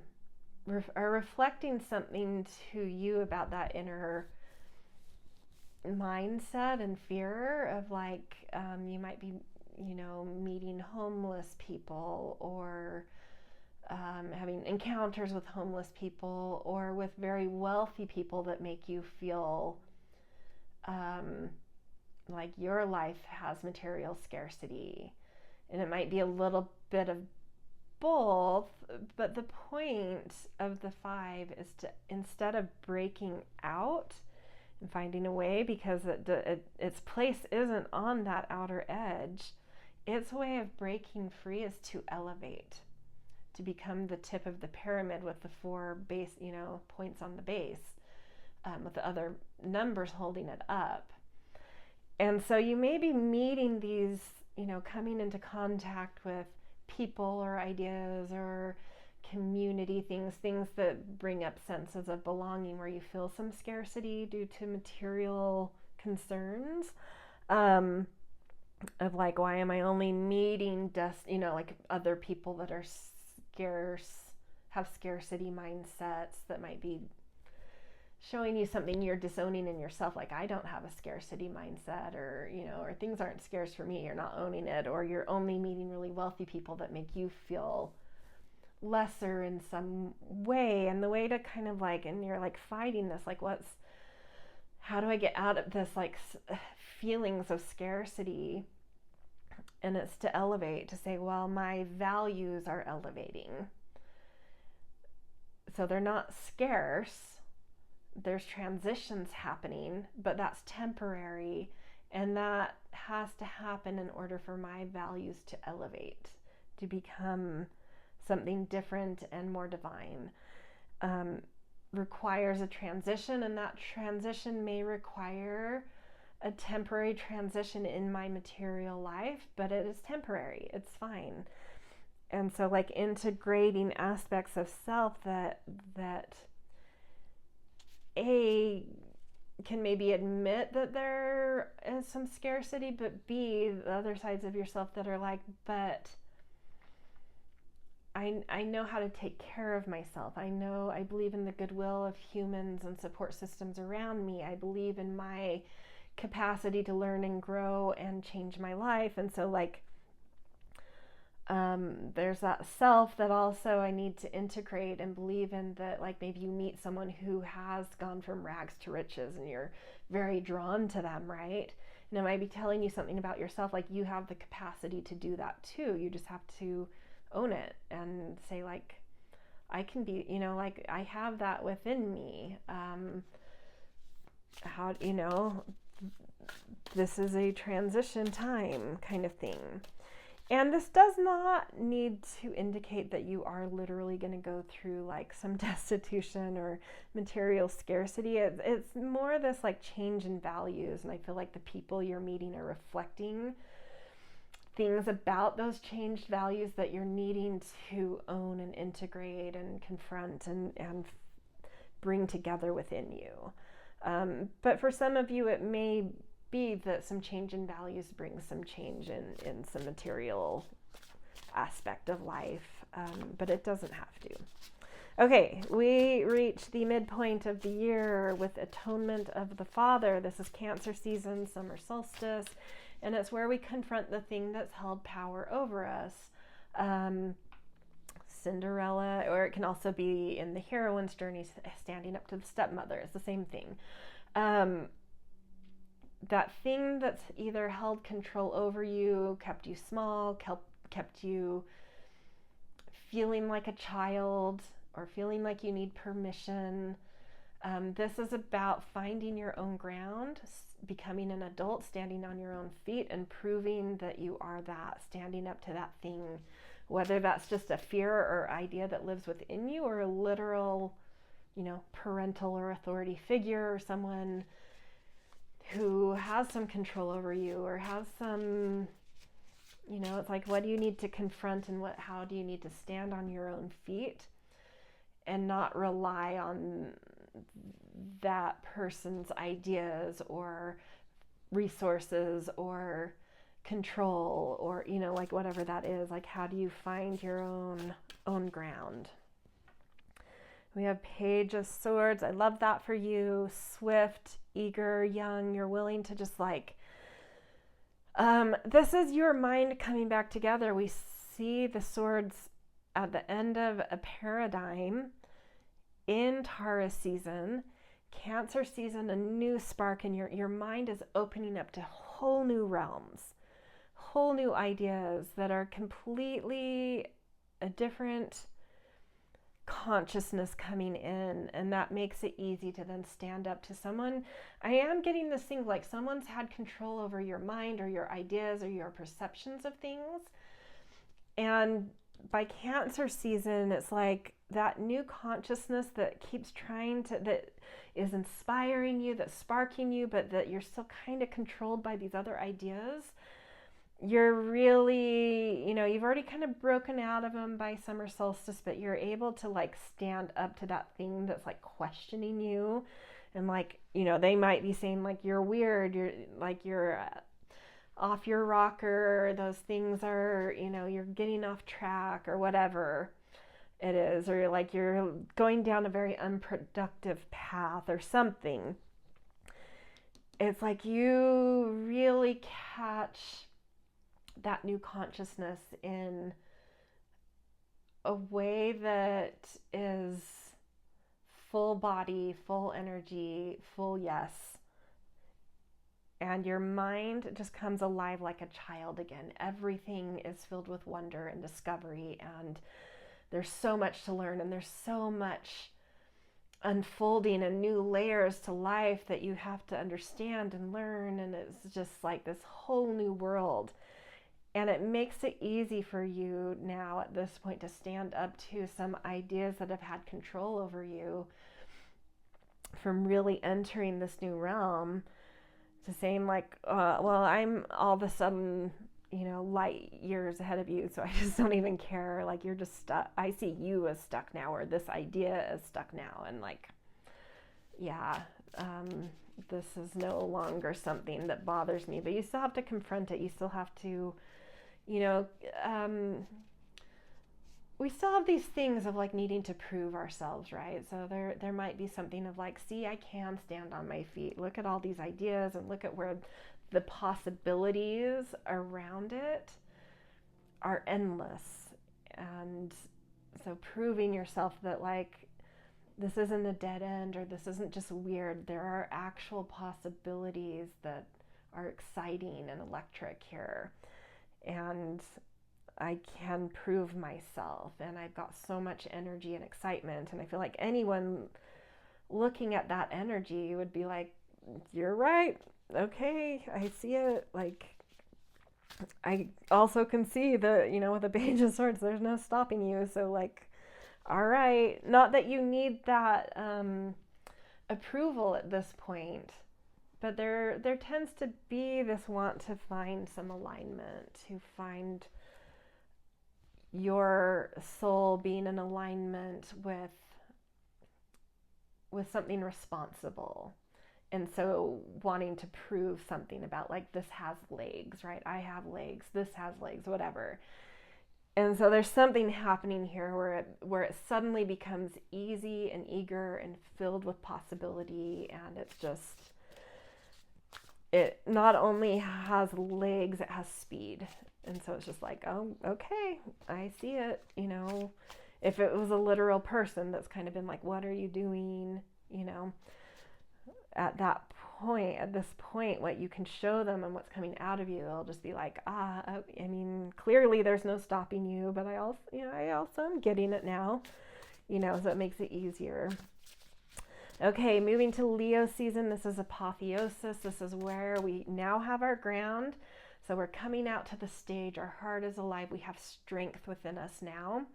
reflecting something to you about that inner mindset and fear of you might be meeting homeless people, or having encounters with homeless people, or with very wealthy people that make you feel like your life has material scarcity. And it might be a little bit of both, but the point of the 5 is to, instead of breaking out and finding a way, because its place isn't on that outer edge, its way of breaking free is to elevate, to become the tip of the pyramid with the 4 base, points on the base, with the other numbers holding it up. And so you may be meeting these, coming into contact with people or ideas or community things that bring up senses of belonging, where you feel some scarcity due to material concerns, of why am I only meeting other people that are scarce, have scarcity mindsets that might be showing you something you're disowning in yourself, like I don't have a scarcity mindset, or or things aren't scarce for me, you're not owning it, or you're only meeting really wealthy people that make you feel lesser in some way. And the way to kind of and you're fighting this, how do I get out of this feelings of scarcity? And it's to elevate, to say, well, my values are elevating, so they're not scarce. There's transitions happening, but that's temporary, and that has to happen in order for my values to elevate, to become something different and more divine. Requires a transition, and that transition may require a temporary transition in my material life, but it is temporary. It's fine. And so integrating aspects of self that can maybe admit that there is some scarcity, but B, the other sides of yourself that are but I know how to take care of myself. I believe in the goodwill of humans and support systems around me. I believe in my capacity to learn and grow and change my life. And so there's that self that also I need to integrate and believe in, that maybe you meet someone who has gone from rags to riches and you're very drawn to them, right? And it might be telling you something about yourself, you have the capacity to do that too. You just have to own it and say I can be, I have that within me. How, this is a transition time kind of thing. And this does not need to indicate that you are literally going to go through some destitution or material scarcity. It's more this change in values, and I feel the people you're meeting are reflecting things about those changed values that you're needing to own and integrate and confront and bring together within you. But for some of you, it may be that some change in values brings some change in some material aspect of life, but it doesn't have to. Okay, we reach the midpoint of the year with Atonement of the Father. This is Cancer season, summer solstice, and it's where we confront the thing that's held power over us. Cinderella, or it can also be in the heroine's journey, standing up to the stepmother. It's the same thing. That thing that's either held control over you, kept you small, kept you feeling like a child, or feeling like you need permission. This is about finding your own ground, becoming an adult, standing on your own feet, and proving that you are that, standing up to that thing, whether that's just a fear or idea that lives within you, or a literal, parental or authority figure, or someone who has some control over you, or has some, it's what do you need to confront, and how do you need to stand on your own feet and not rely on that person's ideas or resources or control, or whatever that is. How do you find your own ground? We have Page of Swords. I love that for you. Swift, eager, young. You're willing to just this is your mind coming back together. We see the swords at the end of a paradigm in Taurus season, Cancer season, a new spark, and your mind is opening up to whole new realms, whole new ideas that are completely a different consciousness coming in, and that makes it easy to then stand up to someone. I am getting this thing someone's had control over your mind or your ideas or your perceptions of things, and by Cancer season, it's that new consciousness that keeps that is inspiring you, that's sparking you, but that you're still kind of controlled by these other ideas. You're really, you've already kind of broken out of them by summer solstice, but you're able to stand up to that thing that's questioning you. And they might be saying you're weird, you're off your rocker, those things are, you're getting off track or whatever. it is, or like you're going down a very unproductive path or something. It's like you really catch that new consciousness in a way that is full body, full energy, full yes. And your mind just comes alive like a child again. Everything is filled with wonder and discovery, and there's so much to learn, and there's so much unfolding and new layers to life that you have to understand and learn. And it's just like this whole new world. And it makes it easy for you now at this point to stand up to some ideas that have had control over you from really entering this new realm, to saying like, well, I'm all of a sudden, light years ahead of you, so I just don't even care. Like, you're just stuck. I see you as stuck now, or this idea is stuck now. And like, yeah, this is no longer something that bothers me, but you still have to confront it. You still have to, we still have these things of like needing to prove ourselves, right? So there might be something of like, see, I can stand on my feet. Look at all these ideas and look at where the possibilities around it are endless. And so proving yourself that like this isn't a dead end, or this isn't just weird. There are actual possibilities that are exciting and electric here. And I can prove myself, and I've got so much energy and excitement. And I feel like anyone looking at that energy would be like, you're right. Okay, I see it. Like, I also can see that, with the Page of Swords, there's no stopping you. So like, all right, not that you need that approval at this point, but there tends to be this want to find some alignment, to find your soul being in alignment with something responsible. And so wanting to prove something about like, this has legs, right? I have legs, this has legs, whatever. And so there's something happening here where it suddenly becomes easy and eager and filled with possibility. And it's just, it not only has legs, it has speed. And so it's just like, oh, okay, I see it. If it was a literal person that's kind of been like, what are you doing? At this point, what you can show them and what's coming out of you, they'll just be like, clearly there's no stopping you, but I also am getting it now, so it makes it easier. Okay, moving to Leo season. This is apotheosis. This is where we now have our ground. So we're coming out to the stage. Our heart is alive. We have strength within us now.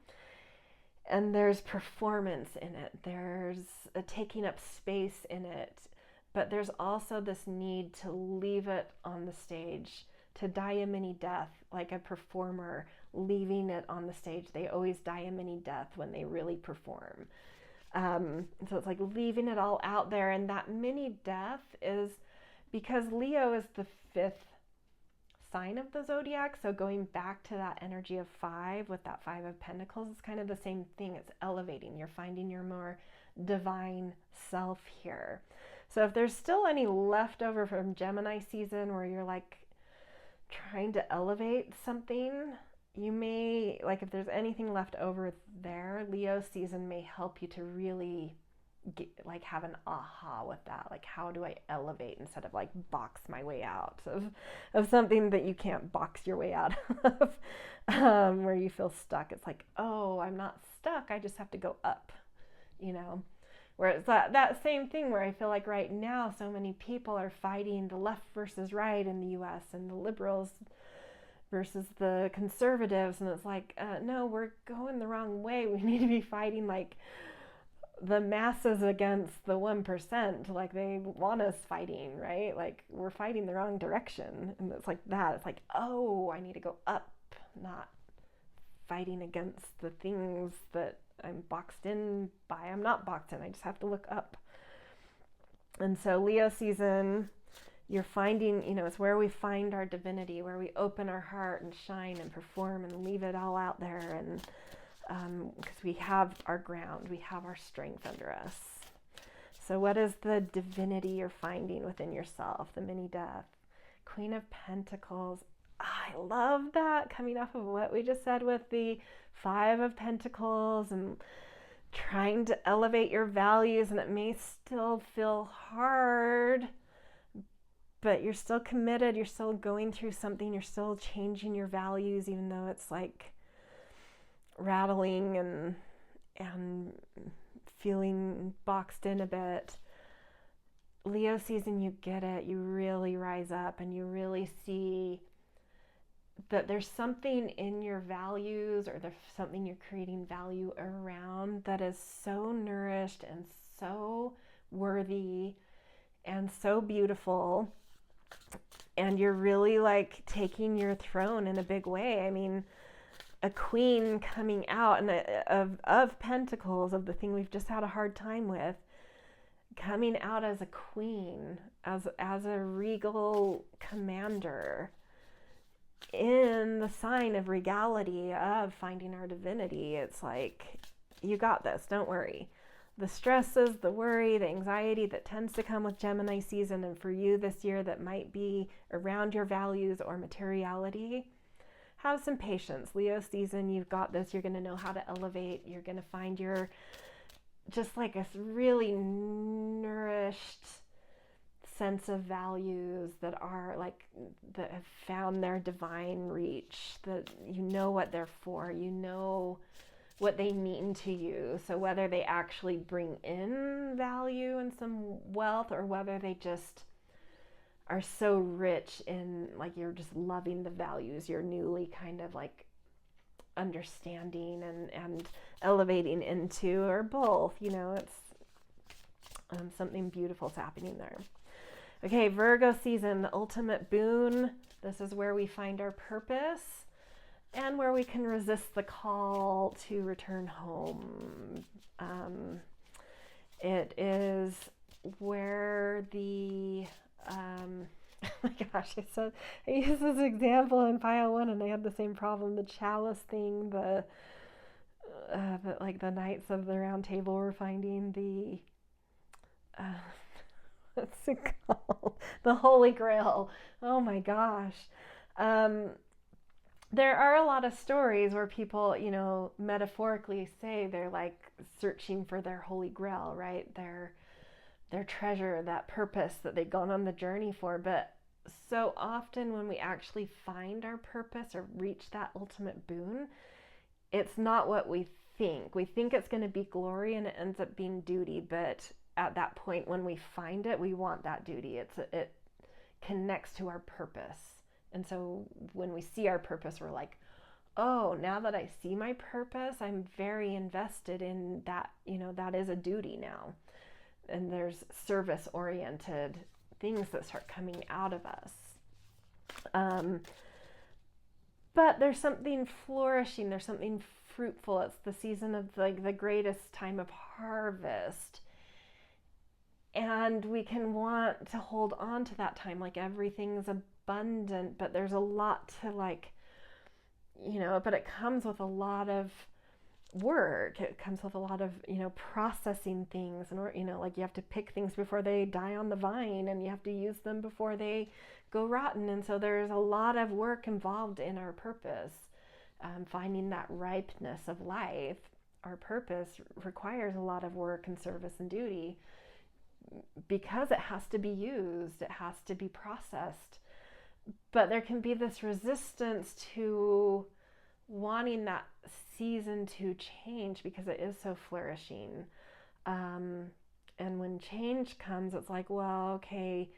And there's performance in it. There's a taking up space in it. But there's also this need to leave it on the stage, to die a mini death, like a performer leaving it on the stage. They always die a mini death when they really perform. So it's like leaving it all out there. And that mini death is because Leo is the 5th sign of the zodiac. So going back to that energy of 5 with that 5 of Pentacles, it's kind of the same thing. It's elevating. You're finding your more divine self here. So if there's still any leftover from Gemini season where you're like trying to elevate something, you may, like if there's anything left over there, Leo season may help you to really have an aha with that. Like, how do I elevate instead of like box my way out of something that you can't box your way out of, where you feel stuck. It's like, oh, I'm not stuck. I just have to go up, Where it's that same thing where I feel like right now so many people are fighting the left versus right in the US, and the liberals versus the conservatives, and it's like, no, we're going the wrong way. We need to be fighting like the masses against the 1%, like they want us fighting, right? Like we're fighting the wrong direction. And it's like that. It's like, oh, I need to go up, not fighting against the things that I'm boxed in by. I'm not boxed in. I just have to look up. And so Leo season, you're finding, it's where we find our divinity, where we open our heart and shine and perform and leave it all out there. because we have our ground, we have our strength under us. So what is the divinity you're finding within yourself? The mini death. Queen of Pentacles. I love that, coming off of what we just said with the Five of Pentacles and trying to elevate your values, and it may still feel hard, but you're still committed, you're still going through something, you're still changing your values, even though it's like rattling and feeling boxed in a bit. Leo season, you get it, you really rise up and you really see that there's something in your values, or there's something you're creating value around, that is so nourished and so worthy and so beautiful, and you're really like taking your throne in a big way. I mean, a queen coming out and of Pentacles, of the thing we've just had a hard time with, coming out as a queen, as a regal commander in the sign of regality, of finding our divinity. It's like, you got this, don't worry. The stresses, the worry, the anxiety that tends to come with Gemini season, and for you this year that might be around your values or materiality, have some patience. Leo season, you've got this. You're going to know how to elevate. You're going to find your, just like a really nourished sense of values that are like, that have found their divine reach, that you know what they're for, you know what they mean to you. So whether they actually bring in value and some wealth, or whether they just are so rich in, like, you're just loving the values you're newly kind of like understanding and elevating into, or both, you know, it's something beautiful is happening there. Okay, Virgo season, the ultimate boon. This is where we find our purpose and where we can resist the call to return home. It is where the, oh my gosh, I used this example in Pile 1 and I had the same problem. The chalice thing, like the Knights of the Round Table were finding the, what's it called? The Holy Grail. Oh my gosh. There are a lot of stories where people, you know, metaphorically say they're like searching for their Holy Grail, right? Their treasure, that purpose that they've gone on the journey for. But so often when we actually find our purpose or reach that ultimate boon, it's not what we think. We think it's going to be glory, and it ends up being duty. But at that point, when we find it, we want that duty. It connects to our purpose. And so when we see our purpose, we're like, oh, now that I see my purpose, I'm very invested in that. You know, that is a duty now. And there's service-oriented things that start coming out of us. But there's something flourishing. There's something fruitful. It's the season of like the greatest time of harvest. And we can want to hold on to that time, like everything's abundant, but there's a lot to, like, you know, but it comes with a lot of work. It comes with a lot of, you know, processing things, and, you know, like you have to pick things before they die on the vine, and you have to use them before they go rotten. And so there's a lot of work involved in our purpose. Finding that ripeness of life, our purpose requires a lot of work and service and duty, because it has to be used, it has to be processed. But there can be this resistance to wanting that season to change, because it is so flourishing. And when change comes, it's like, well, okay,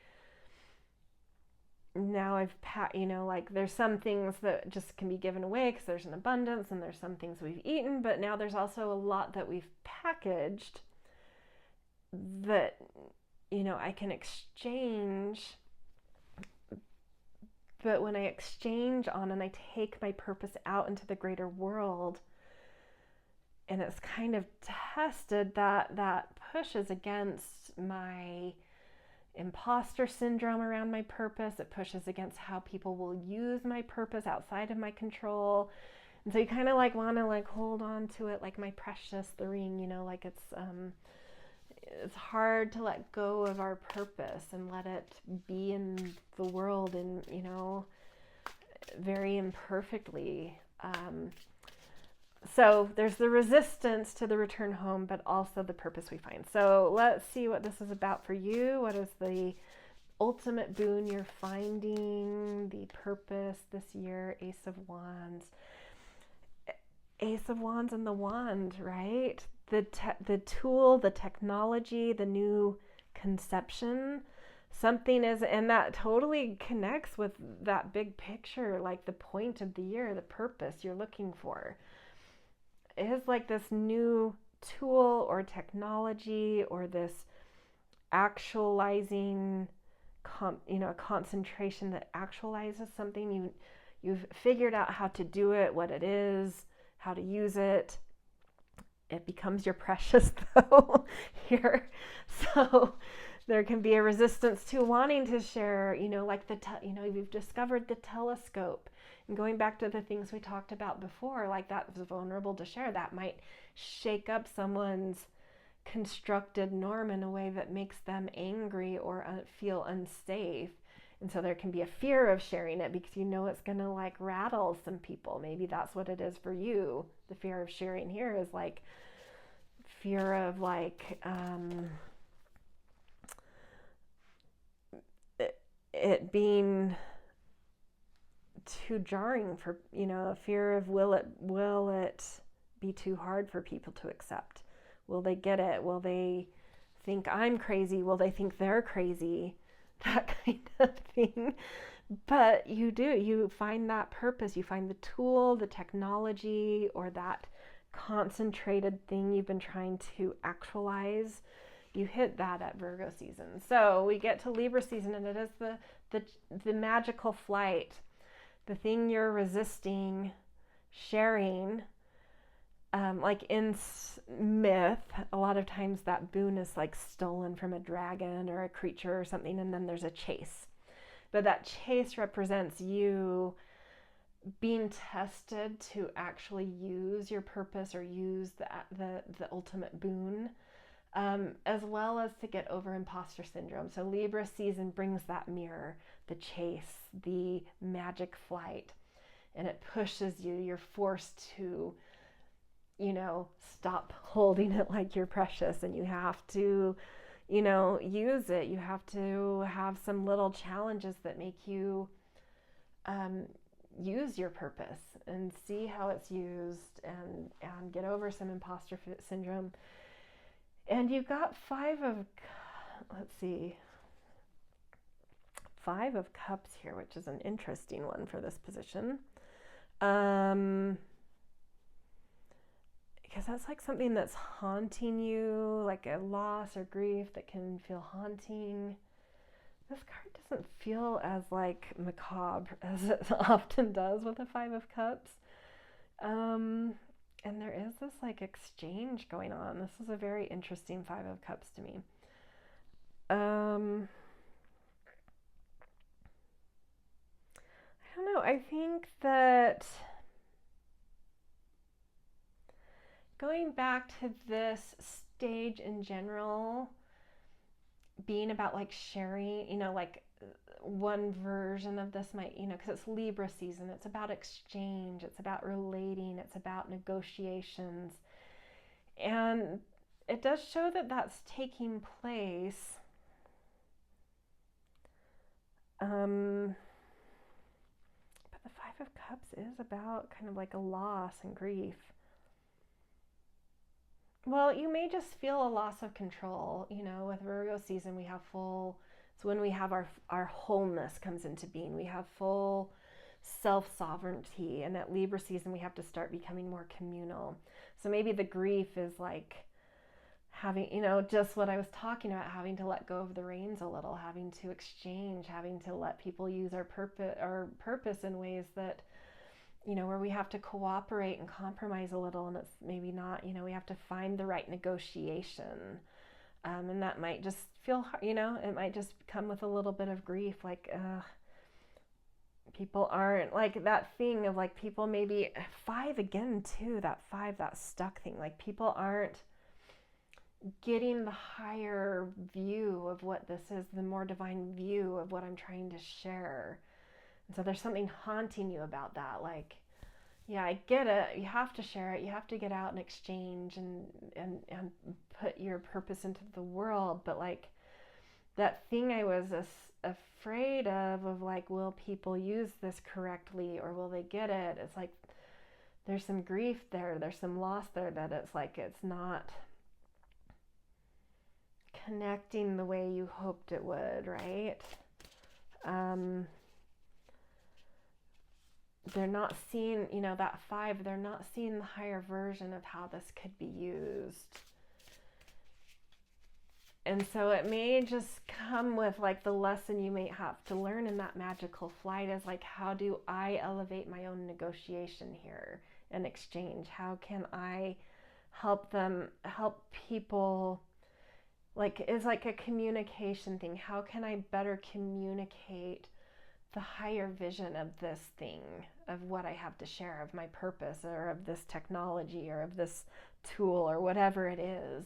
now I've, you know, like there's some things that just can be given away because there's an abundance, and there's some things we've eaten, but now there's also a lot that we've packaged that, you know, I can exchange. But when I exchange on and I take my purpose out into the greater world, and it's kind of tested, that pushes against my imposter syndrome around my purpose. It pushes against how people will use my purpose outside of my control. And so you kind of like want to like hold on to it like my precious, the ring, you know, like it's hard to let go of our purpose and let it be in the world and, you know, very imperfectly. So there's the resistance to the return home, but also the purpose we find. So let's see what this is about for you. What is the ultimate boon you're finding, the purpose this year? Ace of Wands. Ace of Wands and the wand, right? The tool, the technology, the new conception. Something is, and that totally connects with that big picture, like the point of the year, the purpose you're looking for. It is like this new tool or technology or this actualizing, a concentration that actualizes something. You've figured out how to do it, what it is, how to use it. It becomes your precious though here. So there can be a resistance to wanting to share, like you've discovered the telescope, and going back to the things we talked about before, like that was vulnerable to share. That might shake up someone's constructed norm in a way that makes them angry or feel unsafe. And so there can be a fear of sharing it because it's going to like rattle some people. Maybe that's what it is for you. The fear of sharing here is like fear of like it being too jarring for, a fear of will it be too hard for people to accept? Will they get it? Will they think I'm crazy? Will they think they're crazy? That kind of thing. But you find that purpose, you find the tool, the technology, or that concentrated thing you've been trying to actualize. You hit that at Virgo season. So we get to Libra season, and it is the magical flight, the thing you're resisting sharing. Like in myth, a lot of times that boon is like stolen from a dragon or a creature or something, and then there's a chase. But that chase represents you being tested to actually use your purpose or use the ultimate boon, as well as to get over imposter syndrome. So Libra season brings that mirror, the chase, the magic flight, and it pushes you. You're forced to stop holding it like you're precious, and you have to, use it. You have to have some little challenges that make you use your purpose and see how it's used and get over some imposter syndrome. And you've got Five of Cups here, which is an interesting one for this position. Because that's like something that's haunting you, like a loss or grief that can feel haunting. This card doesn't feel as like macabre as it often does with the Five of Cups. And there is this like exchange going on. This is a very interesting Five of Cups to me. I don't know. I think that going back to this stage in general, being about like sharing, like one version of this might, because it's Libra season, it's about exchange, it's about relating, it's about negotiations. And it does show that that's taking place. But the Five of Cups is about kind of like a loss and grief. Well, you may just feel a loss of control. With Virgo season, we have it's when we have our wholeness comes into being. We have full self-sovereignty. And at Libra season, we have to start becoming more communal. So maybe the grief is like having, just what I was talking about, having to let go of the reins a little, having to exchange, having to let people use our purpose in ways that, where we have to cooperate and compromise a little, and it's maybe not, we have to find the right negotiation. And that might just feel hard, it might just come with a little bit of grief, like, People aren't like that thing of like people maybe five again too, that five, that stuck thing. Like people aren't getting the higher view of what this is, the more divine view of what I'm trying to share. And so there's something haunting you about that. Like, yeah, I get it. You have to share it. You have to get out and exchange and put your purpose into the world. But like that thing I was afraid of like, will people use this correctly or will they get it? It's like there's some grief there. There's some loss there that it's like it's not connecting the way you hoped it would, right? They're not seeing, that five, they're not seeing the higher version of how this could be used. And so it may just come with like the lesson you may have to learn in that magical flight is like, how do I elevate my own negotiation here and exchange? How can I help people? Like, it's like a communication thing. How can I better communicate the higher vision of this thing, of what I have to share, of my purpose, or of this technology, or of this tool, or whatever it is,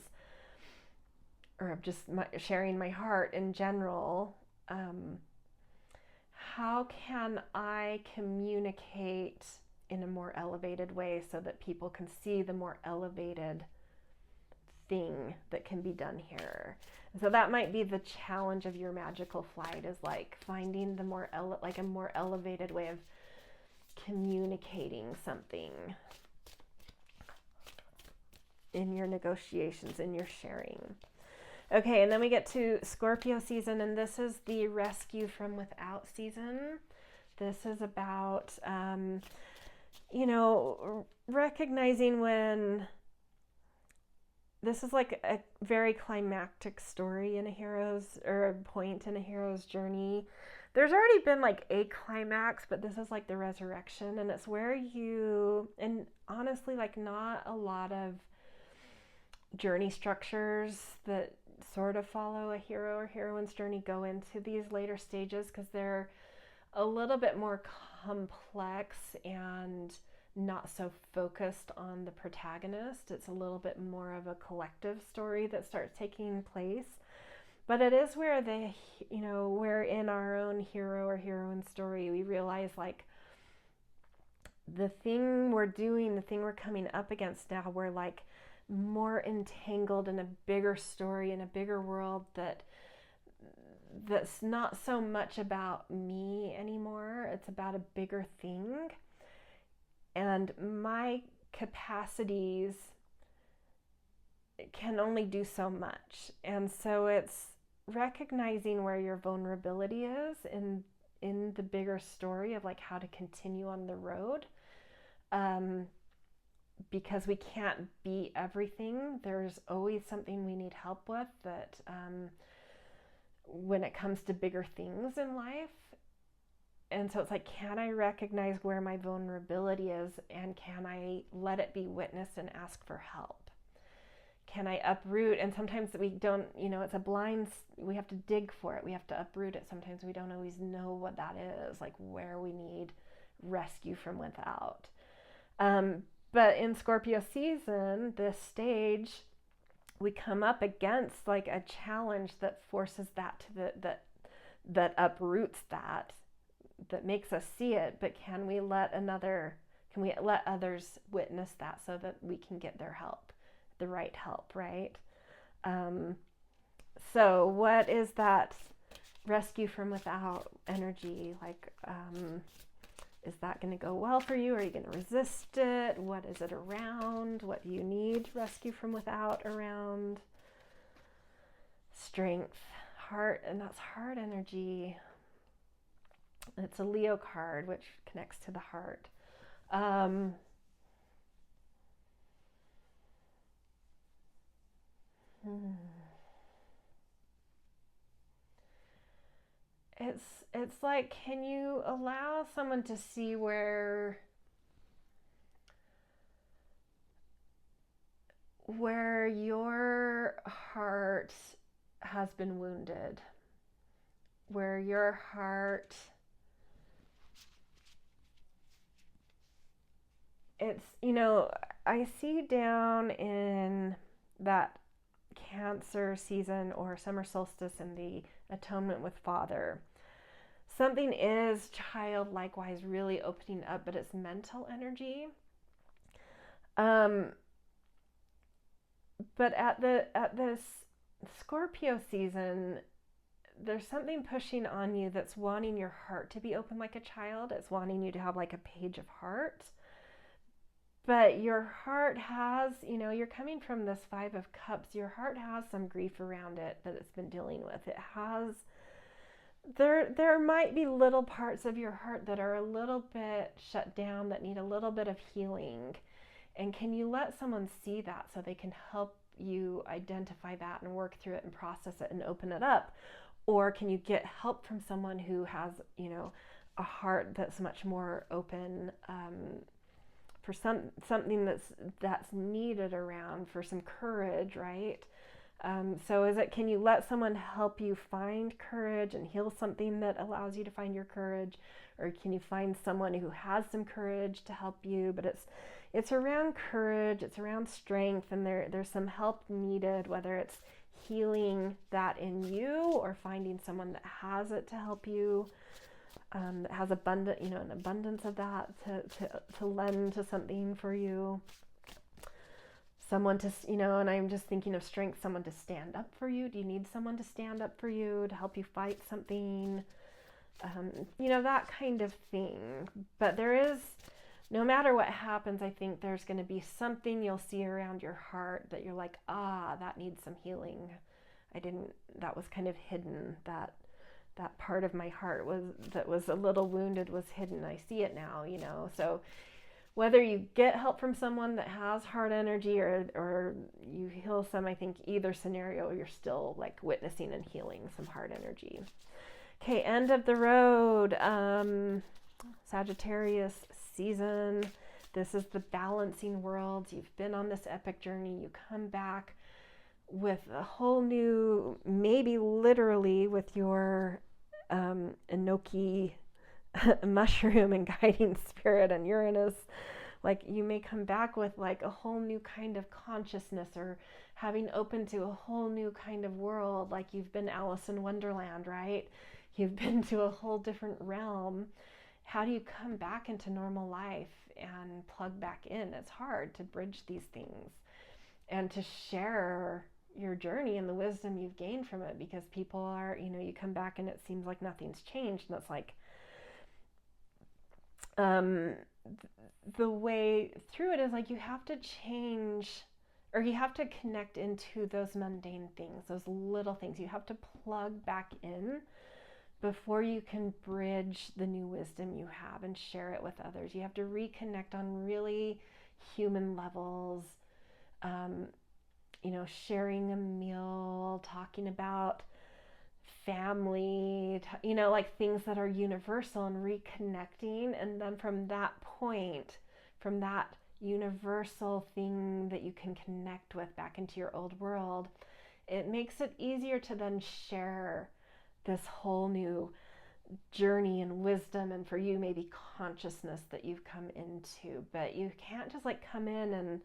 or of just sharing my heart in general? How can I communicate in a more elevated way so that people can see the more elevated thing that can be done here? And so that might be the challenge of your magical flight, is like finding the more like a more elevated way of communicating something in your negotiations, in your sharing. Okay, and then we get to Scorpio season, and this is the rescue from without season. This is about recognizing when this is like a very climactic story in a hero's, or a point in a hero's journey. There's already been like a climax, but this is like the resurrection, and it's where and honestly, like not a lot of journey structures that sort of follow a hero or heroine's journey go into these later stages, because they're a little bit more complex and not so focused on the protagonist. It's a little bit more of a collective story that starts taking place. But it is where where in our own hero or heroine story, we realize like the thing we're doing, the thing we're coming up against now, we're like more entangled in a bigger story, in a bigger world that's not so much about me anymore. It's about a bigger thing. And my capacities can only do so much. And so it's recognizing where your vulnerability is in the bigger story of like how to continue on the road. Because we can't be everything. There's always something we need help with that when it comes to bigger things in life. And so it's like, can I recognize where my vulnerability is, and can I let it be witnessed and ask for help? Can I uproot? And sometimes we don't, it's a blind, we have to dig for it. We have to uproot it. Sometimes we don't always know what that is, like where we need rescue from without. But in Scorpio season, this stage, we come up against like a challenge that forces that to that uproots that makes us see it. But can we let others witness that so that we can get their help, the right help, right? So what is that rescue from without energy? Like, is that going to go well for you? Are you going to resist it? What is it around? What do you need rescue from without around? Strength, heart, and that's heart energy. It's a Leo card, which connects to the heart. It's like, can you allow someone to see where your heart has been wounded, where your heart it's, I see down in that Cancer season or summer solstice in the atonement with Father, something is child likewise really opening up, but it's mental energy. But at this Scorpio season, there's something pushing on you that's wanting your heart to be open like a child. It's wanting you to have like a page of heart. But your heart has, you're coming from this Five of Cups. Your heart has some grief around it that it's been dealing with. It has, there might be little parts of your heart that are a little bit shut down, that need a little bit of healing. And can you let someone see that so they can help you identify that and work through it and process it and open it up? Or can you get help from someone who has, a heart that's much more open, for something that's needed around, for some courage, right? So can you let someone help you find courage and heal something that allows you to find your courage? Or can you find someone who has some courage to help you? But it's around courage, it's around strength, and there's some help needed, whether it's healing that in you or finding someone that has it to help you, that has an abundance of that to lend to something for you. Someone to, and I'm just thinking of strength, someone to stand up for you. Do you need someone to stand up for you, to help you fight something? That kind of thing. But there is, no matter what happens, I think there's going to be something you'll see around your heart that you're like, that needs some healing. That was kind of hidden. That part of my heart that was a little wounded was hidden. I see it now, So whether you get help from someone that has heart energy or you heal some, I think either scenario, you're still like witnessing and healing some heart energy. Okay, end of the road. Sagittarius season. This is the balancing worlds. You've been on this epic journey. You come back with a whole new, maybe literally with your Enoki mushroom and guiding spirit and Uranus, like you may come back with like a whole new kind of consciousness, or having opened to a whole new kind of world, like you've been Alice in Wonderland, right? You've been to a whole different realm. How do you come back into normal life and plug back in? It's hard to bridge these things and to share your journey and the wisdom you've gained from it, because people are, you come back and it seems like nothing's changed, and it's like the way through it is like you have to change, or you have to connect into those mundane things, those little things. You have to plug back in before you can bridge the new wisdom you have and share it with others. You have to reconnect on really human levels, sharing a meal, talking about family, like things that are universal, and reconnecting. And then from that point, from that universal thing that you can connect with back into your old world, it makes it easier to then share this whole new journey and wisdom, and for you maybe consciousness that you've come into. But you can't just like come in and,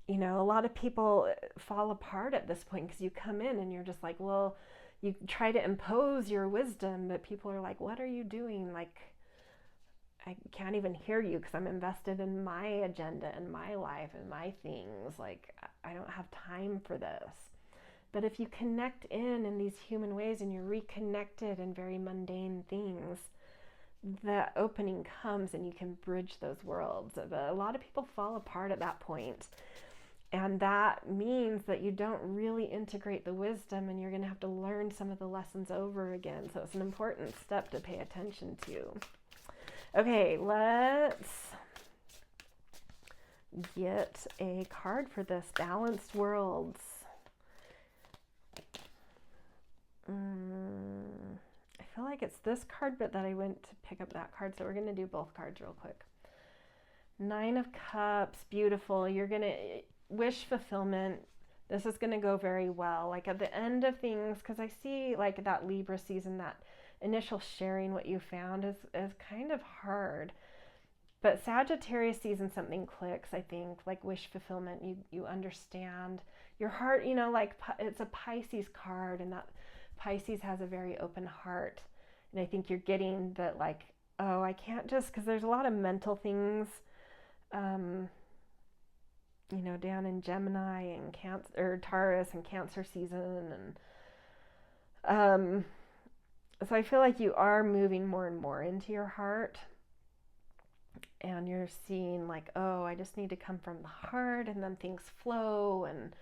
a lot of people fall apart at this point, because you come in and you're just like, well, you try to impose your wisdom, but people are like, what are you doing? Like, I can't even hear you because I'm invested in my agenda and my life and my things. Like, I don't have time for this. But if you connect in these human ways and you're reconnected in very mundane things, the opening comes and you can bridge those worlds. But a lot of people fall apart at that point. And that means that you don't really integrate the wisdom, and you're going to have to learn some of the lessons over again. So it's an important step to pay attention to. Okay, let's get a card for this balanced worlds. I feel like it's this card, but that I went to pick up that card. So we're going to do both cards real quick. 9 of Cups, beautiful. You're going to wish fulfillment. This is going to go very well. Like at the end of things, because I see like that Libra season, that initial sharing what you found is kind of hard. But Sagittarius season something clicks, I think, like wish fulfillment. You understand your heart, like it's a Pisces card, and that Pisces has a very open heart. And I think you're getting that, like, oh, I can't just, because there's a lot of mental things, down in Gemini and Cancer, or Taurus and Cancer season. And so I feel like you are moving more and more into your heart. And you're seeing like, oh, I just need to come from the heart, and then things flow and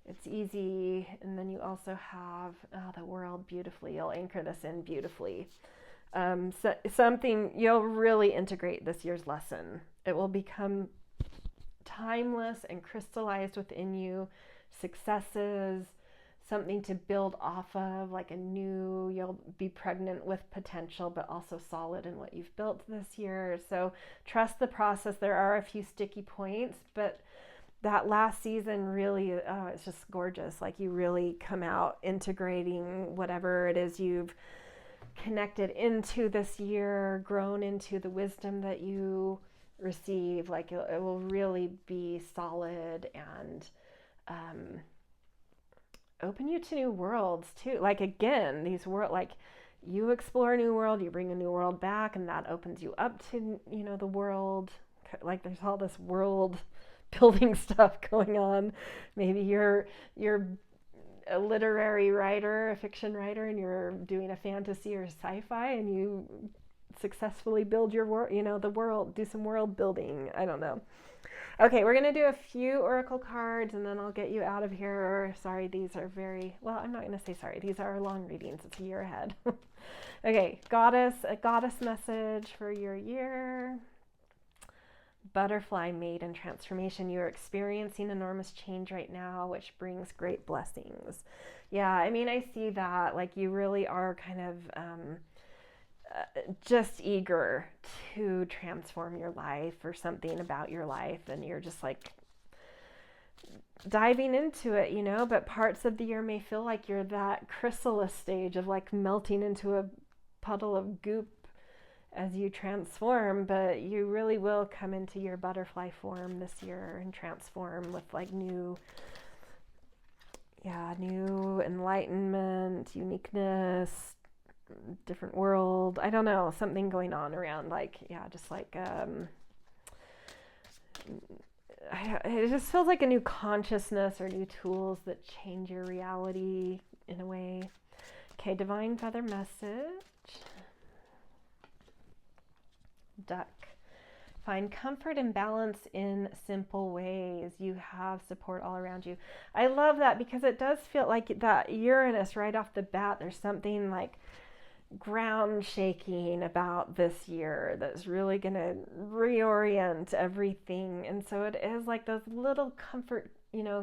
it's easy. And then you also have the world beautifully. You'll anchor this in beautifully. So something you'll really integrate this year's lesson. It will become timeless and crystallized within you. Successes, something to build off of, like you'll be pregnant with potential, but also solid in what you've built this year. So trust the process. There are a few sticky points, but that last season really, it's just gorgeous. Like you really come out integrating whatever it is you've connected into this year, grown into the wisdom that you receive. Like it will really be solid and open you to new worlds too. Like again, these like you explore a new world, you bring a new world back, and that opens you up to the world. Like there's all this world building stuff going on. Maybe you're a literary writer, a fiction writer, and you're doing a fantasy or sci-fi, and you successfully build your world, the world, do some world building. I don't know. Okay, we're going to do a few oracle cards, and then I'll get you out of here. Sorry, these are I'm not going to say sorry. These are long readings. It's a year ahead. Okay, a goddess message for your year. Butterfly maiden transformation. You're experiencing enormous change right now, which brings great blessings. Yeah, I mean, I see that. Like you really are kind of just eager to transform your life or something about your life, and you're just like diving into it, but parts of the year may feel like you're that chrysalis stage of like melting into a puddle of goop as you transform, but you really will come into your butterfly form this year and transform with like new enlightenment, uniqueness, different world. I don't know, something going on around it just feels like a new consciousness or new tools that change your reality in a way. Okay, divine feather message. Duck. Find comfort and balance in simple ways. You have support all around you. I love that because it does feel like that Uranus right off the bat, there's something like ground shaking about this year that's really going to reorient everything. And so it is like those little comfort,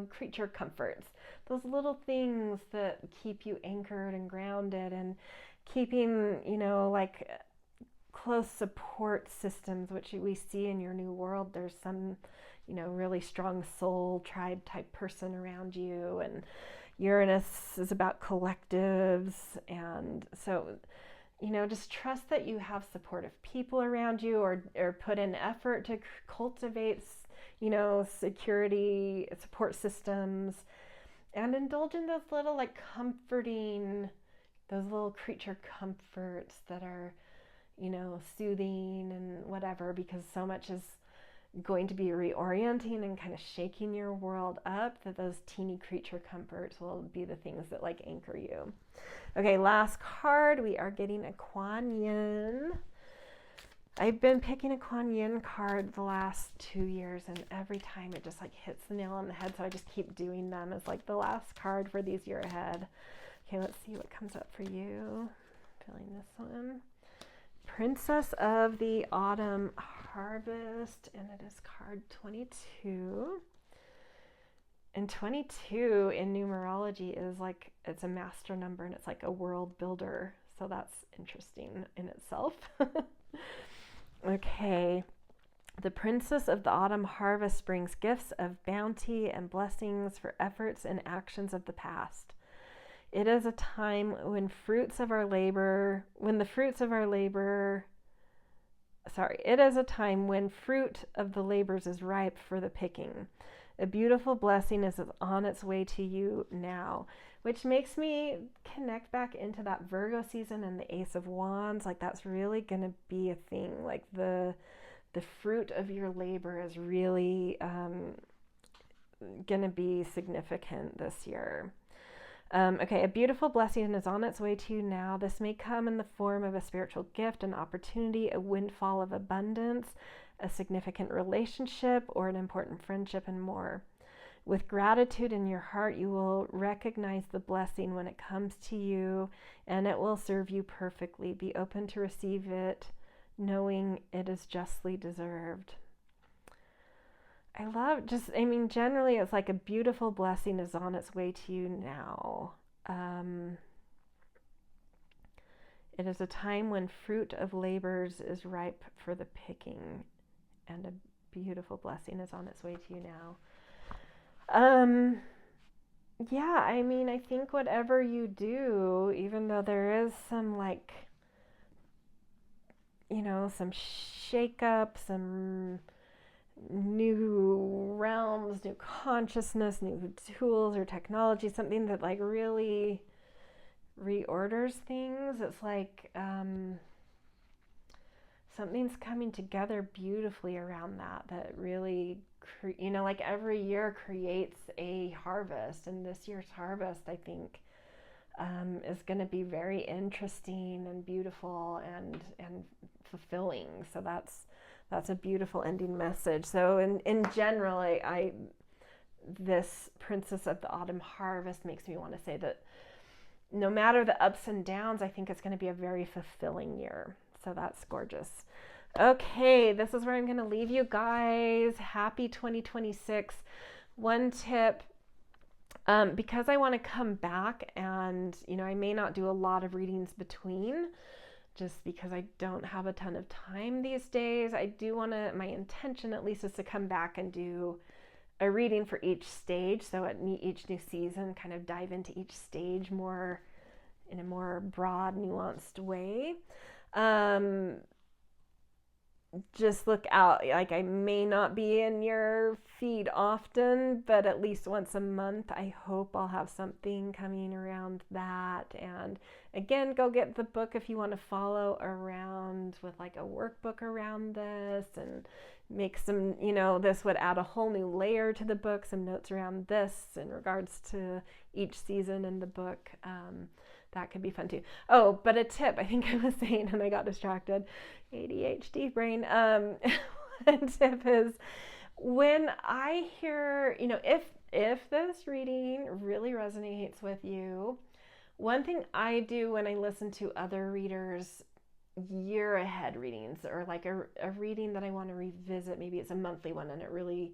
creature comforts, those little things that keep you anchored and grounded and keeping, like close support systems, which we see in your new world. There's some, really strong soul tribe type person around you, and Uranus is about collectives. And so, just trust that you have supportive people around you, or put in effort to cultivate, security, support systems, and indulge in those little like comforting, those little creature comforts that are, soothing and whatever, because so much is going to be reorienting and kind of shaking your world up, that those teeny creature comforts will be the things that like anchor you. Okay, last card, we are getting a Kuan Yin. I've been picking a Kuan Yin card the last 2 years, and every time it just like hits the nail on the head, so I just keep doing them as like the last card for these year ahead. Okay, let's see what comes up for you. Feeling this one. Princess of the Autumn Harvest, and it is card 22. And 22 in numerology is like, it's a master number, and it's like a world builder. So that's interesting in itself. Okay. The Princess of the Autumn Harvest brings gifts of bounty and blessings for efforts and actions of the past. It is a time when the fruits of our labor It is a time when fruit of the labors is ripe for the picking. A beautiful blessing is on its way to you now, which makes me connect back into that Virgo season and the Ace of Wands. Like that's really going to be a thing. Like the fruit of your labor is really going to be significant this year. Okay, a beautiful blessing is on its way to you now. This may come in the form of a spiritual gift, an opportunity, a windfall of abundance, a significant relationship, or an important friendship, and more. With gratitude in your heart, you will recognize the blessing when it comes to you, and it will serve you perfectly. Be open to receive it, knowing it is justly deserved. Generally it's like a beautiful blessing is on its way to you now. It is a time when fruit of labors is ripe for the picking, and a beautiful blessing is on its way to you now. I think whatever you do, even though there is some some shake-up, some new realms, new consciousness, new tools or technology, something that like really reorders things. It's like something's coming together beautifully around that really, like every year creates a harvest, and this year's harvest, I think, is going to be very interesting and beautiful and fulfilling. So that's a beautiful ending message. So in general, this Princess of the Autumn Harvest makes me want to say that no matter the ups and downs, I think it's going to be a very fulfilling year. So that's gorgeous. Okay, this is where I'm going to leave you guys. Happy 2026. One tip, because I want to come back and, I may not do a lot of readings between, just because I don't have a ton of time these days. I do want to, my intention at least is to come back and do a reading for each stage. So at each new season, kind of dive into each stage more in a more broad, nuanced way. Just look out. Like I may not be in your feed often, but at least once a month, I hope I'll have something coming around that. And again, go get the book if you want to follow around with like a workbook around this, and make some, this would add a whole new layer to the book, some notes around this in regards to each season in the book. That could be fun too. Oh, but a tip, I think I was saying and I got distracted. ADHD brain. One tip is when I hear, if this reading really resonates with you, one thing I do when I listen to other readers' year ahead readings, or like a reading that I want to revisit, maybe it's a monthly one and it really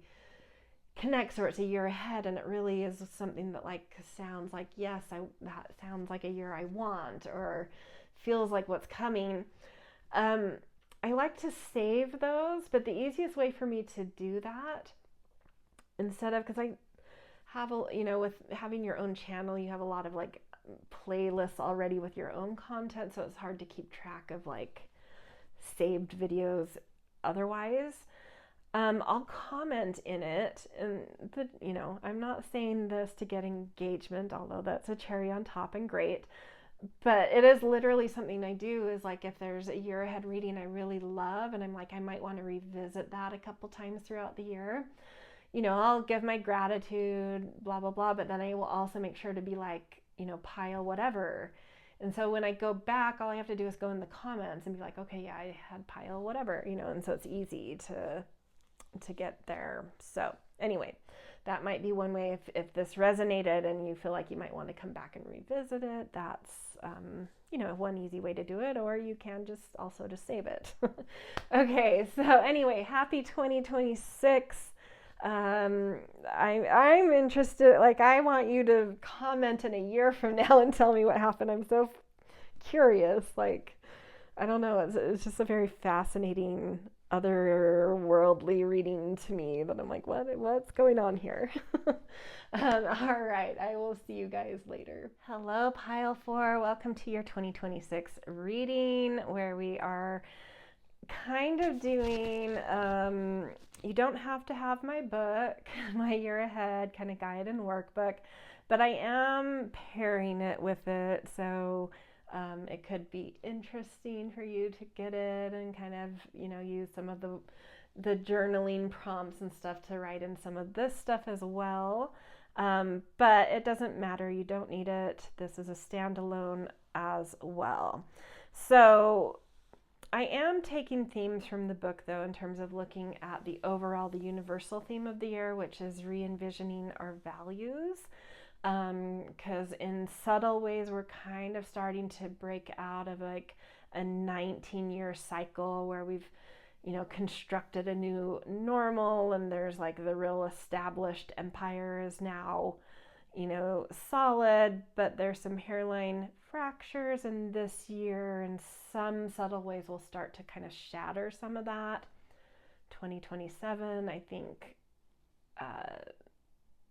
connects, or it's a year ahead and it really is something that like sounds like, yes, that sounds like a year I want, or feels like what's coming. I like to save those, but the easiest way for me to do that, instead of, because I have with having your own channel, you have a lot of like playlists already with your own content, so it's hard to keep track of like saved videos otherwise. I'll comment in it, and I'm not saying this to get engagement, although that's a cherry on top and great, but it is literally something I do, is like if there's a year ahead reading I really love and I'm like, I might want to revisit that a couple times throughout the year, I'll give my gratitude, blah, blah, blah, but then I will also make sure to be like, pile whatever. And so when I go back, all I have to do is go in the comments and be like, okay, yeah, I had pile whatever, and so it's easy to get there. So anyway, that might be one way if this resonated and you feel like you might want to come back and revisit it. That's one easy way to do it, or you can just save it. Okay, so anyway, happy 2026. I'm interested, like I want you to comment in a year from now and tell me what happened. I'm so curious. Like, I don't know, it's just a very fascinating otherworldly reading to me that I'm like, what's going on here? All right, I will see you guys later. Hello, Pile 4. Welcome to your 2026 reading, where we are kind of doing, you don't have to have my book, my year ahead kind of guide and workbook, but I am pairing it with it. So it could be interesting for you to get it and kind of, use some of the journaling prompts and stuff to write in some of this stuff as well. But it doesn't matter. You don't need it. This is a standalone as well. So I am taking themes from the book, though, in terms of looking at the universal theme of the year, which is re-envisioning our values. Because in subtle ways, we're kind of starting to break out of like a 19-year cycle where we've, constructed a new normal, and there's like the real established empire is now, solid, but there's some hairline fractures in this year, and some subtle ways will start to kind of shatter some of that. 2027, I think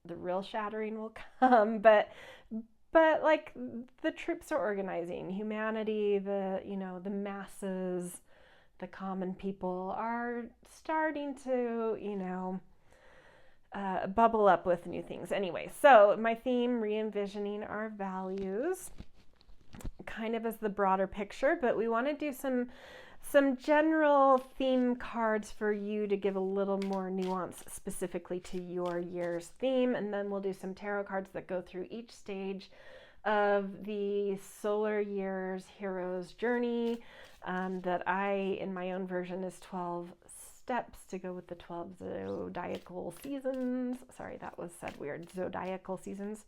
the real shattering will come, but like the troops are organizing, humanity, the masses, the common people are starting to, bubble up with new things. Anyway, so my theme, re-envisioning our values, kind of as the broader picture, but we want to do some general theme cards for you to give a little more nuance specifically to your year's theme, and then we'll do some tarot cards that go through each stage of the solar year's hero's journey, that I, in my own version, is 12 steps to go with the 12 zodiacal seasons. Sorry, that was said weird. Zodiacal seasons.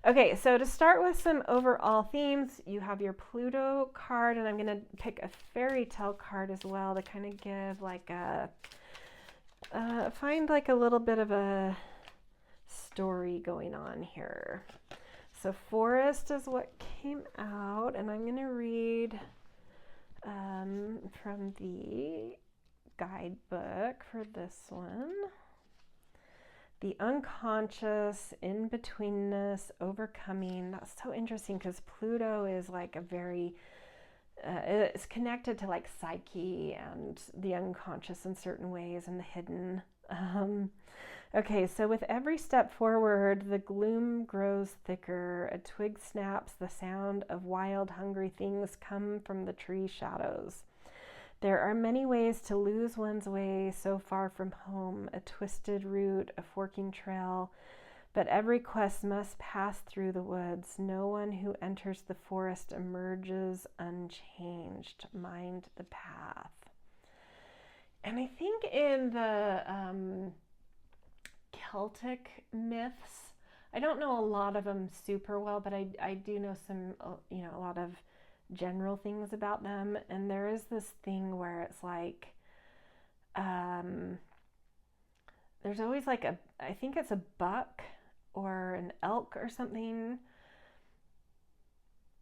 Okay, so to start with some overall themes, you have your Pluto card, and I'm going to pick a fairy tale card as well to kind of give like find like a little bit of a story going on here. So forest is what came out, and I'm going to read from the guidebook for this one. The unconscious, in-betweenness, overcoming. That's so interesting because Pluto is like a very, it's connected to like psyche and the unconscious in certain ways and the hidden. Okay, so with every step forward, the gloom grows thicker. A twig snaps, the sound of wild, hungry things come from the tree shadows. There are many ways to lose one's way so far from home, a twisted route, a forking trail, but every quest must pass through the woods. No one who enters the forest emerges unchanged. Mind the path. And I think in the Celtic myths, I don't know a lot of them super well, but I do know some, a lot of general things about them. And there is this thing where it's like, there's always like I think it's a buck or an elk or something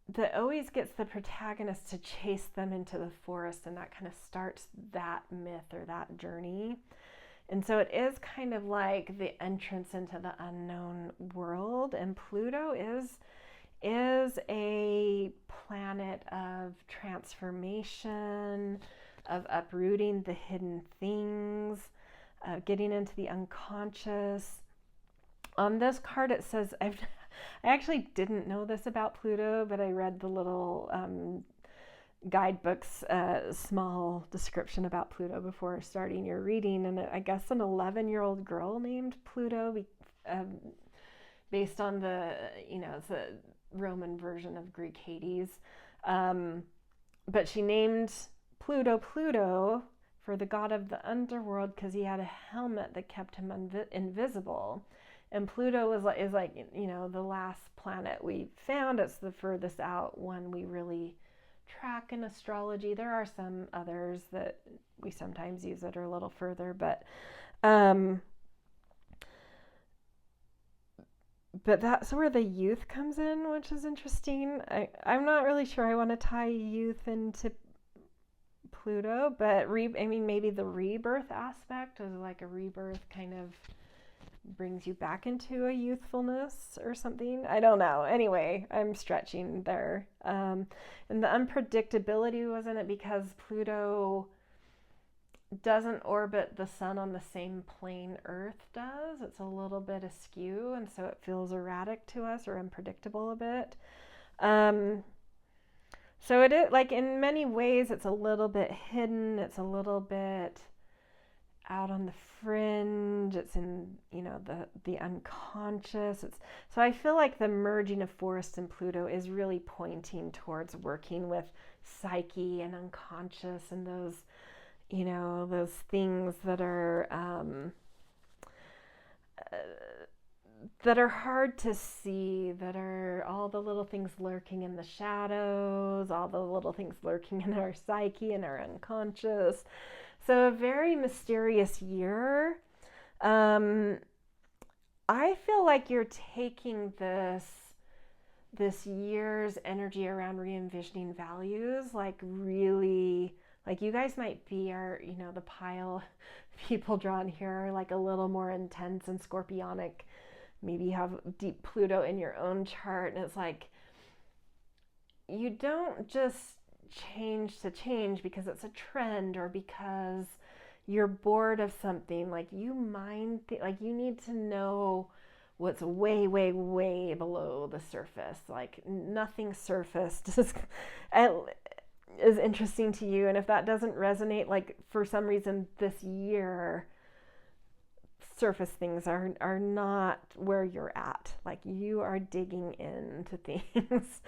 that always gets the protagonist to chase them into the forest, and that kind of starts that myth or that journey. And so it is kind of like the entrance into the unknown world, and Pluto is a planet of transformation, of uprooting the hidden things, of getting into the unconscious. On this card it says, I actually didn't know this about Pluto, but I read the little guidebook's small description about Pluto before starting your reading, and I guess an 11-year-old girl named Pluto, based on the, it's a Roman version of Greek Hades, but she named Pluto for the god of the underworld because he had a helmet that kept him invisible. And Pluto is like the last planet we found. It's the furthest out one we really track in astrology. There are some others that we sometimes use that are a little further, but that's where the youth comes in, which is interesting. I'm not really sure I want to tie youth into Pluto, but maybe the rebirth aspect is like a rebirth kind of brings you back into a youthfulness or something. I don't know. Anyway, I'm stretching there. And the unpredictability was in it because Pluto doesn't orbit the sun on the same plane Earth does. It's a little bit askew, and so it feels erratic to us or unpredictable a bit. So it is, like, in many ways, it's a little bit hidden. It's a little bit out on the fringe. It's in, the unconscious. So I feel like the merging of Forest and Pluto is really pointing towards working with psyche and unconscious and those things that are hard to see, that are all the little things lurking in the shadows, all the little things lurking in our psyche and our unconscious. So a very mysterious year. I feel like you're taking this year's energy around re-envisioning values, like really, like you guys might be the pile people drawn here are like a little more intense and scorpionic. Maybe you have deep Pluto in your own chart, and it's like you don't just change to change because it's a trend or because you're bored of something. Like you like you need to know what's way, way, way below the surface. Like nothing surfaced is interesting to you. And if that doesn't resonate, like for some reason this year, surface things are not where you're at. Like you are digging into things.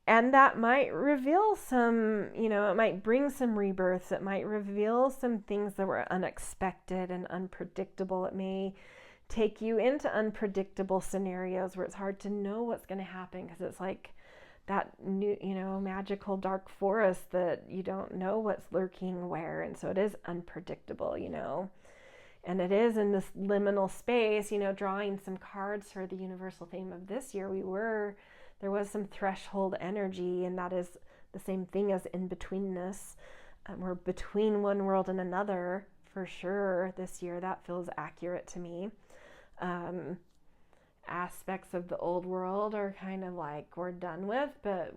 And that might reveal some, it might bring some rebirths. It might reveal some things that were unexpected and unpredictable. It may take you into unpredictable scenarios where it's hard to know what's going to happen because it's like that new, magical dark forest that you don't know what's lurking where. And so it is unpredictable, and it is in this liminal space, drawing some cards for the universal theme of this year. There was some threshold energy, and that is the same thing as in-betweenness. We're between one world and another for sure this year. That feels accurate to me. Aspects of the old world are kind of like we're done with, but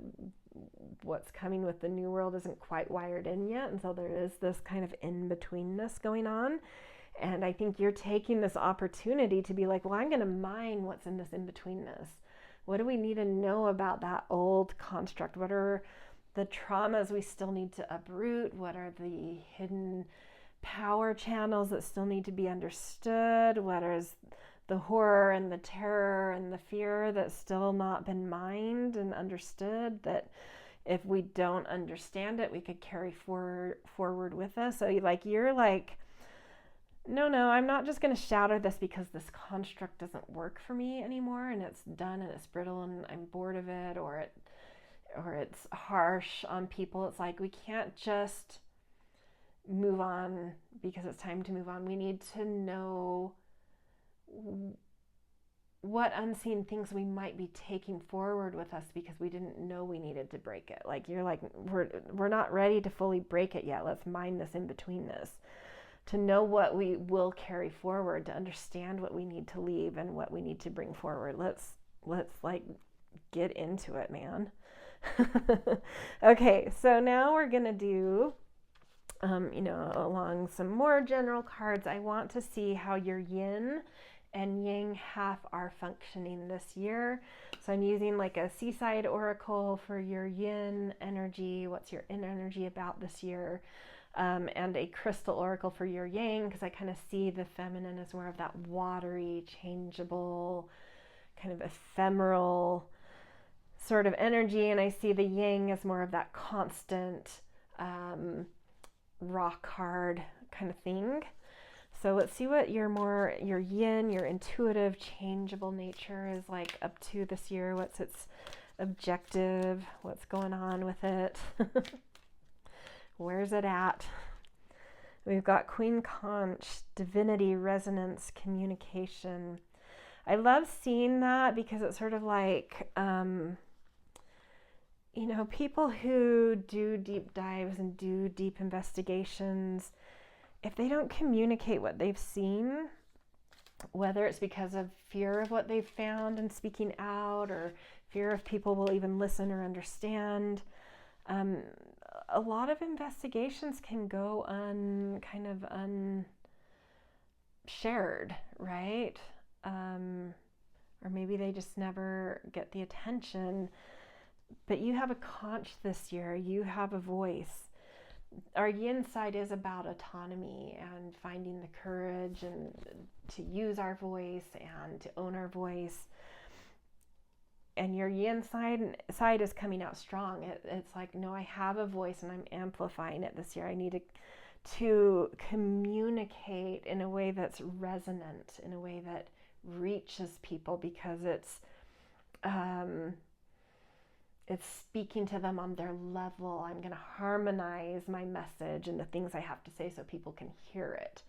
what's coming with the new world isn't quite wired in yet. And so there is this kind of in-betweenness going on. And I think you're taking this opportunity to be like, well, I'm going to mine what's in this in-betweenness. What do we need to know about that old construct? What are the traumas we still need to uproot? What are the hidden power channels that still need to be understood? What is the horror and the terror and the fear that's still not been mined and understood, that if we don't understand it, we could carry forward with us? So you're like, no, I'm not just going to shatter this because this construct doesn't work for me anymore and it's done and it's brittle and I'm bored of it, or it's harsh on people. It's like we can't just move on because it's time to move on. We need to know what unseen things we might be taking forward with us because we didn't know we needed to break it. Like you're like, we're not ready to fully break it yet. Let's mine this in between this, to know what we will carry forward, to understand what we need to leave and what we need to bring forward. Let's like get into it, man. Okay, so now we're gonna do along some more general cards. I want to see how your yin and yang half are functioning this year. So I'm using like a seaside oracle for your yin energy. What's your yin energy about this year? And a crystal oracle for your yang, because I kind of see the feminine as more of that watery, changeable, kind of ephemeral sort of energy, and I see the yang as more of that constant, rock hard kind of thing. So let's see what your yin, your intuitive, changeable nature is like up to this year. What's its objective? What's going on with it? Where's it at? We've got Queen Conch, divinity, resonance, communication. I love seeing that because it's sort of like, people who do deep dives and do deep investigations, if they don't communicate what they've seen, whether it's because of fear of what they've found and speaking out, or fear if people will even listen or understand, a lot of investigations can go unshared, right? Or maybe they just never get the attention. But you have a conch this year. You have a voice. Our yin side is about autonomy and finding the courage and to use our voice and to own our voice. And your yin side is coming out strong. It's like, no, I have a voice and I'm amplifying it this year. I need to communicate in a way that's resonant, in a way that reaches people, because it's speaking to them on their level. I'm going to harmonize my message and the things I have to say so people can hear it.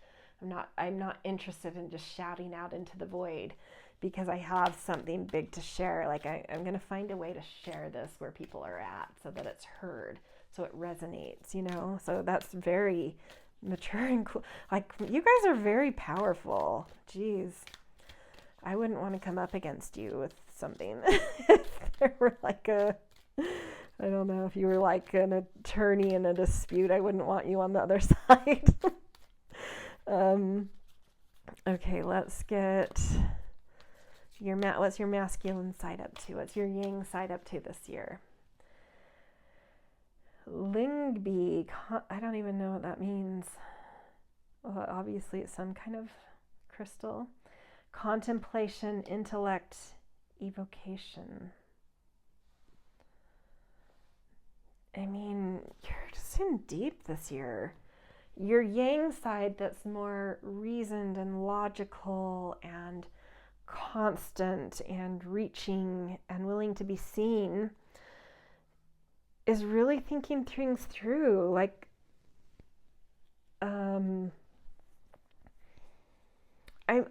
I'm not interested in just shouting out into the void because I have something big to share. Like I'm going to find a way to share this where people are at so that it's heard, so it resonates, you know? So that's very mature and cool. Like, you guys are very powerful. Jeez. I wouldn't want to come up against you with something if there were like I don't know, if you were like an attorney in a dispute, I wouldn't want you on the other side. Okay, let's get what's your masculine side up to? What's your yang side up to this year? Lingbi, I don't even know what that means. Well, obviously it's some kind of crystal. Contemplation, intellect, evocation. I mean, you're just in deep this year. Your yang side that's more reasoned and logical and constant and reaching and willing to be seen is really thinking things through. Like,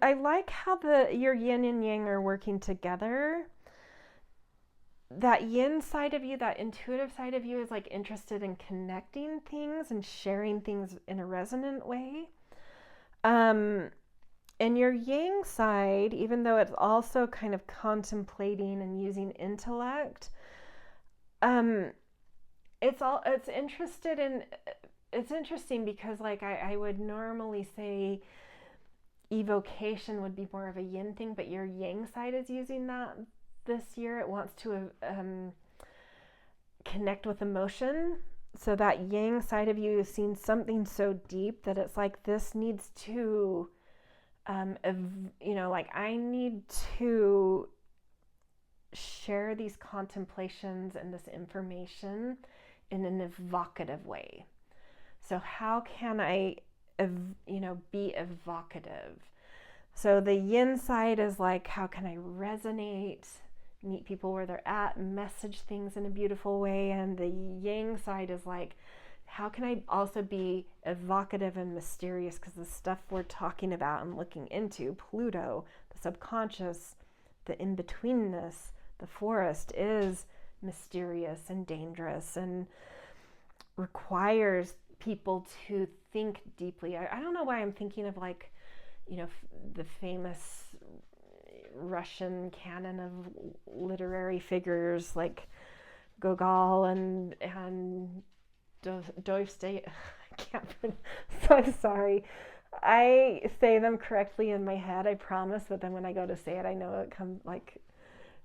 I like how your yin and yang are working together. That yin side of you, that intuitive side of you, is like interested in connecting things and sharing things in a resonant way. And your yang side, even though it's also kind of contemplating and using intellect, it's interesting because like I would normally say evocation would be more of a yin thing, but your yang side is using that this year. It wants to connect with emotion. So that yang side of you is seeing something so deep that it's like, this needs to, like I need to share these contemplations and this information in an evocative way. So how can I, be evocative? So the yin side is like, how can I resonate, meet people where they're at, message things in a beautiful way? And the yang side is like, how can I also be evocative and mysterious? Because the stuff we're talking about and looking into, Pluto, the subconscious, the in-betweenness, the forest, is mysterious and dangerous and requires people to think deeply. I don't know why I'm thinking of like, the famous Russian canon of literary figures like Gogol and Dostoevsky. I can't pronounce. So I'm sorry. I say them correctly in my head, I promise, but then when I go to say it, I know it comes like,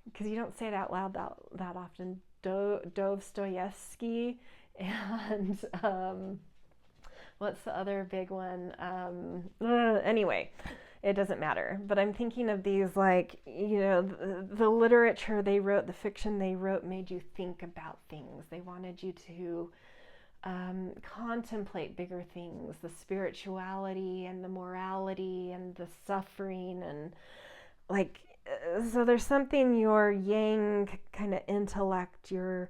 because you don't say it out loud that often. Dostoevsky and what's the other big one? Anyway, it doesn't matter. But I'm thinking of these, like, the literature they wrote, the fiction they wrote made you think about things. They wanted you to contemplate bigger things, the spirituality and the morality and the suffering, and like, so there's something your yang kind of intellect, your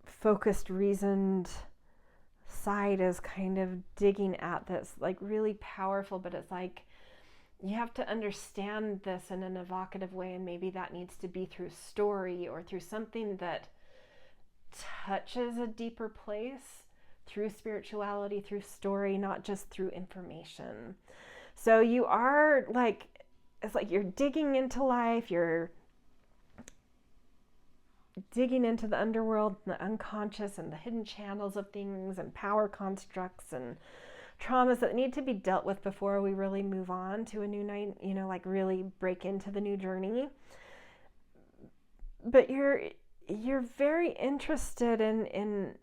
focused, reasoned side is kind of digging at, that's like really powerful, but it's like you have to understand this in an evocative way, and maybe that needs to be through story or through something that touches a deeper place, through spirituality, through story, not just through information. So you are like, it's like you're digging into life, you're digging into the underworld and the unconscious and the hidden channels of things and power constructs and traumas that need to be dealt with before we really move on to a new night, you know, like really break into the new journey. But you're very interested in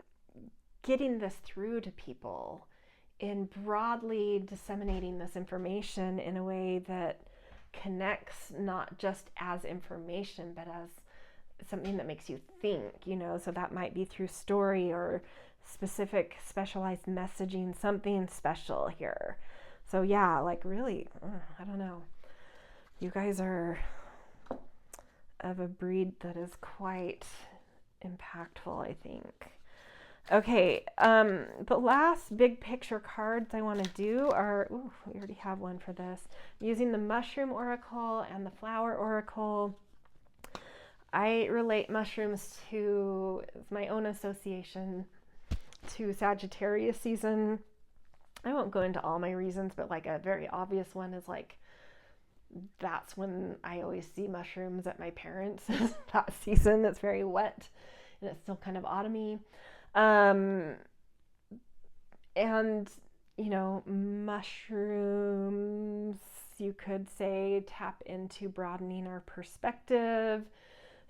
getting this through to people, in broadly disseminating this information in a way that connects not just as information, but as something that makes you think, you know. So that might be through story or specific specialized messaging, something special here. So yeah, like really, I don't know. You guys are of a breed that is quite impactful, I think. Okay, the last big picture cards I want to do are, we already have one for this. I'm using the Mushroom Oracle and the Flower Oracle. I relate mushrooms to my own association to Sagittarius season. I won't go into all my reasons, but like a very obvious one is like, that's when I always see mushrooms at my parents' that season. It's very wet and it's still kind of autumny. And, you know, mushrooms, you could say, tap into broadening our perspective.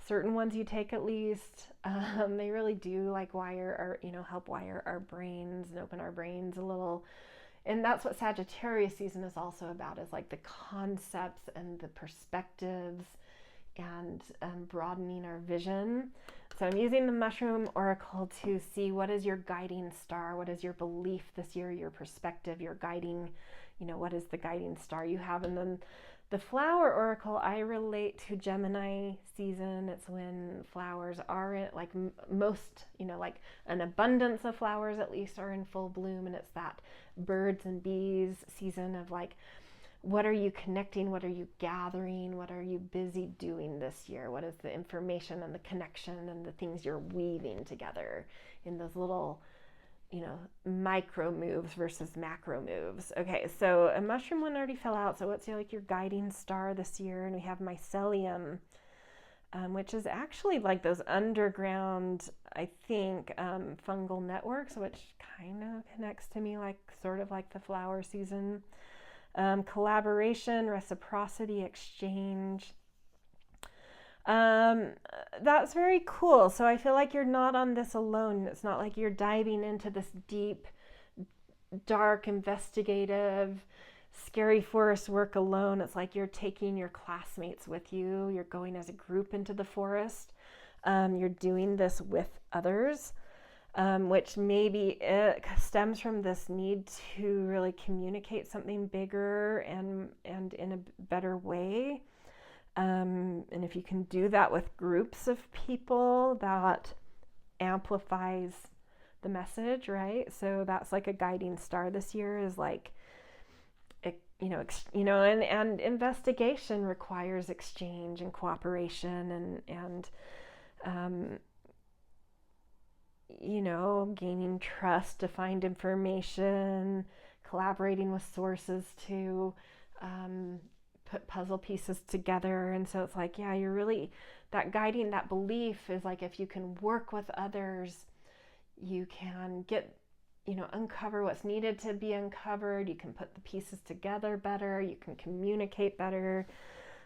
Certain ones you take at least. They really do like wire our, you know, help wire our brains and open our brains a little. And that's what Sagittarius season is also about, is like the concepts and the perspectives and broadening our vision. So I'm using the Mushroom Oracle to see what is your guiding star, what is your belief this year, your perspective, your guiding, you know, what is the guiding star you have. And then the Flower Oracle, I relate to Gemini season. It's when flowers are in, like most, you know, like an abundance of flowers at least are in full bloom. And it's that birds and bees season of like, what are you connecting? What are you gathering? What are you busy doing this year? What is the information and the connection and the things you're weaving together in those little, you know, micro moves versus macro moves? Okay, so a mushroom one already fell out. So what's like your guiding star this year? And we have mycelium, which is actually like those underground, I think, fungal networks, which kind of connects to me like sort of like the flower season. Collaboration, reciprocity, exchange. That's very cool. So I feel like you're not on this alone. It's not like you're diving into this deep, dark, investigative, scary forest work alone. It's like you're taking your classmates with you. You're going as a group into the forest. You're doing this with others. Which maybe it stems from this need to really communicate something bigger and in a better way. And if you can do that with groups of people, that amplifies the message, right? So that's like a guiding star this year, is like, and investigation requires exchange and cooperation and you know, gaining trust to find information, collaborating with sources to put puzzle pieces together. And so it's like, yeah, you're really, that guiding, that belief is like, if you can work with others, you can get, you know, uncover what's needed to be uncovered. You can put the pieces together better. You can communicate better.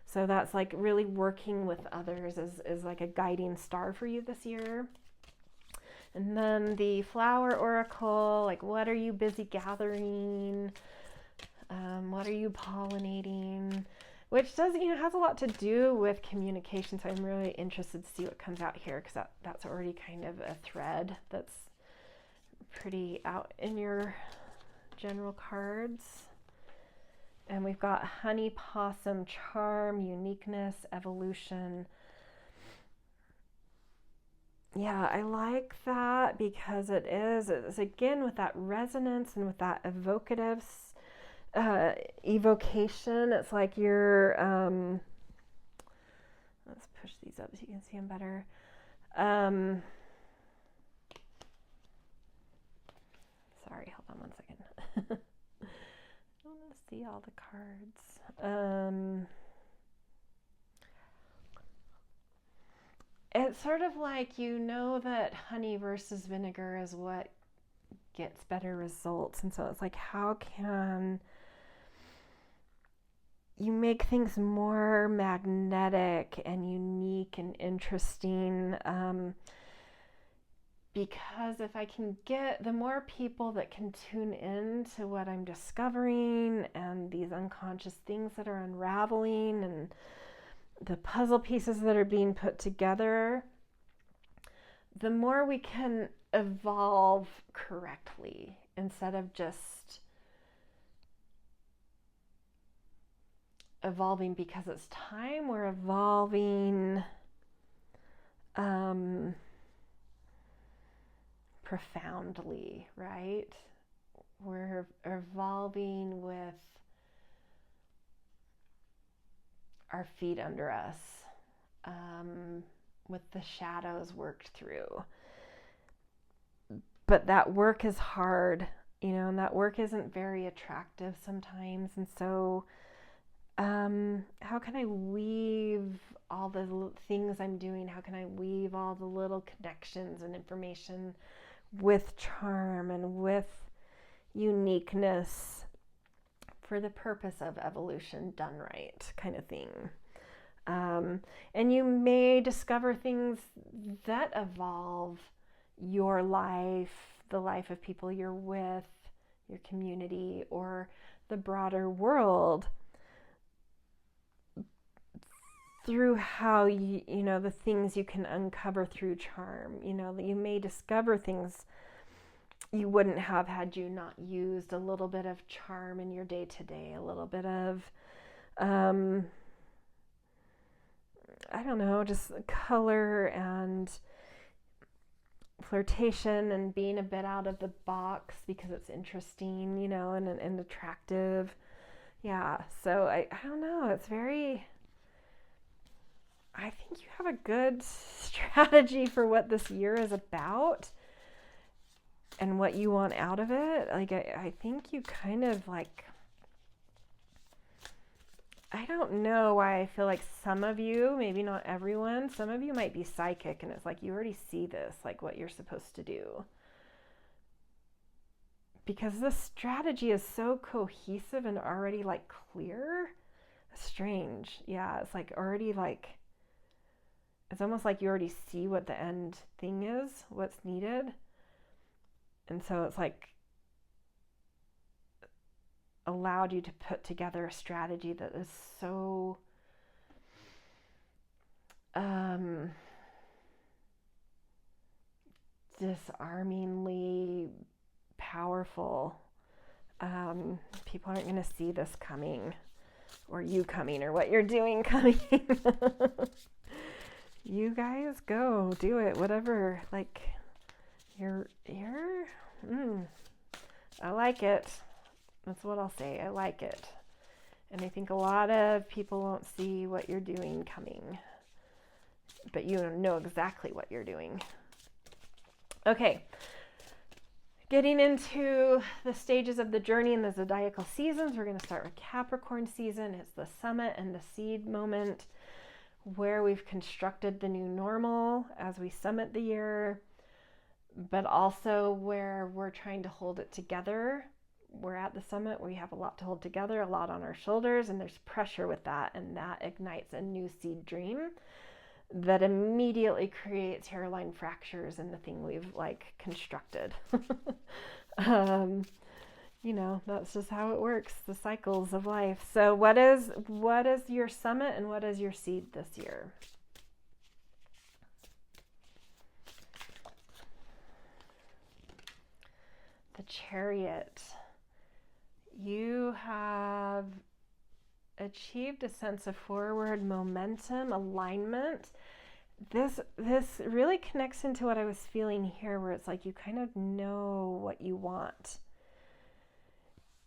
So that's like really working with others is like a guiding star for you this year. And then the Flower Oracle, like, what are you busy gathering? What are you pollinating? Which does, you know, has a lot to do with communication. So I'm really interested to see what comes out here, because that's already kind of a thread that's pretty out in your general cards. And we've got honey, possum, charm, uniqueness, evolution. Yeah, I like that because it's again with that resonance and with that evocative evocation. It's like you're, let's push these up so you can see them better. Sorry, hold on one second. I want to see all the cards. it's sort of like, you know, that honey versus vinegar is what gets better results. And so it's like, how can you make things more magnetic and unique and interesting? Because if I can get the more people that can tune in to what I'm discovering and these unconscious things that are unraveling and the puzzle pieces that are being put together, the more we can evolve correctly instead of just evolving because it's time. We're evolving profoundly, right? We're evolving with our feet under us, with the shadows worked through. But that work is hard, and that work isn't very attractive sometimes. And so how can I weave all the things I'm doing? How can I weave all the little connections and information with charm and with uniqueness for the purpose of evolution done right, kind of thing? And you may discover things that evolve your life, the life of people you're with, your community, or the broader world through how the things you can uncover through charm. You may discover things you wouldn't have had you not used a little bit of charm in your day-to-day, a little bit of I don't know, just color and flirtation and being a bit out of the box because it's interesting, and attractive. Yeah, so I don't know, it's very, I think you have a good strategy for what this year is about and what you want out of it. Like, I think you kind of like, I don't know why I feel like some of you, maybe not everyone, some of you might be psychic and it's like you already see this, like what you're supposed to do. Because this strategy is so cohesive and already like clear. It's strange. Yeah, it's like already like, it's almost like you already see what the end thing is, what's needed. And so it's like allowed you to put together a strategy that is so disarmingly powerful. People aren't going to see this coming, or you coming, or what you're doing coming. You guys go do it, whatever. Like, I like it. That's what I'll say. I like it. And I think a lot of people won't see what you're doing coming, but you know exactly what you're doing. Okay. Getting into the stages of the journey in the zodiacal seasons, we're going to start with Capricorn season. It's the summit and the seed moment where we've constructed the new normal as we summit the year, but also where we're trying to hold it together. We're at the summit where we have a lot to hold together, a lot on our shoulders, and there's pressure with that, and that ignites a new seed dream that immediately creates hairline fractures in the thing we've like constructed. That's just how it works, the cycles of life. So what is your summit and what is your seed this year? The Chariot. You have achieved a sense of forward momentum, alignment. This really connects into what I was feeling here, where it's like you kind of know what you want.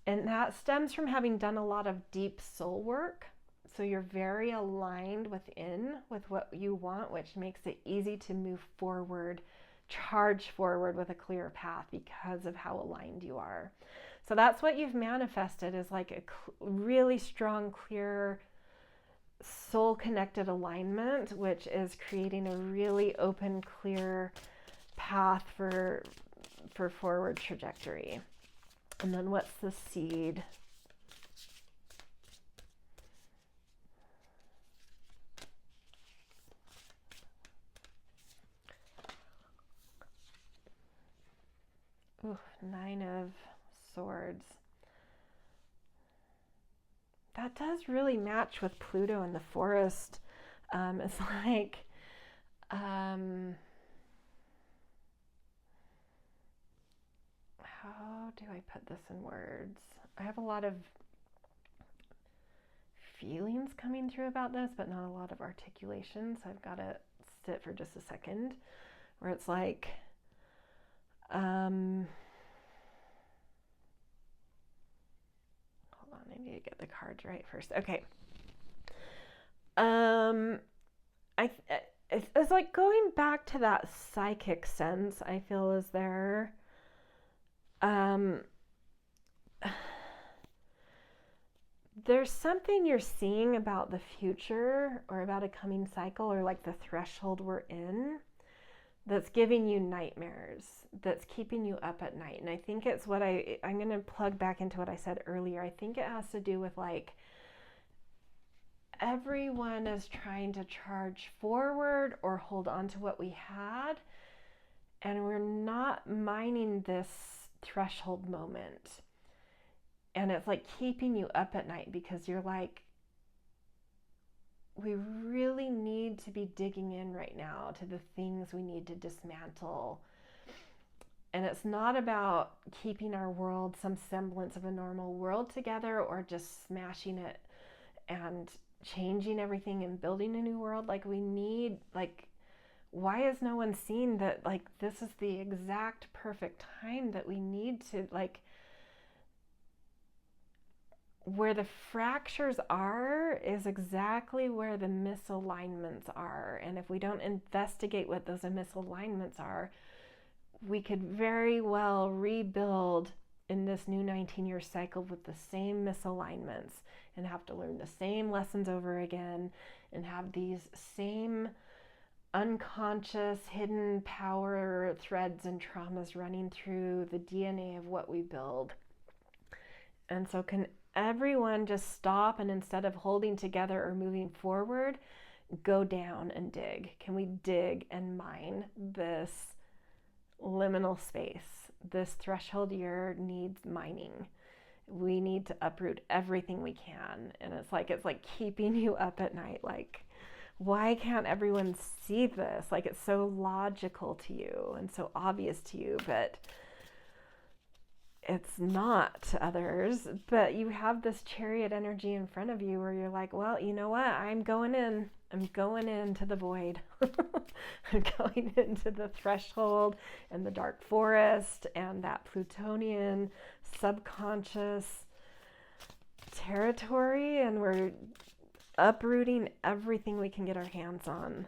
And that stems from having done a lot of deep soul work. So you're very aligned within with what you want, which makes it easy to move forward, charge forward with a clear path because of how aligned you are. So that's what you've manifested, is like a really strong, clear soul-connected alignment, which is creating a really open, clear path for forward trajectory. And then what's the seed? Ooh, 9 of Swords. That does really match with Pluto in the forest. It's like, how do I put this in words? I have a lot of feelings coming through about this, but not a lot of articulation, so I've got to sit for just a second, where it's like, hold on, I need to get the cards right first. Okay. It's like going back to that psychic sense, I feel, is there. There's something you're seeing about the future or about a coming cycle, or like the threshold we're in, that's giving you nightmares, that's keeping you up at night. And I think it's what I'm going to plug back into what I said earlier. I think it has to do with like everyone is trying to charge forward or hold on to what we had, and we're not mining this threshold moment. And it's like keeping you up at night because you're like, we really need to be digging in right now to the things we need to dismantle. And it's not about keeping our world, some semblance of a normal world together, or just smashing it and changing everything and building a new world. Like, we need, like, why has no one seen that, like, this is the exact perfect time that we need to, like, where the fractures are is exactly where the misalignments are. And if we don't investigate what those misalignments are, we could very well rebuild in this new 19-year cycle with the same misalignments and have to learn the same lessons over again and have these same unconscious hidden power threads and traumas running through the DNA of what we build. And so can everyone just stop, and instead of holding together or moving forward, go down and dig? Can we dig and mine this liminal space? This threshold year needs mining. We need to uproot everything we can. And it's like keeping you up at night. Like, why can't everyone see this? Like, it's so logical to you and so obvious to you, but it's not to others. But you have this Chariot energy in front of you where you're like, well, you know what? I'm going into the void. I'm going into the threshold and the dark forest and that Plutonian subconscious territory, and we're uprooting everything we can get our hands on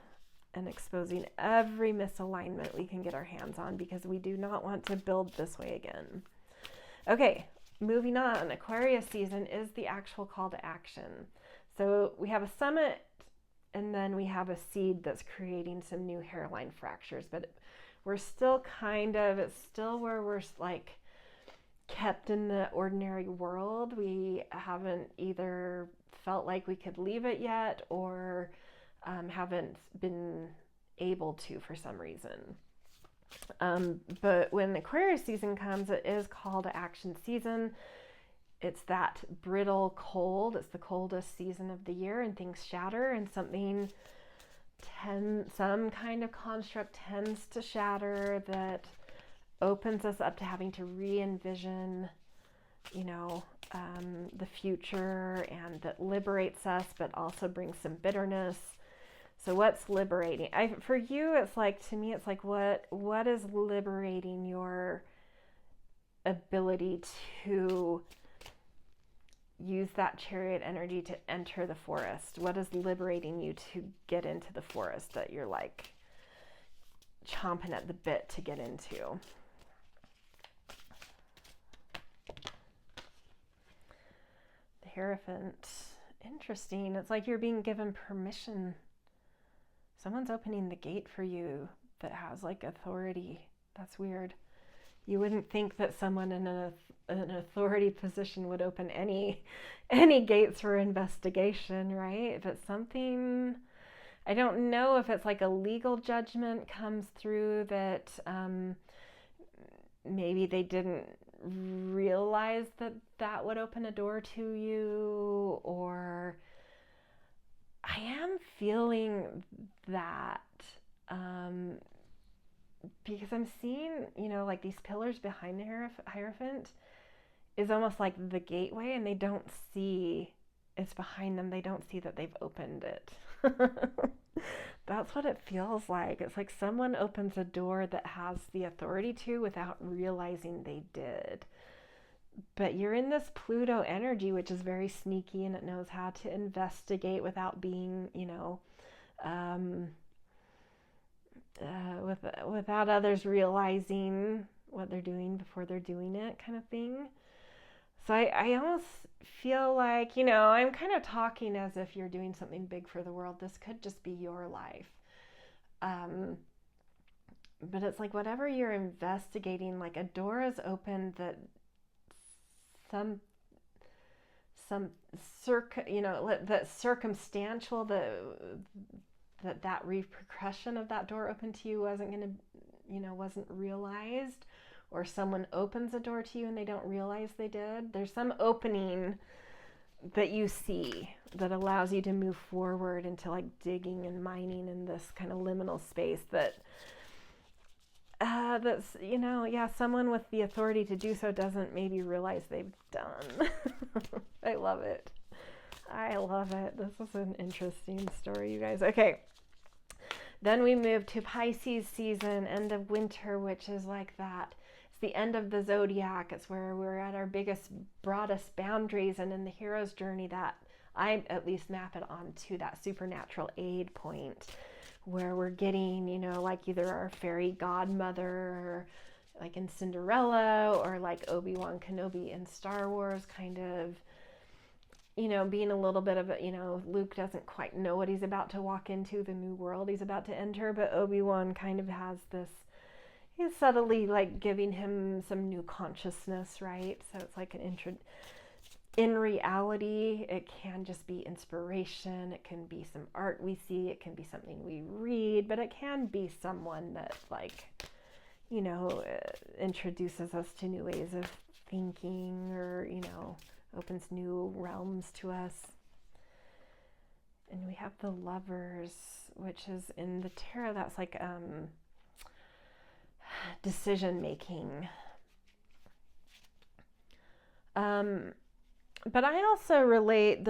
and exposing every misalignment we can get our hands on, because we do not want to build this way again. Okay, moving on. Aquarius season is the actual call to action. So we have a summit, and then we have a seed that's creating some new hairline fractures, but we're still it's still where we're like kept in the ordinary world. We haven't either felt like we could leave it yet, or haven't been able to for some reason. But when Aquarius season comes, it is call to action season. It's that brittle cold. It's the coldest season of the year, and things shatter, and some kind of construct tends to shatter that opens us up to having to re-envision, the future, and that liberates us, but also brings some bitterness. So what's liberating? For you, it's like, to me, it's like, what is liberating your ability to use that Chariot energy to enter the forest? What is liberating you to get into the forest that you're like chomping at the bit to get into? The Hierophant Interesting. It's like you're being given permission. Someone's opening the gate for you that has like authority. That's weird. You wouldn't think that someone in an authority position would open any gates for investigation, right? But something, I don't know if it's like a legal judgment comes through that maybe they didn't realize that that would open a door to you, or I am feeling that because I'm seeing, like these pillars behind the Hierophant is almost like the gateway, and they don't see it's behind them. They don't see that they've opened it. That's what it feels like. It's like someone opens a door that has the authority to without realizing they did. But you're in this Pluto energy, which is very sneaky, and it knows how to investigate without being, without others realizing what they're doing before they're doing it, kind of thing. So I almost feel like, I'm kind of talking as if you're doing something big for the world. This could just be your life. But it's like whatever you're investigating, like a door is open that that circumstantial, that repercussion of that door open to you wasn't realized, or someone opens a door to you and they don't realize they did. There's some opening that you see that allows you to move forward into like digging and mining in this kind of liminal space that's someone with the authority to do so doesn't maybe realize they've done. I love it. This is an interesting story, you guys. Okay. Then we move to Pisces season, end of winter, which is like that. It's the end of the zodiac. It's where we're at our biggest, broadest boundaries, and in the hero's journey that I at least map it onto that supernatural aid point where we're getting, like either our fairy godmother, or like in Cinderella, or like Obi-Wan Kenobi in Star Wars, kind of, being a little bit of a, Luke doesn't quite know what he's about to walk into, the new world he's about to enter, but Obi-Wan kind of has this, he's subtly like giving him some new consciousness, right? So it's like in reality, it can just be inspiration. It can be some art we see. It can be something we read, but it can be someone that like, introduces us to new ways of thinking, or, opens new realms to us. And we have the Lovers, which is in the tarot, that's like decision making. But I also relate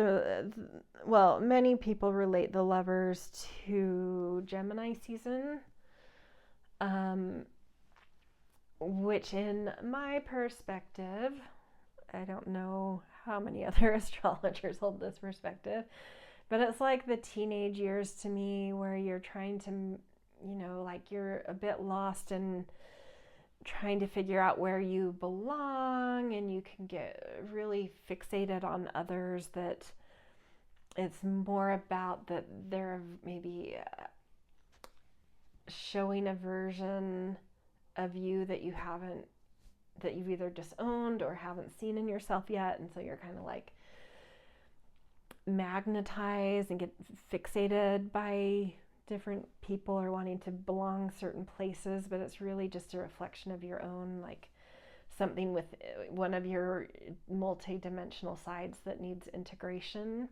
many people relate the Lovers to Gemini season, which in my perspective, I don't know how many other astrologers hold this perspective, but it's like the teenage years to me, where you're trying to, like you're a bit lost in trying to figure out where you belong, and you can get really fixated on others, that it's more about that they're maybe showing a version of you that you've either disowned or haven't seen in yourself yet, and so you're kind of like magnetized and get fixated by different people, or wanting to belong certain places, but it's really just a reflection of your own, like something with one of your multi-dimensional sides that needs integration.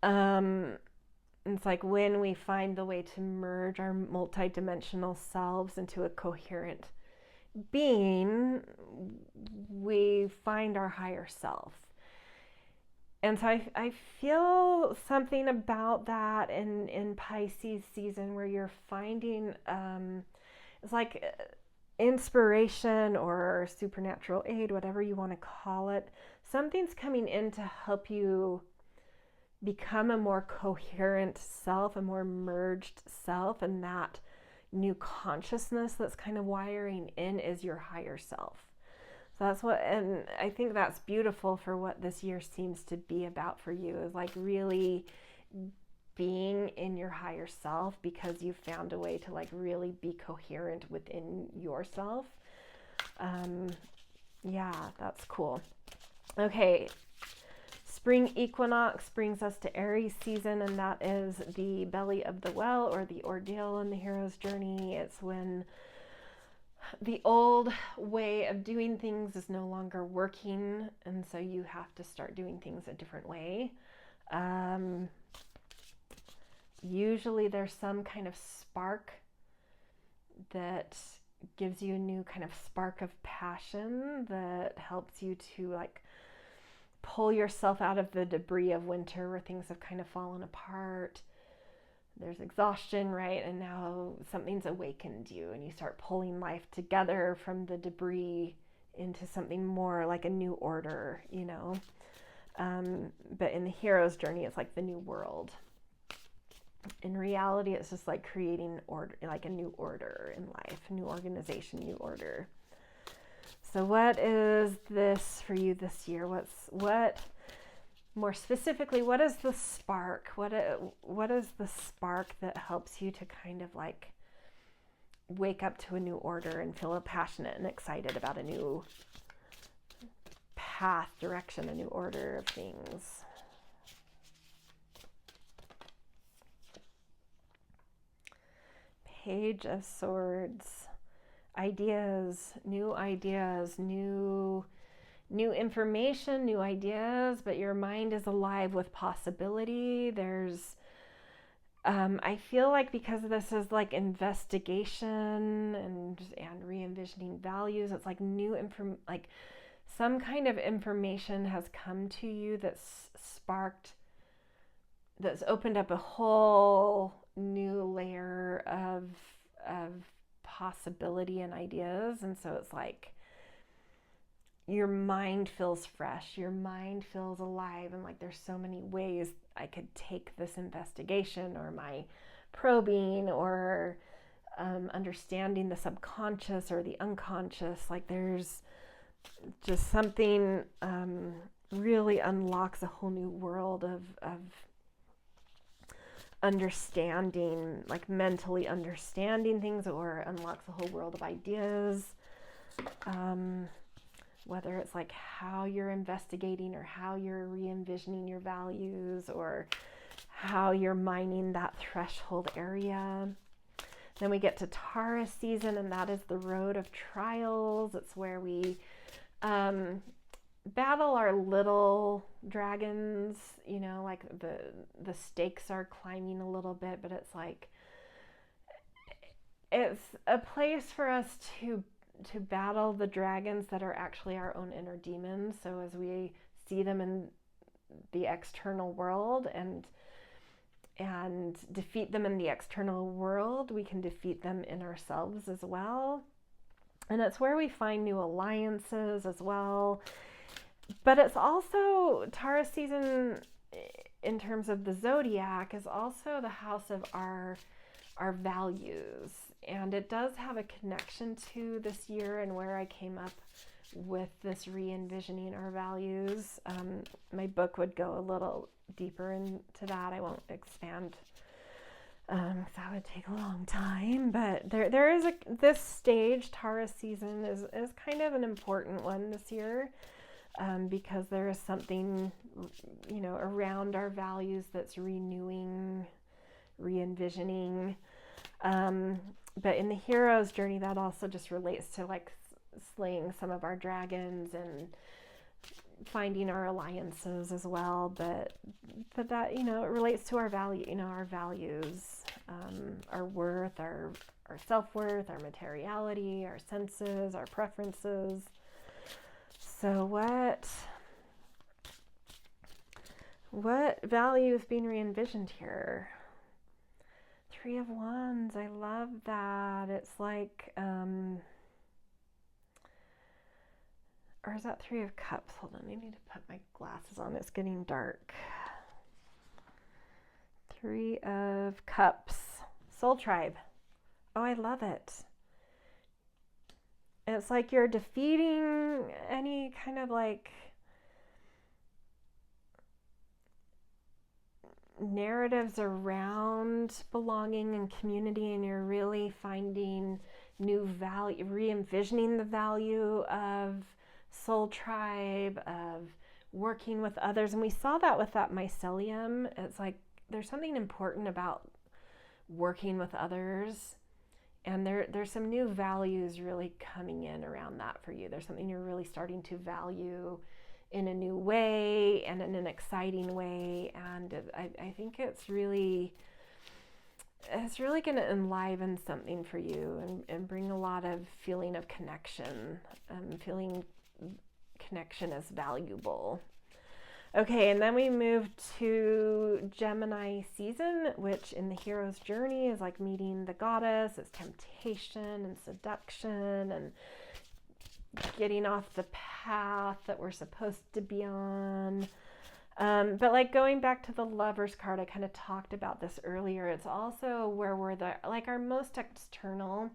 It's like when we find the way to merge our multi-dimensional selves into a coherent being, we find our higher self. And so I feel something about that in Pisces season, where you're finding, it's like inspiration or supernatural aid, whatever you want to call it. Something's coming in to help you become a more coherent self, a more merged self, and that new consciousness that's kind of wiring in is your higher self. that's what, and I think that's beautiful for what this year seems to be about for you, is like really being in your higher self, because you've found a way to like really be coherent within yourself. Yeah, that's cool. Okay, spring equinox brings us to Aries season, and that is the belly of the well, or the ordeal in the hero's journey. It's when the old way of doing things is no longer working, and so you have to start doing things a different way. Usually there's some kind of spark that gives you a new kind of spark of passion that helps you to like pull yourself out of the debris of winter where things have kind of fallen apart. There's exhaustion, right? And now something's awakened you, and you start pulling life together from the debris into something more like a new order, you know. But in the hero's journey, it's like the new world. In reality, it's just like creating order, like a new order in life, new organization, new order. So what is this for you this year? What more specifically, what is the spark? What is the spark that helps you to kind of like wake up to a new order and feel passionate and excited about a new path, direction, a new order of things? Page of Swords. Ideas, new information, new ideas, but your mind is alive with possibility. There's, I feel like because this is like investigation and re-envisioning values, it's like like some kind of information has come to you that's opened up a whole new layer of possibility and ideas. And so it's like your mind feels fresh, your mind feels alive, and like there's so many ways I could take this investigation or my probing or understanding the subconscious or the unconscious. Like there's just something really unlocks a whole new world of understanding, like mentally understanding things, or unlocks a whole world of ideas. Whether it's like how you're investigating or how you're re-envisioning your values or how you're mining that threshold area. Then we get to Taurus season, and that is the road of trials. It's where we battle our little dragons, you know, like the stakes are climbing a little bit, but it's like it's a place for us to battle the dragons that are actually our own inner demons. So as we see them in the external world and defeat them in the external world, we can defeat them in ourselves as well. And it's where we find new alliances as well. But it's also, Taurus season in terms of the zodiac is also the house of our values. And it does have a connection to this year and where I came up with this re-envisioning our values. My book would go a little deeper into that. I won't expand because that would take a long time. But there is this stage, Taurus season is kind of an important one this year. Because there is something, you know, around our values that's renewing, re-envisioning. But in the hero's journey, that also just relates to like slaying some of our dragons and finding our alliances as well. But that, you know, it relates to our value, you know, our values, our worth, our self-worth, our materiality, our senses, our preferences. So what value is being re-envisioned here? Three of Wands, I love that. It's like, or is that Three of Cups? Hold on, I need to put my glasses on. It's getting dark. Three of Cups, Soul Tribe. Oh, I love it. it's like you're defeating any kind of like narratives around belonging and community, and you're really finding new value, re-envisioning the value of soul tribe, of working with others. And we saw that with that mycelium. It's like there's something important about working with others, and there's some new values really coming in around that for you. There's something you're really starting to value in a new way and in an exciting way, and I think it's really going to enliven something for you and bring a lot of feeling of connection, feeling connection as valuable. Okay, and then we move to Gemini season, which in the hero's journey is like meeting the goddess. It's temptation and seduction and getting off the path that we're supposed to be on. But like going back to the Lover's card, I kind of talked about this earlier. It's also where we're our most external.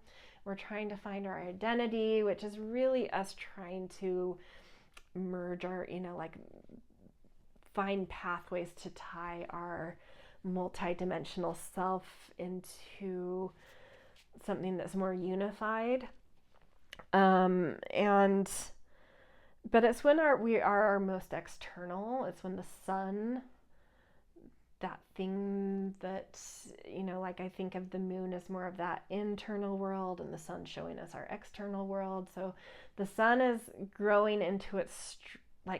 We're trying to find our identity, which is really us trying to merge our, find pathways to tie our multidimensional self into something that's more unified. But it's when we are our most external. It's when the sun, that thing that, I think of the moon as more of that internal world, and the sun showing us our external world. So the sun is growing into its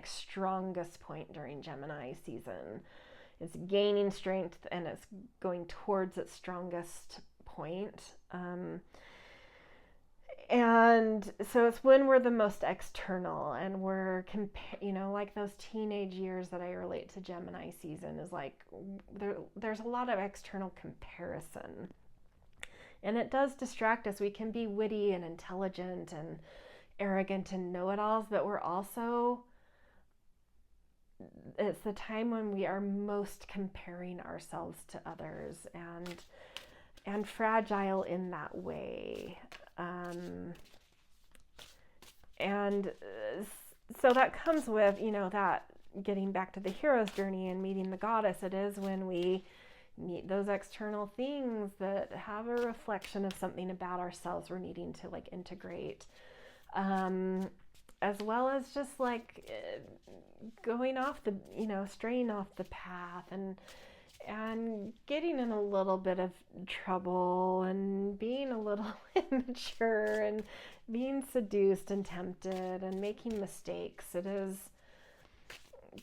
strongest point during Gemini season. It's gaining strength and it's going towards its strongest point. And so it's when we're the most external, and we're like those teenage years that I relate to Gemini season is like there's a lot of external comparison, and it does distract us. We can be witty and intelligent and arrogant and know-it-alls, but it's the time when we are most comparing ourselves to others and fragile in that way. And so that comes with, that getting back to the hero's journey and meeting the goddess. It is when we meet those external things that have a reflection of something about ourselves we're needing to integrate. As well as just going off straying off the path and getting in a little bit of trouble and being a little immature and being seduced and tempted and making mistakes.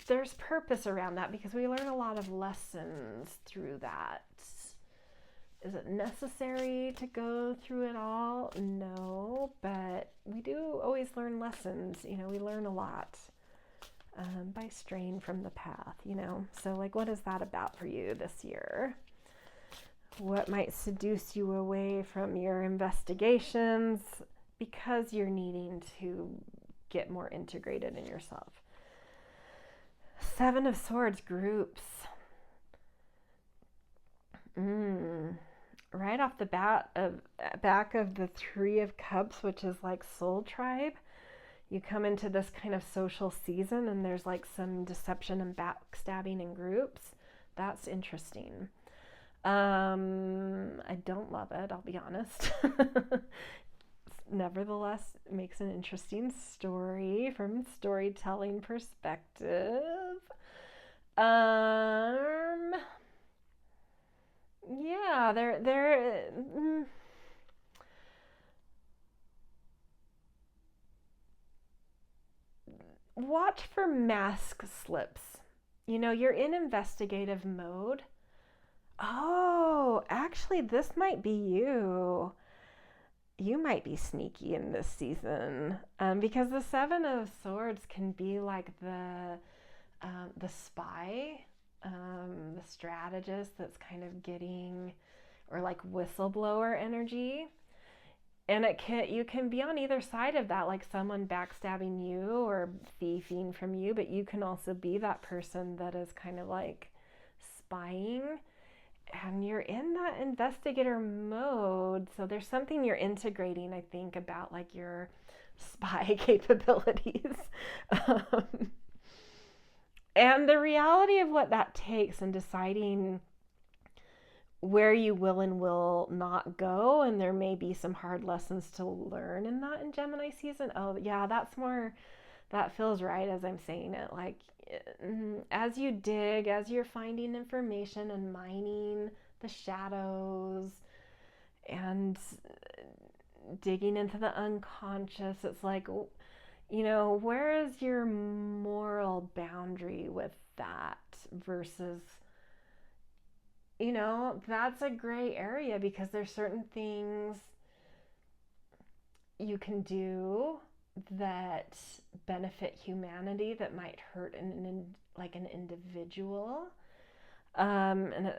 There's purpose around that because we learn a lot of lessons through that. Is it necessary to go through it all? No, but we do always learn lessons. We learn a lot by straying from the path, So what is that about for you this year? What might seduce you away from your investigations because you're needing to get more integrated in yourself? Seven of Swords groups. Right off the back of the Three of Cups, which is soul tribe, you come into this kind of social season and there's some deception and backstabbing in groups. That's interesting. I don't love it, I'll be honest. Nevertheless, it makes an interesting story from a storytelling perspective. Yeah, they're watch for mask slips. You're in investigative mode. Oh, actually, this might be you. You might be sneaky in this season, because the Seven of Swords can be like the spy, the strategist that's kind of getting, or whistleblower energy. And you can be on either side of that, someone backstabbing you or thieving from you, but you can also be that person that is kind of spying. and you're in that investigator mode. So there's something you're integrating, I think, about like your spy capabilities. um, and the reality of what that takes and deciding where you will and will not go. And there may be some hard lessons to learn in that in Gemini season. Oh, yeah, that's more, that feels right as I'm saying it. Like, as you dig, as you're finding information and mining the shadows and digging into the unconscious, it's like, where is your moral boundary with that versus, that's a gray area because there's certain things you can do that benefit humanity that might hurt like an individual. And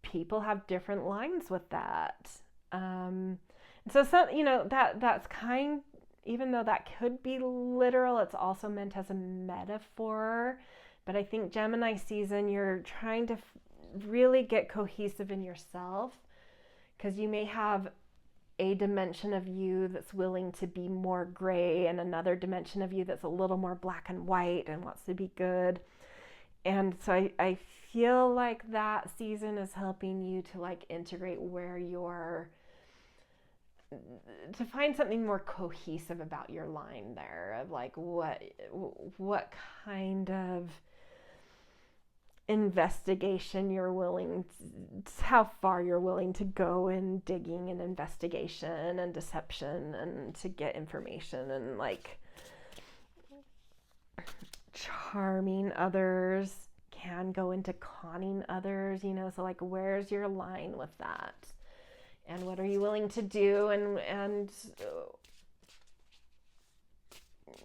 people have different lines with that. So that's even though that could be literal, it's also meant as a metaphor. But I think Gemini season, you're trying to really get cohesive in yourself, because you may have a dimension of you that's willing to be more gray and another dimension of you that's a little more black and white and wants to be good. And so I feel like that season is helping you to like integrate where you're, to find something more cohesive about your line there of like what kind of investigation you're willing to, how far you're willing to go in digging and investigation and deception and to get information, and like charming others can go into conning others, so like where's your line with that, and what are you willing to do, and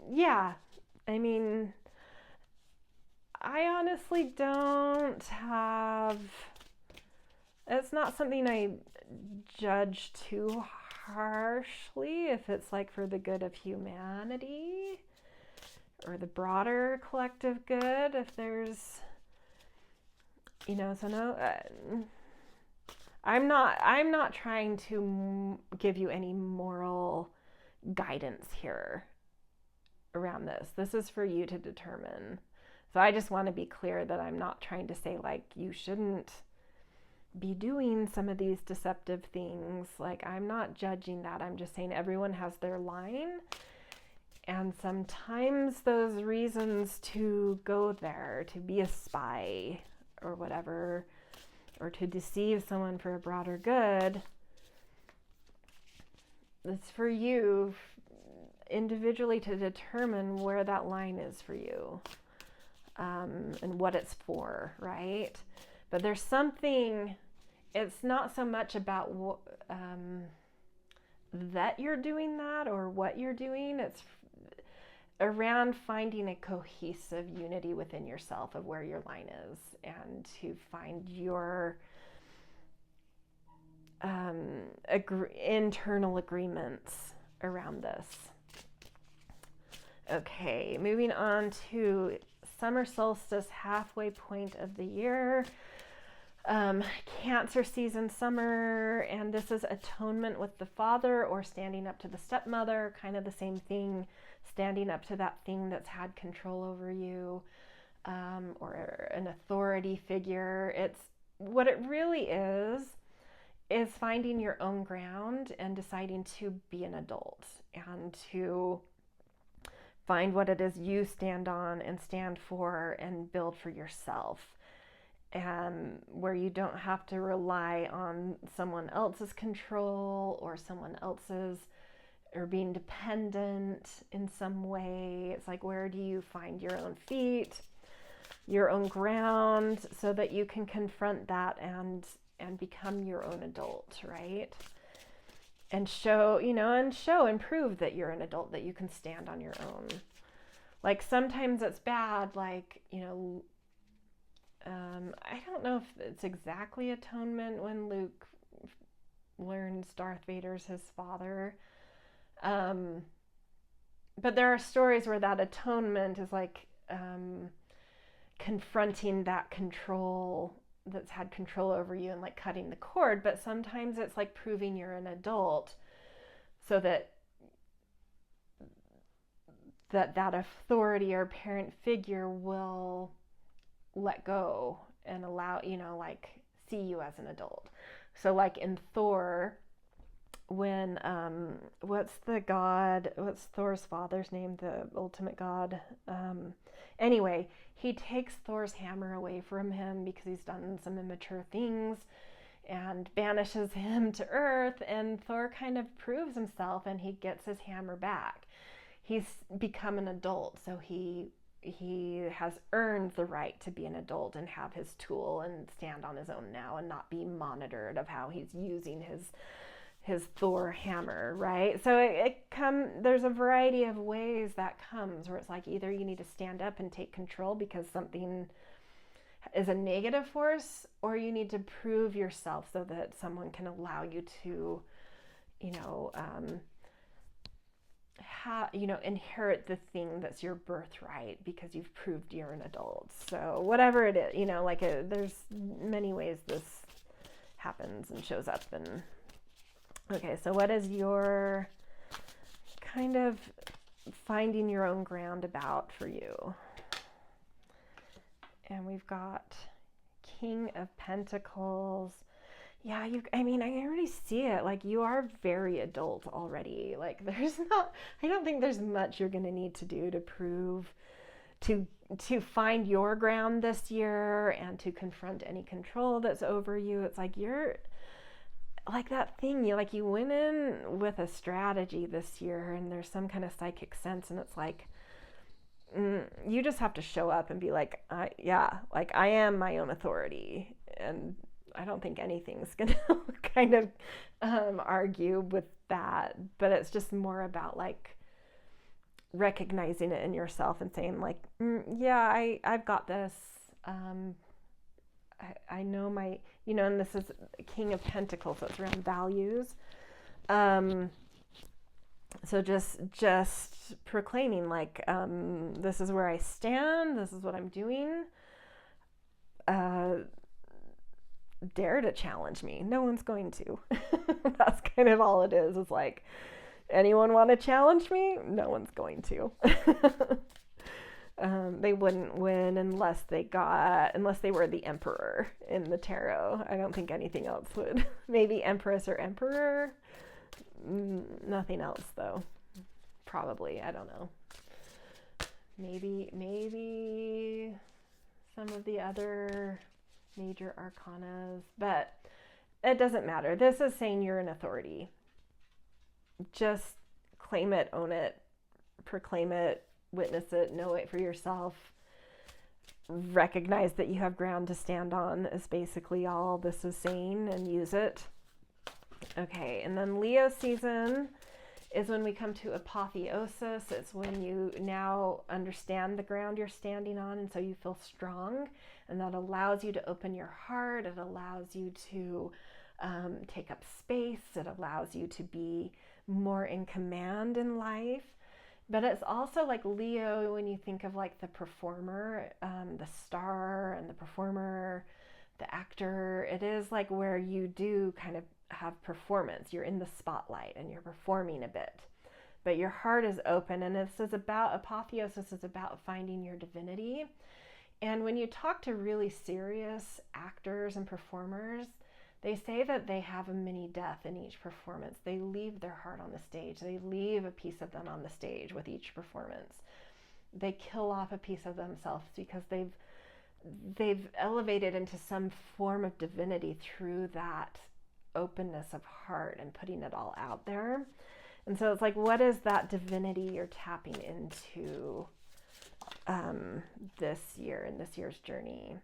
yeah, I mean, I honestly don't have, it's not something I judge too harshly if it's like for the good of humanity or the broader collective good. If there's, so no, I'm not trying to give you any moral guidance here around this. This is for you to determine. So I just want to be clear that I'm not trying to say like you shouldn't be doing some of these deceptive things. Like, I'm not judging that. I'm just saying everyone has their line. And sometimes those reasons to go there, to be a spy or whatever, or to deceive someone for a broader good, it's for you individually to determine where that line is for you. And what it's for, right? But there's something, it's not so much about that you're doing that or what you're doing. It's around finding a cohesive unity within yourself of where your line is, and to find your internal agreements around this. Okay, moving on to summer solstice, halfway point of the year. Cancer season, summer, and this is atonement with the father or standing up to the stepmother, kind of the same thing, standing up to that thing that's had control over you, or an authority figure. It's what it really is finding your own ground and deciding to be an adult and to find what it is you stand on and stand for and build for yourself, and where you don't have to rely on someone else's control or someone else's, or being dependent in some way. It's like, where do you find your own feet, your own ground, so that you can confront that and become your own adult, right? And show and prove that you're an adult, that you can stand on your own. Like, sometimes it's bad, like, I don't know if it's exactly atonement when Luke learns Darth Vader's his father. But there are stories where that atonement is like confronting that control that's had control over you and like cutting the cord, but sometimes it's like proving you're an adult so that that authority or parent figure will let go and allow, like see you as an adult. So like in Thor, when what's Thor's father's name, the ultimate god? Anyway, he takes Thor's hammer away from him because he's done some immature things and banishes him to Earth, and Thor kind of proves himself and he gets his hammer back. He's become an adult, so he has earned the right to be an adult and have his tool and stand on his own now and not be monitored of how he's using his Thor hammer, right? So there's a variety of ways that comes where it's like either you need to stand up and take control because something is a negative force, or you need to prove yourself so that someone can allow you to, inherit the thing that's your birthright because you've proved you're an adult. So whatever it is, there's many ways this happens and shows up. And okay, so what is your kind of finding your own ground about for you? And we've got King of Pentacles. Yeah, I already see it. Like, you are very adult already. Like, I don't think there's much you're going to need to do to prove, to find your ground this year and to confront any control that's over you. It's like you're like that thing, you went in with a strategy this year and there's some kind of psychic sense, and it's like, you just have to show up and be like, I am my own authority, and I don't think anything's gonna kind of argue with that. But it's just more about like recognizing it in yourself and saying like, I've got this. I know my, and this is King of Pentacles, so it's around values. So just proclaiming like, this is where I stand, this is what I'm doing. Dare to challenge me. No one's going to. That's kind of all it is. It's like, anyone want to challenge me? No one's going to. They wouldn't win unless they were the emperor in the tarot. I don't think anything else would. Maybe empress or emperor. Nothing else though. Probably, I don't know. Maybe some of the other major arcanas, but it doesn't matter. This is saying you're an authority. Just claim it, own it, proclaim it, witness it, know it for yourself. Recognize that you have ground to stand on is basically all this is saying, and use it. Okay, and then Leo season is when we come to apotheosis. It's when you now understand the ground you're standing on, and so you feel strong, and that allows you to open your heart. It allows you to take up space. It allows you to be more in command in life. But it's also like Leo, when you think of like the performer, the star and the performer, the actor, it is like where you do kind of have performance. You're in the spotlight and you're performing a bit, but your heart is open. And this is about, apotheosis is about finding your divinity. And when you talk to really serious actors and performers, they say that they have a mini death in each performance. They leave their heart on the stage. They leave a piece of them on the stage with each performance. They kill off a piece of themselves because they've elevated into some form of divinity through that openness of heart and putting it all out there. And so it's like, what is that divinity you're tapping into this year, in this year's journey?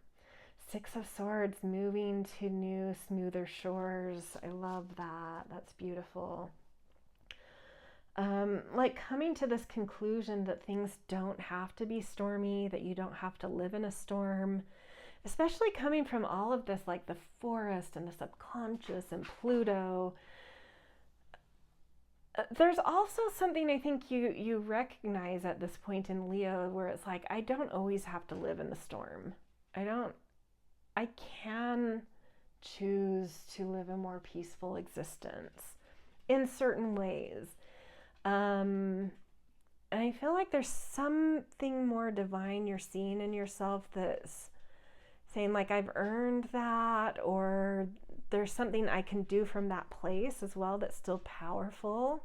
Six of Swords, moving to new, smoother shores. I love that. That's beautiful. Like coming to this conclusion that things don't have to be stormy, that you don't have to live in a storm, especially coming from all of this, like the forest and the subconscious and Pluto. There's also something I think you recognize at this point in Leo where it's like, I don't always have to live in the storm. I don't I can choose to live a more peaceful existence in certain ways. And I feel like there's something more divine you're seeing in yourself that's saying like, I've earned that, or there's something I can do from that place as well that's still powerful.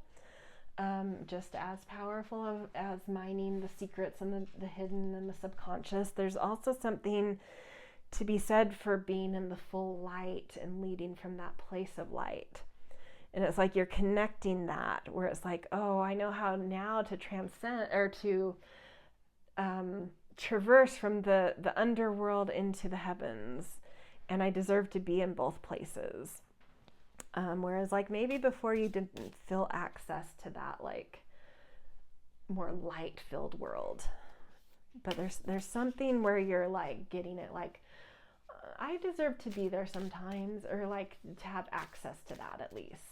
Just as powerful as mining the secrets and the hidden and the subconscious. There's also something to be said for being in the full light and leading from that place of light. And it's like you're connecting that, where it's like, oh, I know how now to transcend, or to traverse from the underworld into the heavens, and I deserve to be in both places. Whereas like maybe before you didn't feel access to that like more light filled world, but there's something where you're like getting it like, I deserve to be there sometimes, or like to have access to that at least.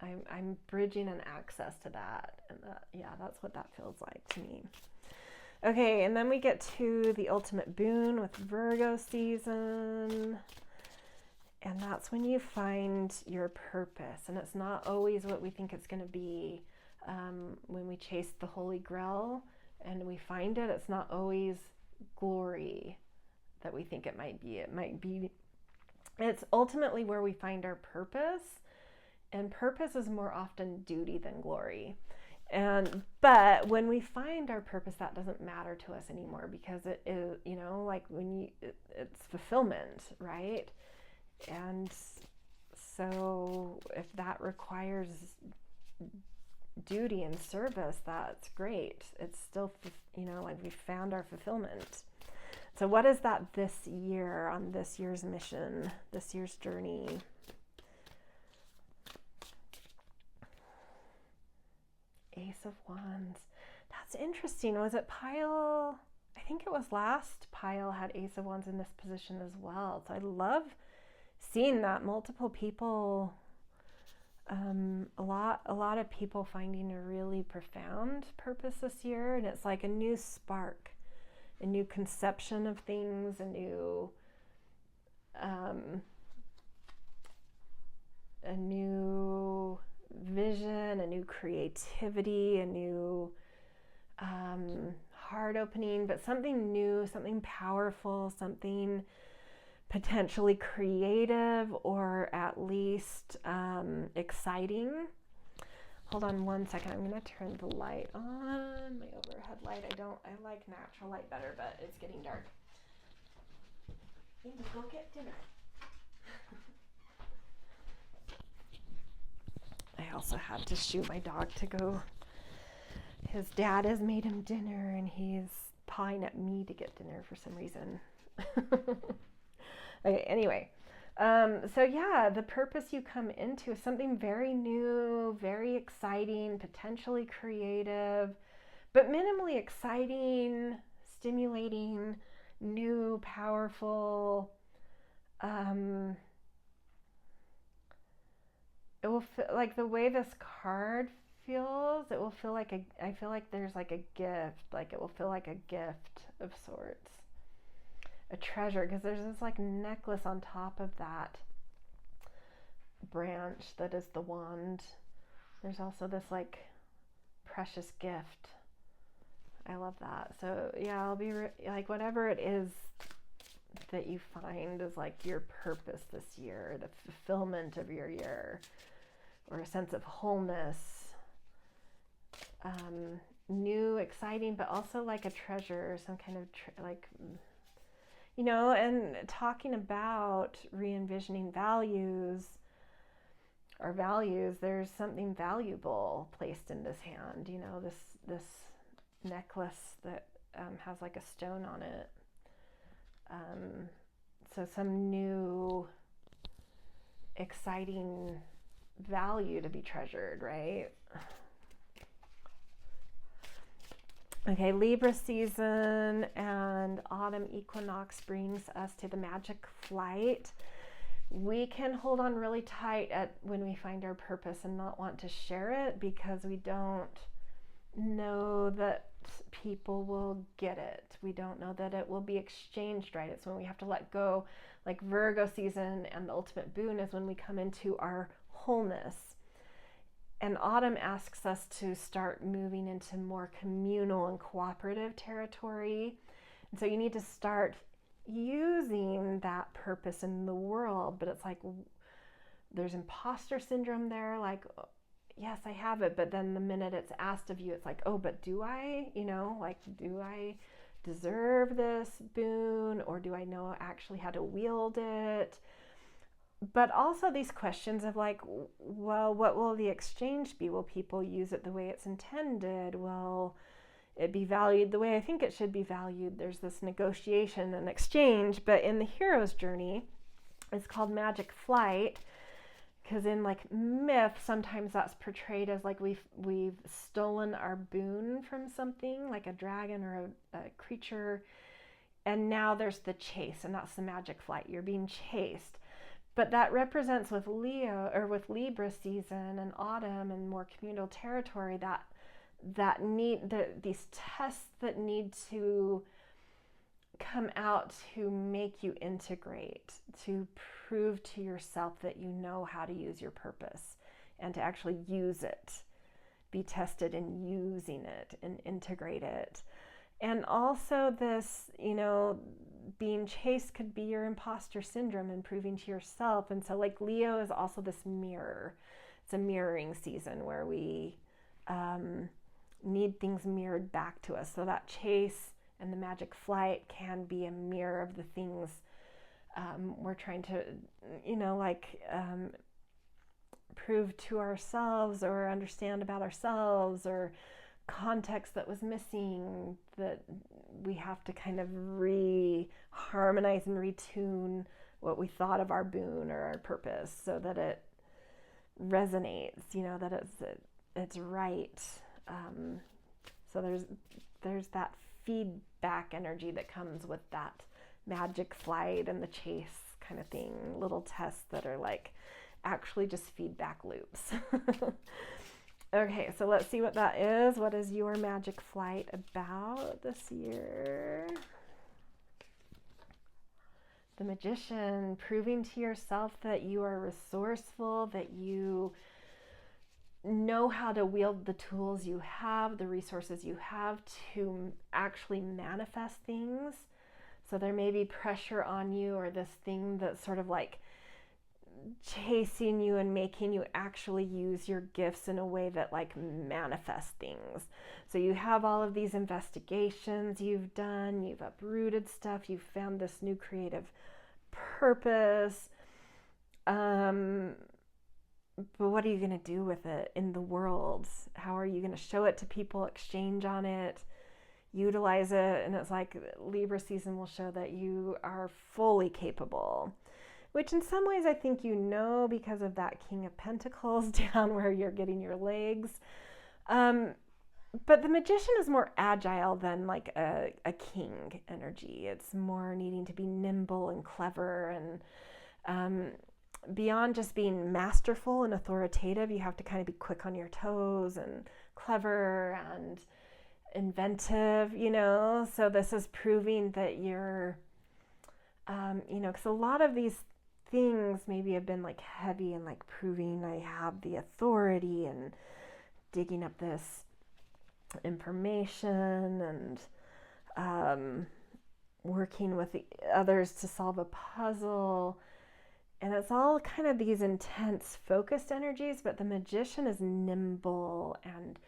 I'm bridging an access to that, and yeah, that's what that feels like to me. Okay, and then we get to the ultimate boon with Virgo season. And that's when you find your purpose. And it's not always what we think it's going to be. When we chase the Holy Grail and we find it, it's not always glory that we think it might be. It might be, it's ultimately where we find our purpose. And purpose is more often duty than glory. But when we find our purpose, that doesn't matter to us anymore, because it is, you know, like it's fulfillment, right? And so if that requires duty and service, that's great. It's still, you know, like we found our fulfillment. So what is that this year, on this year's mission, this year's journey? Ace of Wands. That's interesting. Was it Pile? I think it was last Pile had Ace of Wands in this position as well. So I love seeing that multiple people, a lot of people finding a really profound purpose this year, and it's like a new spark, a new conception of things, a new vision, a new creativity, a new heart opening, but something new, something powerful, something potentially creative, or at least exciting. Hold on one second. I'm going to turn the light on, my overhead light. I like natural light better, but it's getting dark. Amy, go get dinner. I also had to shoo my dog to go. His dad has made him dinner, and he's pawing at me to get dinner for some reason. Okay, anyway, so yeah, the purpose you come into is something very new, very exciting, potentially creative, but minimally exciting, stimulating, new, powerful. It will feel like the way this card feels, it will feel like I feel like there's like a gift, like it will feel like a gift of sorts. A treasure, because there's this like necklace on top of that branch that is the wand. There's also this like precious gift. I love that. So yeah, I'll be like, whatever it is that you find is like your purpose this year, the fulfillment of your year, or a sense of wholeness, new, exciting, but also like a treasure, some kind of like, you know. And talking about re-envisioning values, our values, there's something valuable placed in this hand, you know, this necklace that has like a stone on it. So some new, exciting value to be treasured, right? Okay, Libra season and autumn equinox brings us to the magic flight. We can hold on really tight at when we find our purpose and not want to share it, because we don't know that people will get it. We don't know that it will be exchanged right. It's when we have to let go. Like Virgo season and the ultimate boon is when we come into our wholeness. And autumn asks us to start moving into more communal and cooperative territory. And so you need to start using that purpose in the world. But it's like there's imposter syndrome there. Like, yes, I have it. But then the minute it's asked of you, it's like, oh, but do I? Like, do I deserve this boon? Or do I know actually how to wield it? But also these questions of like, well, what will the exchange be? Will people use it the way it's intended? Will it be valued the way I think it should be valued? There's this negotiation and exchange, but in the hero's journey, it's called magic flight, because in like myth, sometimes that's portrayed as like we've stolen our boon from something, like a dragon or a creature, and now there's the chase, and that's the magic flight. You're being chased. But that represents with Leo or with Libra season and autumn and more communal territory that need these tests that need to come out to make you integrate, to prove to yourself that you know how to use your purpose and to actually use it, be tested in using it and integrate it. And also this, being chased could be your imposter syndrome and proving to yourself. And so like Leo is also this mirror. It's a mirroring season where we need things mirrored back to us. So that chase and the magic flight can be a mirror of the things we're trying to, prove to ourselves or understand about ourselves, or context that was missing that we have to kind of harmonize and retune what we thought of our boon or our purpose so that it resonates, that it's right. So there's that feedback energy that comes with that magic flight and the chase kind of thing, little tests that are like actually just feedback loops. Okay, so let's see what that is. What is your magic flight about this year? The Magician, proving to yourself that you are resourceful, that you know how to wield the tools you have, the resources you have to actually manifest things. So there may be pressure on you, or this thing that's sort of like chasing you and making you actually use your gifts in a way that like manifests things. So you have all of these investigations you've done, you've uprooted stuff, you've found this new creative purpose. But what are you going to do with it in the world? How are you going to show it to people, exchange on it, utilize it? And it's like Libra season will show that you are fully capable, which in some ways I think because of that King of Pentacles down where you're getting your legs. But the Magician is more agile than like a king energy. It's more needing to be nimble and clever, and beyond just being masterful and authoritative, you have to kind of be quick on your toes and clever and inventive, So this is proving that you're, because a lot of these things maybe have been like heavy and like proving I have the authority and digging up this information and working with the others to solve a puzzle. And it's all kind of these intense focused energies, but the Magician is nimble and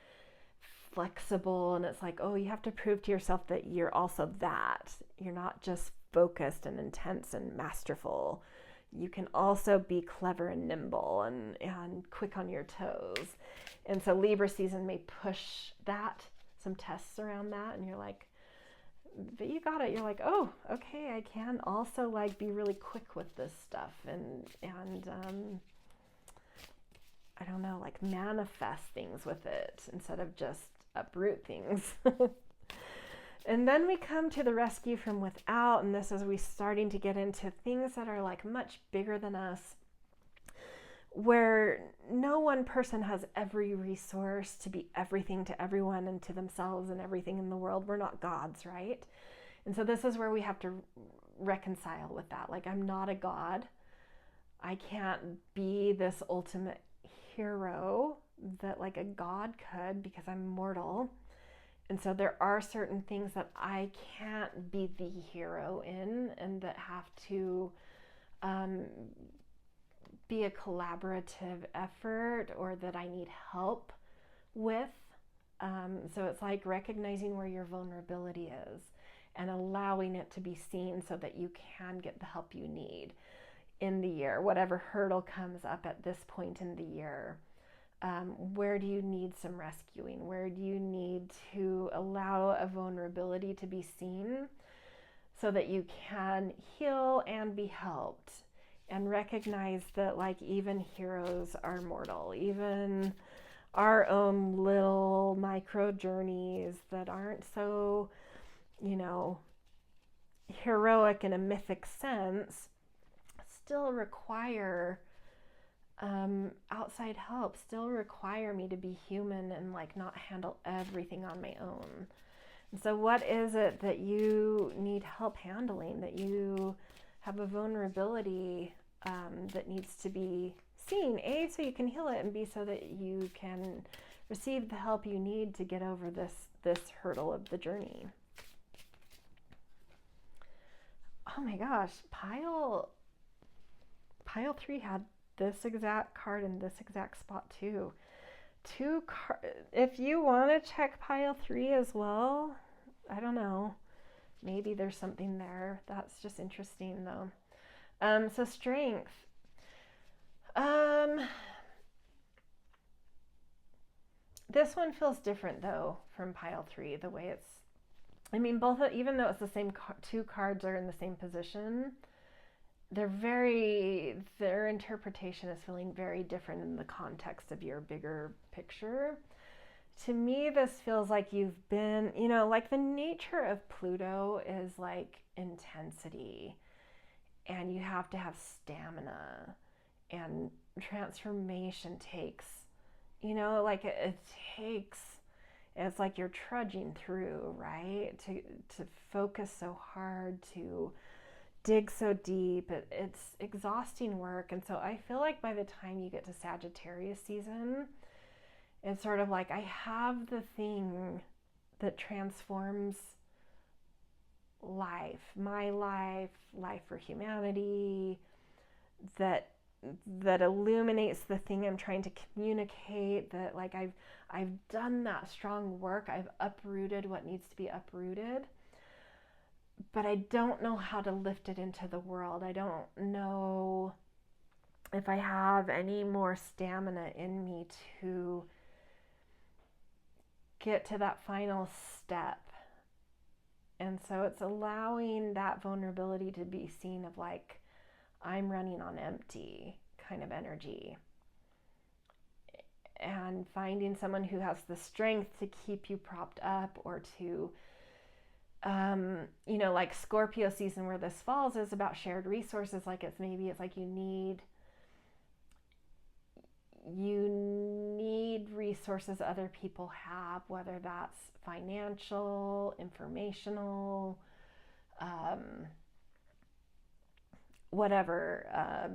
flexible, and it's like, oh, you have to prove to yourself that you're also that. You're not just focused and intense and masterful. You can also be clever and nimble and quick on your toes. And so Libra season may push that, some tests around that, and you're like, but you got it. You're like, oh, okay, I can also like be really quick with this stuff and I don't know, like manifest things with it instead of just uproot things. And then we come to the rescue from without, and this is we starting to get into things that are like much bigger than us, where no one person has every resource to be everything to everyone and to themselves and everything in the world. We're not gods, right? And so this is where we have to reconcile with that. Like, I'm not a god. I can't be this ultimate hero that like a god could because I'm mortal. And so there are certain things that I can't be the hero in, and that have to be a collaborative effort, or that I need help with. So it's like recognizing where your vulnerability is and allowing it to be seen so that you can get the help you need in the year, whatever hurdle comes up at this point in the year. Where do you need some rescuing? Where do you need to allow a vulnerability to be seen so that you can heal and be helped? And recognize that like even heroes are mortal, even our own little micro journeys that aren't so, heroic in a mythic sense, still require outside help, still require me to be human and like not handle everything on my own. And so what is it that you need help handling, that you have a vulnerability that needs to be seen, A, so you can heal it, and B, so that you can receive the help you need to get over this hurdle of the journey. Oh my gosh, pile 3 had this exact card in this exact spot too. If you want to check pile 3 as well, I don't know, maybe there's something there. That's just interesting though. So strength. This one feels different though from pile 3, the way it's, both, even though it's the same, 2 cards are in the same position, their interpretation is feeling very different in the context of your bigger picture. To me, this feels like you've been, like the nature of Pluto is like intensity, and you have to have stamina, and transformation takes, like it takes, it's like you're trudging through, right? To focus so hard, to dig so deep. It's exhausting work. And so I feel like by the time you get to Sagittarius season, it's sort of like I have the thing that transforms life, my life for humanity, that illuminates the thing I'm trying to communicate, that like I've done that strong work, I've uprooted what needs to be uprooted, but I don't know how to lift it into the world. I don't know if I have any more stamina in me to get to that final step. And so it's allowing that vulnerability to be seen, of like, I'm running on empty kind of energy. And finding someone who has the strength to keep you propped up, or to, like Scorpio season where this falls is about shared resources. Like it's like you need resources other people have, whether that's financial, informational, whatever,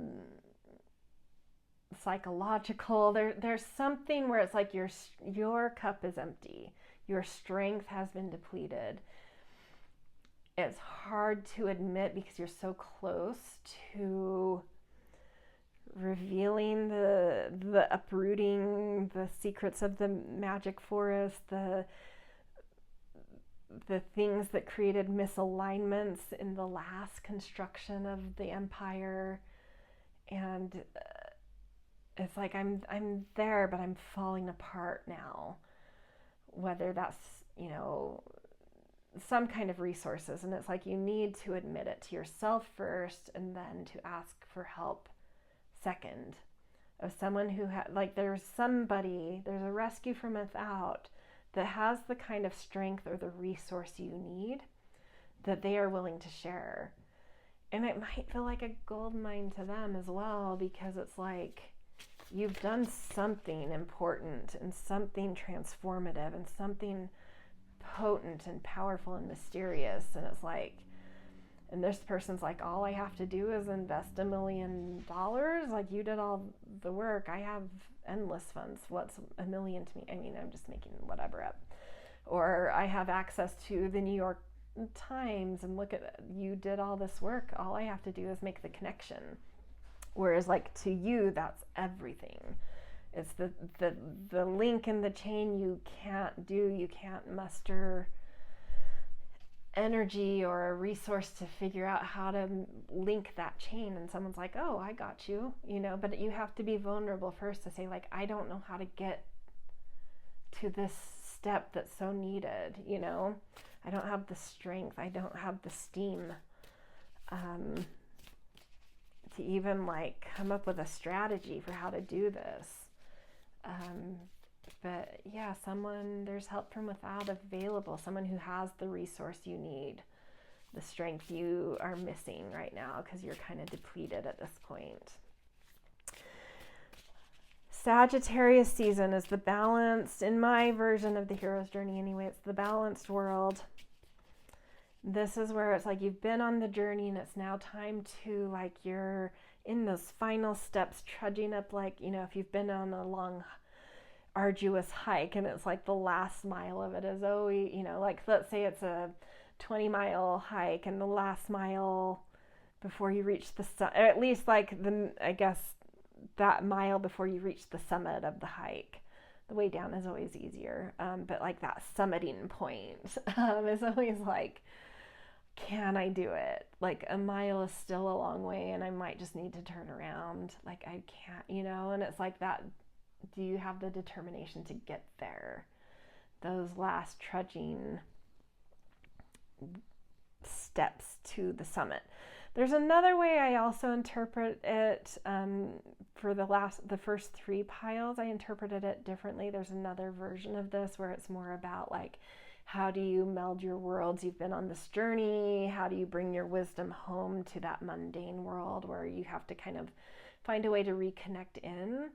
psychological. There's something where it's like your cup is empty, your strength has been depleted. It's hard to admit because you're so close to revealing the uprooting, the secrets of the magic forest, the things that created misalignments in the last construction of the empire. And it's like I'm there, but I'm falling apart now, whether that's, some kind of resources. And it's like you need to admit it to yourself first, and then to ask for help second, of someone who there's a rescue from without that has the kind of strength or the resource you need, that they are willing to share. And it might feel like a gold mine to them as well, because it's like you've done something important and something transformative and something potent and powerful and mysterious. And it's like, and this person's like, all I have to do is invest $1 million. Like, you did all the work. I have endless funds. What's $1 million to me? I mean, I'm just making whatever up. Or I have access to the New York Times, and look at, you did all this work. All I have to do is make the connection. Whereas, like, to you, that's everything. It's the link in the chain you can't do. You can't muster energy or a resource to figure out how to link that chain, and someone's like, oh, I got you, you know. But you have to be vulnerable first to say, like, I don't know how to get to this step that's so needed, you know. I don't have the strength, I don't have the steam to even like come up with a strategy for how to do this. But yeah, there's help from without available, someone who has the resource you need, the strength you are missing right now because you're kind of depleted at this point. Sagittarius season is the balanced, in my version of the hero's journey anyway, it's the balanced world. This is where it's like you've been on the journey and it's now time to, like, you're in those final steps, trudging up, like, you know, if you've been on a long arduous hike and it's like the last mile of it is always, you know, like, let's say it's a 20-mile hike and the last mile before you reach the summit, at least like I guess that mile before you reach the summit of the hike. The way down is always easier, but like that summiting point is always like, can I do it? Like, a mile is still a long way and I might just need to turn around. Like, I can't, you know, and it's like that. Do you have the determination to get there? Those last trudging steps to the summit. There's another way I also interpret it. For the first 3 piles, I interpreted it differently. There's another version of this where it's more about, like, how do you meld your worlds? You've been on this journey. How do you bring your wisdom home to that mundane world where you have to kind of find a way to reconnect in?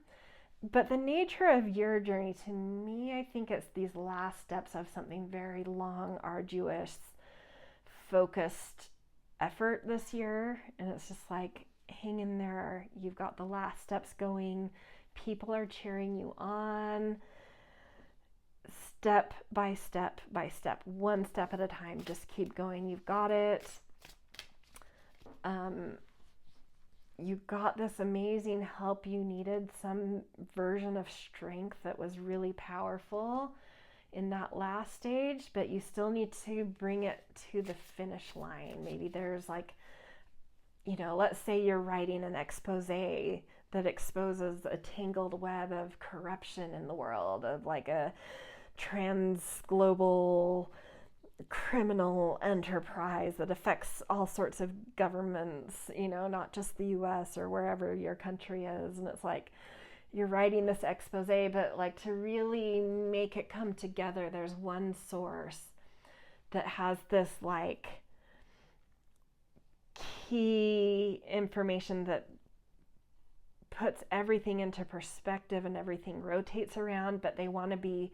But the nature of your journey, to me, I think it's these last steps of something very long, arduous, focused effort this year. And it's just like, hang in there. You've got the last steps going. People are cheering you on. Step by step by step, one step at a time. Just keep going. You've got it. You got this amazing help you needed, some version of strength that was really powerful in that last stage, but you still need to bring it to the finish line. Maybe there's, like, you know, let's say you're writing an expose that exposes a tangled web of corruption in the world, of like a trans-global criminal enterprise that affects all sorts of governments, you know, not just the US or wherever your country is. And it's like, you're writing this expose, but like, to really make it come together, there's one source that has this like key information that puts everything into perspective and everything rotates around, but they want to be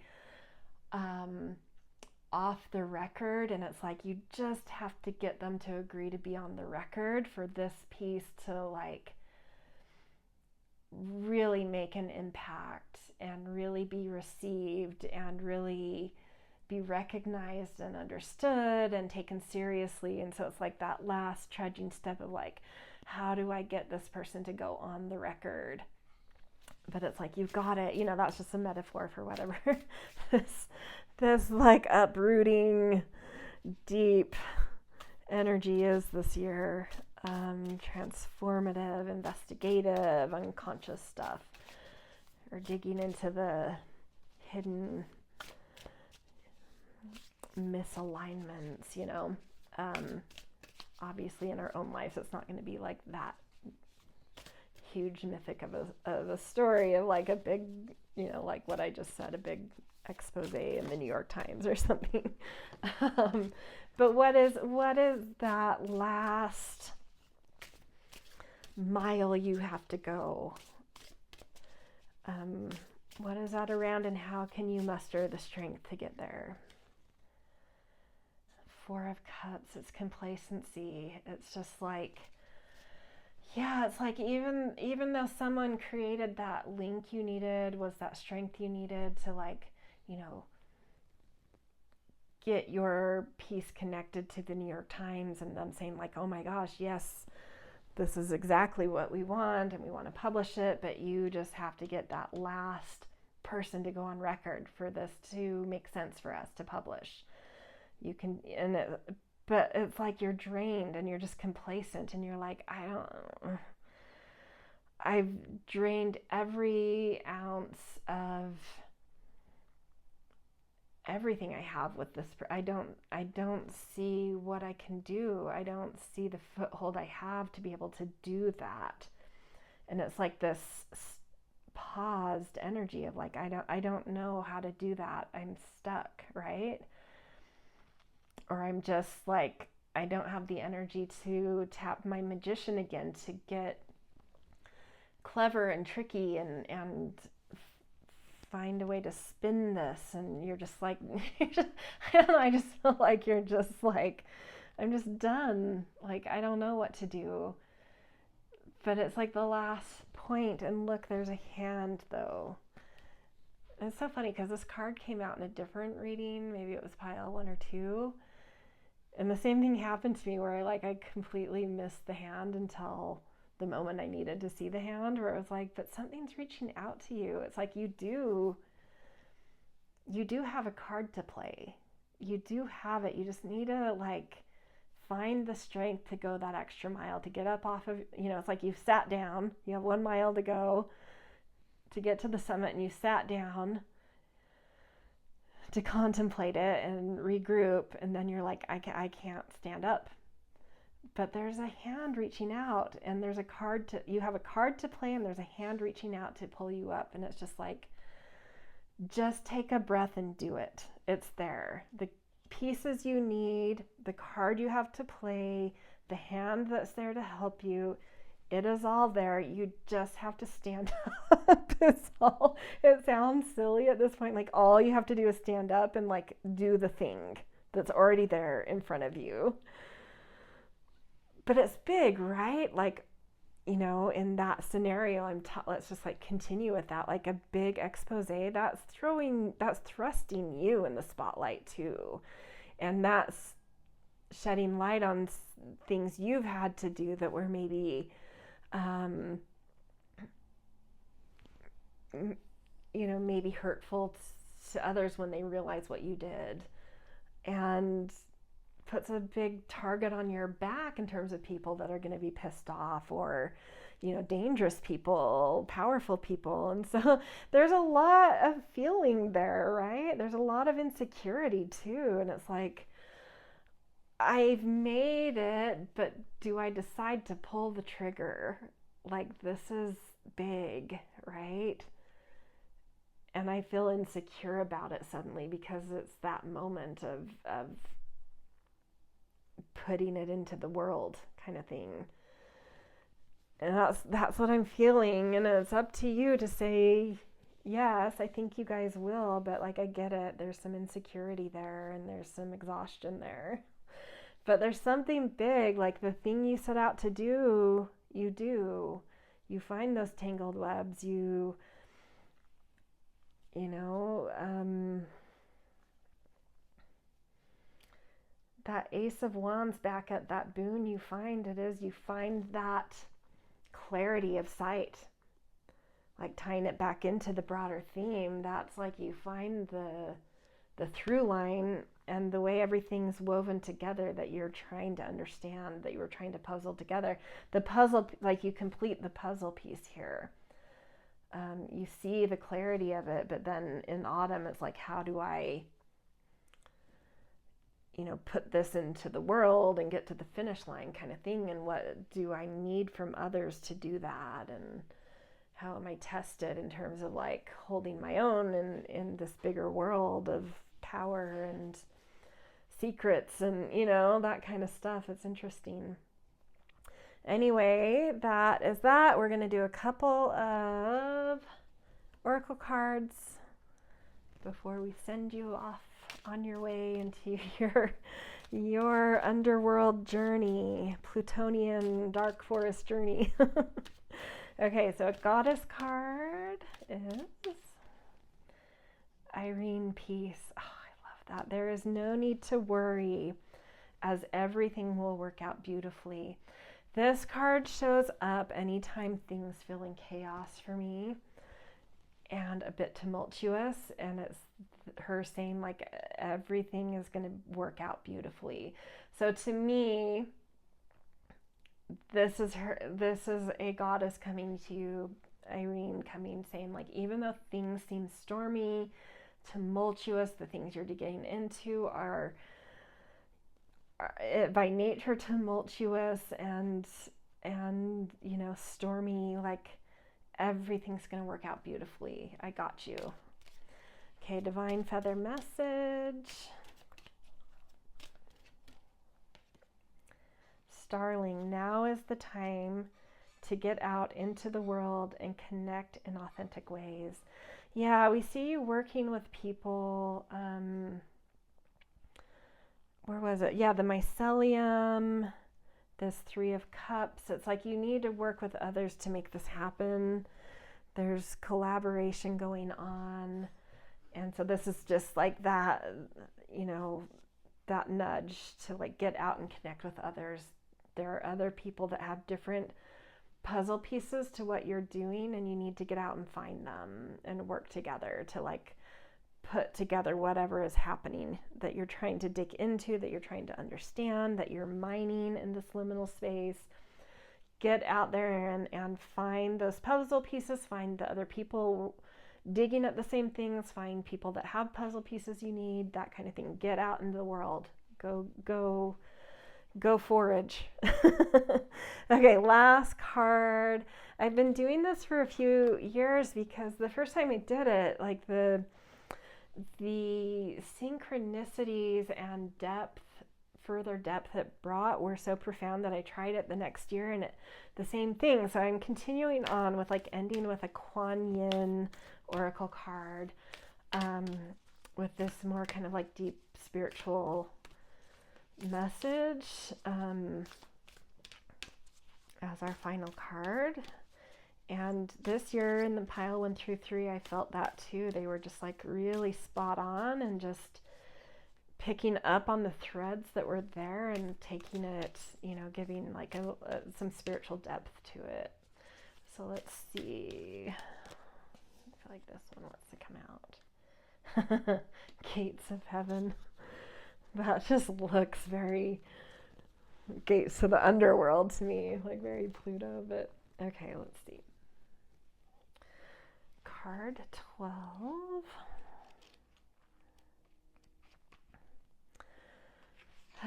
off the record, and it's like, you just have to get them to agree to be on the record for this piece to like really make an impact and really be received and really be recognized and understood and taken seriously. And so it's like that last trudging step of like, how do I get this person to go on the record? But it's like, you've got it, you know, that's just a metaphor for whatever this like uprooting deep energy is this year. Transformative, investigative, unconscious stuff, or digging into the hidden misalignments, you know. Obviously in our own lives it's not going to be like that huge mythic of a story of like a big, you know, like what I just said, a big expose in the New York Times or something. But what is that last mile you have to go? Um, what is that around, and how can you muster the strength to get there? Four of Cups, it's complacency. It's just like, yeah, it's like even though someone created that link you needed, was that strength you needed to, like, get your piece connected to the New York Times and them saying like, oh my gosh, yes, this is exactly what we want and we want to publish it, but you just have to get that last person to go on record for this to make sense for us to publish. You can, but it's like you're drained and you're just complacent and you're like, I've drained every ounce of everything I have with this. I don't see what I can do. I don't see the foothold I have to be able to do that. And it's like this paused energy of like, I don't know how to do that. I'm stuck, right? Or I'm just like, I don't have the energy to tap my magician again to get clever and tricky and find a way to spin this. And you're just like, I don't know, I just feel like you're just like, I'm just done. Like, I don't know what to do. But it's like the last point, and look, there's a hand though. And it's so funny because this card came out in a different reading. Maybe it was pile 1 or 2. And the same thing happened to me where I completely missed the hand until the moment I needed to see the hand, where it was like, but something's reaching out to you. It's like you do have a card to play. You do have it. You just need to like find the strength to go that extra mile, to get up off of, it's like you've sat down, you have 1 mile to go to get to the summit, and you sat down to contemplate it and regroup, and then you're like, I can't stand up. But there's a hand reaching out, and there's you have a card to play, and there's a hand reaching out to pull you up. And it's just like, just take a breath and do it. It's there. The pieces you need, the card you have to play, the hand that's there to help you, it is all there. You just have to stand up. It sounds silly at this point. Like, all you have to do is stand up and like do the thing that's already there in front of you. But it's big, right? Like, in that scenario, let's just like continue with that, like a big expose that's thrusting you in the spotlight too. And that's shedding light on things you've had to do that were maybe, maybe hurtful to others when they realize what you did. And puts a big target on your back in terms of people that are going to be pissed off, or dangerous people, powerful people. And so there's a lot of feeling there, right? There's a lot of insecurity too. And it's like, I've made it, but do I decide to pull the trigger? Like, this is big, right? And I feel insecure about it suddenly because it's that moment of putting it into the world kind of thing. And that's what I'm feeling. And it's up to you to say, yes, I think you guys will, but like, I get it. There's some insecurity there, and there's some exhaustion there. But there's something big, like the thing you set out to do, you do. You find those tangled webs, that Ace of Wands back at that boon, you find that clarity of sight, like tying it back into the broader theme. That's like, you find the through line and the way everything's woven together that you're trying to understand, that you were trying to puzzle together. The puzzle, like, you complete the puzzle piece here. You see the clarity of it, but then in autumn, it's like, how do I, put this into the world and get to the finish line kind of thing? And what do I need from others to do that? And how am I tested in terms of like holding my own in this bigger world of power and secrets and, that kind of stuff. It's interesting. Anyway, that is that. We're going to do a couple of oracle cards before we send you off on your way into your underworld journey, Plutonian dark forest journey. Okay, so a goddess card is Irene Peace. Oh, I love that. There is no need to worry, as everything will work out beautifully. This card shows up anytime things feel in chaos for me and a bit tumultuous, and it's her saying like everything is going to work out beautifully. So to me, this is a goddess coming to you, Irene, coming saying like, even though things seem stormy, tumultuous, the things you're getting into are by nature tumultuous and stormy, like everything's going to work out beautifully. I got you. Okay, divine feather message. Starling, now is the time to get out into the world and connect in authentic ways. Yeah, we see you working with people. Where was it? Yeah, the mycelium, this 3 of Cups. It's like you need to work with others to make this happen. There's collaboration going on. And so this is just like that, that nudge to like get out and connect with others. There are other people that have different puzzle pieces to what you're doing, and you need to get out and find them and work together to like put together whatever is happening that you're trying to dig into, that you're trying to understand, that you're mining in this liminal space. Get out there and find those puzzle pieces, find the other people digging at the same things, find people that have puzzle pieces you need, that kind of thing. Get out into the world. Go forage. Okay, last card. I've been doing this for a few years because the first time I did it, like the synchronicities and further depth it brought were so profound that I tried it the next year and the same thing. So I'm continuing on with like ending with a Kuan Yin Oracle card with this more kind of like deep spiritual message as our final card. And this year in the pile 1 through 3, I felt that too. They were just like really spot on and just picking up on the threads that were there and taking it, giving like some spiritual depth to it. So let's see. I feel like this one wants to come out. Gates of Heaven. That just looks very gates to the underworld to me, like very Pluto, but okay, let's see. Card 12.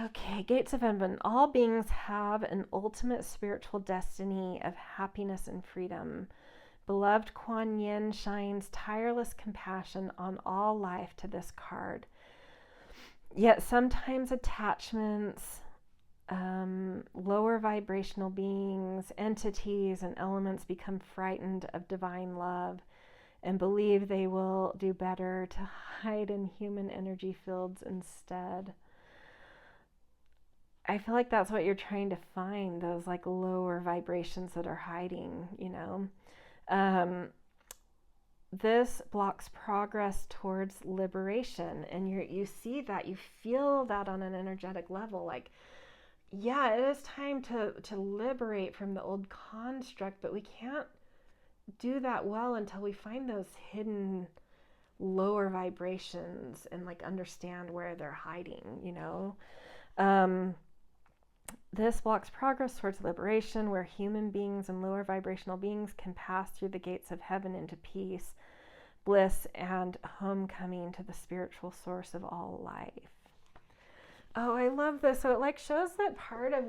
Okay, Gates of Heaven. All beings have an ultimate spiritual destiny of happiness and freedom. Beloved Kuan Yin shines tireless compassion on all life to this card. Yet sometimes attachments, lower vibrational beings, entities, and elements become frightened of divine love and believe they will do better to hide in human energy fields instead. I feel like that's what you're trying to find, those like lower vibrations that are hiding, This blocks progress towards liberation, and you see that, you feel that on an energetic level, like, yeah, it is time to liberate from the old construct, but we can't do that well until we find those hidden lower vibrations and like understand where they're hiding, This blocks progress towards liberation, where human beings and lower vibrational beings can pass through the gates of heaven into peace, bliss, and homecoming to the spiritual source of all life. Oh, I love this. So it like shows that part of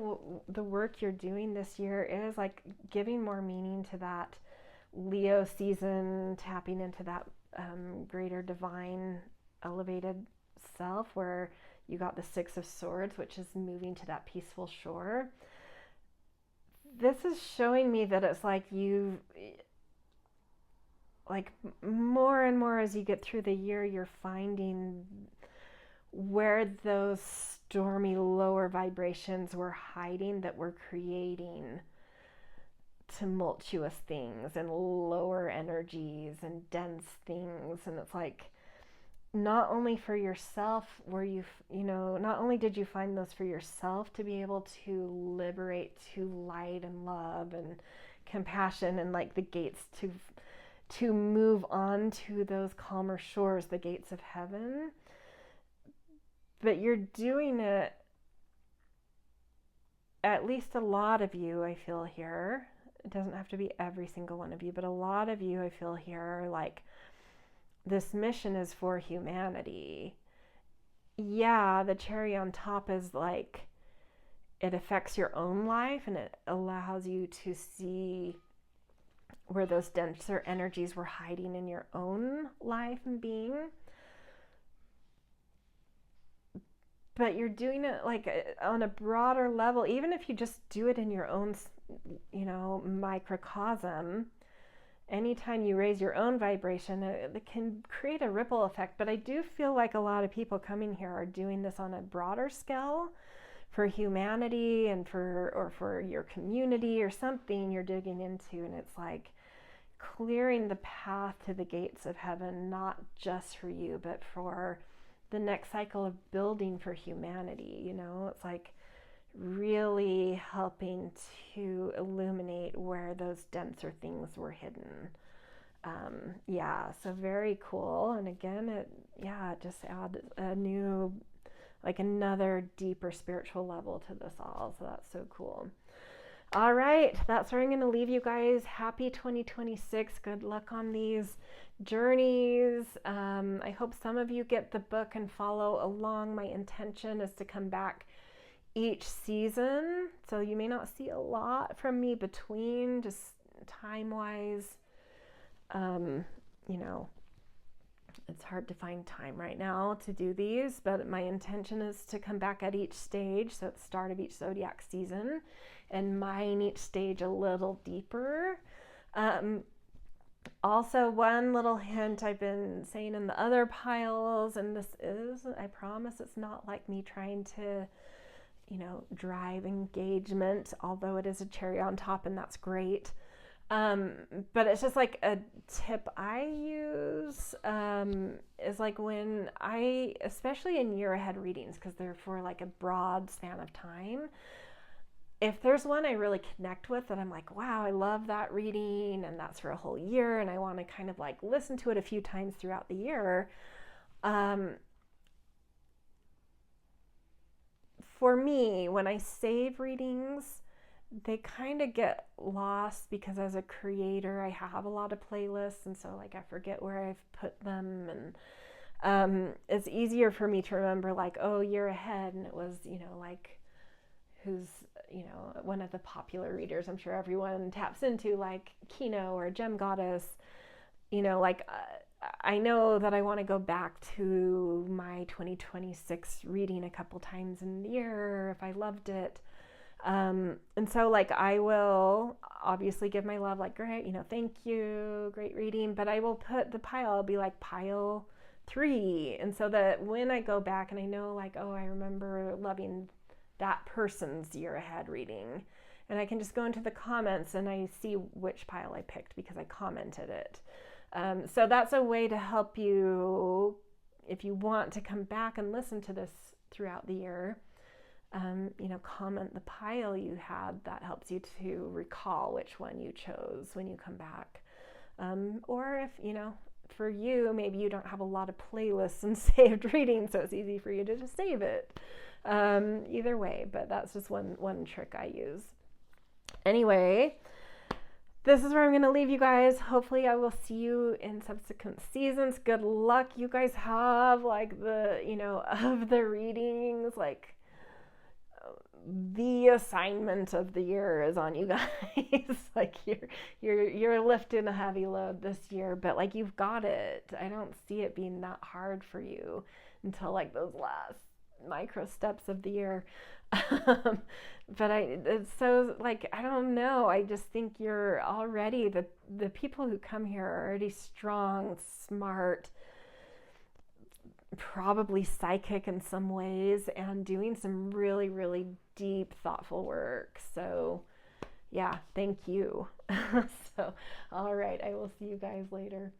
the work you're doing this year is like giving more meaning to that Leo season, tapping into that greater divine elevated self, where you got the 6 of Swords, which is moving to that peaceful shore. This is showing me that it's like like more and more as you get through the year, you're finding where those stormy lower vibrations were hiding that were creating tumultuous things and lower energies and dense things. And it's like, not only for yourself were you, not only did you find those for yourself to be able to liberate to light and love and compassion and like the gates to move on to those calmer shores, the gates of heaven, but you're doing it, at least a lot of you, I feel here. It doesn't have to be every single one of you, but a lot of you, I feel here, are like, this mission is for humanity. Yeah, the cherry on top is like, it affects your own life and it allows you to see where those denser energies were hiding in your own life and being. But you're doing it like on a broader level, even if you just do it in your own, microcosm. Anytime you raise your own vibration, it can create a ripple effect. But I do feel like a lot of people coming here are doing this on a broader scale for humanity and for your community or something you're digging into. And it's like clearing the path to the gates of heaven, not just for you, but for the next cycle of building for humanity. It's like really helping to illuminate where those denser things were hidden. So very cool. And again, it just adds a new, like another deeper spiritual level to this all. So that's so cool. All right, that's where I'm going to leave you guys. Happy 2026. Good luck on these journeys. I hope some of you get the book and follow along. My intention is to come back each season, so you may not see a lot from me between, just time-wise. It's hard to find time right now to do these, but my intention is to come back at each stage, so at the start of each zodiac season, and mine each stage a little deeper. Also, one little hint I've been saying in the other piles, and this is, I promise it's not like me trying to, drive engagement, although it is a cherry on top and that's great. But it's just like a tip I use, is like when especially in year ahead readings, because they're for like a broad span of time, if there's one I really connect with that I'm like, wow, I love that reading and that's for a whole year and I want to kind of like listen to it a few times throughout the year, for me, when I save readings, they kind of get lost because as a creator, I have a lot of playlists, and so like I forget where I've put them, and it's easier for me to remember like, oh, year ahead, and it was, like who's, one of the popular readers I'm sure everyone taps into, like Kino or Gem Goddess, I know that I want to go back to my 2026 reading a couple times in the year if I loved it. And so like I will obviously give my love, like, great, thank you, great reading, but I will put the pile, I'll be like pile 3. And so that when I go back and I know like, oh, I remember loving that person's year ahead reading, and I can just go into the comments and I see which pile I picked because I commented it. So that's a way to help you if you want to come back and listen to this throughout the year. Comment the pile you had. That helps you to recall which one you chose when you come back. Or if, for you, maybe you don't have a lot of playlists and saved readings, so it's easy for you to just save it. Either way, but that's just one trick I use. Anyway, this is where I'm going to leave you guys. Hopefully I will see you in subsequent seasons. Good luck. You guys have like the, of the readings, like the assignment of the year is on you guys. Like you're lifting a heavy load this year, but like you've got it. I don't see it being that hard for you until like those last micro steps of the year. But it's so like, I don't know. I just think you're already, the people who come here are already strong, smart, probably psychic in some ways, and doing some really, really deep, thoughtful work. So yeah, thank you. So, all right, I will see you guys later.